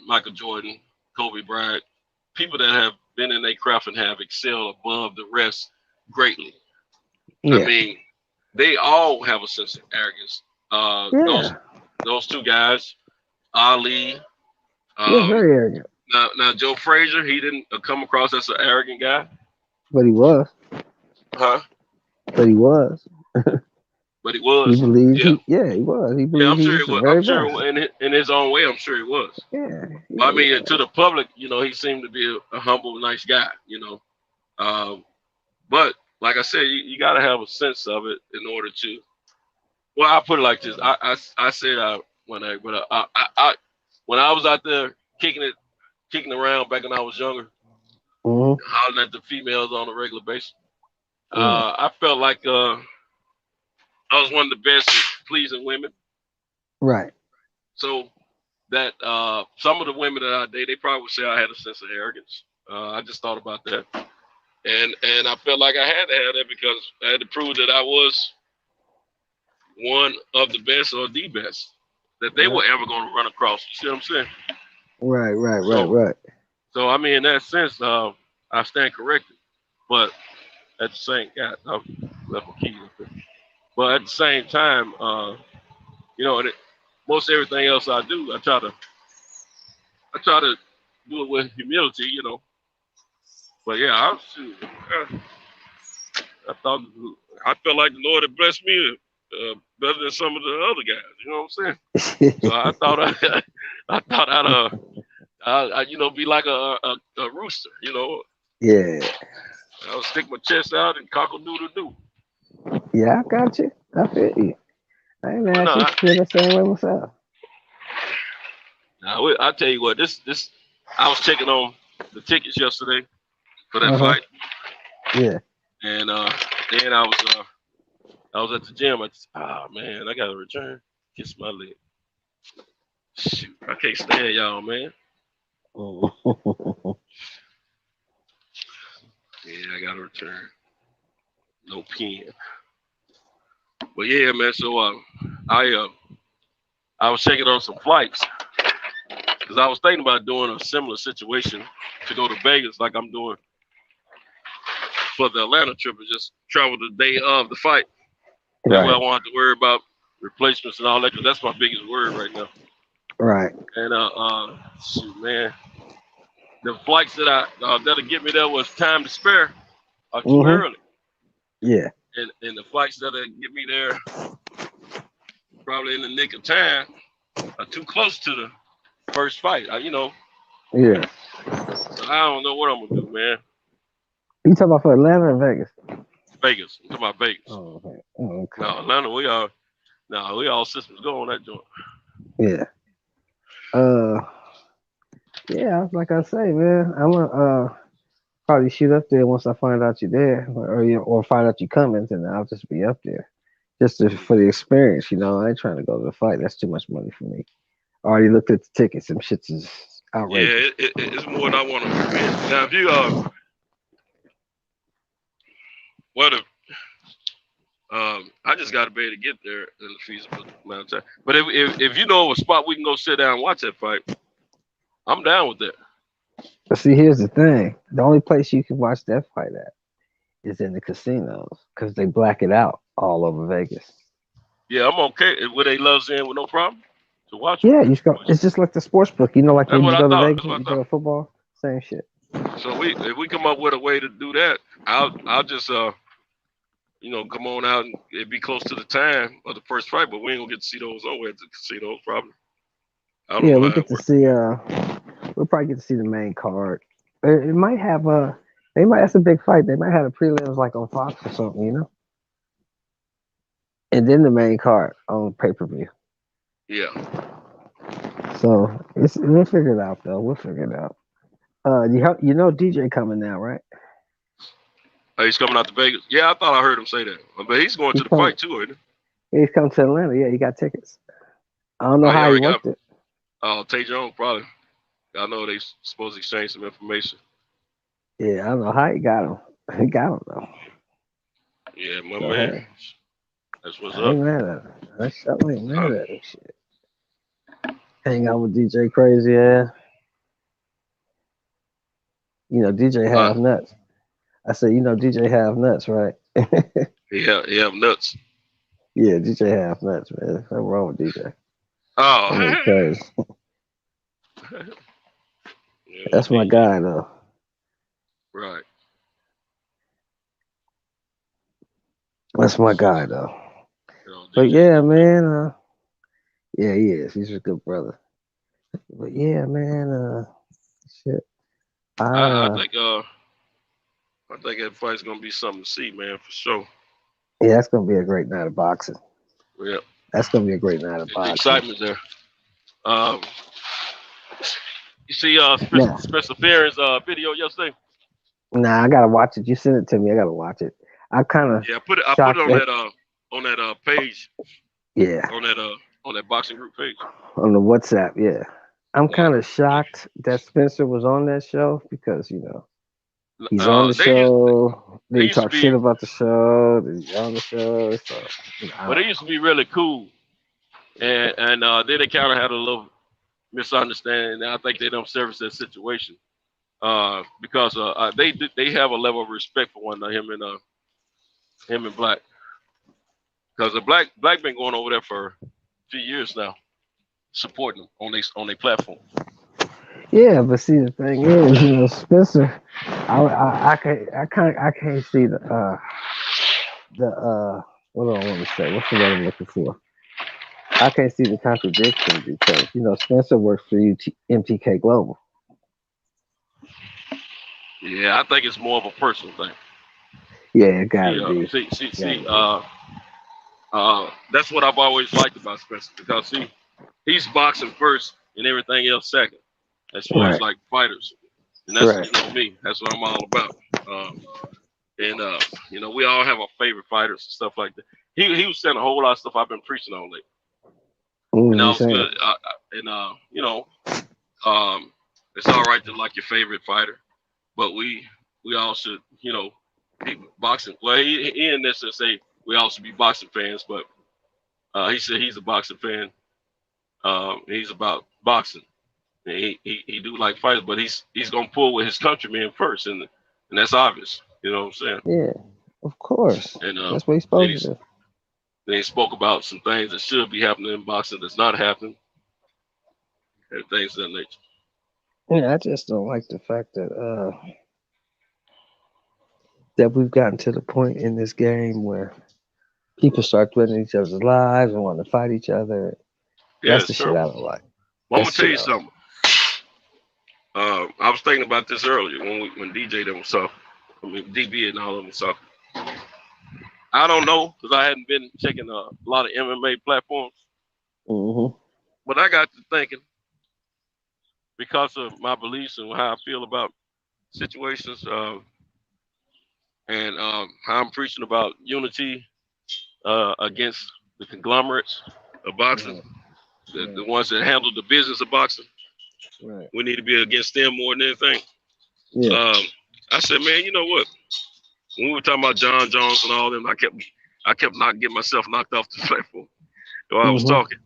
Michael Jordan, Kobe Bryant, people that have been in their craft and have excelled above the rest greatly. Yeah. I mean, they all have a sense of arrogance. Those two guys, Ali. Very arrogant. Now, Joe Frazier, he didn't come across as an arrogant guy. But he was. Huh? But he was. But he was. He believed. He was. He believed. I'm sure he was. I'm sure in his own way, I'm sure he was. Yeah. I mean, to the public, you know, he seemed to be a humble, nice guy. You know, but like I said, you got to have a sense of it in order to. Well, I'll put it like this. I said when I was out there kicking around back when I was younger, hollering at the females on a regular basis. I felt like I was one of the best at pleasing women. Right. So that some of the women that I dated, they probably would say I had a sense of arrogance. I just thought about that. And I felt like I had to have that because I had to prove that I was one of the best or the best that they were ever going to run across. You see what I'm saying? Right. So I mean, in that sense, I stand corrected. But at the same, I left my keys up there. But at the same time, you know, most everything else I do, I try to do it with humility, you know. But yeah, I felt like the Lord had blessed me better than some of the other guys. You know what I'm saying? So I thought I'd you know, be like a rooster. You know. Yeah. I'll stick my chest out and cock-a-doodle-doo. Yeah, I got you. I feel you. I ain't mad at you. Feel the same way myself. Now, I'll tell you what. This I was checking on the tickets yesterday for that fight. Yeah. And then I was at the gym. Man, I gotta return. Kiss my leg. Shoot, I can't stand y'all, man. Yeah, I gotta return. No pen. But yeah, man. So I was checking on some flights because I was thinking about doing a similar situation to go to Vegas, like I'm doing for the Atlanta trip, and just travel the day of the fight. That way I won't have to worry about replacements and all that, because that's my biggest worry right now. Right. And shoot, man, the flights that'll get me there was time to spare too early. Yeah. And the fights that'll get me there, probably in the nick of time, are too close to the first fight. You know. Yeah. So I don't know what I'm gonna do, man. You talking about for Atlanta or Vegas? Vegas. I'm talking about Vegas. Oh, okay. Oh, okay. No, Atlanta. We all systems go on that joint. Yeah. Yeah, like I say, man, I'm gonna probably shoot up there once I find out you're there, or find out you're coming, and I'll just be up there, for the experience. You know, I ain't trying to go to the fight. That's too much money for me. I already looked at the tickets. Some shits is outrageous. Yeah, it's more than I want to spend. Now, if you I just got to be able to get there in a feasible amount of time. But if you know of a spot we can go sit down and watch that fight, I'm down with that. But see, here's the thing: the only place you can watch that fight at is in the casinos because they black it out all over Vegas. Yeah, I'm okay. Would they love in with no problem to watch? Yeah, you go. It's just like the sports book. You know, like That's when what you I go to thought. Vegas, you go to football. Same shit. So if we come up with a way to do that, I'll just come on out and it'd be close to the time of the first fight, but we ain't gonna get to see those over at the casinos probably. I don't know we how get to see. We'll probably get to see the main card. It might have They might. That's a big fight. They might have the prelims like on Fox or something, you know. And then the main card on pay-per-view. Yeah. So we'll figure it out though. We'll figure it out. You know DJ coming now, right? Oh, he's coming out to Vegas. Yeah, I thought I heard him say that. But he's going to the fight too, isn't he? He's coming to Atlanta. Yeah, he got tickets. I don't know how he worked it. Oh, Tay Jones probably. I know they supposed to exchange some information. Yeah, I don't know how he got him. He got him though. Yeah, my man. Hey. That's what's up. I ain't mad at him. I ain't mad at him. Shit. Hang out with DJ Crazy ass. You know, DJ half nuts. I said, you know, DJ half nuts, right? yeah, nuts. Yeah, DJ half nuts, man. What's wrong with DJ? Oh, crazy. That's my guy, though. Right. That's my guy, though. But yeah, man. Yeah, he is. He's a good brother. But yeah, man. Shit. I think that fight's gonna be something to see, man, for sure. Yeah, that's gonna be a great night of boxing. Yeah. That's gonna be a great night of boxing. Excitement there. You see Spencer Fearon's video yesterday? Nah, I gotta watch it. You sent it to me. I gotta watch it. I put it on that page. Yeah. On that boxing group page. On the WhatsApp, yeah. I'm kind of shocked that Spencer was on that show because, you know, he's on the show. They talk shit about the show. He's on the show. So, you know, but it used to be really cool. And then they kind of had a little misunderstanding. And I think they don't service that situation because they have a level of respect for one another, him and Black. Because the Black been going over there for a few years now, supporting them on their platform. Yeah, but see the thing is, you know, Spencer, I can't see the what do I want to say? What's the word I'm looking for? I can't see the contradiction because, you know, Spencer works for MTK Global. Yeah, I think it's more of a personal thing. Yeah, it gotta be. That's what I've always liked about Spencer because he's boxing first and everything else second, as far as like fighters, and that's you know me. That's what I'm all about. You know, we all have our favorite fighters and stuff like that. He was saying a whole lot of stuff I've been preaching on lately. And that was good. You know, it's all right to like your favorite fighter, but we all should, you know, be boxing. Well, he didn't necessarily say we all should be boxing fans, but he said he's a boxing fan. He's about boxing. And he do like fighters, but he's gonna pull with his countrymen first, and that's obvious. You know what I'm saying? Yeah, of course. And that's what he's supposed to do. They spoke about some things that should be happening in boxing that's not happening, and things of that nature. Yeah, I just don't like the fact that that we've gotten to the point in this game where people start threatening each other's lives and want to fight each other. Yeah, That's it's the shit terrible. I don't like. Well, I'm That's gonna tell you shit I don't something. I was thinking about this earlier when DJ them saw, I mean DB and all of them saw. I don't know because I hadn't been checking a lot of MMA platforms, but I got to thinking because of my beliefs and how I feel about situations, and how I'm preaching about unity against the conglomerates of boxing, the ones that handle the business of boxing. Right. We need to be against them more than anything. Yeah. I said, man, you know what? When we were talking about John Jones and all them, I kept not getting myself knocked off the platform while I was talking.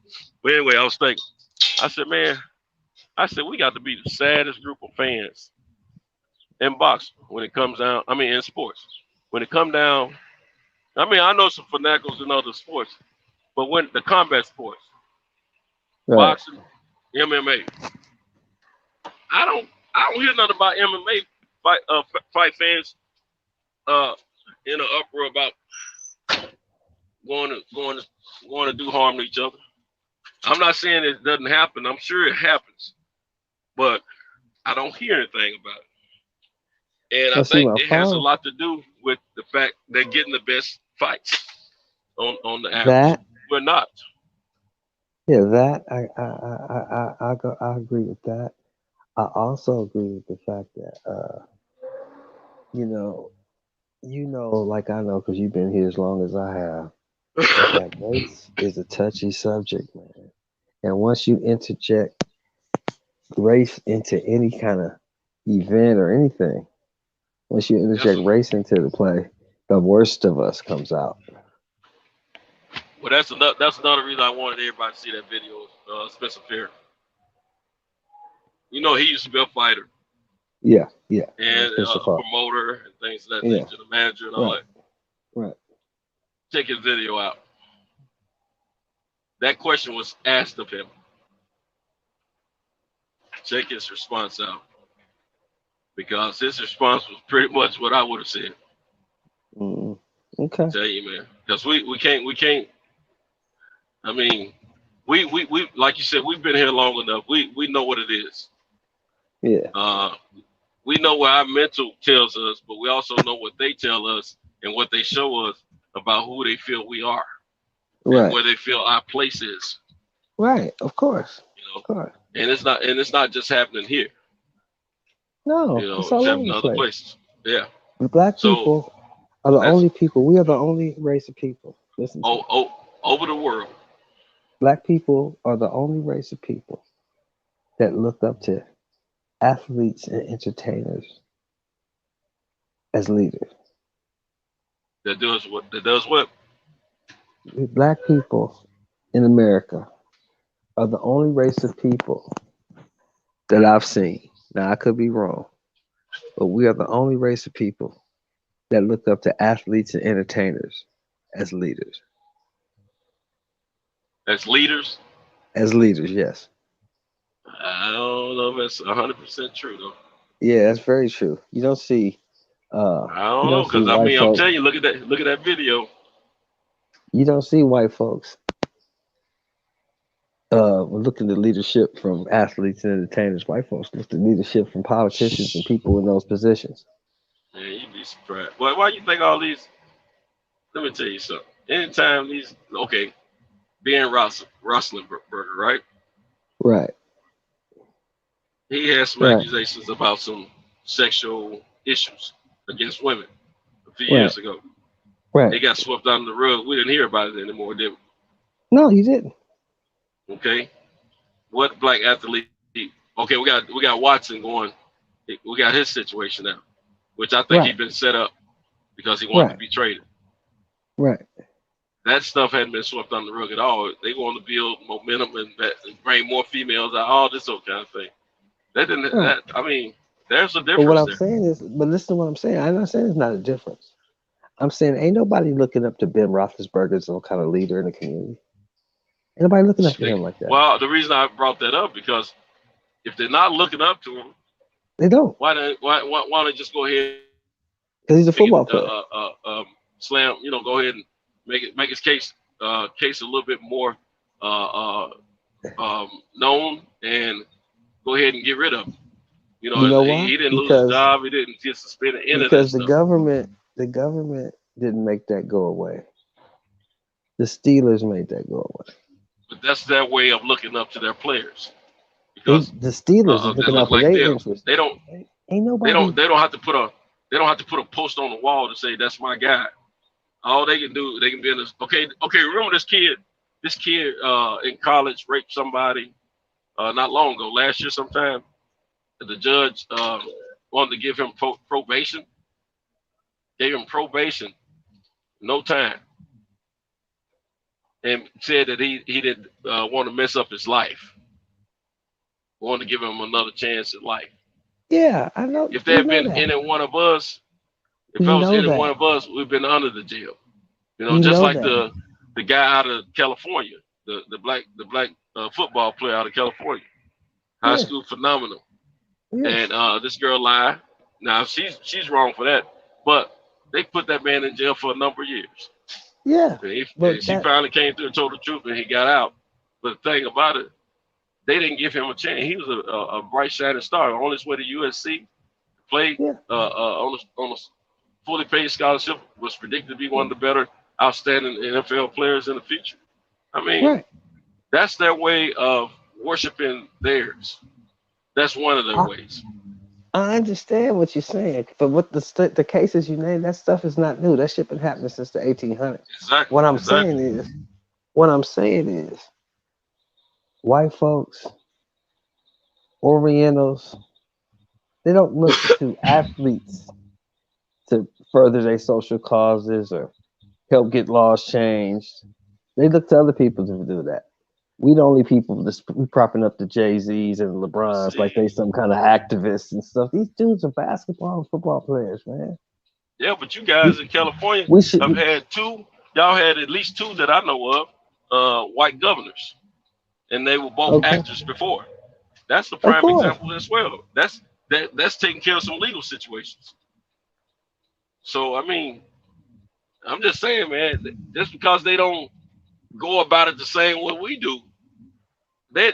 But anyway, I was thinking. I said, man, we got to be the saddest group of fans in boxing when it comes down. I mean, in sports, when it come down. I mean, I know some fanatics in other sports, but when the combat sports, boxing, MMA, I don't hear nothing about MMA fight fans in an uproar about going to do harm to each other. I'm not saying it doesn't happen. I'm sure it happens, but I don't hear anything about it. And I think it has a lot to do with the fact they're getting the best fights on the average. We're not. Yeah, that I agree with that. I also agree with the fact that you know, like I know because you've been here as long as I have, that race is a touchy subject, man. And once you interject race into any kind of event or anything, once you interject race into the play, the worst of us comes out. Well, that's another reason I wanted everybody to see that video of Spencer Perry. You know, he used to be a fighter. Yeah. And a promoter and things of that nature, the manager and all that. Right. Check his video out. That question was asked of him. Check his response out. Because his response was pretty much what I would have said. Okay. Tell you, man. Because we can't. I mean, we like you said, we've been here long enough. We know what it is. Yeah. We know what our mental tells us, but we also know what they tell us and what they show us about who they feel we are. Right. And where they feel our place is. Right, of course. Of course. And it's not just happening here. No, it's all happening over the other place. places. Yeah. The black people are the only people. We are the only race of people. Listen. Over the world. Black people are the only race of people that look up to athletes and entertainers as leaders. That does what? Black people in America are the only race of people that I've seen. Now I could be wrong, but we are the only race of people that look up to athletes and entertainers as leaders. As leaders? As leaders, yes. I don't know if that's 100% true though. Yeah, that's very true. You don't see. I don't know because I mean I'm telling you, look at that video. You don't see white folks looking at leadership from athletes and entertainers. White folks look at leadership from politicians and people in those positions. Man, you'd be surprised. Why you think all these? Let me tell you something. Anytime these, Ben Roethlisberger, right? Right. He had some accusations about some sexual issues against women a few years ago. Right. They got swept under the rug. We didn't hear about it anymore, did we? No, you didn't. Okay. What black athlete? Okay, we got Watson going. We got his situation now, which I think he's been set up because he wanted to be traded. Right. That stuff hadn't been swept under the rug at all. They want to build momentum and bring more females out, all this sort of kind of thing. That didn't. That, I mean, there's a difference. But what I'm saying is, but listen to what I'm saying. I'm not saying it's not a difference. I'm saying ain't nobody looking up to Ben Roethlisberger as some kind of leader in the community. Ain't nobody looking up to him like that. Well, the reason I brought that up because if they're not looking up to him, they don't. Why don't they just go ahead Because he's a football player. Slam, go ahead and make his case a little bit more known, and go ahead and get rid of him. You know why? He didn't lose his job. He didn't get suspended. Because the government didn't make that go away. The Steelers made that go away. But that's their way of looking up to their players. Because the Steelers are looking up for their interest. They don't have to put a post on the wall to say that's my guy. All they can do, they can be in this. Okay. Remember this kid in college raped somebody not long ago, last year sometime. The judge wanted to give him probation. Gave him probation, no time, and said that he didn't want to mess up his life. Wanted to give him another chance at life. Yeah, I know. If there had been any one of us, we've been under the jail. Just like the guy out of California, the black football player out of California, high school phenomenal. And this girl lied. Now she's wrong for that, but they put that man in jail for a number of years. Yeah. She finally came through and told the truth, and he got out. But the thing about it, they didn't give him a chance. He was a bright shining star on his way to USC, played on a fully paid scholarship, was predicted to be one of the better outstanding NFL players in the future. I mean, that's their way of worshiping theirs. That's one of their ways. I understand what you're saying, but what the cases you named, that stuff is not new. That shit been happening since the 1800s. Exactly. What I'm saying is, white folks, Orientals, they don't look to athletes to further their social causes or help get laws changed. They look to other people to do that. We the only people that's propping up the Jay-Z's and LeBrons like they some kind of activists and stuff. These dudes are basketball and football players, man. Yeah, but you guys in California have had two. Y'all had at least two that I know of, white governors, and they were both actors before. That's the prime example as well. That's taking care of some legal situations. So I mean, I'm just saying, man, just because they don't go about it the same way we do, they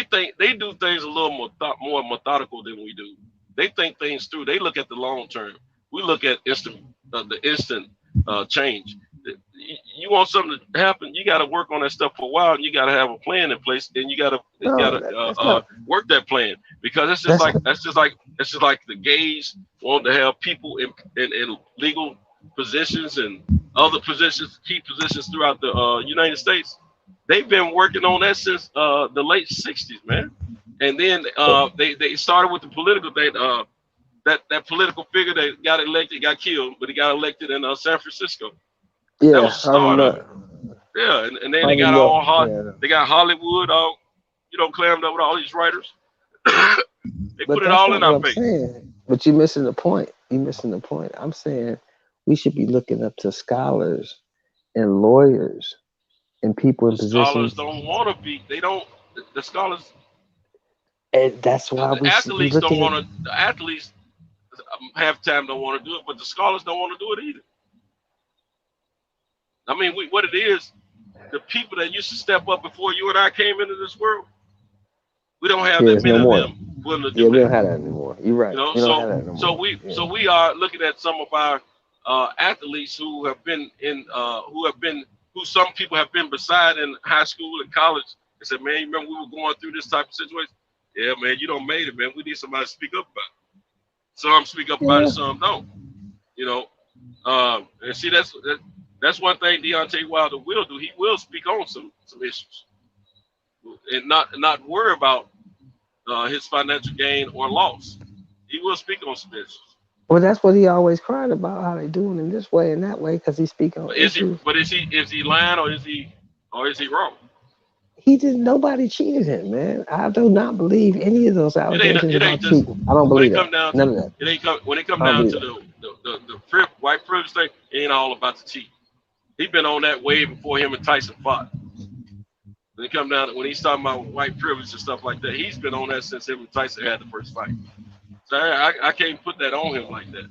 think they do things a little more methodical than we do. They think things through. They look at the long term. We look at the instant change. You want something to happen, you got to work on that stuff for a while, and you got to have a plan in place, and you got to work that plan, because that's just like the gays want to have people in legal positions and other positions, key positions throughout the United States. They've been working on that since the late 60s, man. And then they started with the political thing. That political figure that got elected got killed, but he got elected in San Francisco. Yeah, that was the start of it. Yeah, and then they got they got Hollywood all clammed up with all these writers. They put it all in our face. But you're missing the point. I'm saying we should be looking up to scholars and lawyers and people in positions. Scholars don't want to be. They don't. The scholars. And that's why the athletes don't want to. The athletes half time don't want to do it, but the scholars don't want to do it either. I mean, what it is, the people that used to step up before you and I came into this world, we don't have that many of them willing to do we don't have that anymore. You're right. So we are looking at some of our athletes who have been who some people have been beside in high school and college and said, man, you remember we were going through this type of situation? Yeah, man, you don't made it, man. We need somebody to speak up about it. Some speak up about it, some don't. And see, that's one thing Deontay Wilder will do. He will speak on some issues, and not worry about his financial gain or loss. He will speak on some issues. Well, that's what he always cried about, how they doing in this way and that way, because he speak on issues. Is he lying or is he wrong? He didn't. Nobody cheated him, man. I do not believe any of those allegations about cheating. I don't believe that. None of that. When it comes down to the white privilege thing, it ain't all about the cheat. He's been on that wave before him and Tyson fought. When it comes down to when he's talking about white privilege and stuff like that, he's been on that since him and Tyson had the first fight. So I can't put that on him like that.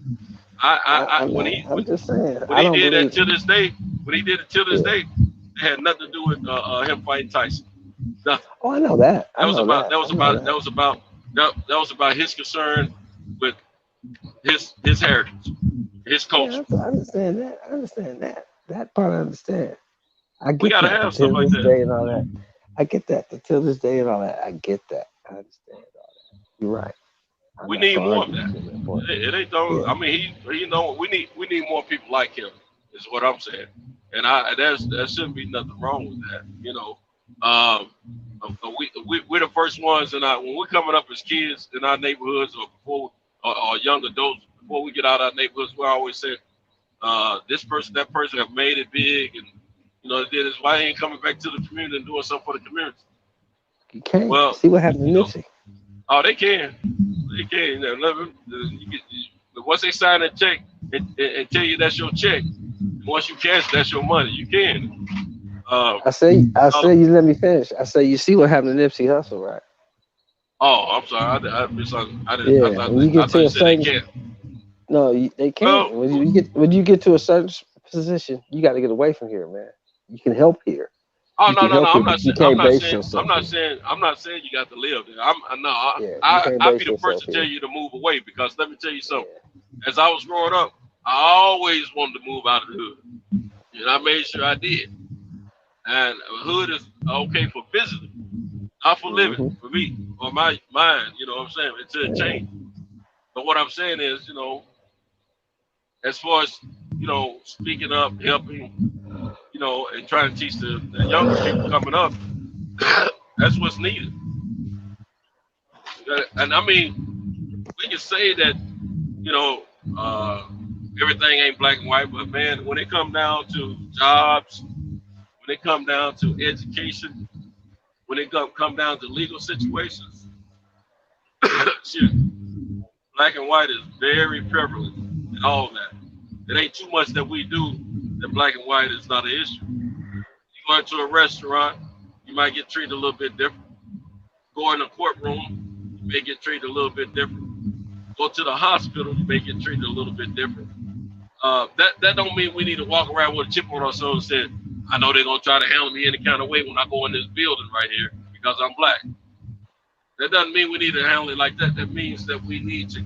I'm just saying. When I he don't did believe that to this day, it had nothing to do with him fighting Tyson. Nothing. Oh, I know that. That was about his concern with his heritage, his culture. Yeah, I understand that. I understand that. That part I understand. I get We gotta that have stuff until like this that. day and all that. I get that until this day and all that. I get that. I understand all that. You're right. We need more of that. It ain't though. Yeah. I mean, we need more people like him. Is what I'm saying. And there shouldn't be nothing wrong with that. We're the first ones, and when we're coming up as kids in our neighborhoods or young adults, before we get out of our neighborhoods, we always say, this person, that person have made it big, and did this. Why he ain't coming back to the community and doing something for the community? You can't. Well, see what happened to Nipsey. Oh, they can. They can. Once they sign a check and tell you that's your check, once you cash, that's your money. You can. I say you let me finish. I say you see what happened to Nipsey Hussle, right? Oh, I'm sorry. I didn't. Yeah. When you get to a certain, they can't. No, they can't. Well, when you get to a certain position, you got to get away from here, man. You can help here. Oh, no. I'm not saying you got to live there. I'll be the first to tell you to move away, because let me tell you something. As I was growing up, I always wanted to move out of the hood. And I made sure I did. And the hood is okay for visiting, not for living, for me, or my mind, you know what I'm saying, until it changes. But what I'm saying is, as far as, speaking up, helping, and trying to teach the younger people coming up, that's what's needed. And I mean, we can say that, everything ain't black and white, but man, when it comes down to jobs, when it comes down to education, when it come down to legal situations, black and white is very prevalent in all that. It ain't too much that we do that black and white is not an issue. You go into a restaurant, you might get treated a little bit different. Go in a courtroom, you may get treated a little bit different. Go to the hospital, you may get treated a little bit different. That don't mean we need to walk around with a chip on our shoulder and say, I know they're gonna try to handle me any kind of way when I go in this building right here because I'm black. That doesn't mean we need to handle it like that. That means that we need to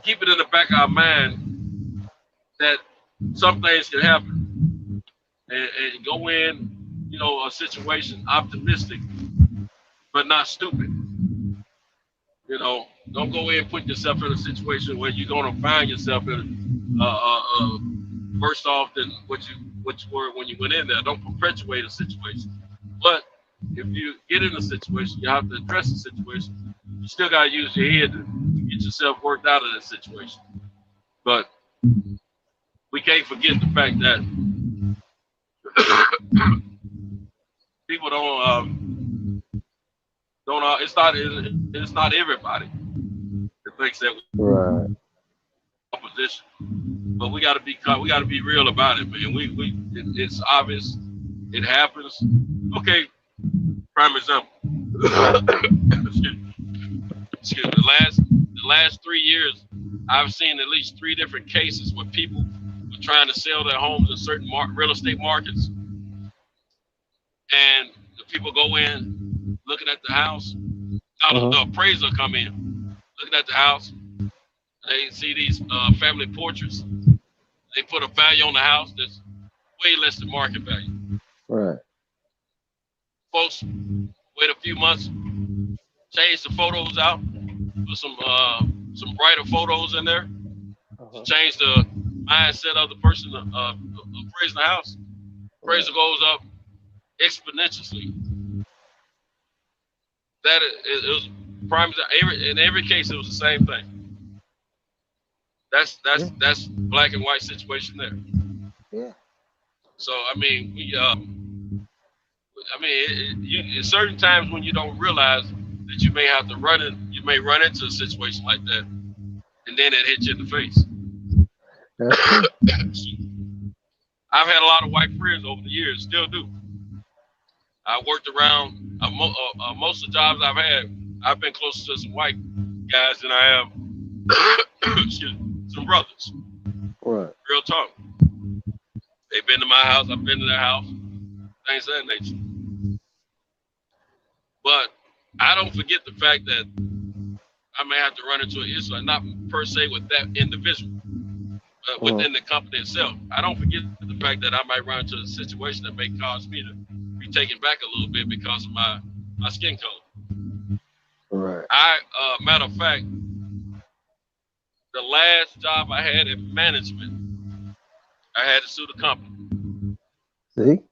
keep it in the back of our mind that some things can happen, and go in, a situation optimistic, but not stupid. Don't go in and put yourself in a situation where you're gonna find yourself in worse off than what you were when you went in there. Don't perpetuate a situation. But if you get in a situation, you have to address the situation. You still gotta use your head to get yourself worked out of that situation. But we can't forget the fact that people it's not everybody that thinks that right. Opposition. But we gotta be real about it, man. It's obvious. It happens. Okay, prime example. Excuse me. The last 3 years, I've seen at least 3 different cases where people were trying to sell their homes in certain real estate markets, and the people go in looking at the house. The appraiser come in looking at the house. They see these family portraits. They put a value on the house that's way less than market value. Right. Folks wait a few months, change the photos out, put some brighter photos in there, change the mindset of the person appraising the house. Appraisal goes up exponentially. That it was prime. In every case, it was the same thing. That's black and white situation there. Yeah. So I mean, at certain times when you don't realize that you may have to run into a situation like that, and then it hits you in the face. I've had a lot of white friends over the years, still do. I worked around most of the jobs I've had. I've been closer to some white guys than I have some brothers. Real talk. They've been to my house. I've been to their house. Things of that nature. But I don't forget the fact that I may have to run into an issue, not per se with that individual, but within the company itself. I don't forget the fact that I might run into a situation that may cause me to be taken back a little bit because of my skin color. Right. Matter of fact, the last job I had in management, I had to sue the company. See?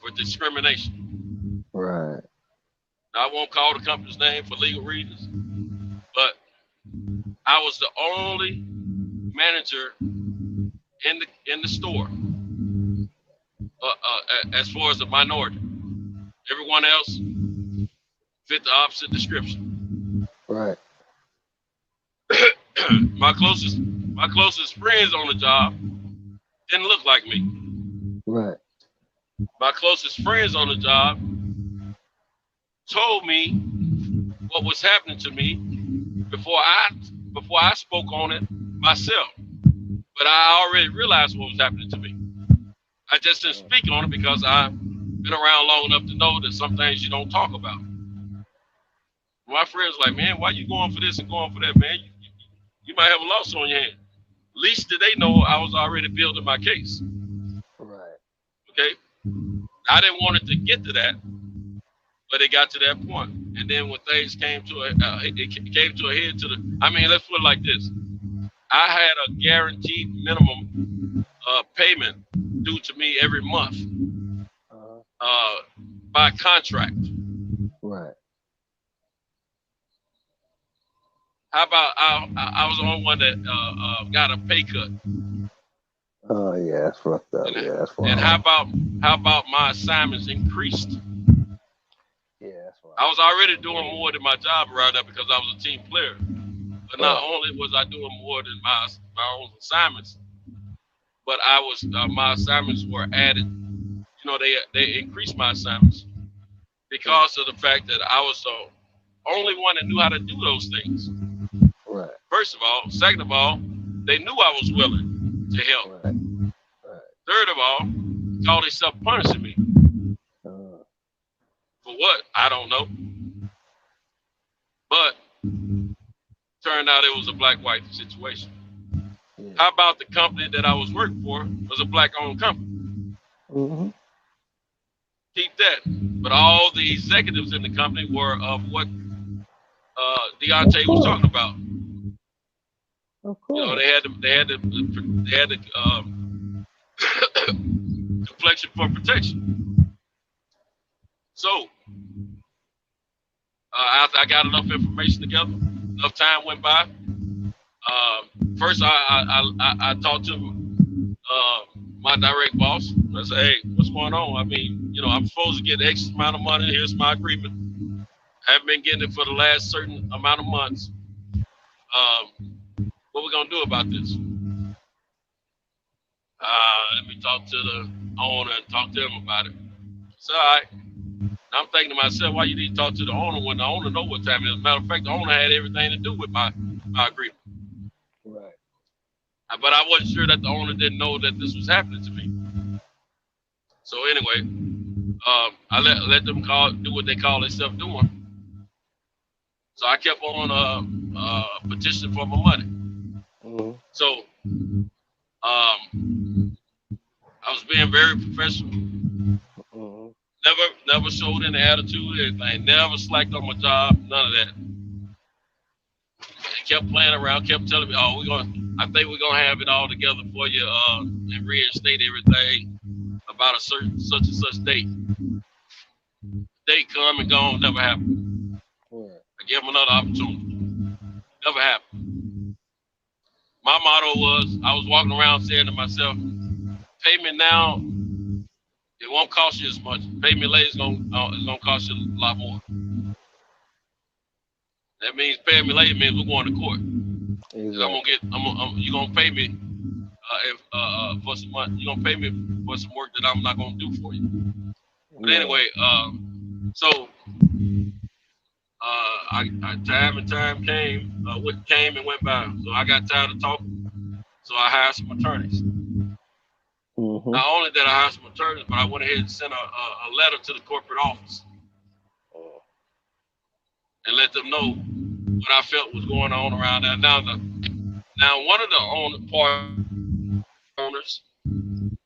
For discrimination. Right. Now, I won't call the company's name for legal reasons, but I was the only manager in the store as far as a minority. Everyone else fit the opposite description. Right. My closest friends on the job didn't look like me. Right. My closest friends on the job told me what was happening to me before I spoke on it myself. But I already realized what was happening to me. I just didn't speak on it because I've been around long enough to know that some things you don't talk about. My friends were like, man, why you going for this and going for that, man? You might have a lawsuit on your hand. Least did they know I was already building my case. Right. Okay? I didn't want it to get to that, but it got to that point. And then when things came to a head I mean, let's put it like this. I had a guaranteed minimum payment due to me every month by contract. Right. How about I was the only one that got a pay cut? Oh yeah, that's fucked up. Yeah, that's fucked up. And how about my assignments increased? Yeah, that's right. I was already doing more than my job around there because I was a team player. But not only was I doing more than my own assignments, but I was my assignments were added. You know, they increased my assignments because of the fact that I was the only one that knew how to do those things. Right. First of all. Second of all, they knew I was willing to help. Right. Third of all, call themselves punishing me. For what? I don't know. But turned out it was a black-white situation. Yeah. How about the company that I was working for was a black-owned company? Mm-hmm. Keep that. But all the executives in the company were of what Deontay was talking about. Of course. You know, they had the complexion for protection. So after I got enough information together, enough time went by. First, I talked to my direct boss. I said, "Hey, what's going on? I mean, you know, I'm supposed to get X amount of money. Here's my agreement. I haven't been getting it for the last certain amount of months. What we gonna do about this?" Let me talk to the owner and talk to him about it. It's all right. I'm thinking to myself, why you need to talk to the owner when the owner know what time it is? As a matter of fact, the owner had everything to do with my agreement. Right. But I wasn't sure that the owner didn't know that this was happening to me. So anyway, I let them do what they call themselves doing. So I kept on petitioning for my money. Mm-hmm. So I was being very professional. Mm-hmm. Never showed any attitude, anything. Never slacked on my job, none of that. They kept playing around, kept telling me, "Oh, I think we're gonna have it all together for you and reinstate everything about a certain such and such date." Date come and gone, never happened. Right. I gave them another opportunity. Never happened. My motto was, I was walking around saying to myself, pay me now, it won't cost you as much. Pay me later, it's gonna cost you a lot more. That means paying me later means we're going to court. Exactly. You're gonna pay me for some money. You're gonna pay me for some work that I'm not gonna do for you. But anyway, so time and time came and went by. So I got tired of talking. So I hired some attorneys. Not only did I hire some attorneys, but I went ahead and sent a letter to the corporate office and let them know what I felt was going on around there. Now one of the owners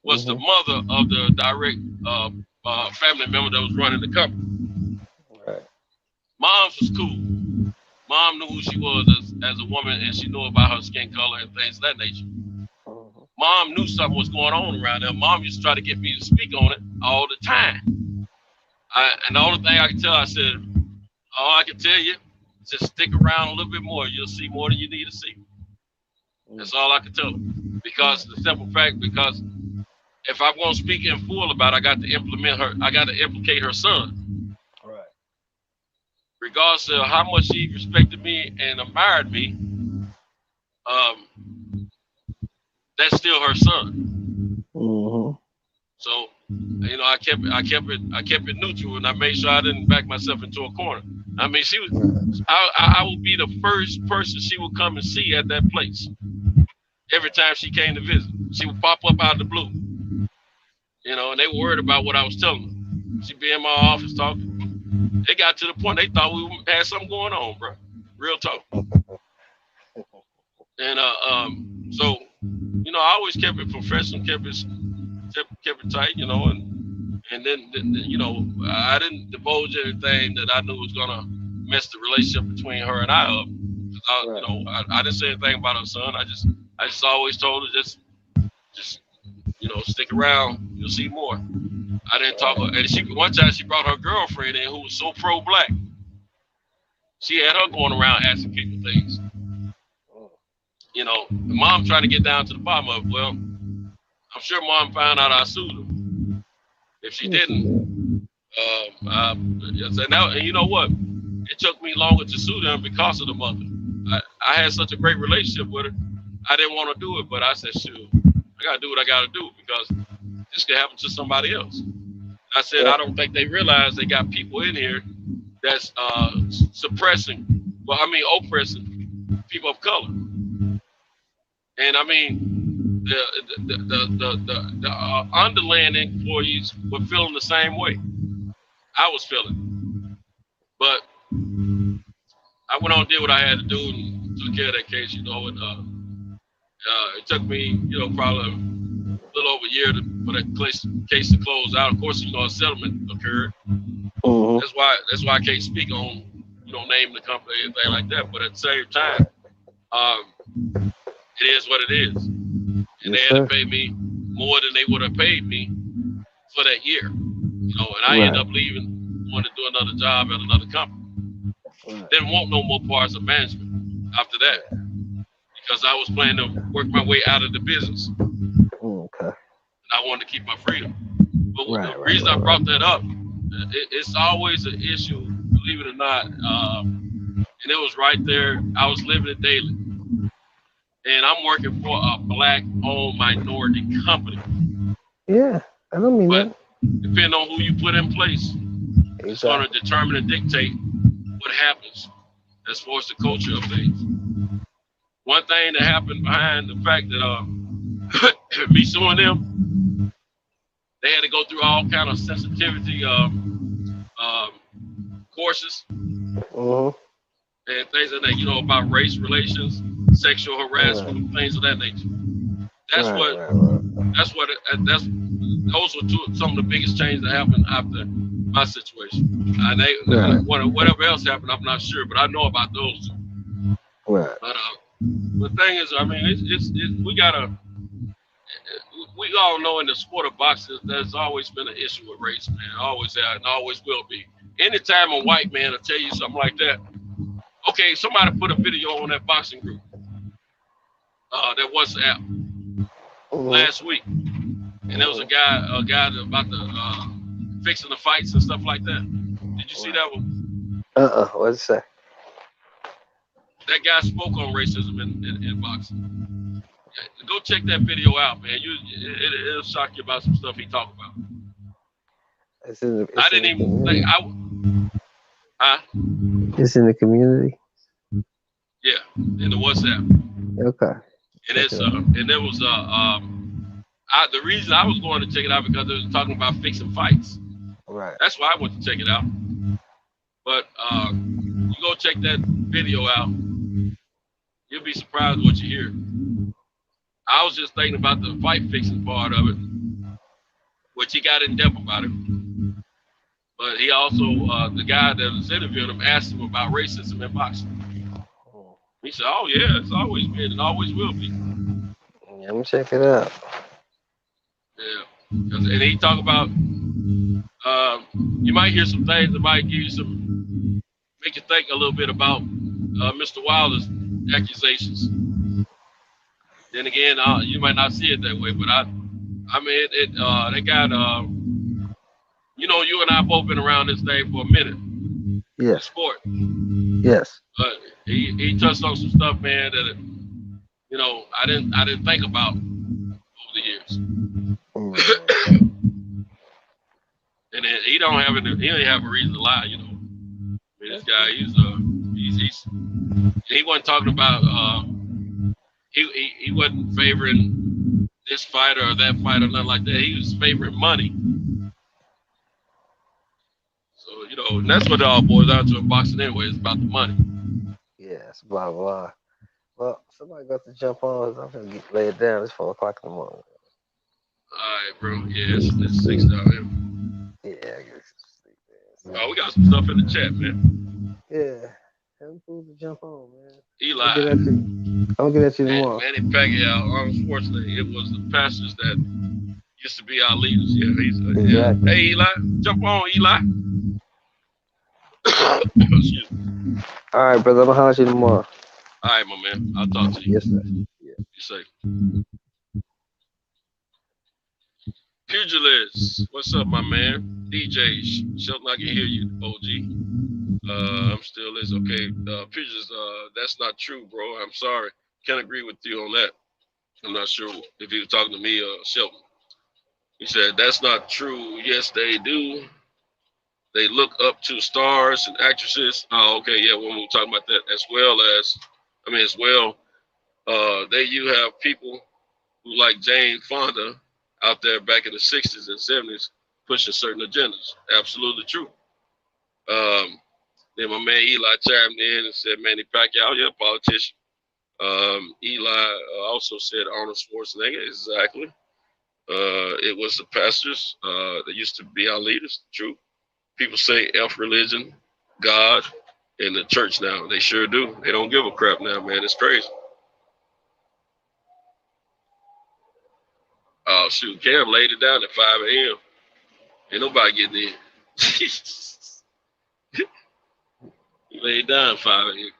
was the mother of the direct family member that was running the company. Right. Mom's was cool. Mom knew who she was as a woman, and she knew about her skin color and things of that nature. Mom knew something was going on around there. Mom used to try to get me to speak on it all the time. And the only thing I could tell her, I said, all I can tell you, just stick around a little bit more. You'll see more than you need to see. That's all I could tell her. Because the simple fact, because if I'm going to speak in full about it, I got to implicate her son. Right. Regardless of how much she respected me and admired me, that's still her son. So, I kept it neutral, and I made sure I didn't back myself into a corner. I mean, she was, I would be the first person she would come and see at that place. Every time she came to visit, she would pop up out of the blue. And they were worried about what I was telling them. She'd be in my office talking. It got to the point they thought we had something going on, bro. Real talk. And so, I always kept it professional, kept it tight, and then I didn't divulge anything that I knew was gonna mess the relationship between her and I up. I didn't say anything about her son. I just always told her just stick around, you'll see more. I didn't talk. And one time she brought her girlfriend in who was so pro-black. She had her going around asking people things. Mom trying to get down to the bottom of it. Well, I'm sure Mom found out I sued her. If she didn't, and you know what? It took me longer to sue them because of the mother. I had such a great relationship with her. I didn't want to do it, but I said, shoot, I got to do what I got to do because this could happen to somebody else. I said, I don't think they realize they got people in here that's oppressing people of color. And I mean, the underland employees were feeling the same way I was feeling. But I went on and did what I had to do and took care of that case, and it took me, probably a little over a year for that case to close out. Of course, a settlement occurred. That's why I can't speak on, name the company or anything like that. But at the same time, it is what it is. And they had to pay me more than they would have paid me for that year. And I ended up leaving, wanted to do another job at another company. Didn't want no more parts of management after that because I was planning to work my way out of the business. Okay. And I wanted to keep my freedom. But the reason I brought that up, it's always an issue, believe it or not. And it was right there. I was living it daily. And I'm working for a black-owned minority company. Yeah, I don't mean that. Depending on who you put in place, it's going to determine and dictate what happens as far as the culture of things. One thing that happened behind the fact that me suing them, they had to go through all kind of sensitivity courses and things like that, about race relations, sexual harassment, things of that nature. Those were some of the biggest changes that happened after my situation. Whatever else happened, I'm not sure, but I know about those. Right. But the thing is, I mean, we all know in the sport of boxing, there's always been an issue with race, man. Always has and always will be. Anytime a white man will tell you something like that, okay, somebody put a video on that boxing group, that WhatsApp last week, and there was a guy about the fixing the fights and stuff like that. Did you see that one? What'd it say? That guy spoke on racism in boxing. Go check that video out, man. It'll shock you about some stuff he talked about. It's in the community. Yeah, in the WhatsApp. Okay. And there was The reason I was going to check it out because it was talking about fixing fights. Right. That's why I went to check it out. But you go check that video out, you'll be surprised what you hear. I was just thinking about the fight fixing part of it, which he got in depth about it. But he also, the guy that was interviewing him, asked him about racism in boxing. He said, "Oh yeah, it's always been and always will be." Yeah, let me check it out. Yeah, and he talk about you might hear some things that might give you some, make you think a little bit about Mr. Wilder's accusations. Then again, you might not see it that way, but I mean, they got you know, you and I both been around this thing for a minute. Yes. Sport. Yes. But he touched on some stuff, man, that you know I didn't think about over the years. And then he don't have a reason to lie, you know. I mean, this guy, he wasn't talking about he wasn't favoring this fighter or that fighter, nothing like that. He was favoring money. So, you know, and that's what it all boils down to in boxing anyway. It's about the money. Yeah, it's blah blah. Well, somebody got to jump on. I'm gonna lay it down. It's 4 o'clock in the morning. All right, bro. Yeah, it's 6 down here. Yeah, I guess. Oh, we got some stuff in the chat, man. Yeah. Have fools to jump on, man. Eli. I'm gonna get at you tomorrow. Manny Pacquiao, Arnold Schwarzenegger. It was the pastors that used to be our leaders. Yeah, exactly. Yeah. Hey, Eli. Jump on, Eli. Excuse me. All right, brother. I'm gonna holler at you tomorrow. All right, my man. I'll talk to you. Yes, sir. Yeah. Be safe. Pugilist, what's up, my man? DJ Shelton, I can hear you, OG. I'm still is okay. Pugilist, that's not true, bro. I'm sorry. Can't agree with you on that. I'm not sure if he was talking to me or Shelton. He said that's not true. Yes, they do. They look up to stars and actresses. Oh, okay, yeah. When we were talking about that, as well, you have people who like Jane Fonda out there back in the 60s and 70s pushing certain agendas. Absolutely true. Then my man Eli chimed in and said Manny Pacquiao, yeah, politician. Eli also said Arnold Schwarzenegger, exactly. It was the pastors that used to be our leaders, true. People say F religion, God, and the church now. They sure do. They don't give a crap now, man. It's crazy. Oh, shoot. Cam laid it down at 5 a.m. Ain't nobody getting in. He laid down at 5 a.m.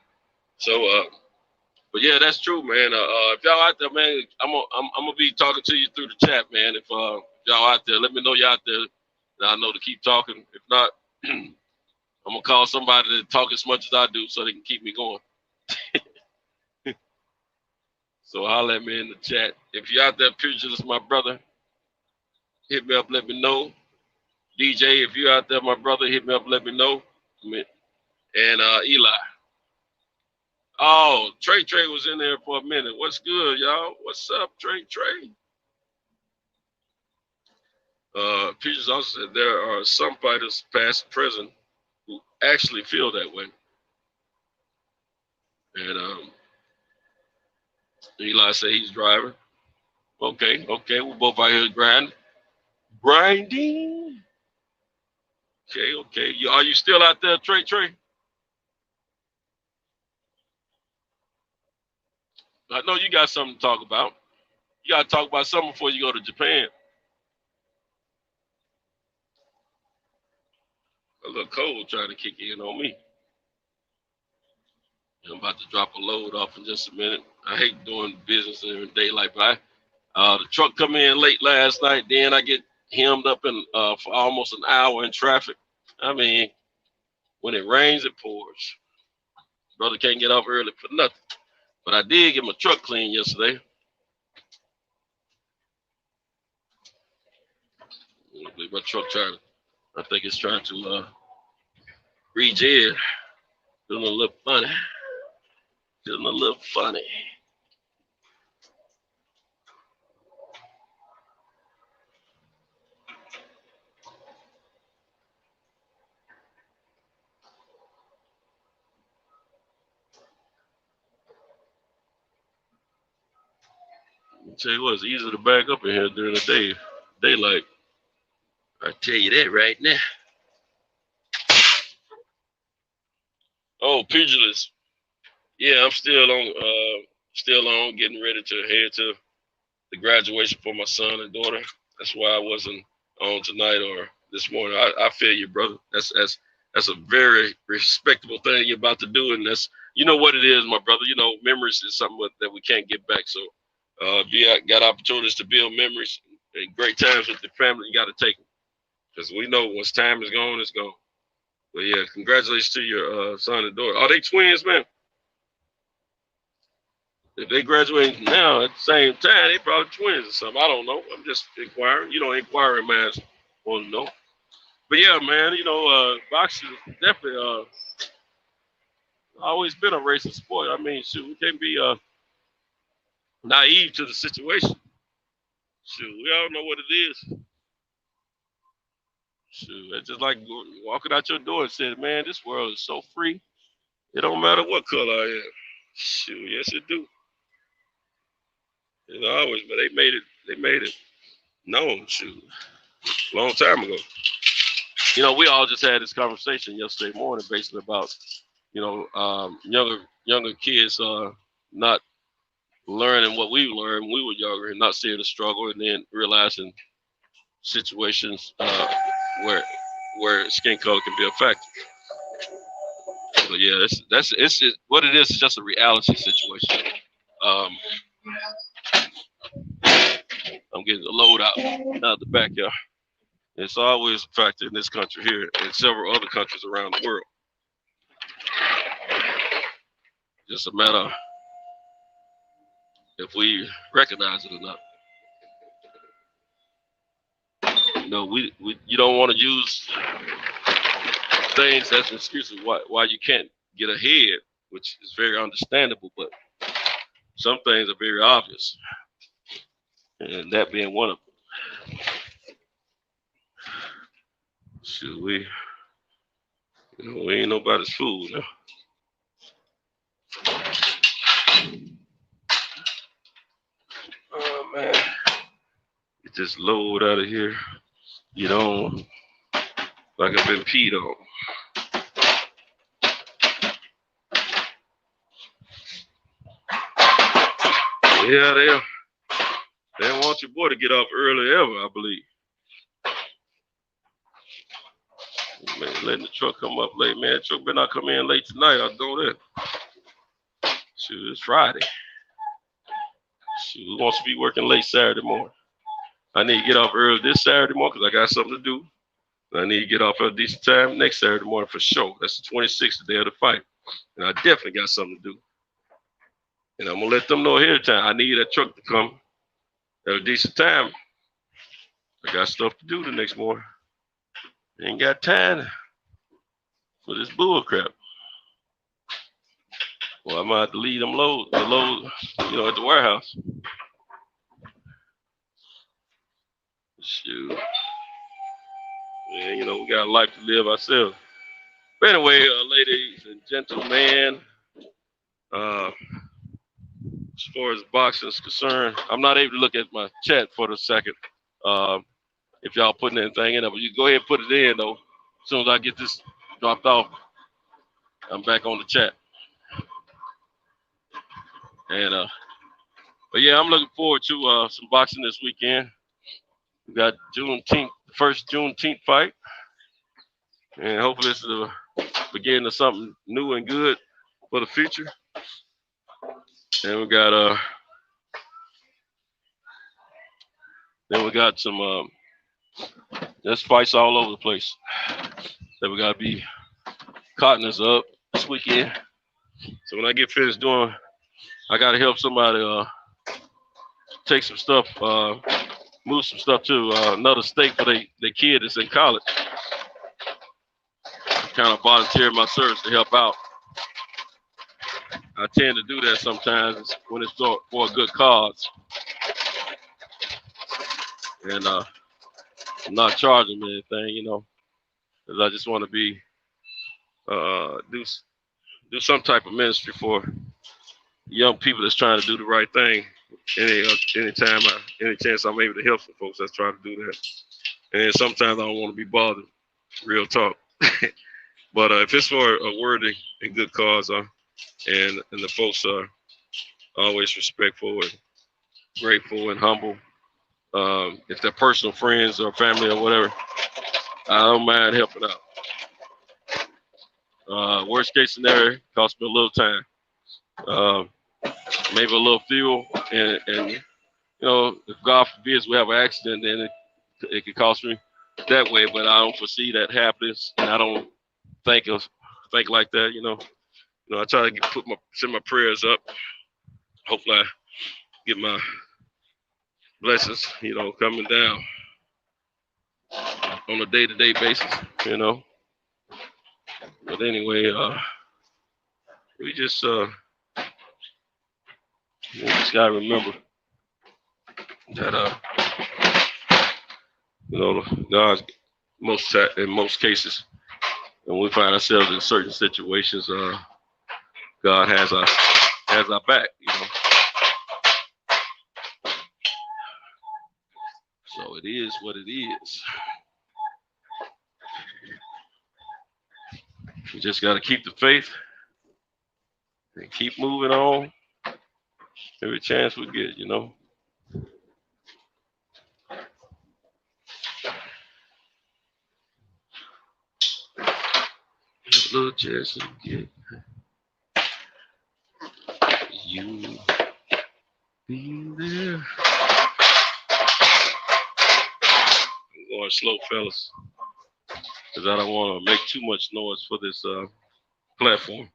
So, but yeah, that's true, man. If y'all out there, man, I'm gonna be talking to you through the chat, man. If y'all out there, let me know y'all out there. And I know to keep talking. If not, I'm gonna call somebody to talk as much as I do so they can keep me going. So holler at me in the chat. If you're out there, Pugilist, my brother, hit me up, let me know. DJ, if you're out there, my brother, hit me up, let me know. And Eli. Oh, Trey was in there for a minute. What's good, y'all? What's up, Trey? Pugilist also said there are some fighters, past and present, who actually feel that way. And Eli said he's driving. Okay, we're both out here grinding. Okay. Are you still out there, Trey? I know you got something to talk about. You got to talk about something before you go to Japan. A little cold trying to kick in on me. I'm about to drop a load off in just a minute. I hate doing business in daylight, but the truck come in late last night. Then I get hemmed up for almost an hour in traffic. I mean, when it rains, it pours. Brother can't get off early for nothing. But I did get my truck cleaned yesterday. I believe my truck I think it's trying to rejig. Feeling a little funny. Tell you what, it's easy to back up in here during the day. Daylight. I tell you that right now. Oh, pugilist. Yeah, I'm still on getting ready to head to the graduation for my son and daughter. That's why I wasn't on tonight or this morning. I feel you, brother. That's a very respectable thing you're about to do, and that's, you know what it is, my brother. You know, memories is something that we can't get back. So, if you got opportunities to build memories and great times with the family, you got to take them, because we know once time is gone, it's gone. But yeah, congratulations to your son and daughter. Are they twins, man? If they graduate now at the same time, they probably twins or something. I don't know. I'm just inquiring. You know, inquiring minds want to know. But yeah, man, you know, boxing definitely always been a racing sport. I mean, shoot, we can't be naive to the situation. Shoot, we all know what it is. Shoot, it's just like walking out your door and saying, man, this world is so free. It don't matter what color I am. Shoot, yes it do. It's always, but they made it known, shoot, a long time ago. You know, we all just had this conversation yesterday morning, basically about, you know, younger kids not learning what we learned when we were younger, and not seeing the struggle, and then realizing situations where skin color can be a factor. But yeah, it's what it is just a reality situation. I'm getting the load out the backyard. It's always a factor in this country here and several other countries around the world. Just a matter of if we recognize it or not. You know, you don't want to use things as an excuse of why you can't get ahead, which is very understandable, but some things are very obvious, and that being one of them. Should we? You know, we ain't nobody's fool now. Oh man, get this load out of here. You know, like I've been peed on. Yeah, they don't want your boy to get off early ever, I believe. Man, letting the truck come up late, man. The truck better not come in late tonight. I'll go there. Shoot, it's Friday. Shoot, who wants to be working late Saturday morning? I need to get off early this Saturday morning because I got something to do. I need to get off at a decent time next Saturday morning for sure. That's the 26th, the day of the fight. And I definitely got something to do. And I'm going to let them know ahead of time. I need that truck to come at a decent time. I got stuff to do the next morning. Ain't got time for this bull crap. Well, I might have to leave them the load, you know, at the warehouse. Shoot. Yeah, you know, we got a life to live ourselves. But anyway, ladies and gentlemen, as far as boxing is concerned, I'm not able to look at my chat for the second. If y'all putting anything in there, but you go ahead and put it in though. As soon as I get this dropped off, I'm back on the chat. And but yeah, I'm looking forward to some boxing this weekend. We got Juneteenth, first Juneteenth fight, and hopefully this is the beginning of something new and good for the future. And we got some there's fights all over the place that we gotta be cotton us up this weekend. So when I get finished doing, I gotta help somebody take some stuff, move some stuff to another state for their kid that's in college. Kind of volunteer my service to help out. I tend to do that sometimes when it's for a good cause. And I'm not charging them anything, you know, because I just want to be do some type of ministry for young people that's trying to do the right thing any chance I'm able to help some folks, I try to do that. And sometimes I don't want to be bothered. Real talk. But if it's for a worthy and good cause, and the folks are always respectful and grateful and humble. If they're personal friends or family or whatever, I don't mind helping out. Worst case scenario, cost me a little time, maybe a little fuel, and you know, if God forbids we have an accident, then it could cost me that way. But I don't foresee that happens, and I don't think like that. You know, I try to send my prayers up. Hopefully, I get my blessings, you know, coming down on a day-to-day basis, you know. But anyway, we just gotta remember that you know, God's in most cases, when we find ourselves in certain situations, God has our back, you know. So it is what it is. We just got to keep the faith and keep moving on every chance we get, you know. Just a little chance to get you be there. I'm going slow, fellas, because I don't want to make too much noise for this platform.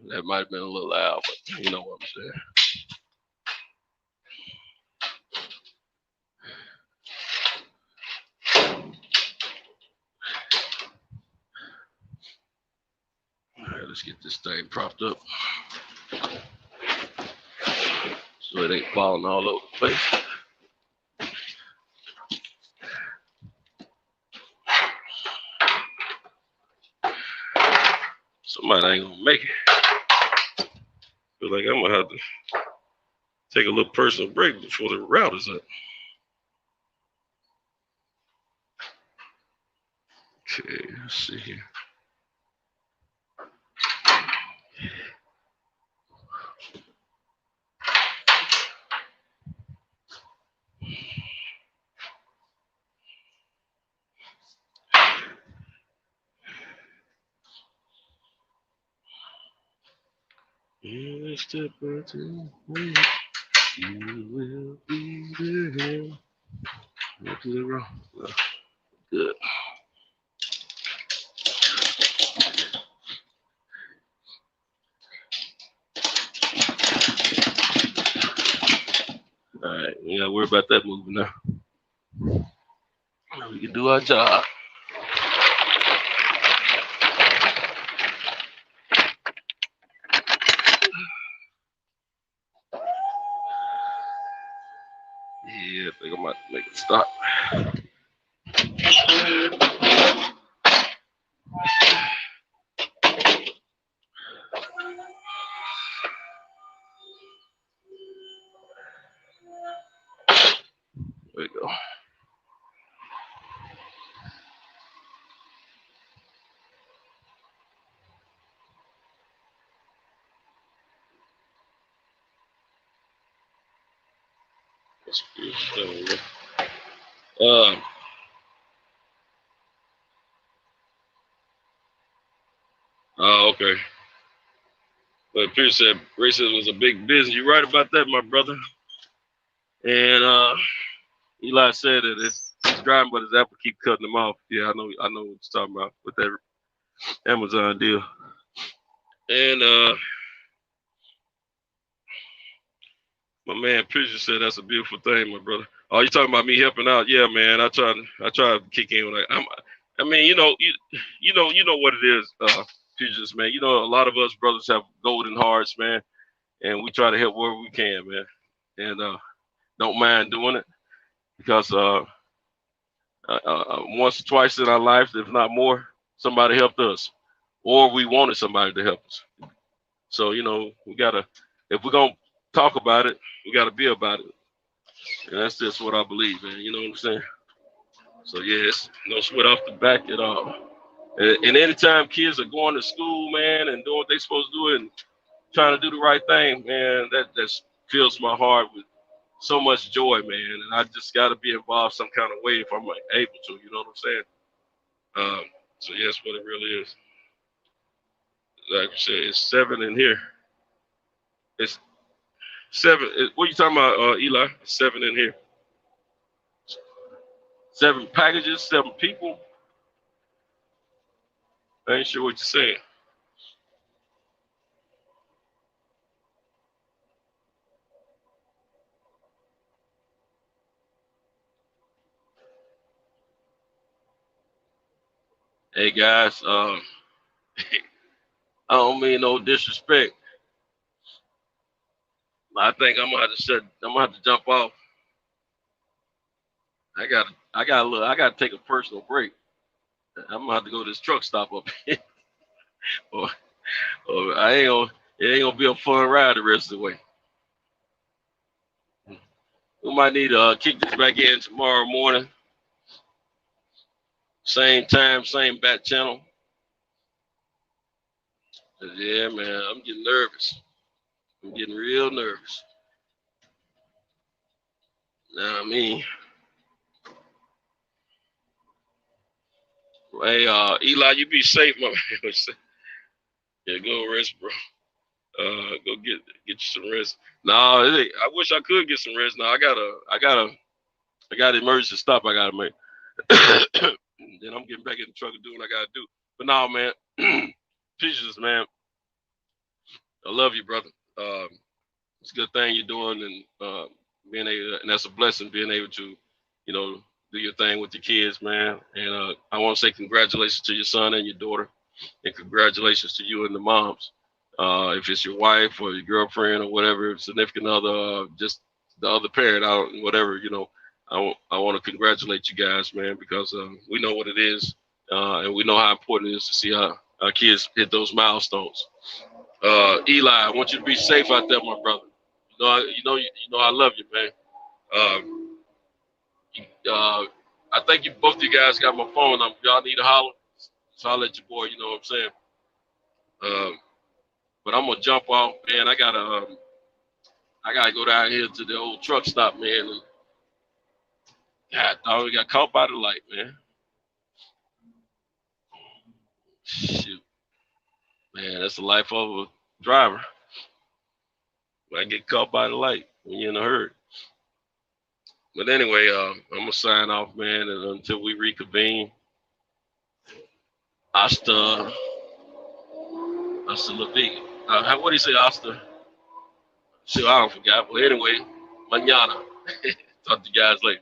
That might have been a little loud, but you know what I'm saying. All right, let's get this thing propped up so it ain't falling all over the place. Somebody ain't gonna make it. Feel like I'm gonna have to take a little personal break before the route is up. Okay, let's see here. Every step I take, you will be there. What did it wrong? No. Good. All right, we gotta worry about that moving now. We can do our job. Yeah, I think I might make it stop. There we go. That's good. Okay. But Pierce said racism was a big business. You're right about that, my brother. And Eli said that he's driving, but his Apple keep cutting him off. Yeah, I know what you're talking about with that Amazon deal. And my man Pierce said that's a beautiful thing, my brother. Oh, you talking about me helping out? Yeah, man. I try to kick in when I mean, you know what it is, Pierce, man. You know, a lot of us brothers have golden hearts, man, and we try to help wherever we can, man. And don't mind doing it, because once or twice in our lives, if not more, somebody helped us, or we wanted somebody to help us. So we gotta, if we're gonna talk about it, we gotta be about it. And that's just what I believe, man. You know what I'm saying? So yeah, it's no sweat off the back at all. And anytime kids are going to school, man, and doing what they're supposed to do and trying to do the right thing, man, that fills my heart with so much joy, man. And I just got to be involved some kind of way if I'm able to. You know what I'm saying? So yeah, that's what it really is. Like I said, it's 7 in here. It's 7. What are you talking about, Eli? It's 7 in here. 7 packages, 7 people. I ain't sure what you're saying. Hey guys, I don't mean no disrespect. I think I'm gonna have to jump off. I gotta take a personal break. I'm gonna have to go to this truck stop up here, or, it ain't gonna be a fun ride the rest of the way. We might need to kick this back in tomorrow morning, same time, same back channel. Yeah, man, I'm getting nervous. I'm getting real nervous. Now I mean, hey, Eli, you be safe, my man. Yeah, go rest, bro. Go get you some rest. No, I wish I could get some rest. Now I got an emergency stop I gotta make. Then I'm getting back in the truck and doing what I gotta do. But no, man, pieces, man. I love you, brother. It's a good thing you're doing, and being able, and that's a blessing being able to, do your thing with your kids, man. And I want to say congratulations to your son and your daughter, and congratulations to you and the moms. If it's your wife or your girlfriend or whatever, significant other, just the other parent, whatever, I want to congratulate you guys, man, because we know what it is, and we know how important it is to see our kids hit those milestones. Eli, I want you to be safe out there, my brother. I love you, man. I think both of you guys got my phone number. Y'all need to holler, so I'll let your boy. You know what I'm saying? But I'm gonna jump off, man. I gotta go down here to the old truck stop, man. And God, dog, we got caught by the light, man. Shoot, man, that's the life of a driver. I get caught by the light when you're in a hurry. But anyway, I'm gonna sign off, man, and until we reconvene. Hasta la vida. What do you say, hasta? Sure, I don't forget. But anyway, mañana. Talk to you guys later.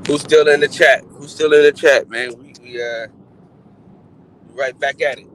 Who's still in the chat? Who's still in the chat, man? We right back at it.